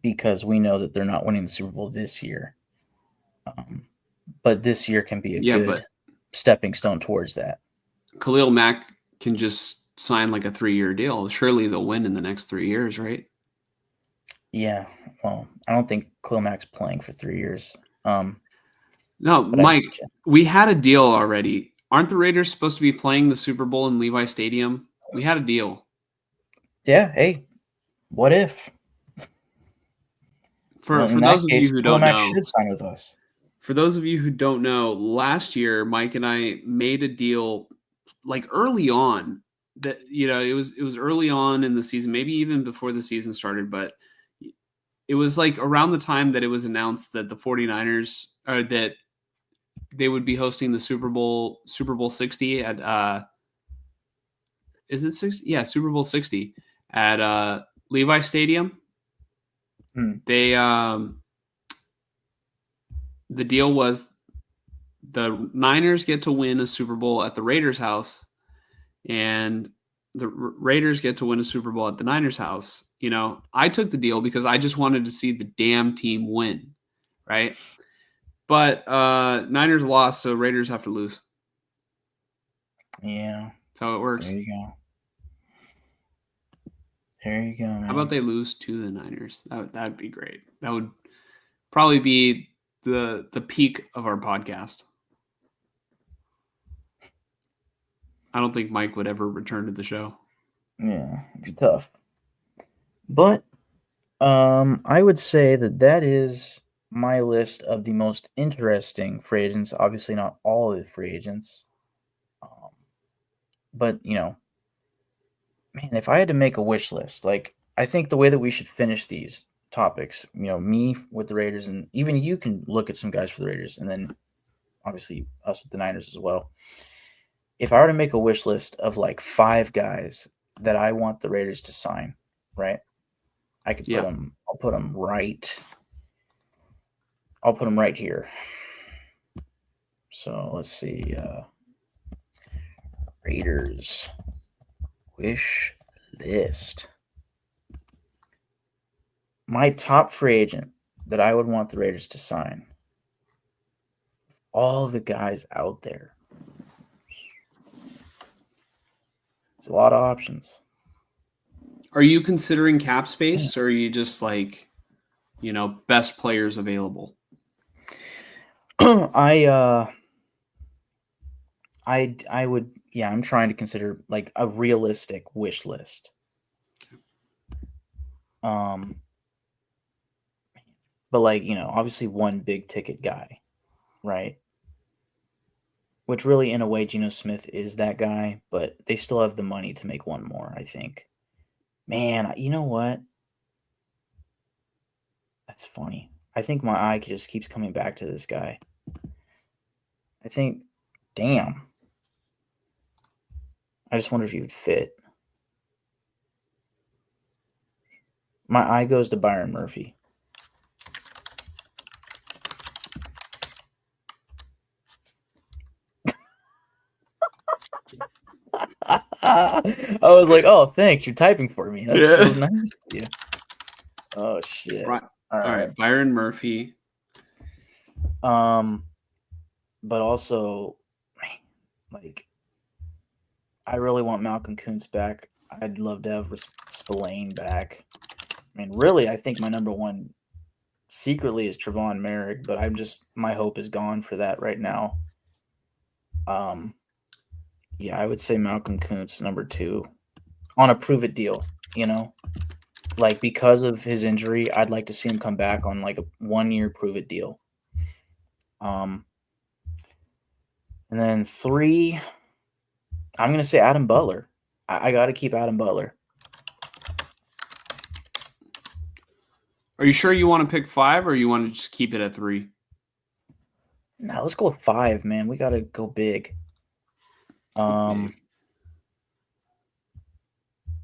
because we know that they're not winning the Super Bowl this year. But this year can be a good stepping stone towards that. Khalil Mack can just sign like a 3-year deal. Surely they'll win in the next 3 years, right? Yeah. Well, I don't think Khalil Mack's playing for 3 years. No, Mike, we had a deal already. Aren't the Raiders supposed to be playing the Super Bowl in Levi Stadium? We had a deal. Yeah. Hey, what if? For those of you who don't know, should sign with us. For those of you who don't know, last year Mike and I made a deal like early on that it was early on in the season, maybe even before the season started, but it was like around the time that it was announced that the 49ers that they would be hosting the Super Bowl 60 at is it 60? Yeah, Super Bowl 60 at Levi Stadium. They the deal was the Niners get to win a Super Bowl at the Raiders' house, and the Raiders get to win a Super Bowl at the Niners' house. I took the deal because I just wanted to see the damn team win, right? But Niners lost, so Raiders have to lose. Yeah. That's how it works. There you go, man. How about they lose to the Niners? That'd be great. That would probably be the peak of our podcast. I don't think Mike would ever return to the show. Yeah, it'd be tough. But I would say that is my list of the most interesting free agents. Obviously, not all of the free agents. But, man, if I had to make a wish list, like, I think the way that we should finish these topics, me with the Raiders, and even you can look at some guys for the Raiders, and then obviously us with the Niners as well. If I were to make a wish list of like 5 guys that I want the Raiders to sign, right? I could put them. I'll put them right. I'll put them right here. So let's see. Raiders wish list. My top free agent that I would want the Raiders to sign. All the guys out there. There's a lot of options. Are you considering cap space, or are you just like, best players available? I would, I'm trying to consider like a realistic wish list. But like, obviously one big ticket guy, right? Which really, in a way, Geno Smith is that guy, but they still have the money to make one more, I think. Man, you know what? That's funny. I think my eye just keeps coming back to this guy. I think, damn. I just wonder if he would fit. My eye goes to Byron Murphy. I was like, oh, thanks. You're typing for me. That's so nice of you. Oh, shit. Right. All right. Byron Murphy. But also, like, I really want Malcolm Kuntz back. I'd love to have Spillane back. I mean, really, I think my number one secretly is Trevon Merrick, but my hope is gone for that right now. Yeah, I would say Malcolm Kuntz, number 2, on a prove-it deal, Like, because of his injury, I'd like to see him come back on, like, a 1-year prove-it deal. And then 3, I'm going to say Adam Butler. I got to keep Adam Butler. Are you sure you want to pick 5, or you want to just keep it at 3? No, let's go with 5, man. We got to go big.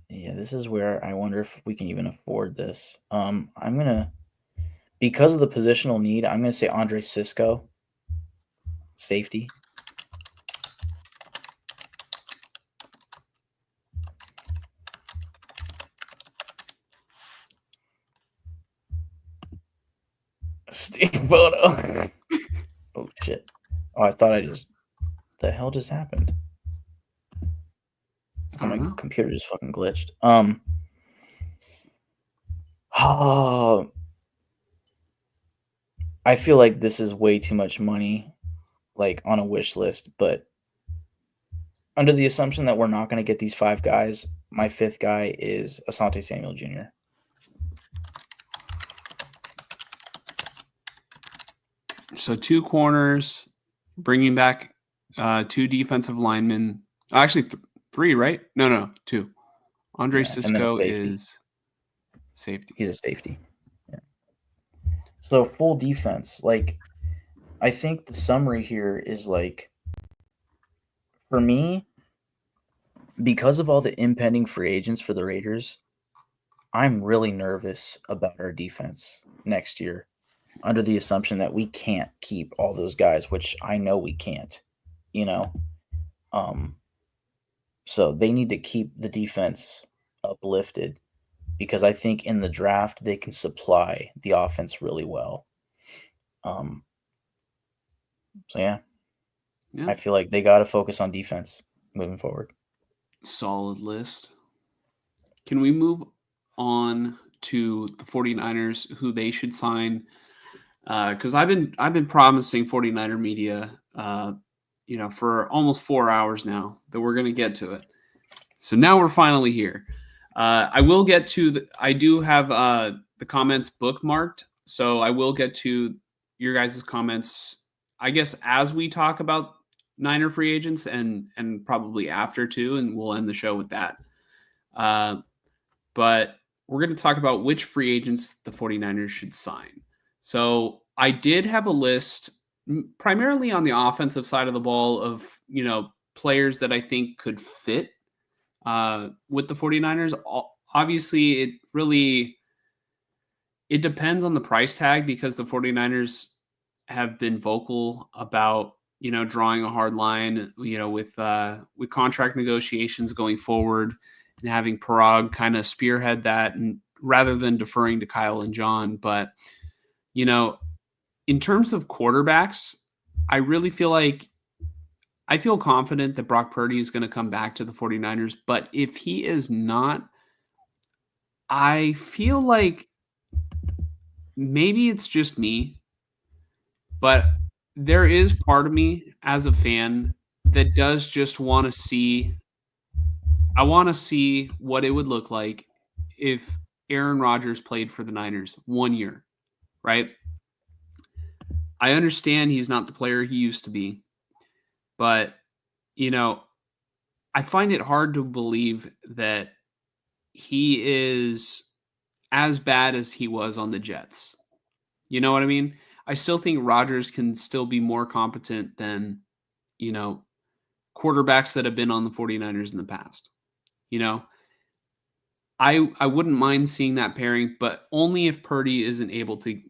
Yeah, this is where I wonder if we can even afford this. I'm gonna, because of the positional need, I'm gonna say Andre Cisco, safety. Steve Bono. Oh shit! Oh, I thought I just. The hell just happened? I thought my computer just fucking glitched. Oh, I feel like this is way too much money, like on a wish list. But under the assumption that we're not going to get these 5 guys, my 5th guy is Asante Samuel Jr. So 2 corners, bringing back 2 defensive linemen. Actually, 3, right? No, 2. Andre Cisco is safety. He's a safety. Yeah. So full defense. Like, I think the summary here is like, for me, because of all the impending free agents for the Raiders, I'm really nervous about our defense next year, under the assumption that we can't keep all those guys, which I know we can't, you know. So they need to keep the defense uplifted, because I think in the draft they can supply the offense really well. So yeah. I feel like they got to focus on defense moving forward. Solid list. Can we move on to the 49ers, who they should sign? Because I've been promising 49er media, for almost 4 hours now that we're going to get to it. So now we're finally here. I will get to I do have the comments bookmarked, so I will get to your guys' comments, I guess, as we talk about Niner free agents and probably after too, and we'll end the show with that. But we're going to talk about which free agents the 49ers should sign. So I did have a list primarily on the offensive side of the ball of, players that I think could fit with the 49ers. Obviously, it depends on the price tag, because the 49ers have been vocal about, drawing a hard line, with contract negotiations going forward, and having Parag kind of spearhead that, and rather than deferring to Kyle and John. But, in terms of quarterbacks, I really feel confident that Brock Purdy is going to come back to the 49ers. But if he is not, I feel like maybe it's just me, but there is part of me as a fan that does just want to see. I want to see what it would look like if Aaron Rodgers played for the Niners 1 year, right? I understand he's not the player he used to be, but, I find it hard to believe that he is as bad as he was on the Jets. You know what I mean? I still think Rodgers can still be more competent than, quarterbacks that have been on the 49ers in the past. I wouldn't mind seeing that pairing, but only if Purdy isn't able to,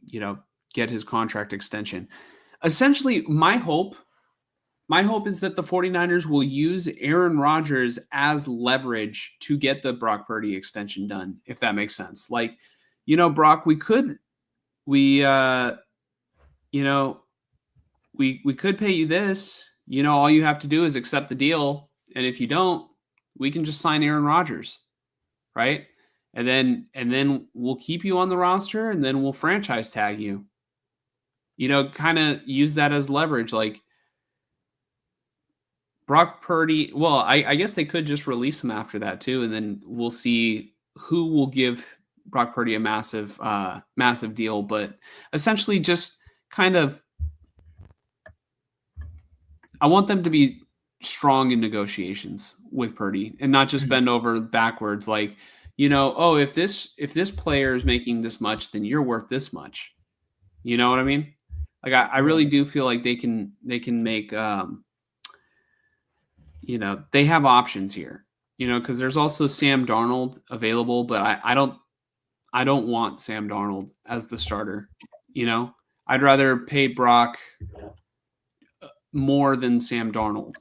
get his contract extension. Essentially, my hope is that the 49ers will use Aaron Rodgers as leverage to get the Brock Purdy extension done, if that makes sense. Like, Brock, we could pay you this. All you have to do is accept the deal, and if you don't, we can just sign Aaron Rodgers, right? And then we'll keep you on the roster, and then we'll franchise tag you. Kind of use that as leverage. Like, Brock Purdy, well, I guess they could just release him after that too, and then we'll see who will give Brock Purdy a massive deal. But essentially, just kind of, I want them to be strong in negotiations with Purdy and not just bend over backwards. Like, if this player is making this much, then you're worth this much. You know what I mean? Like, I really do feel like they can make, they have options here. because there's also Sam Darnold available, but I don't want Sam Darnold as the starter. I'd rather pay Brock more than Sam Darnold.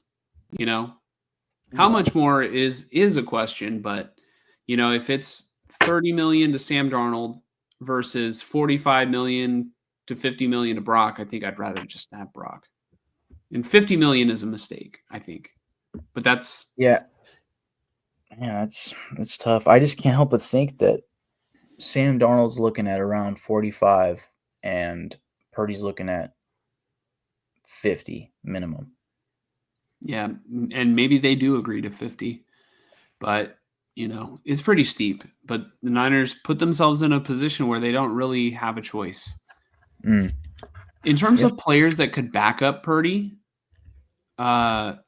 How much more is a question, but if it's 30 million to Sam Darnold versus 45 million to 50 million to Brock, I think I'd rather just have Brock. And 50 million is a mistake, I think. But that's it's tough. I just can't help but think that Sam Darnold's looking at around 45 and Purdy's looking at 50 minimum. Yeah, and maybe they do agree to 50, but it's pretty steep. But the Niners put themselves in a position where they don't really have a choice. In terms of players that could back up Purdy, I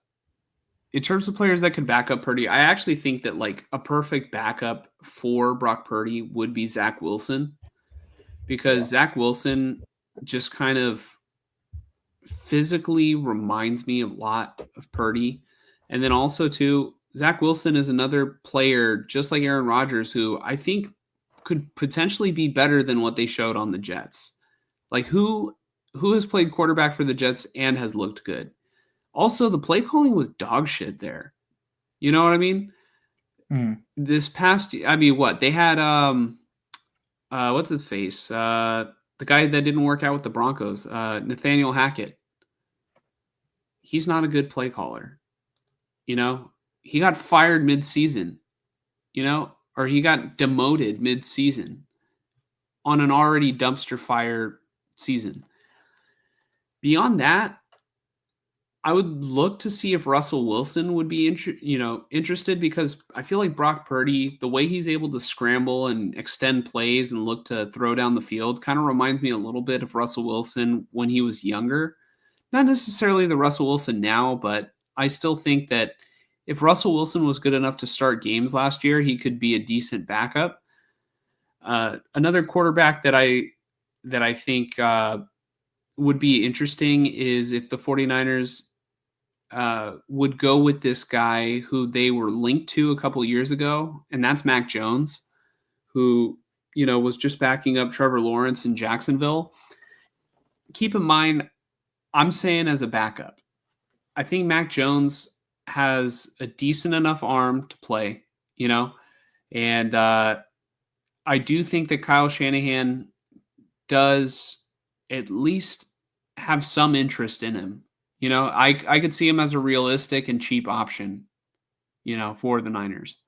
actually think that like a perfect backup for Brock Purdy would be Zach Wilson, because Zach Wilson just kind of physically reminds me a lot of Purdy. And then also too, Zach Wilson is another player just like Aaron Rodgers who I think could potentially be better than what they showed on the Jets. Like who has played quarterback for the Jets and has looked good? Also, the play calling was dog shit there. You know what I mean? This past, what they had, what's his face? The guy that didn't work out with the Broncos, Nathaniel Hackett. He's not a good play caller. He got fired mid-season, or he got demoted mid-season on an already dumpster fire season. Beyond that, I would look to see if Russell Wilson would be interested, because I feel like Brock Purdy, the way he's able to scramble and extend plays and look to throw down the field kind of reminds me a little bit of Russell Wilson when he was younger. Not necessarily the Russell Wilson now, but I still think that if Russell Wilson was good enough to start games last year, he could be a decent backup. Another quarterback that I think would be interesting is if the 49ers would go with this guy who they were linked to a couple years ago, and that's Mac Jones, who was just backing up Trevor Lawrence in Jacksonville. Keep in mind, I'm saying as a backup. I think Mac Jones has a decent enough arm to play, and I do think that Kyle Shanahan does at least have some interest in him. I could see him as a realistic and cheap option, for the Niners.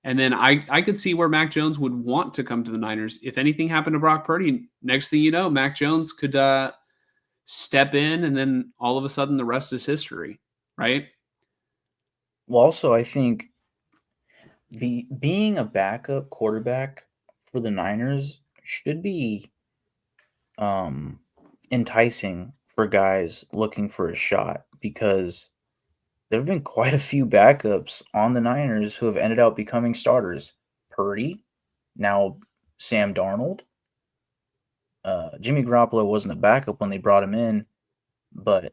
And then I could see where Mac Jones would want to come to the Niners. If anything happened to Brock Purdy, next thing you know, Mac Jones could step in, and then all of a sudden the rest is history, right? Well, also, I think being a backup quarterback for the Niners should be enticing for guys looking for a shot, because there have been quite a few backups on the Niners who have ended up becoming starters. Purdy, now Sam Darnold. Jimmy Garoppolo wasn't a backup when they brought him in, but,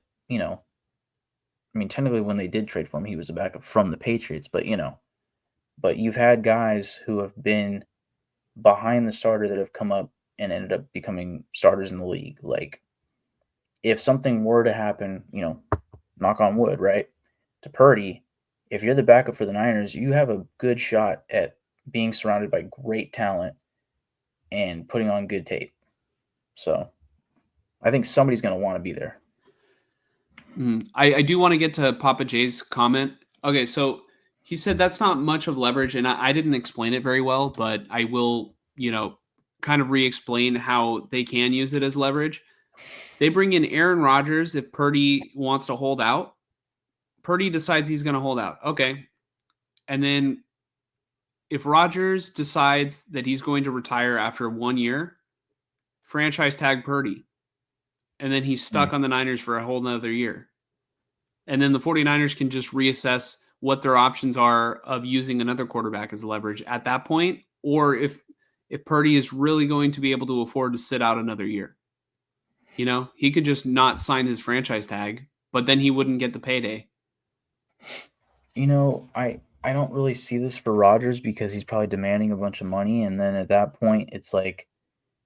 technically when they did trade for him, he was a backup from the Patriots, but you've had guys who have been behind the starter that have come up and ended up becoming starters in the league. Like, if something were to happen, knock on wood, right, to Purdy, if you're the backup for the Niners, you have a good shot at being surrounded by great talent and putting on good tape. So I think somebody's going to want to be there. I do want to get to Papa Jay's comment. Okay, so he said that's not much of leverage, and I didn't explain it very well, but I will, kind of re-explain how they can use it as leverage. They bring in Aaron Rodgers if Purdy wants to hold out. Purdy decides he's going to hold out. Okay. And then if Rodgers decides that he's going to retire after 1 year, franchise tag Purdy. And then he's stuck on the Niners for a whole nother year. And then the 49ers can just reassess what their options are of using another quarterback as leverage at that point, or if Purdy is really going to be able to afford to sit out another year. He could just not sign his franchise tag, but then he wouldn't get the payday. I don't really see this for Rodgers because he's probably demanding a bunch of money, and then at that point, it's like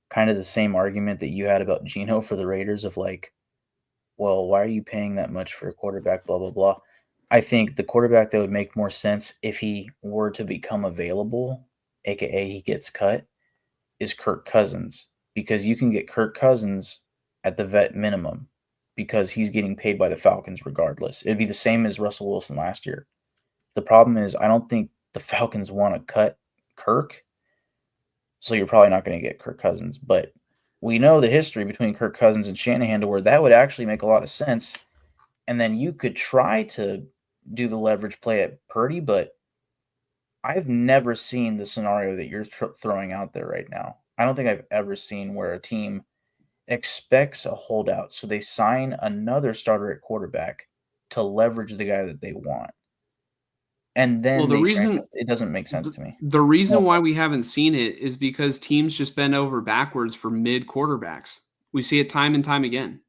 kind of the same argument that you had about Geno for the Raiders of like, well, why are you paying that much for a quarterback? Blah blah blah. I think the quarterback that would make more sense if he were to become available, aka he gets cut, is Kirk Cousins because you can get Kirk Cousins at the vet minimum because he's getting paid by the Falcons regardless. It'd be the same as Russell Wilson last year. The problem is I don't think the Falcons want to cut Kirk, so you're probably not going to get Kirk Cousins. But we know the history between Kirk Cousins and Shanahan to where that would actually make a lot of sense. And then you could try to do the leverage play at Purdy, but I've never seen the scenario that you're throwing out there right now. I don't think I've ever seen where a team expects a holdout, so they sign another starter at quarterback to leverage the guy that they want. And then Well, the reason it doesn't make sense to me. the reason why we haven't seen it is because teams just bend over backwards for mid quarterbacks. We see it time and time again.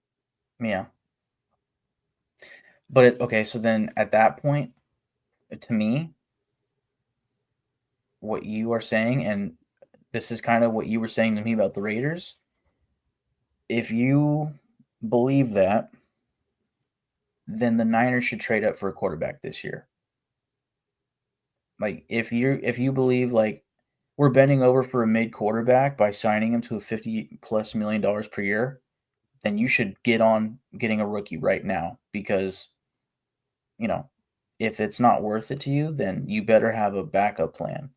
Yeah. But okay, so then at that point, to me, what you are saying, and this is kind of what you were saying to me about the Raiders, if you believe that, then the Niners should trade up for a quarterback this year. Like if you believe like we're bending over for a mid quarterback by signing him to a $50+ million per year, then you should get on getting a rookie right now because, if it's not worth it to you, then you better have a backup plan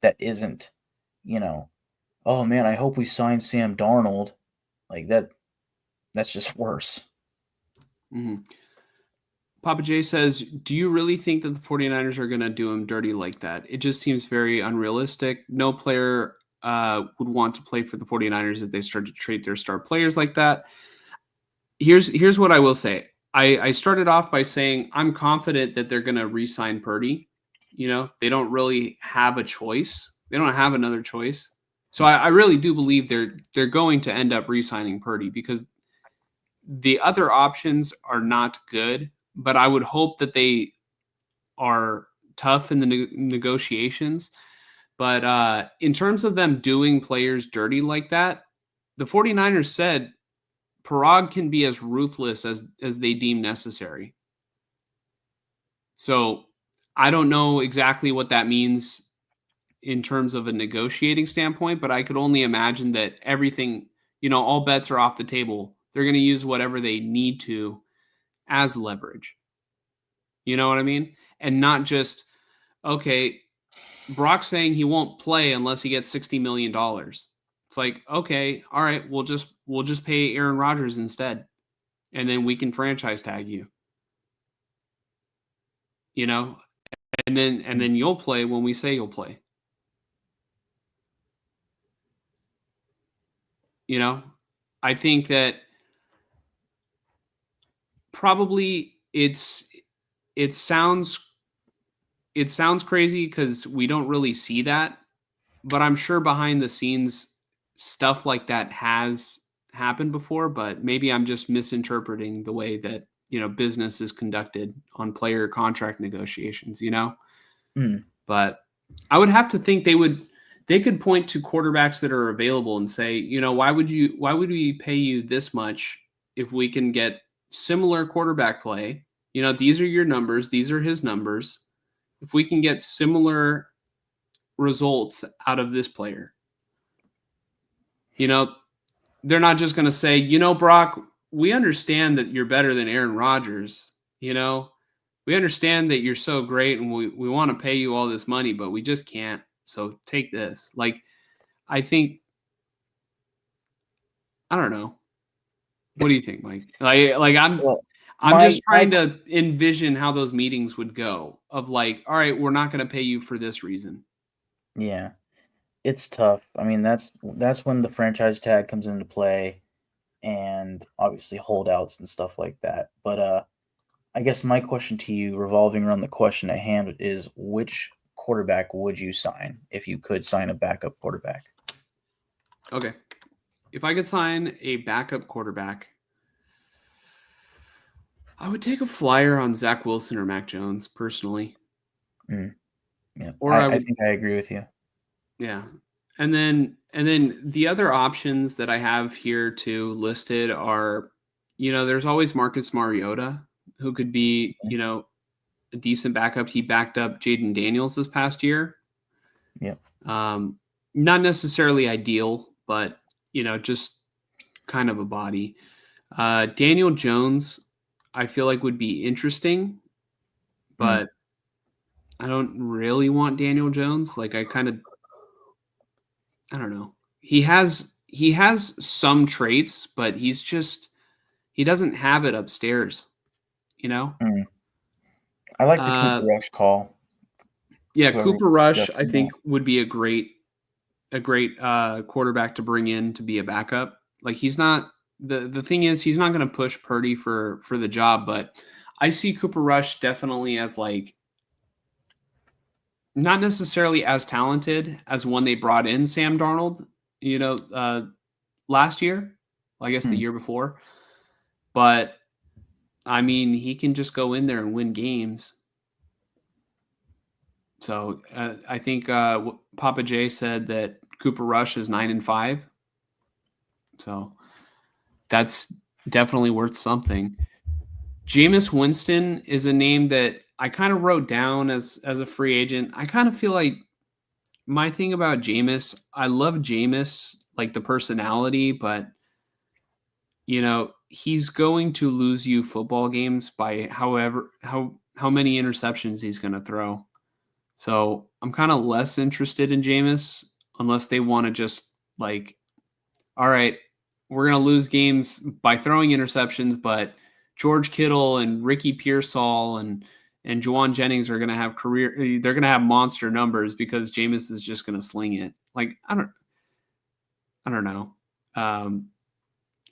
that isn't, oh man, I hope we sign Sam Darnold. Like that's just worse. Mm-hmm. Papa J says, do you really think that the 49ers are going to do him dirty like that? It just seems very unrealistic. No player would want to play for the 49ers if they start to treat their star players like that. Here's what I will say. I started off by saying I'm confident that they're going to re-sign Purdy. They don't really have a choice. They don't have another choice. So I really do believe they're going to end up re-signing Purdy because the other options are not good. But I would hope that they are tough in the negotiations. But in terms of them doing players dirty like that, the 49ers said Parag can be as ruthless as they deem necessary. So I don't know exactly what that means in terms of a negotiating standpoint, but I could only imagine that everything, all bets are off the table. They're going to use whatever they need to as leverage. You know what I mean? And not just, okay, Brock's saying he won't play unless he gets $60 million. It's like, okay, all right, we'll just pay Aaron Rodgers instead. And then we can franchise tag you. And then you'll play when we say you'll play. I think that probably it sounds crazy because we don't really see that, but I'm sure behind the scenes stuff like that has happened before, but maybe I'm just misinterpreting the way that, business is conducted on player contract negotiations, But I would have to think they could point to quarterbacks that are available and say, why would we pay you this much if we can get similar quarterback play? These are your numbers. These are his numbers. If we can get similar results out of this player, they're not just going to say, Brock, we understand that you're better than Aaron Rodgers. We understand that you're so great and we want to pay you all this money, but we just can't. So take this. Like, I think, I don't know. What do you think, Mike? I'm just trying to envision how those meetings would go of like, all right, we're not going to pay you for this reason. Yeah, it's tough. I mean, that's when the franchise tag comes into play and obviously holdouts and stuff like that. But I guess my question to you, revolving around the question at hand, is which quarterback would you sign if you could sign a backup quarterback? Okay. If I could sign a backup quarterback, I would take a flyer on Zach Wilson or Mac Jones, personally. Yeah, Or I think I agree with you. yeah. And then the other options that I have here too listed are, there's always Marcus Mariota, who could be, Mhm. a decent backup. He backed up Jaden Daniels this past year. Yep. Not necessarily ideal, but just kind of a body. Daniel Jones, I feel like would be interesting, but I don't really want Daniel Jones. Like I don't know. He has some traits, but he doesn't have it upstairs, you know? Mm. I like the Uh Cooper Rush call. yeah, Whoever Cooper Rush I suggested think that. would be a great quarterback to bring in to be a backup. Like he's not the thing is he's not going to push Purdy for the job, but I see Cooper Rush definitely as like not necessarily as talented as when they brought in Sam Darnold, last year, well, I guess the Hmm. year before. But I mean, he can just go in there and win games. So I think Papa J said that Cooper Rush is 9-5. So that's definitely worth something. Jameis Winston is a name that I kind of wrote down as a free agent. I kind of feel like my thing about Jameis, I love Jameis, like the personality, but he's going to lose you football games by how many interceptions he's going to throw. So I'm kind of less interested in Jameis unless they want to just like, all right, we're going to lose games by throwing interceptions, but George Kittle and Ricky Pearsall and Juwan Jennings are going to have they're going to have monster numbers because Jameis is just going to sling it. Like, I don't know.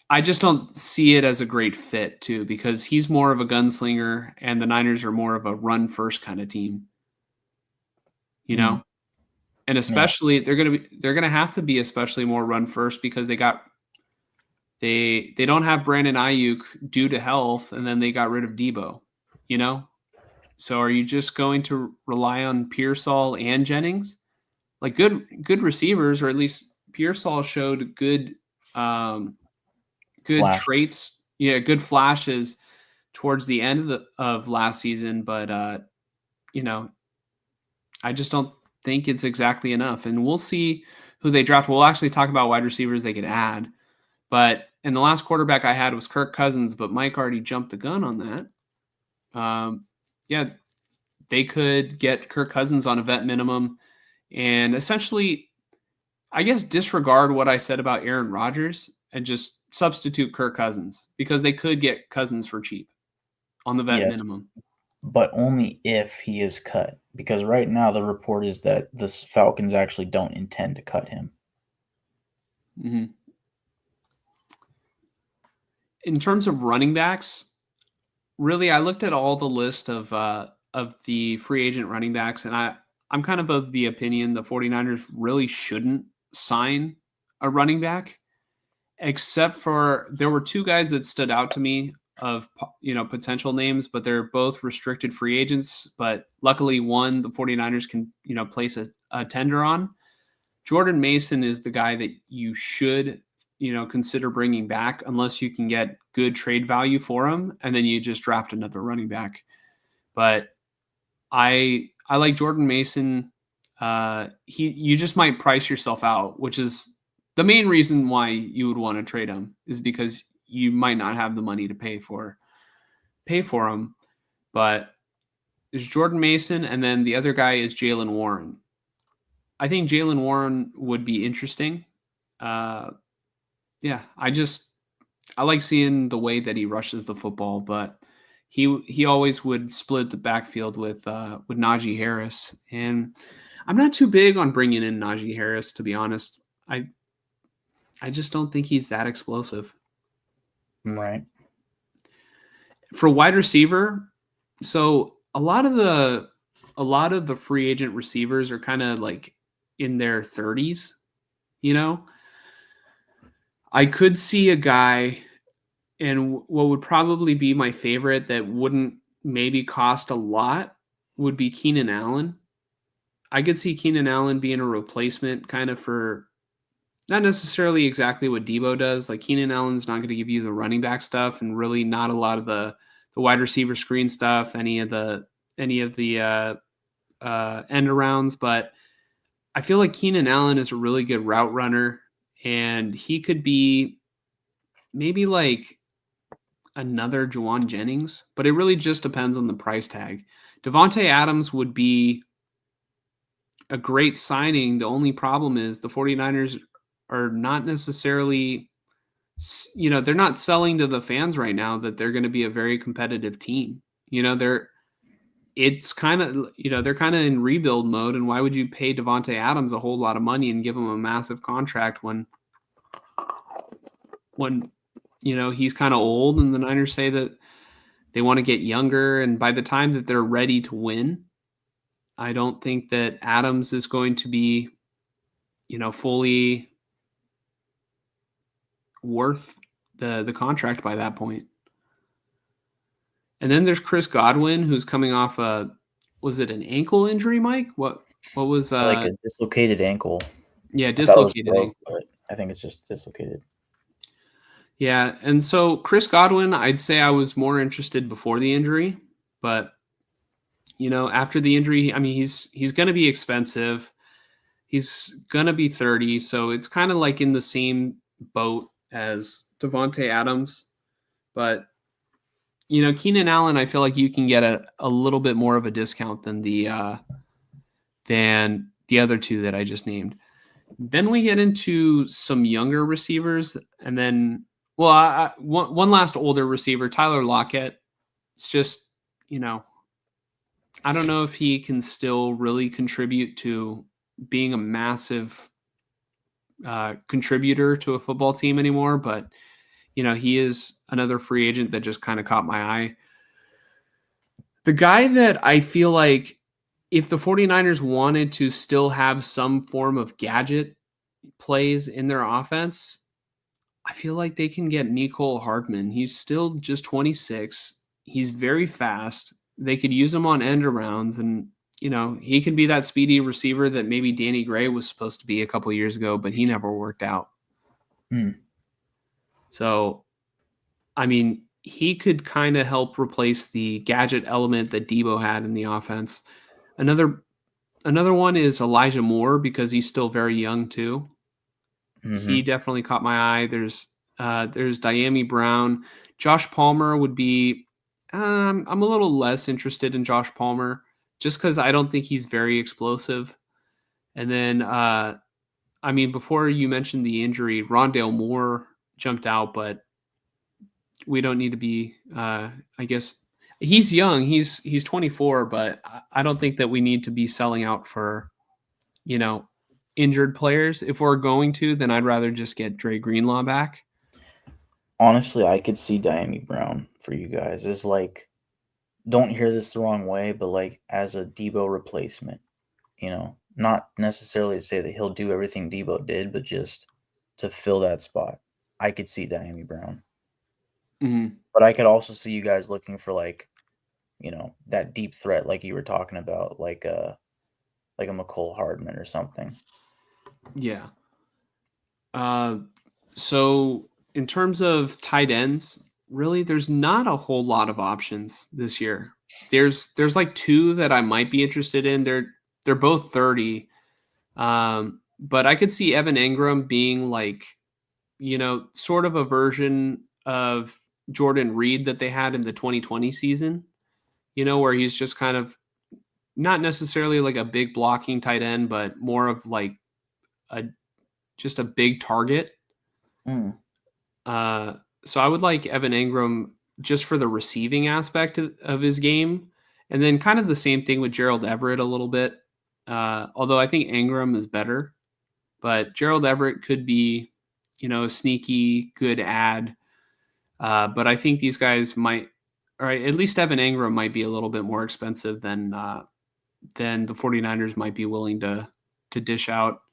I just don't see it as a great fit too, because he's more of a gunslinger and the Niners are more of a run first kind of team, Hmm. and Yeah. especially they're going to have to be especially more run first because they don't have Brandon Ayuk due to health. And then they got rid of Debo, so are you just going to rely on Pearsall and Jennings? Like good receivers, or at least Pearsall showed good Flash. traits, good flashes towards the end of last season, but I just don't think it's exactly enough. And we'll see who they draft. We'll actually talk about wide receivers they could add. But and the last quarterback I had was Kirk Cousins, but Mike already jumped the gun on that. Yeah, they could get Kirk Cousins on a vet minimum and essentially, I guess, disregard what I said about Aaron Rodgers and just substitute Kirk Cousins because they could get Cousins for cheap on the vet Yes, minimum. but only if he is cut. Because right now the report is that the Falcons actually don't intend to cut him. Mm-hmm. In terms of running backs, really, I looked at all the list of the free agent running backs, and I'm kind of the opinion the 49ers really shouldn't sign a running back, except for there were two guys that stood out to me of potential names, but they're both restricted free agents. But luckily, one the 49ers can place a tender on. Jordan Mason is the guy that you should consider bringing back unless you can get good trade value for him, and then you just draft another running back. But I like Jordan Mason. You just might price yourself out, which is the main reason why you would want to trade him, is because you might not have the money to pay for him. But there's Jordan Mason, and then the other guy is Jaylen Warren. I think Jaylen Warren would be interesting. Yeah, I like seeing the way that he rushes the football, but he always would split the backfield with Najee Harris, and I'm not too big on bringing in Najee Harris, to be honest. I just don't think he's that explosive. Right. For wide receiver, so a lot of the free agent receivers are kind of like in their 30s, I could see a guy, and what would probably be my favorite that wouldn't maybe cost a lot would be Keenan Allen. I could see Keenan Allen being a replacement kind of for not necessarily exactly what Debo does. Like Keenan Allen's not going to give you the running back stuff and really not a lot of the wide receiver screen stuff, any of the end arounds, but I feel like Keenan Allen is a really good route runner, and he could be maybe like another Juwan Jennings, but it really just depends on the price tag. Devontae Adams would be a great signing. The only problem is the 49ers are not necessarily, they're not selling to the fans right now that they're going to be a very competitive team. It's kind of, they're kind of in rebuild mode. And why would you pay Devontae Adams a whole lot of money and give him a massive contract when he's kind of old, and the Niners say that they want to get younger. And by the time that they're ready to win, I don't think that Adams is going to be, fully worth the contract by that point. And then there's Chris Godwin, who's coming off was it an ankle injury, Mike? What was like a dislocated ankle? Yeah, dislocated ankle. But I think it's just dislocated. Yeah, and so Chris Godwin, I'd say I was more interested before the injury, but after the injury, I mean, he's going to be expensive. He's going to be 30, so it's kind of like in the same boat as Devontae Adams. But, Keenan Allen, I feel like you can get a little bit more of a discount than the other two that I just named. Then we get into some younger receivers, and then, one last older receiver, Tyler Lockett. It's just, I don't know if he can still really contribute to being a massive contributor to a football team anymore, but he is another free agent that just kind of caught my eye. The guy that I feel like if the 49ers wanted to still have some form of gadget plays in their offense, I feel like they can get Mecole Hardman. He's still just 26. He's very fast. They could use him on end arounds, and he could be that speedy receiver that maybe Danny Gray was supposed to be a couple years ago, but he never worked out. So, I mean, he could kind of help replace the gadget element that Debo had in the offense. Another one is Elijah Moore, because he's still very young too. He definitely caught my eye. There's Diami Brown. Josh Palmer would be. I'm a little less interested in Josh Palmer just because I don't think he's very explosive. And then, before you mentioned the injury, Rondale Moore jumped out, but we don't need to be. I guess he's young. He's 24, but I don't think that we need to be selling out for, injured players. If we're going to, then I'd rather just get Dre Greenlaw back. Honestly, I could see Diami Brown for you guys as like, don't hear this the wrong way, but like as a Debo replacement, not necessarily to say that he'll do everything Debo did, but just to fill that spot. I could see Diami Brown. But I could also see you guys looking for like, that deep threat like you were talking about, like a Mecole Hardman or something. Yeah. So in terms of tight ends, really, there's not a whole lot of options this year. There's like two that I might be interested in. They're both 30. But I could see Evan Engram being like, sort of a version of Jordan Reed that they had in the 2020 season, where he's just kind of not necessarily like a big blocking tight end, but more of like just a big target. So I would like Evan Engram just for the receiving aspect of his game. And then kind of the same thing with Gerald Everett a little bit. Although I think Engram is better, but Gerald Everett could be, a sneaky good ad. But I think these guys might, or at least Evan Engram might be a little bit more expensive than the 49ers might be willing to dish out.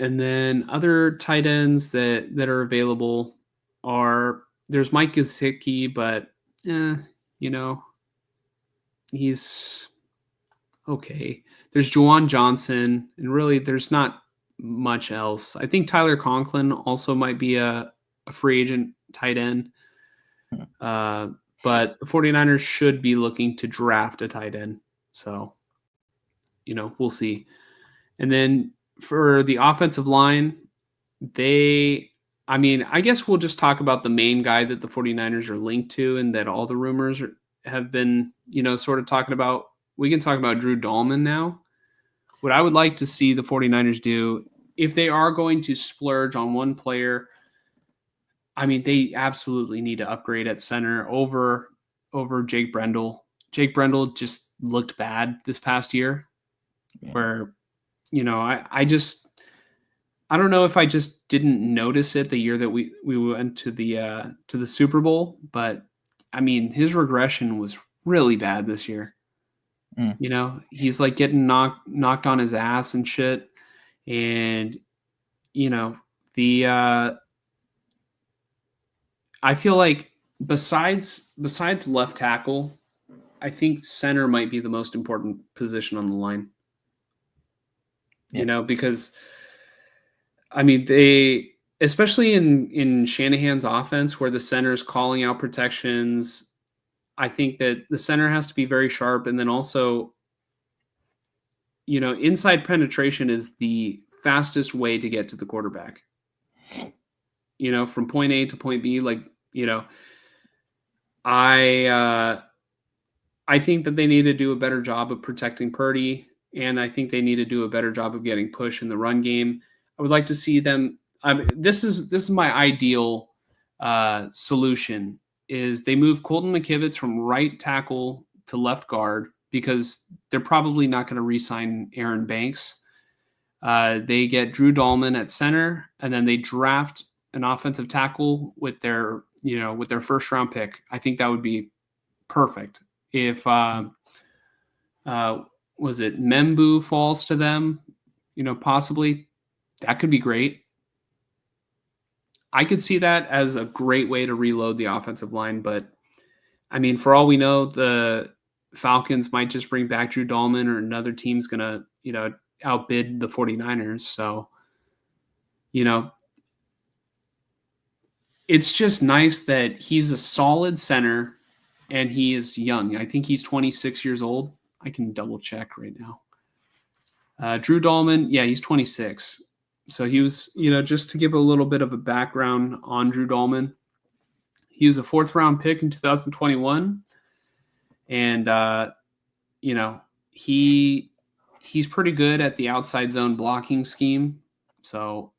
And then other tight ends that are available there's Mike Gesicki, but he's okay. There's Juwan Johnson, and really there's not much else. I think Tyler Conklin also might be a free agent tight end. But the 49ers should be looking to draft a tight end. So, we'll see. And then for the offensive line, I guess we'll just talk about the main guy that the 49ers are linked to and that all the rumors have been, sort of talking about. We can talk about Drew Dahlman now. What I would like to see the 49ers do, if they are going to splurge on one player, they absolutely need to upgrade at center over Jake Brendel. Jake Brendel just looked bad this past year. Yeah. Where, I don't know if I just didn't notice it the year that we went to the Super Bowl, but his regression was really bad this year. He's like getting knocked on his ass and shit. And, I feel like besides left tackle, I think center might be the most important position on the line. Yeah. Because they, especially in Shanahan's offense where the center is calling out protections, I think that the center has to be very sharp. And then also, inside penetration is the fastest way to get to the quarterback. From point A to point B, I think that they need to do a better job of protecting Purdy, and I think they need to do a better job of getting push in the run game. I would like to see them. This is my ideal solution. Is they move Colton McKivitz from right tackle to left guard because they're probably not going to re-sign Aaron Banks. They get Drew Dahlman at center, and then they draft an offensive tackle with their first round pick. I think that would be perfect. If was it Membu falls to them, possibly that could be great. I could see that as a great way to reload the offensive line, but for all we know, the Falcons might just bring back Drew Dahlman, or another team's gonna, outbid the 49ers. So, it's just nice that he's a solid center and he is young. I think he's 26 years old. I can double check right now. Drew Dahlman, yeah, he's 26. So he was, just to give a little bit of a background on Drew Dahlman, he was a 4th round pick in 2021. And, he's pretty good at the outside zone blocking scheme. So,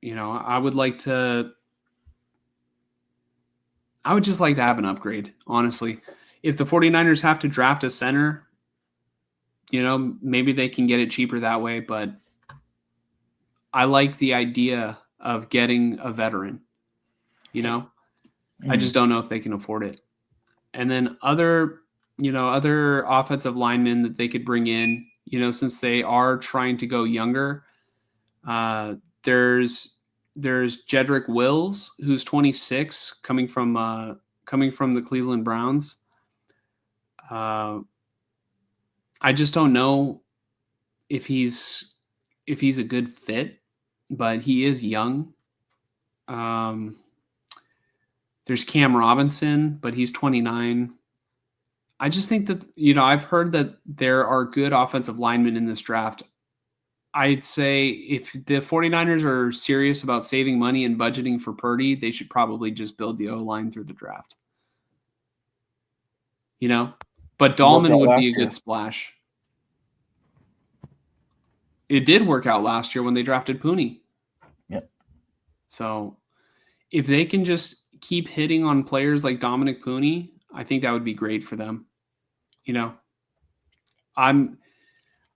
I would just like to have an upgrade, honestly. If the 49ers have to draft a center, maybe they can get it cheaper that way, but I like the idea of getting a veteran, I just don't know if they can afford it. And then other offensive linemen that they could bring in, since they are trying to go younger, there's Jedrick Wills, who's 26, coming from the Cleveland Browns. I just don't know if he's a good fit, but he is young. There's Cam Robinson, but he's 29. I just think that, I've heard that there are good offensive linemen in this draft. I'd say if the 49ers are serious about saving money and budgeting for Purdy, they should probably just build the O-line through the draft. But Dahlman would be a good splash. It did work out last year when they drafted Pooney. Yep. So if they can just keep hitting on players like Dominic Pooney, I think that would be great for them. I'm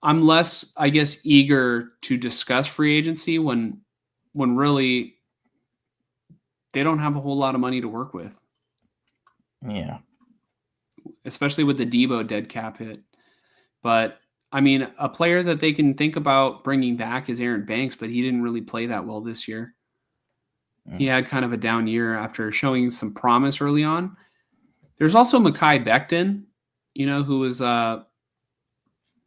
less, I guess, eager to discuss free agency when really they don't have a whole lot of money to work with. Yeah. Especially with the Debo dead cap hit. But, a player that they can think about bringing back is Aaron Banks, but he didn't really play that well this year. He had kind of a down year after showing some promise early on. There's also Mekhi Becton, who was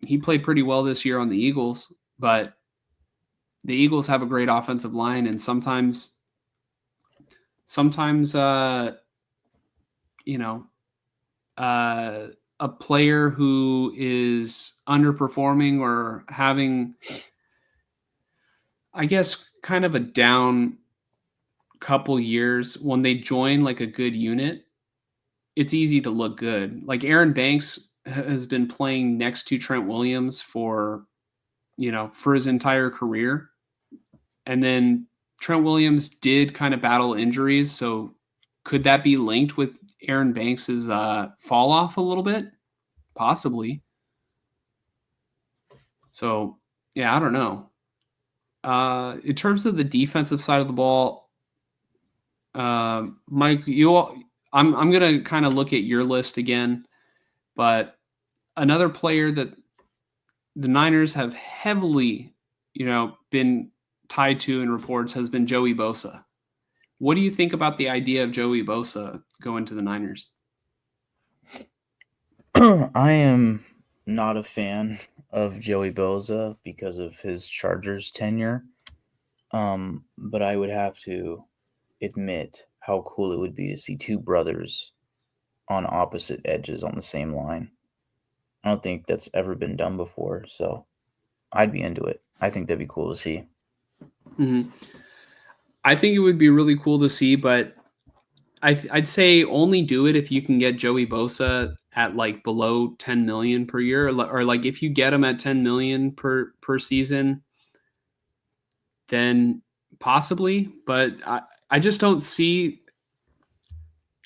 he played pretty well this year on the Eagles, but the Eagles have a great offensive line, and sometimes, you know, a player who is underperforming or having, I guess, kind of a down couple years, when they join like a good unit, it's easy to look good. Like Aaron Banks has been playing next to Trent Williams for his entire career. And then Trent Williams did kind of battle injuries. So could that be linked with Aaron Banks's fall off a little bit? Possibly. So, yeah, I don't know. In terms of the defensive side of the ball, Mike, I'm going to kind of look at your list again, but another player that the Niners have heavily, been tied to in reports has been Joey Bosa. What do you think about the idea of Joey Bosa going to the Niners? I am not a fan of Joey Bosa because of his Chargers tenure. But I would have to admit how cool it would be to see two brothers on opposite edges on the same line. I don't think that's ever been done before, so I'd be into it. I think that'd be cool to see. Mm-hmm. I think it would be really cool to see, but I'd say only do it if you can get Joey Bosa at like below 10 million per year, or like if you get him at 10 million per season, then possibly. But I just don't see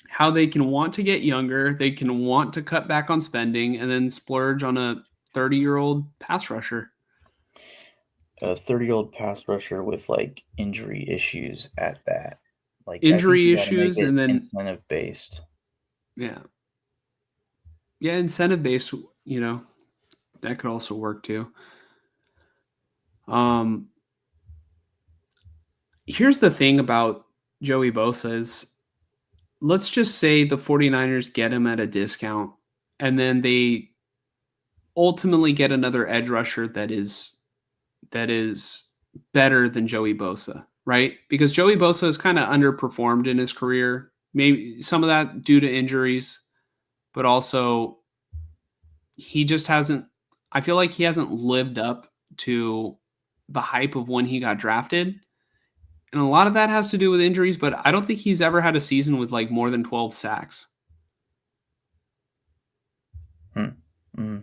how they can want to get younger. They can want to cut back on spending and then splurge on a 30-year-old pass rusher. A 30-year-old pass rusher with like injury issues at that. Like injury issues, and then incentive based. Yeah, incentive based. That could also work too. Here's the thing about Joey Bosa is, let's just say the 49ers get him at a discount, and then they ultimately get another edge rusher that is better than Joey Bosa, right? Because Joey Bosa has kind of underperformed in his career. Maybe some of that due to injuries, but also he just hasn't, I feel like he hasn't lived up to the hype of when he got drafted. And a lot of that has to do with injuries, but I don't think he's ever had a season with like more than 12 sacks. Mm-hmm.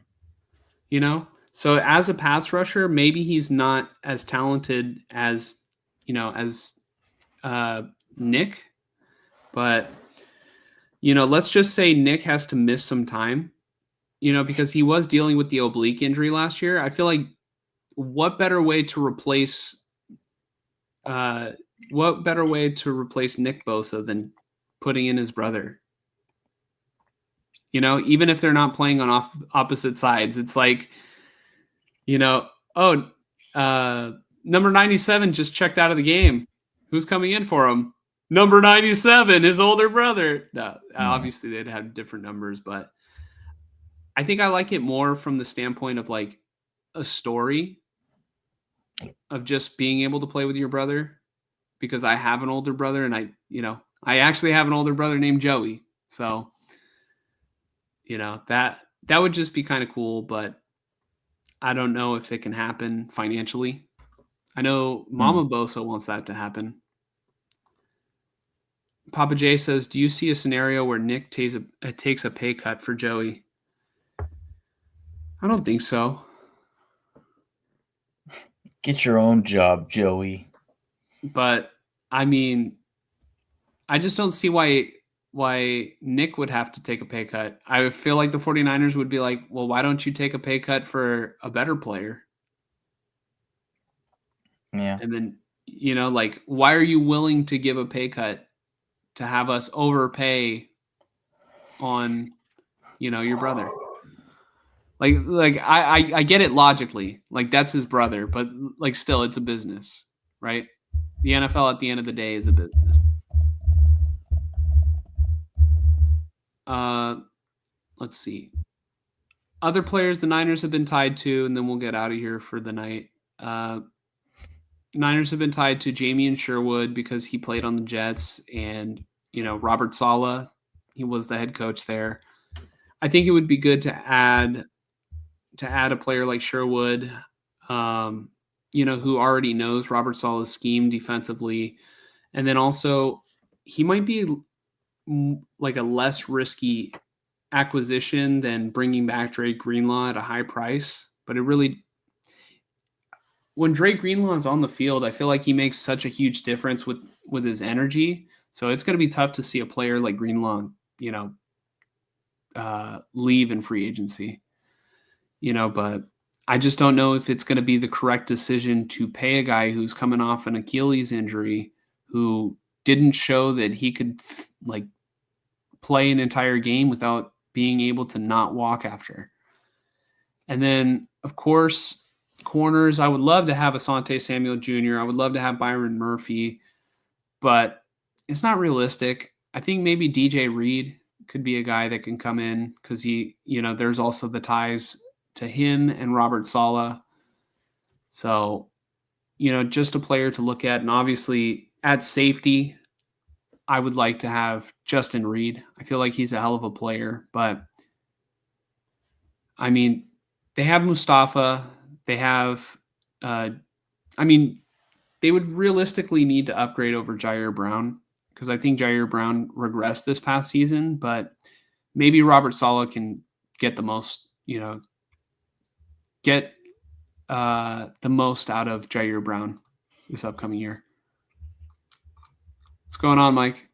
So as a pass rusher, maybe he's not as talented as, Nick, but, let's just say Nick has to miss some time, because he was dealing with the oblique injury last year. I feel like what better way to replace Nick Bosa than putting in his brother? Even if they're not playing on opposite sides, it's like, number 97 just checked out of the game. Who's coming in for him? Number 97, his older brother. No, obviously they'd have different numbers, but I think I like it more from the standpoint of like a story of just being able to play with your brother, because I have an older brother, and I actually have an older brother named Joey. So, that would just be kind of cool, but I don't know if it can happen financially. I know Mama Bosa wants that to happen. Papa J says, do you see a scenario where Nick takes a pay cut for Joey? I don't think so. Get your own job, Joey. But, I mean, I just don't see why Nick would have to take a pay cut. I feel like the 49ers would be like, well, why don't you take a pay cut for a better player? Yeah. And then, why are you willing to give a pay cut to have us overpay on, your brother? Like I get it logically. Like, that's his brother, but like still, it's a business, right? The NFL at the end of the day is a business. Let's see. Other players the Niners have been tied to, and then we'll get out of here for the night. Niners have been tied to Jamie Sherwood because he played on the Jets, and Robert Saleh, he was the head coach there. I think it would be good to add a player like Sherwood, who already knows Robert Saleh's scheme defensively, and then also he might be like a less risky acquisition than bringing back Drake Greenlaw at a high price. But when Drake Greenlaw is on the field, I feel like he makes such a huge difference with his energy. So it's going to be tough to see a player like Greenlaw, leave in free agency. But I just don't know if it's going to be the correct decision to pay a guy who's coming off an Achilles injury, who didn't show that he could play an entire game without being able to not walk after. And then, of course, corners, I would love to have Asante Samuel Jr. I would love to have Byron Murphy, but it's not realistic. I think maybe DJ Reed could be a guy that can come in because there's also the ties to him and Robert Saleh. So, just a player to look at. And obviously at safety, I would like to have Justin Reed. I feel like he's a hell of a player, but I mean, they have Mustafa. They have, they would realistically need to upgrade over Jair Brown because I think Jair Brown regressed this past season, but maybe Robert Saleh can get the most, the most out of Jair Brown this upcoming year. What's going on, Mike?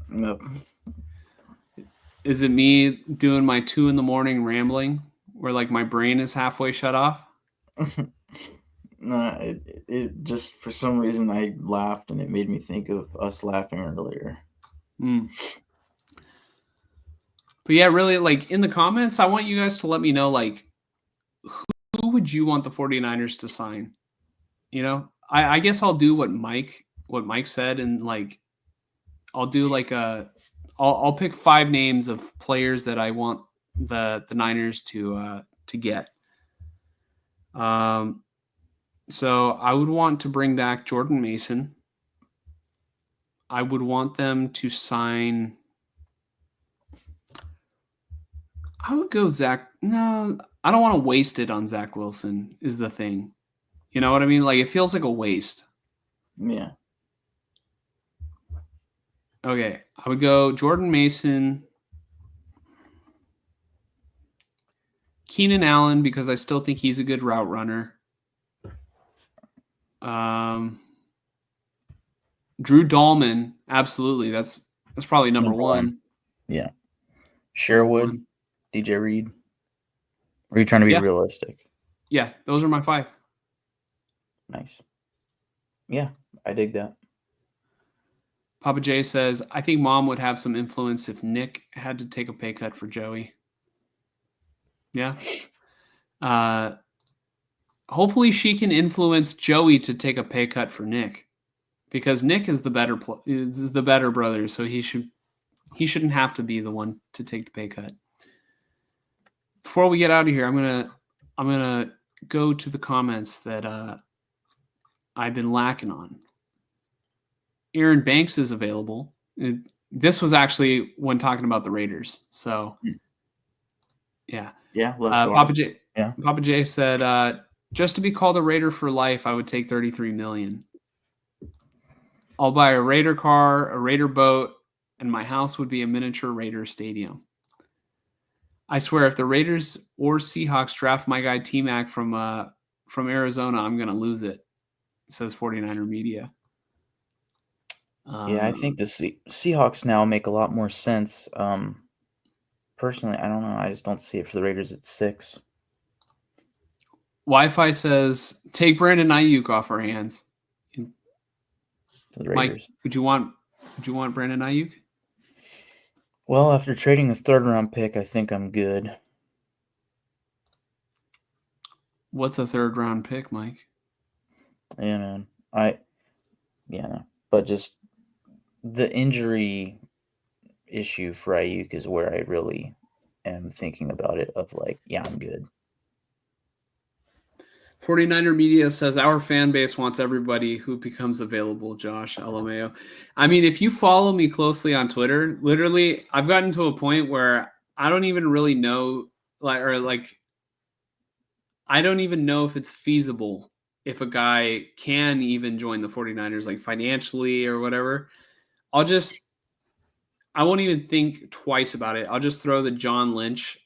Nope. Is it me doing my 2 a.m. rambling where my brain is halfway shut off? No, it just for some reason I laughed and it made me think of us laughing earlier. But yeah, really, in the comments, I want you guys to let me know, who would you want the 49ers to sign? I guess I'll do what Mike said, and I'll do I'll pick 5 names of players that I want the Niners to get. So I would want to bring back Jordan Mason. I would want them to sign. I would go Zach. No, I don't want to waste it on Zach Wilson is the thing. You know what I mean? It feels like a waste. Yeah. Okay. I would go Jordan Mason, Keenan Allen, because I still think he's a good route runner. Drew Dahlman, absolutely. That's probably number one. Yeah. Sherwood, DJ Reed. Are you trying to be realistic? Yeah, those are my 5. Nice. Yeah, I dig that. Papa J says, I think Mom would have some influence if Nick had to take a pay cut for Joey. Yeah. Hopefully she can influence Joey to take a pay cut for Nick, because Nick is the better brother, so he shouldn't have to be the one to take the pay cut. Before we get out of here, I'm gonna go to the comments that I've been lacking on. Aaron Banks is available. This was actually when talking about the Raiders. So, yeah. Yeah. Papa J said, just to be called a Raider for life, I would take $33 million. I'll buy a Raider car, a Raider boat, and my house would be a miniature Raider stadium. I swear, if the Raiders or Seahawks draft my guy T-Mac from Arizona, I'm going to lose it, says 49er Media. Yeah, I think the Seahawks now make a lot more sense. Personally, I don't know. I just don't see it for the Raiders at 6. Wi-Fi says, take Brandon Ayuk off our hands. Mike, would you want Brandon Ayuk? Well, after trading a 3rd-round pick, I think I'm good. What's a 3rd-round pick, Mike? Yeah, man. But just the injury issue for Ayuk is where I really am thinking about it of like, yeah, I'm good. 49er Media says our fan base wants everybody who becomes available, Josh LMAO. I mean, if you follow me closely on Twitter, literally, I've gotten to a point where I don't even really know, I don't even know if it's feasible if a guy can even join the 49ers, like financially or whatever. I won't even think twice about it. I'll just throw the John Lynch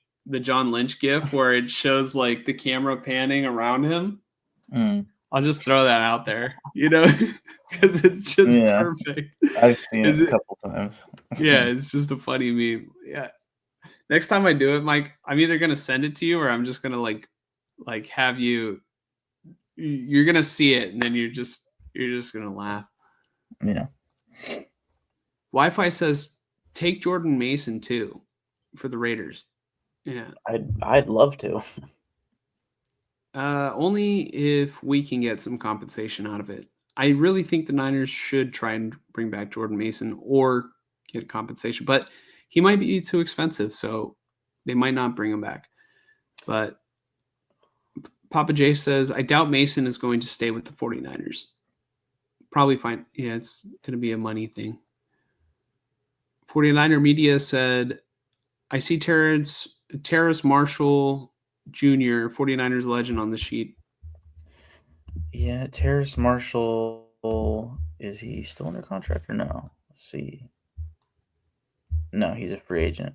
gif where it shows like the camera panning around him. I'll just throw that out there, because it's just perfect. I've seen it a couple times. Yeah, it's just a funny meme. Yeah. Next time I do it, Mike, I'm either gonna send it to you or I'm just gonna like have you're gonna see it and then you're just gonna laugh. Yeah. Wi-Fi says take Jordan Mason too for the Raiders. Yeah. I'd love to. Only if we can get some compensation out of it. I really think the Niners should try and bring back Jordan Mason or get compensation, but he might be too expensive, so they might not bring him back. But Papa J says, I doubt Mason is going to stay with the 49ers. Probably fine. Yeah, it's going to be a money thing. 49er Media said, I see Terrace Marshall Jr., 49ers legend on the sheet. Yeah, Terrace Marshall, is he still under contract or no? Let's see. No, he's a free agent.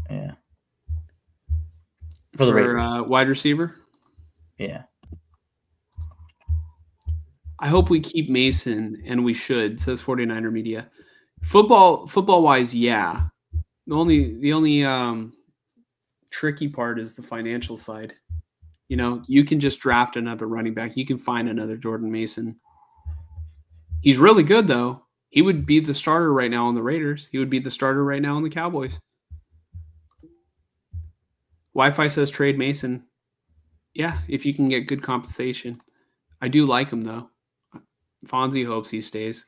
Yeah. For the Raiders. Wide receiver? Yeah. I hope we keep Mason, and we should, says 49er Media. Football-wise, yeah. The only tricky part is the financial side. You can just draft another running back. You can find another Jordan Mason. He's really good, though. He would be the starter right now on the Raiders. He would be the starter right now on the Cowboys. Wi-Fi says trade Mason. Yeah, if you can get good compensation. I do like him, though. Fonzie hopes he stays.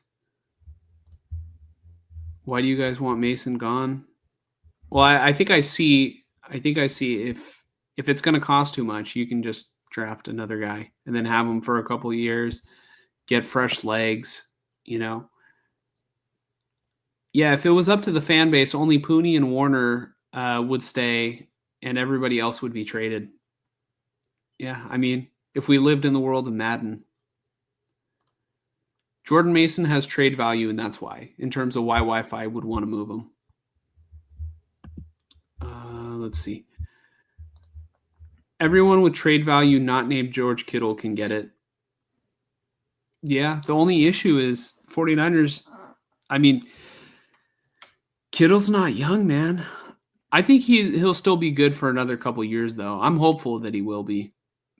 Why do you guys want Mason gone? Well, I think I see if it's going to cost too much, you can just draft another guy and then have him for a couple of years, get fresh legs, Yeah, if it was up to the fan base, only Pooney and Warner would stay and everybody else would be traded. Yeah, I mean, if we lived in the world of Madden. Jordan Mason has trade value, and that's why, in terms of why Wi-Fi would want to move him. Let's see. Everyone with trade value not named George Kittle can get it. Yeah, the only issue is 49ers. I mean, Kittle's not young, man. I think he'll still be good for another couple years, though. I'm hopeful that he will be.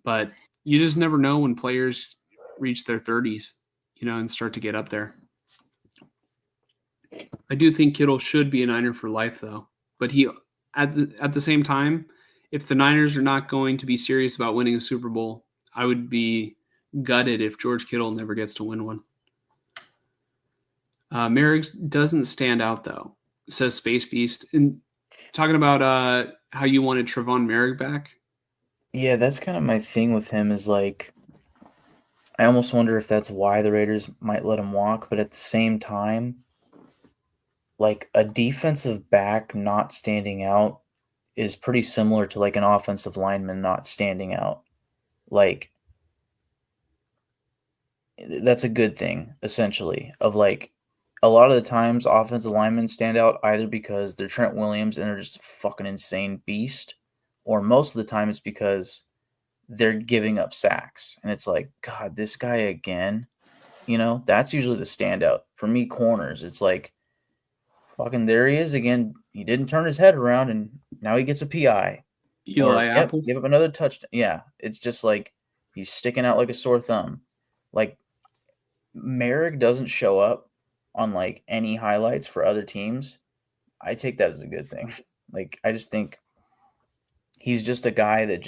But you just never know when players reach their 30s, and start to get up there. I do think Kittle should be a Niner for life, though. But he, at the same time, if the Niners are not going to be serious about winning a Super Bowl, I would be gutted if George Kittle never gets to win one. Merrick doesn't stand out, though, says Space Beast. And talking about how you wanted Trevon Merrick back. Yeah, that's kind of my thing with him is like, I almost wonder if that's why the Raiders might let him walk, but at the same time, like a defensive back not standing out is pretty similar to like an offensive lineman not standing out. Like, that's a good thing, essentially, of like a lot of the times offensive linemen stand out either because they're Trent Williams and they're just a fucking insane beast, or most of the time it's because they're giving up sacks. And it's like, God, this guy again, that's usually the standout. For me, corners, it's like, fucking there he is again. He didn't turn his head around and now he gets a PI. Eli Apple. Give up another touchdown. Yeah, it's just like he's sticking out like a sore thumb. Like, Merrick doesn't show up on like any highlights for other teams. I take that as a good thing. Like, I just think he's just a guy that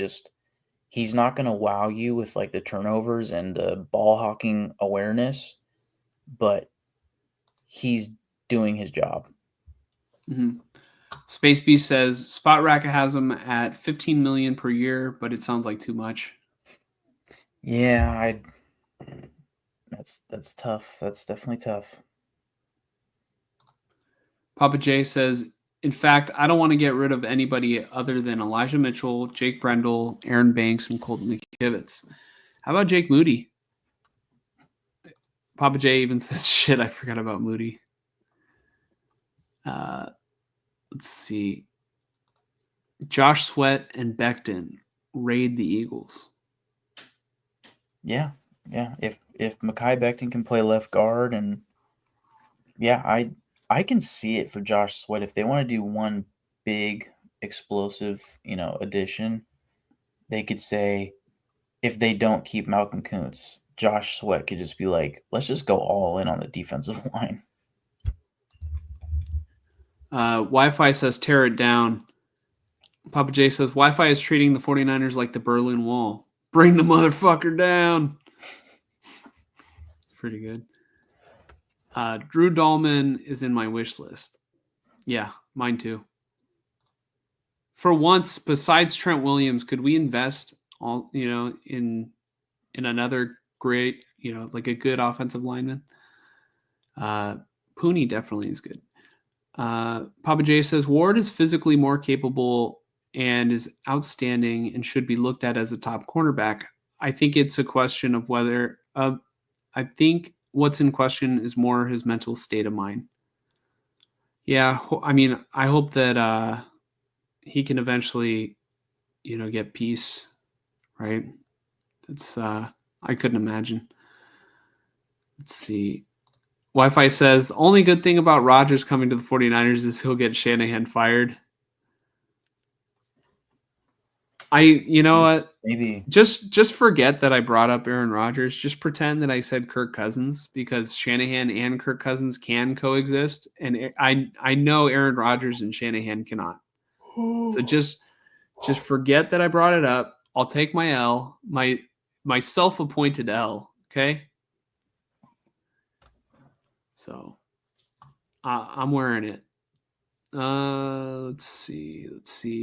he's not going to wow you with like the turnovers and the ball hawking awareness, but he's doing his job. Mm-hmm. Space Beast says Spot Racket has him at 15 million per year, but it sounds like too much. Yeah, that's tough. That's definitely tough. Papa J says, in fact, I don't want to get rid of anybody other than Elijah Mitchell, Jake Brendel, Aaron Banks, and Colton McKivitz. How about Jake Moody? Papa J even says, shit, I forgot about Moody. Let's see. Josh Sweat and Becton raid the Eagles. Yeah. If Mekhi Becton can play left guard, and I can see it for Josh Sweat if they want to do one big explosive, addition. They could say, if they don't keep Malcolm Kuntz, Josh Sweat could just be like, let's just go all in on the defensive line. Wi-Fi says tear it down. Papa J says Wi-Fi is treating the 49ers like the Berlin Wall. Bring the motherfucker down. It's pretty good. Drew Dahlman is in my wish list. Yeah, mine too. For once, besides Trent Williams, could we invest in another great, like a good offensive lineman? Pooney definitely is good. Papa J says Ward is physically more capable and is outstanding and should be looked at as a top cornerback. I think it's a question of whether I think what's in question is more his mental state of mind. Yeah, I mean, I hope that he can eventually, get peace, right? It's I couldn't imagine. Let's see. Wi-Fi says the only good thing about Rodgers coming to the 49ers is he'll get Shanahan fired. You know what? Maybe. Just forget that I brought up Aaron Rodgers. Just pretend that I said Kirk Cousins, because Shanahan and Kirk Cousins can coexist, and I know Aaron Rodgers and Shanahan cannot. So just forget that I brought it up. I'll take my L, my self-appointed L. Okay. So I'm wearing it. Let's see.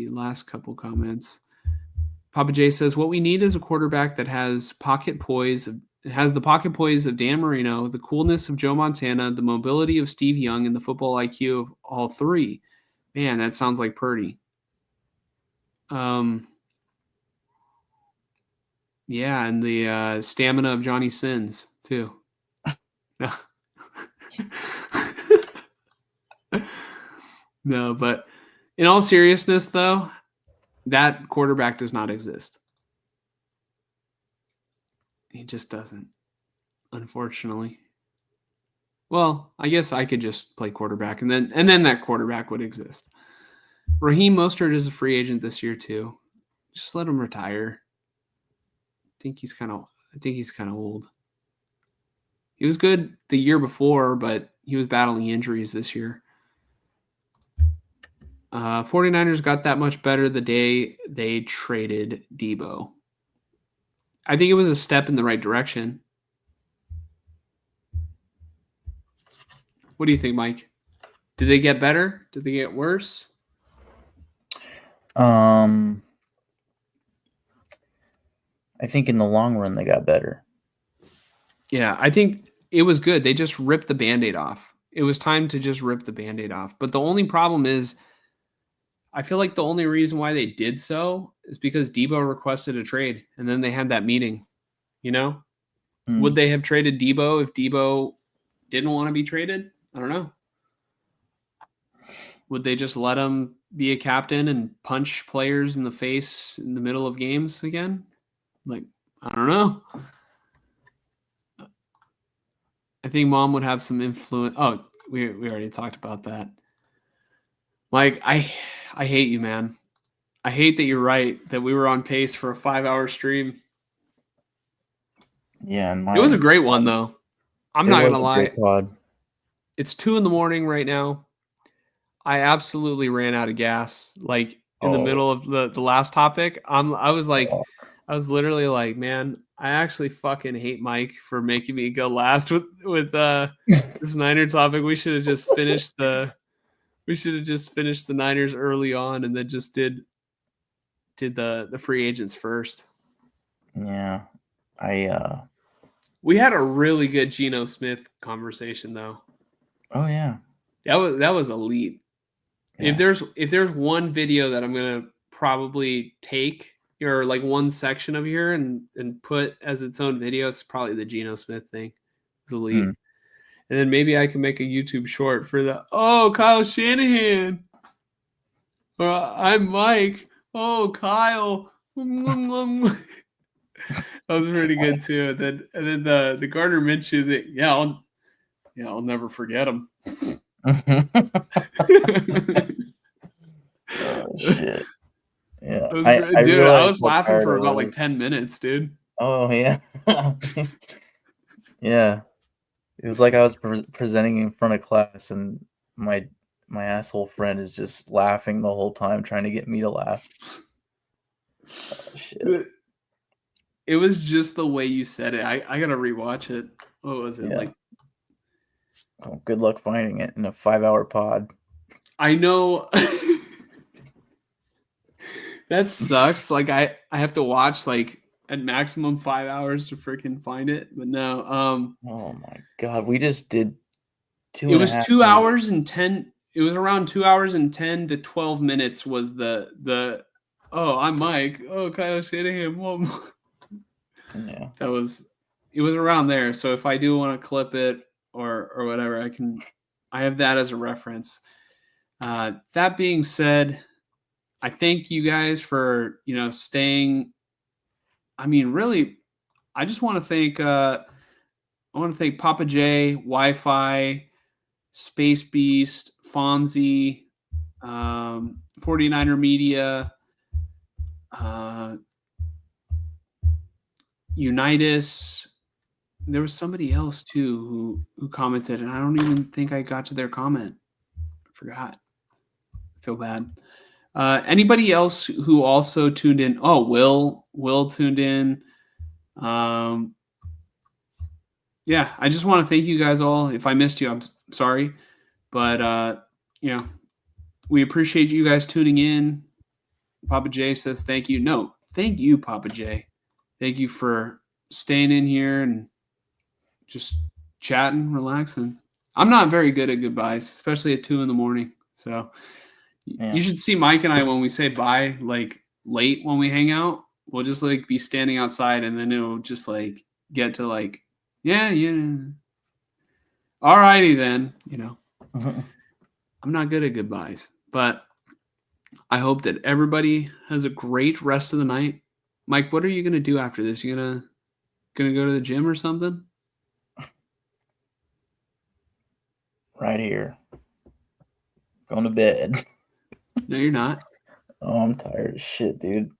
Last couple comments. Papa J says, what we need is a quarterback that has the pocket poise of Dan Marino, the coolness of Joe Montana, the mobility of Steve Young, and the football IQ of all three. Man, that sounds like Purdy. Yeah, and the stamina of Johnny Sins, too. No, but in all seriousness, though, that quarterback does not exist. He just doesn't, unfortunately. Well, I guess I could just play quarterback, and then that quarterback would exist. Raheem Mostert is a free agent this year too. Just let him retire. I think he's kind of old. He was good the year before, but he was battling injuries this year. 49ers got that much better the day they traded Debo. I think it was a step in the right direction. What do you think, Mike? Did they get better? Did they get worse? I think in the long run they got better. Yeah, I think it was good. They just ripped the Band-Aid off. It was time to just rip the Band-Aid off. But the only problem is, I feel like the only reason why they did so is because Debo requested a trade, and then they had that meeting. Would they have traded Debo if Debo didn't want to be traded? I don't know. Would they just let him be a captain and punch players in the face in the middle of games again? Like, I don't know. I think Mom would have some influence. Oh, we already talked about that. Mike, I hate you, man. I hate that you're right, that we were on pace for a 5-hour stream. Yeah, and it was a great one, though. I'm not going to lie. It's 2 a.m. right now. I absolutely ran out of gas, like in the middle of the last topic. I was literally like, man, I actually fucking hate Mike for making me go last with this Niner topic. We should have just finished the We should have just finished the Niners early on and then just did the free agents first. Yeah. We had a really good Geno Smith conversation though. Oh yeah. That was elite. Yeah. If there's one video that I'm gonna probably take or like one section of here and put as its own video, it's probably the Geno Smith thing. It's elite. Mm. And then maybe I can make a YouTube short for the Kyle Shanahan. Or I'm Mike. Oh, Kyle. That was pretty good too. And then the Gardner Minshew that I'll never forget him. Oh shit. Yeah. I was laughing for about like 10 minutes, dude. Oh yeah. Yeah. It was like I was presenting in front of class and my asshole friend is just laughing the whole time trying to get me to laugh. Oh, shit. It was just the way you said it. I gotta rewatch it. What was it like? Oh, good luck finding it in a 5-hour pod. I know. That sucks. Like I have to watch like at maximum 5 hours to freaking find it. But no. Oh my god, we just did 2. It was 2 hours and 10. It was around 2 hours and 10 to 12 minutes. Was the I'm Mike. Oh, Kyle Shanahan. Yeah. It was around there. So if I do want to clip it or whatever, I have that as a reference. That being said, I thank you guys for, staying. I mean, really, I just want to thank Papa J, Wi-Fi, Space Beast, Fonzie, 49er Media, Unitas. There was somebody else too who commented, and I don't even think I got to their comment. I forgot. I feel bad. Anybody else who also tuned in? Oh, Will tuned in. Yeah, I just want to thank you guys all. If I missed you, I'm sorry, but we appreciate you guys tuning in. Papa J says thank you. No, thank you, Papa J. Thank you for staying in here and just chatting, relaxing. I'm not very good at goodbyes, especially at 2 a.m. So you should see Mike and I when we say bye, like late when we hang out. We'll just like be standing outside, and then it'll just like get to like, yeah. All righty then, I'm not good at goodbyes, but I hope that everybody has a great rest of the night. Mike, what are you gonna do after this? You gonna go to the gym or something? Right here. Going to bed. No, you're not. Oh, I'm tired as shit, dude.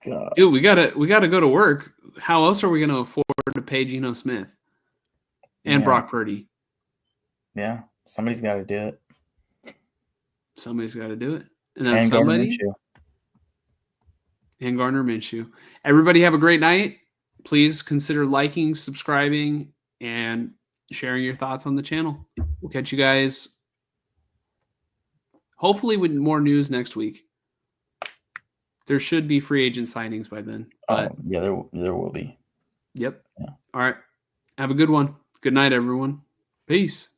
God. Dude, we gotta go to work. How else are we gonna afford to pay Geno Smith and Brock Purdy? Yeah, somebody's got to do it. Somebody's got to do it, and that's somebody. And Gardner Minshew. Everybody have a great night. Please consider liking, subscribing, and sharing your thoughts on the channel. We'll catch you guys hopefully with more news next week. There should be free agent signings by then. But yeah, there will be. Yep. Yeah. All right. Have a good one. Good night, everyone. Peace.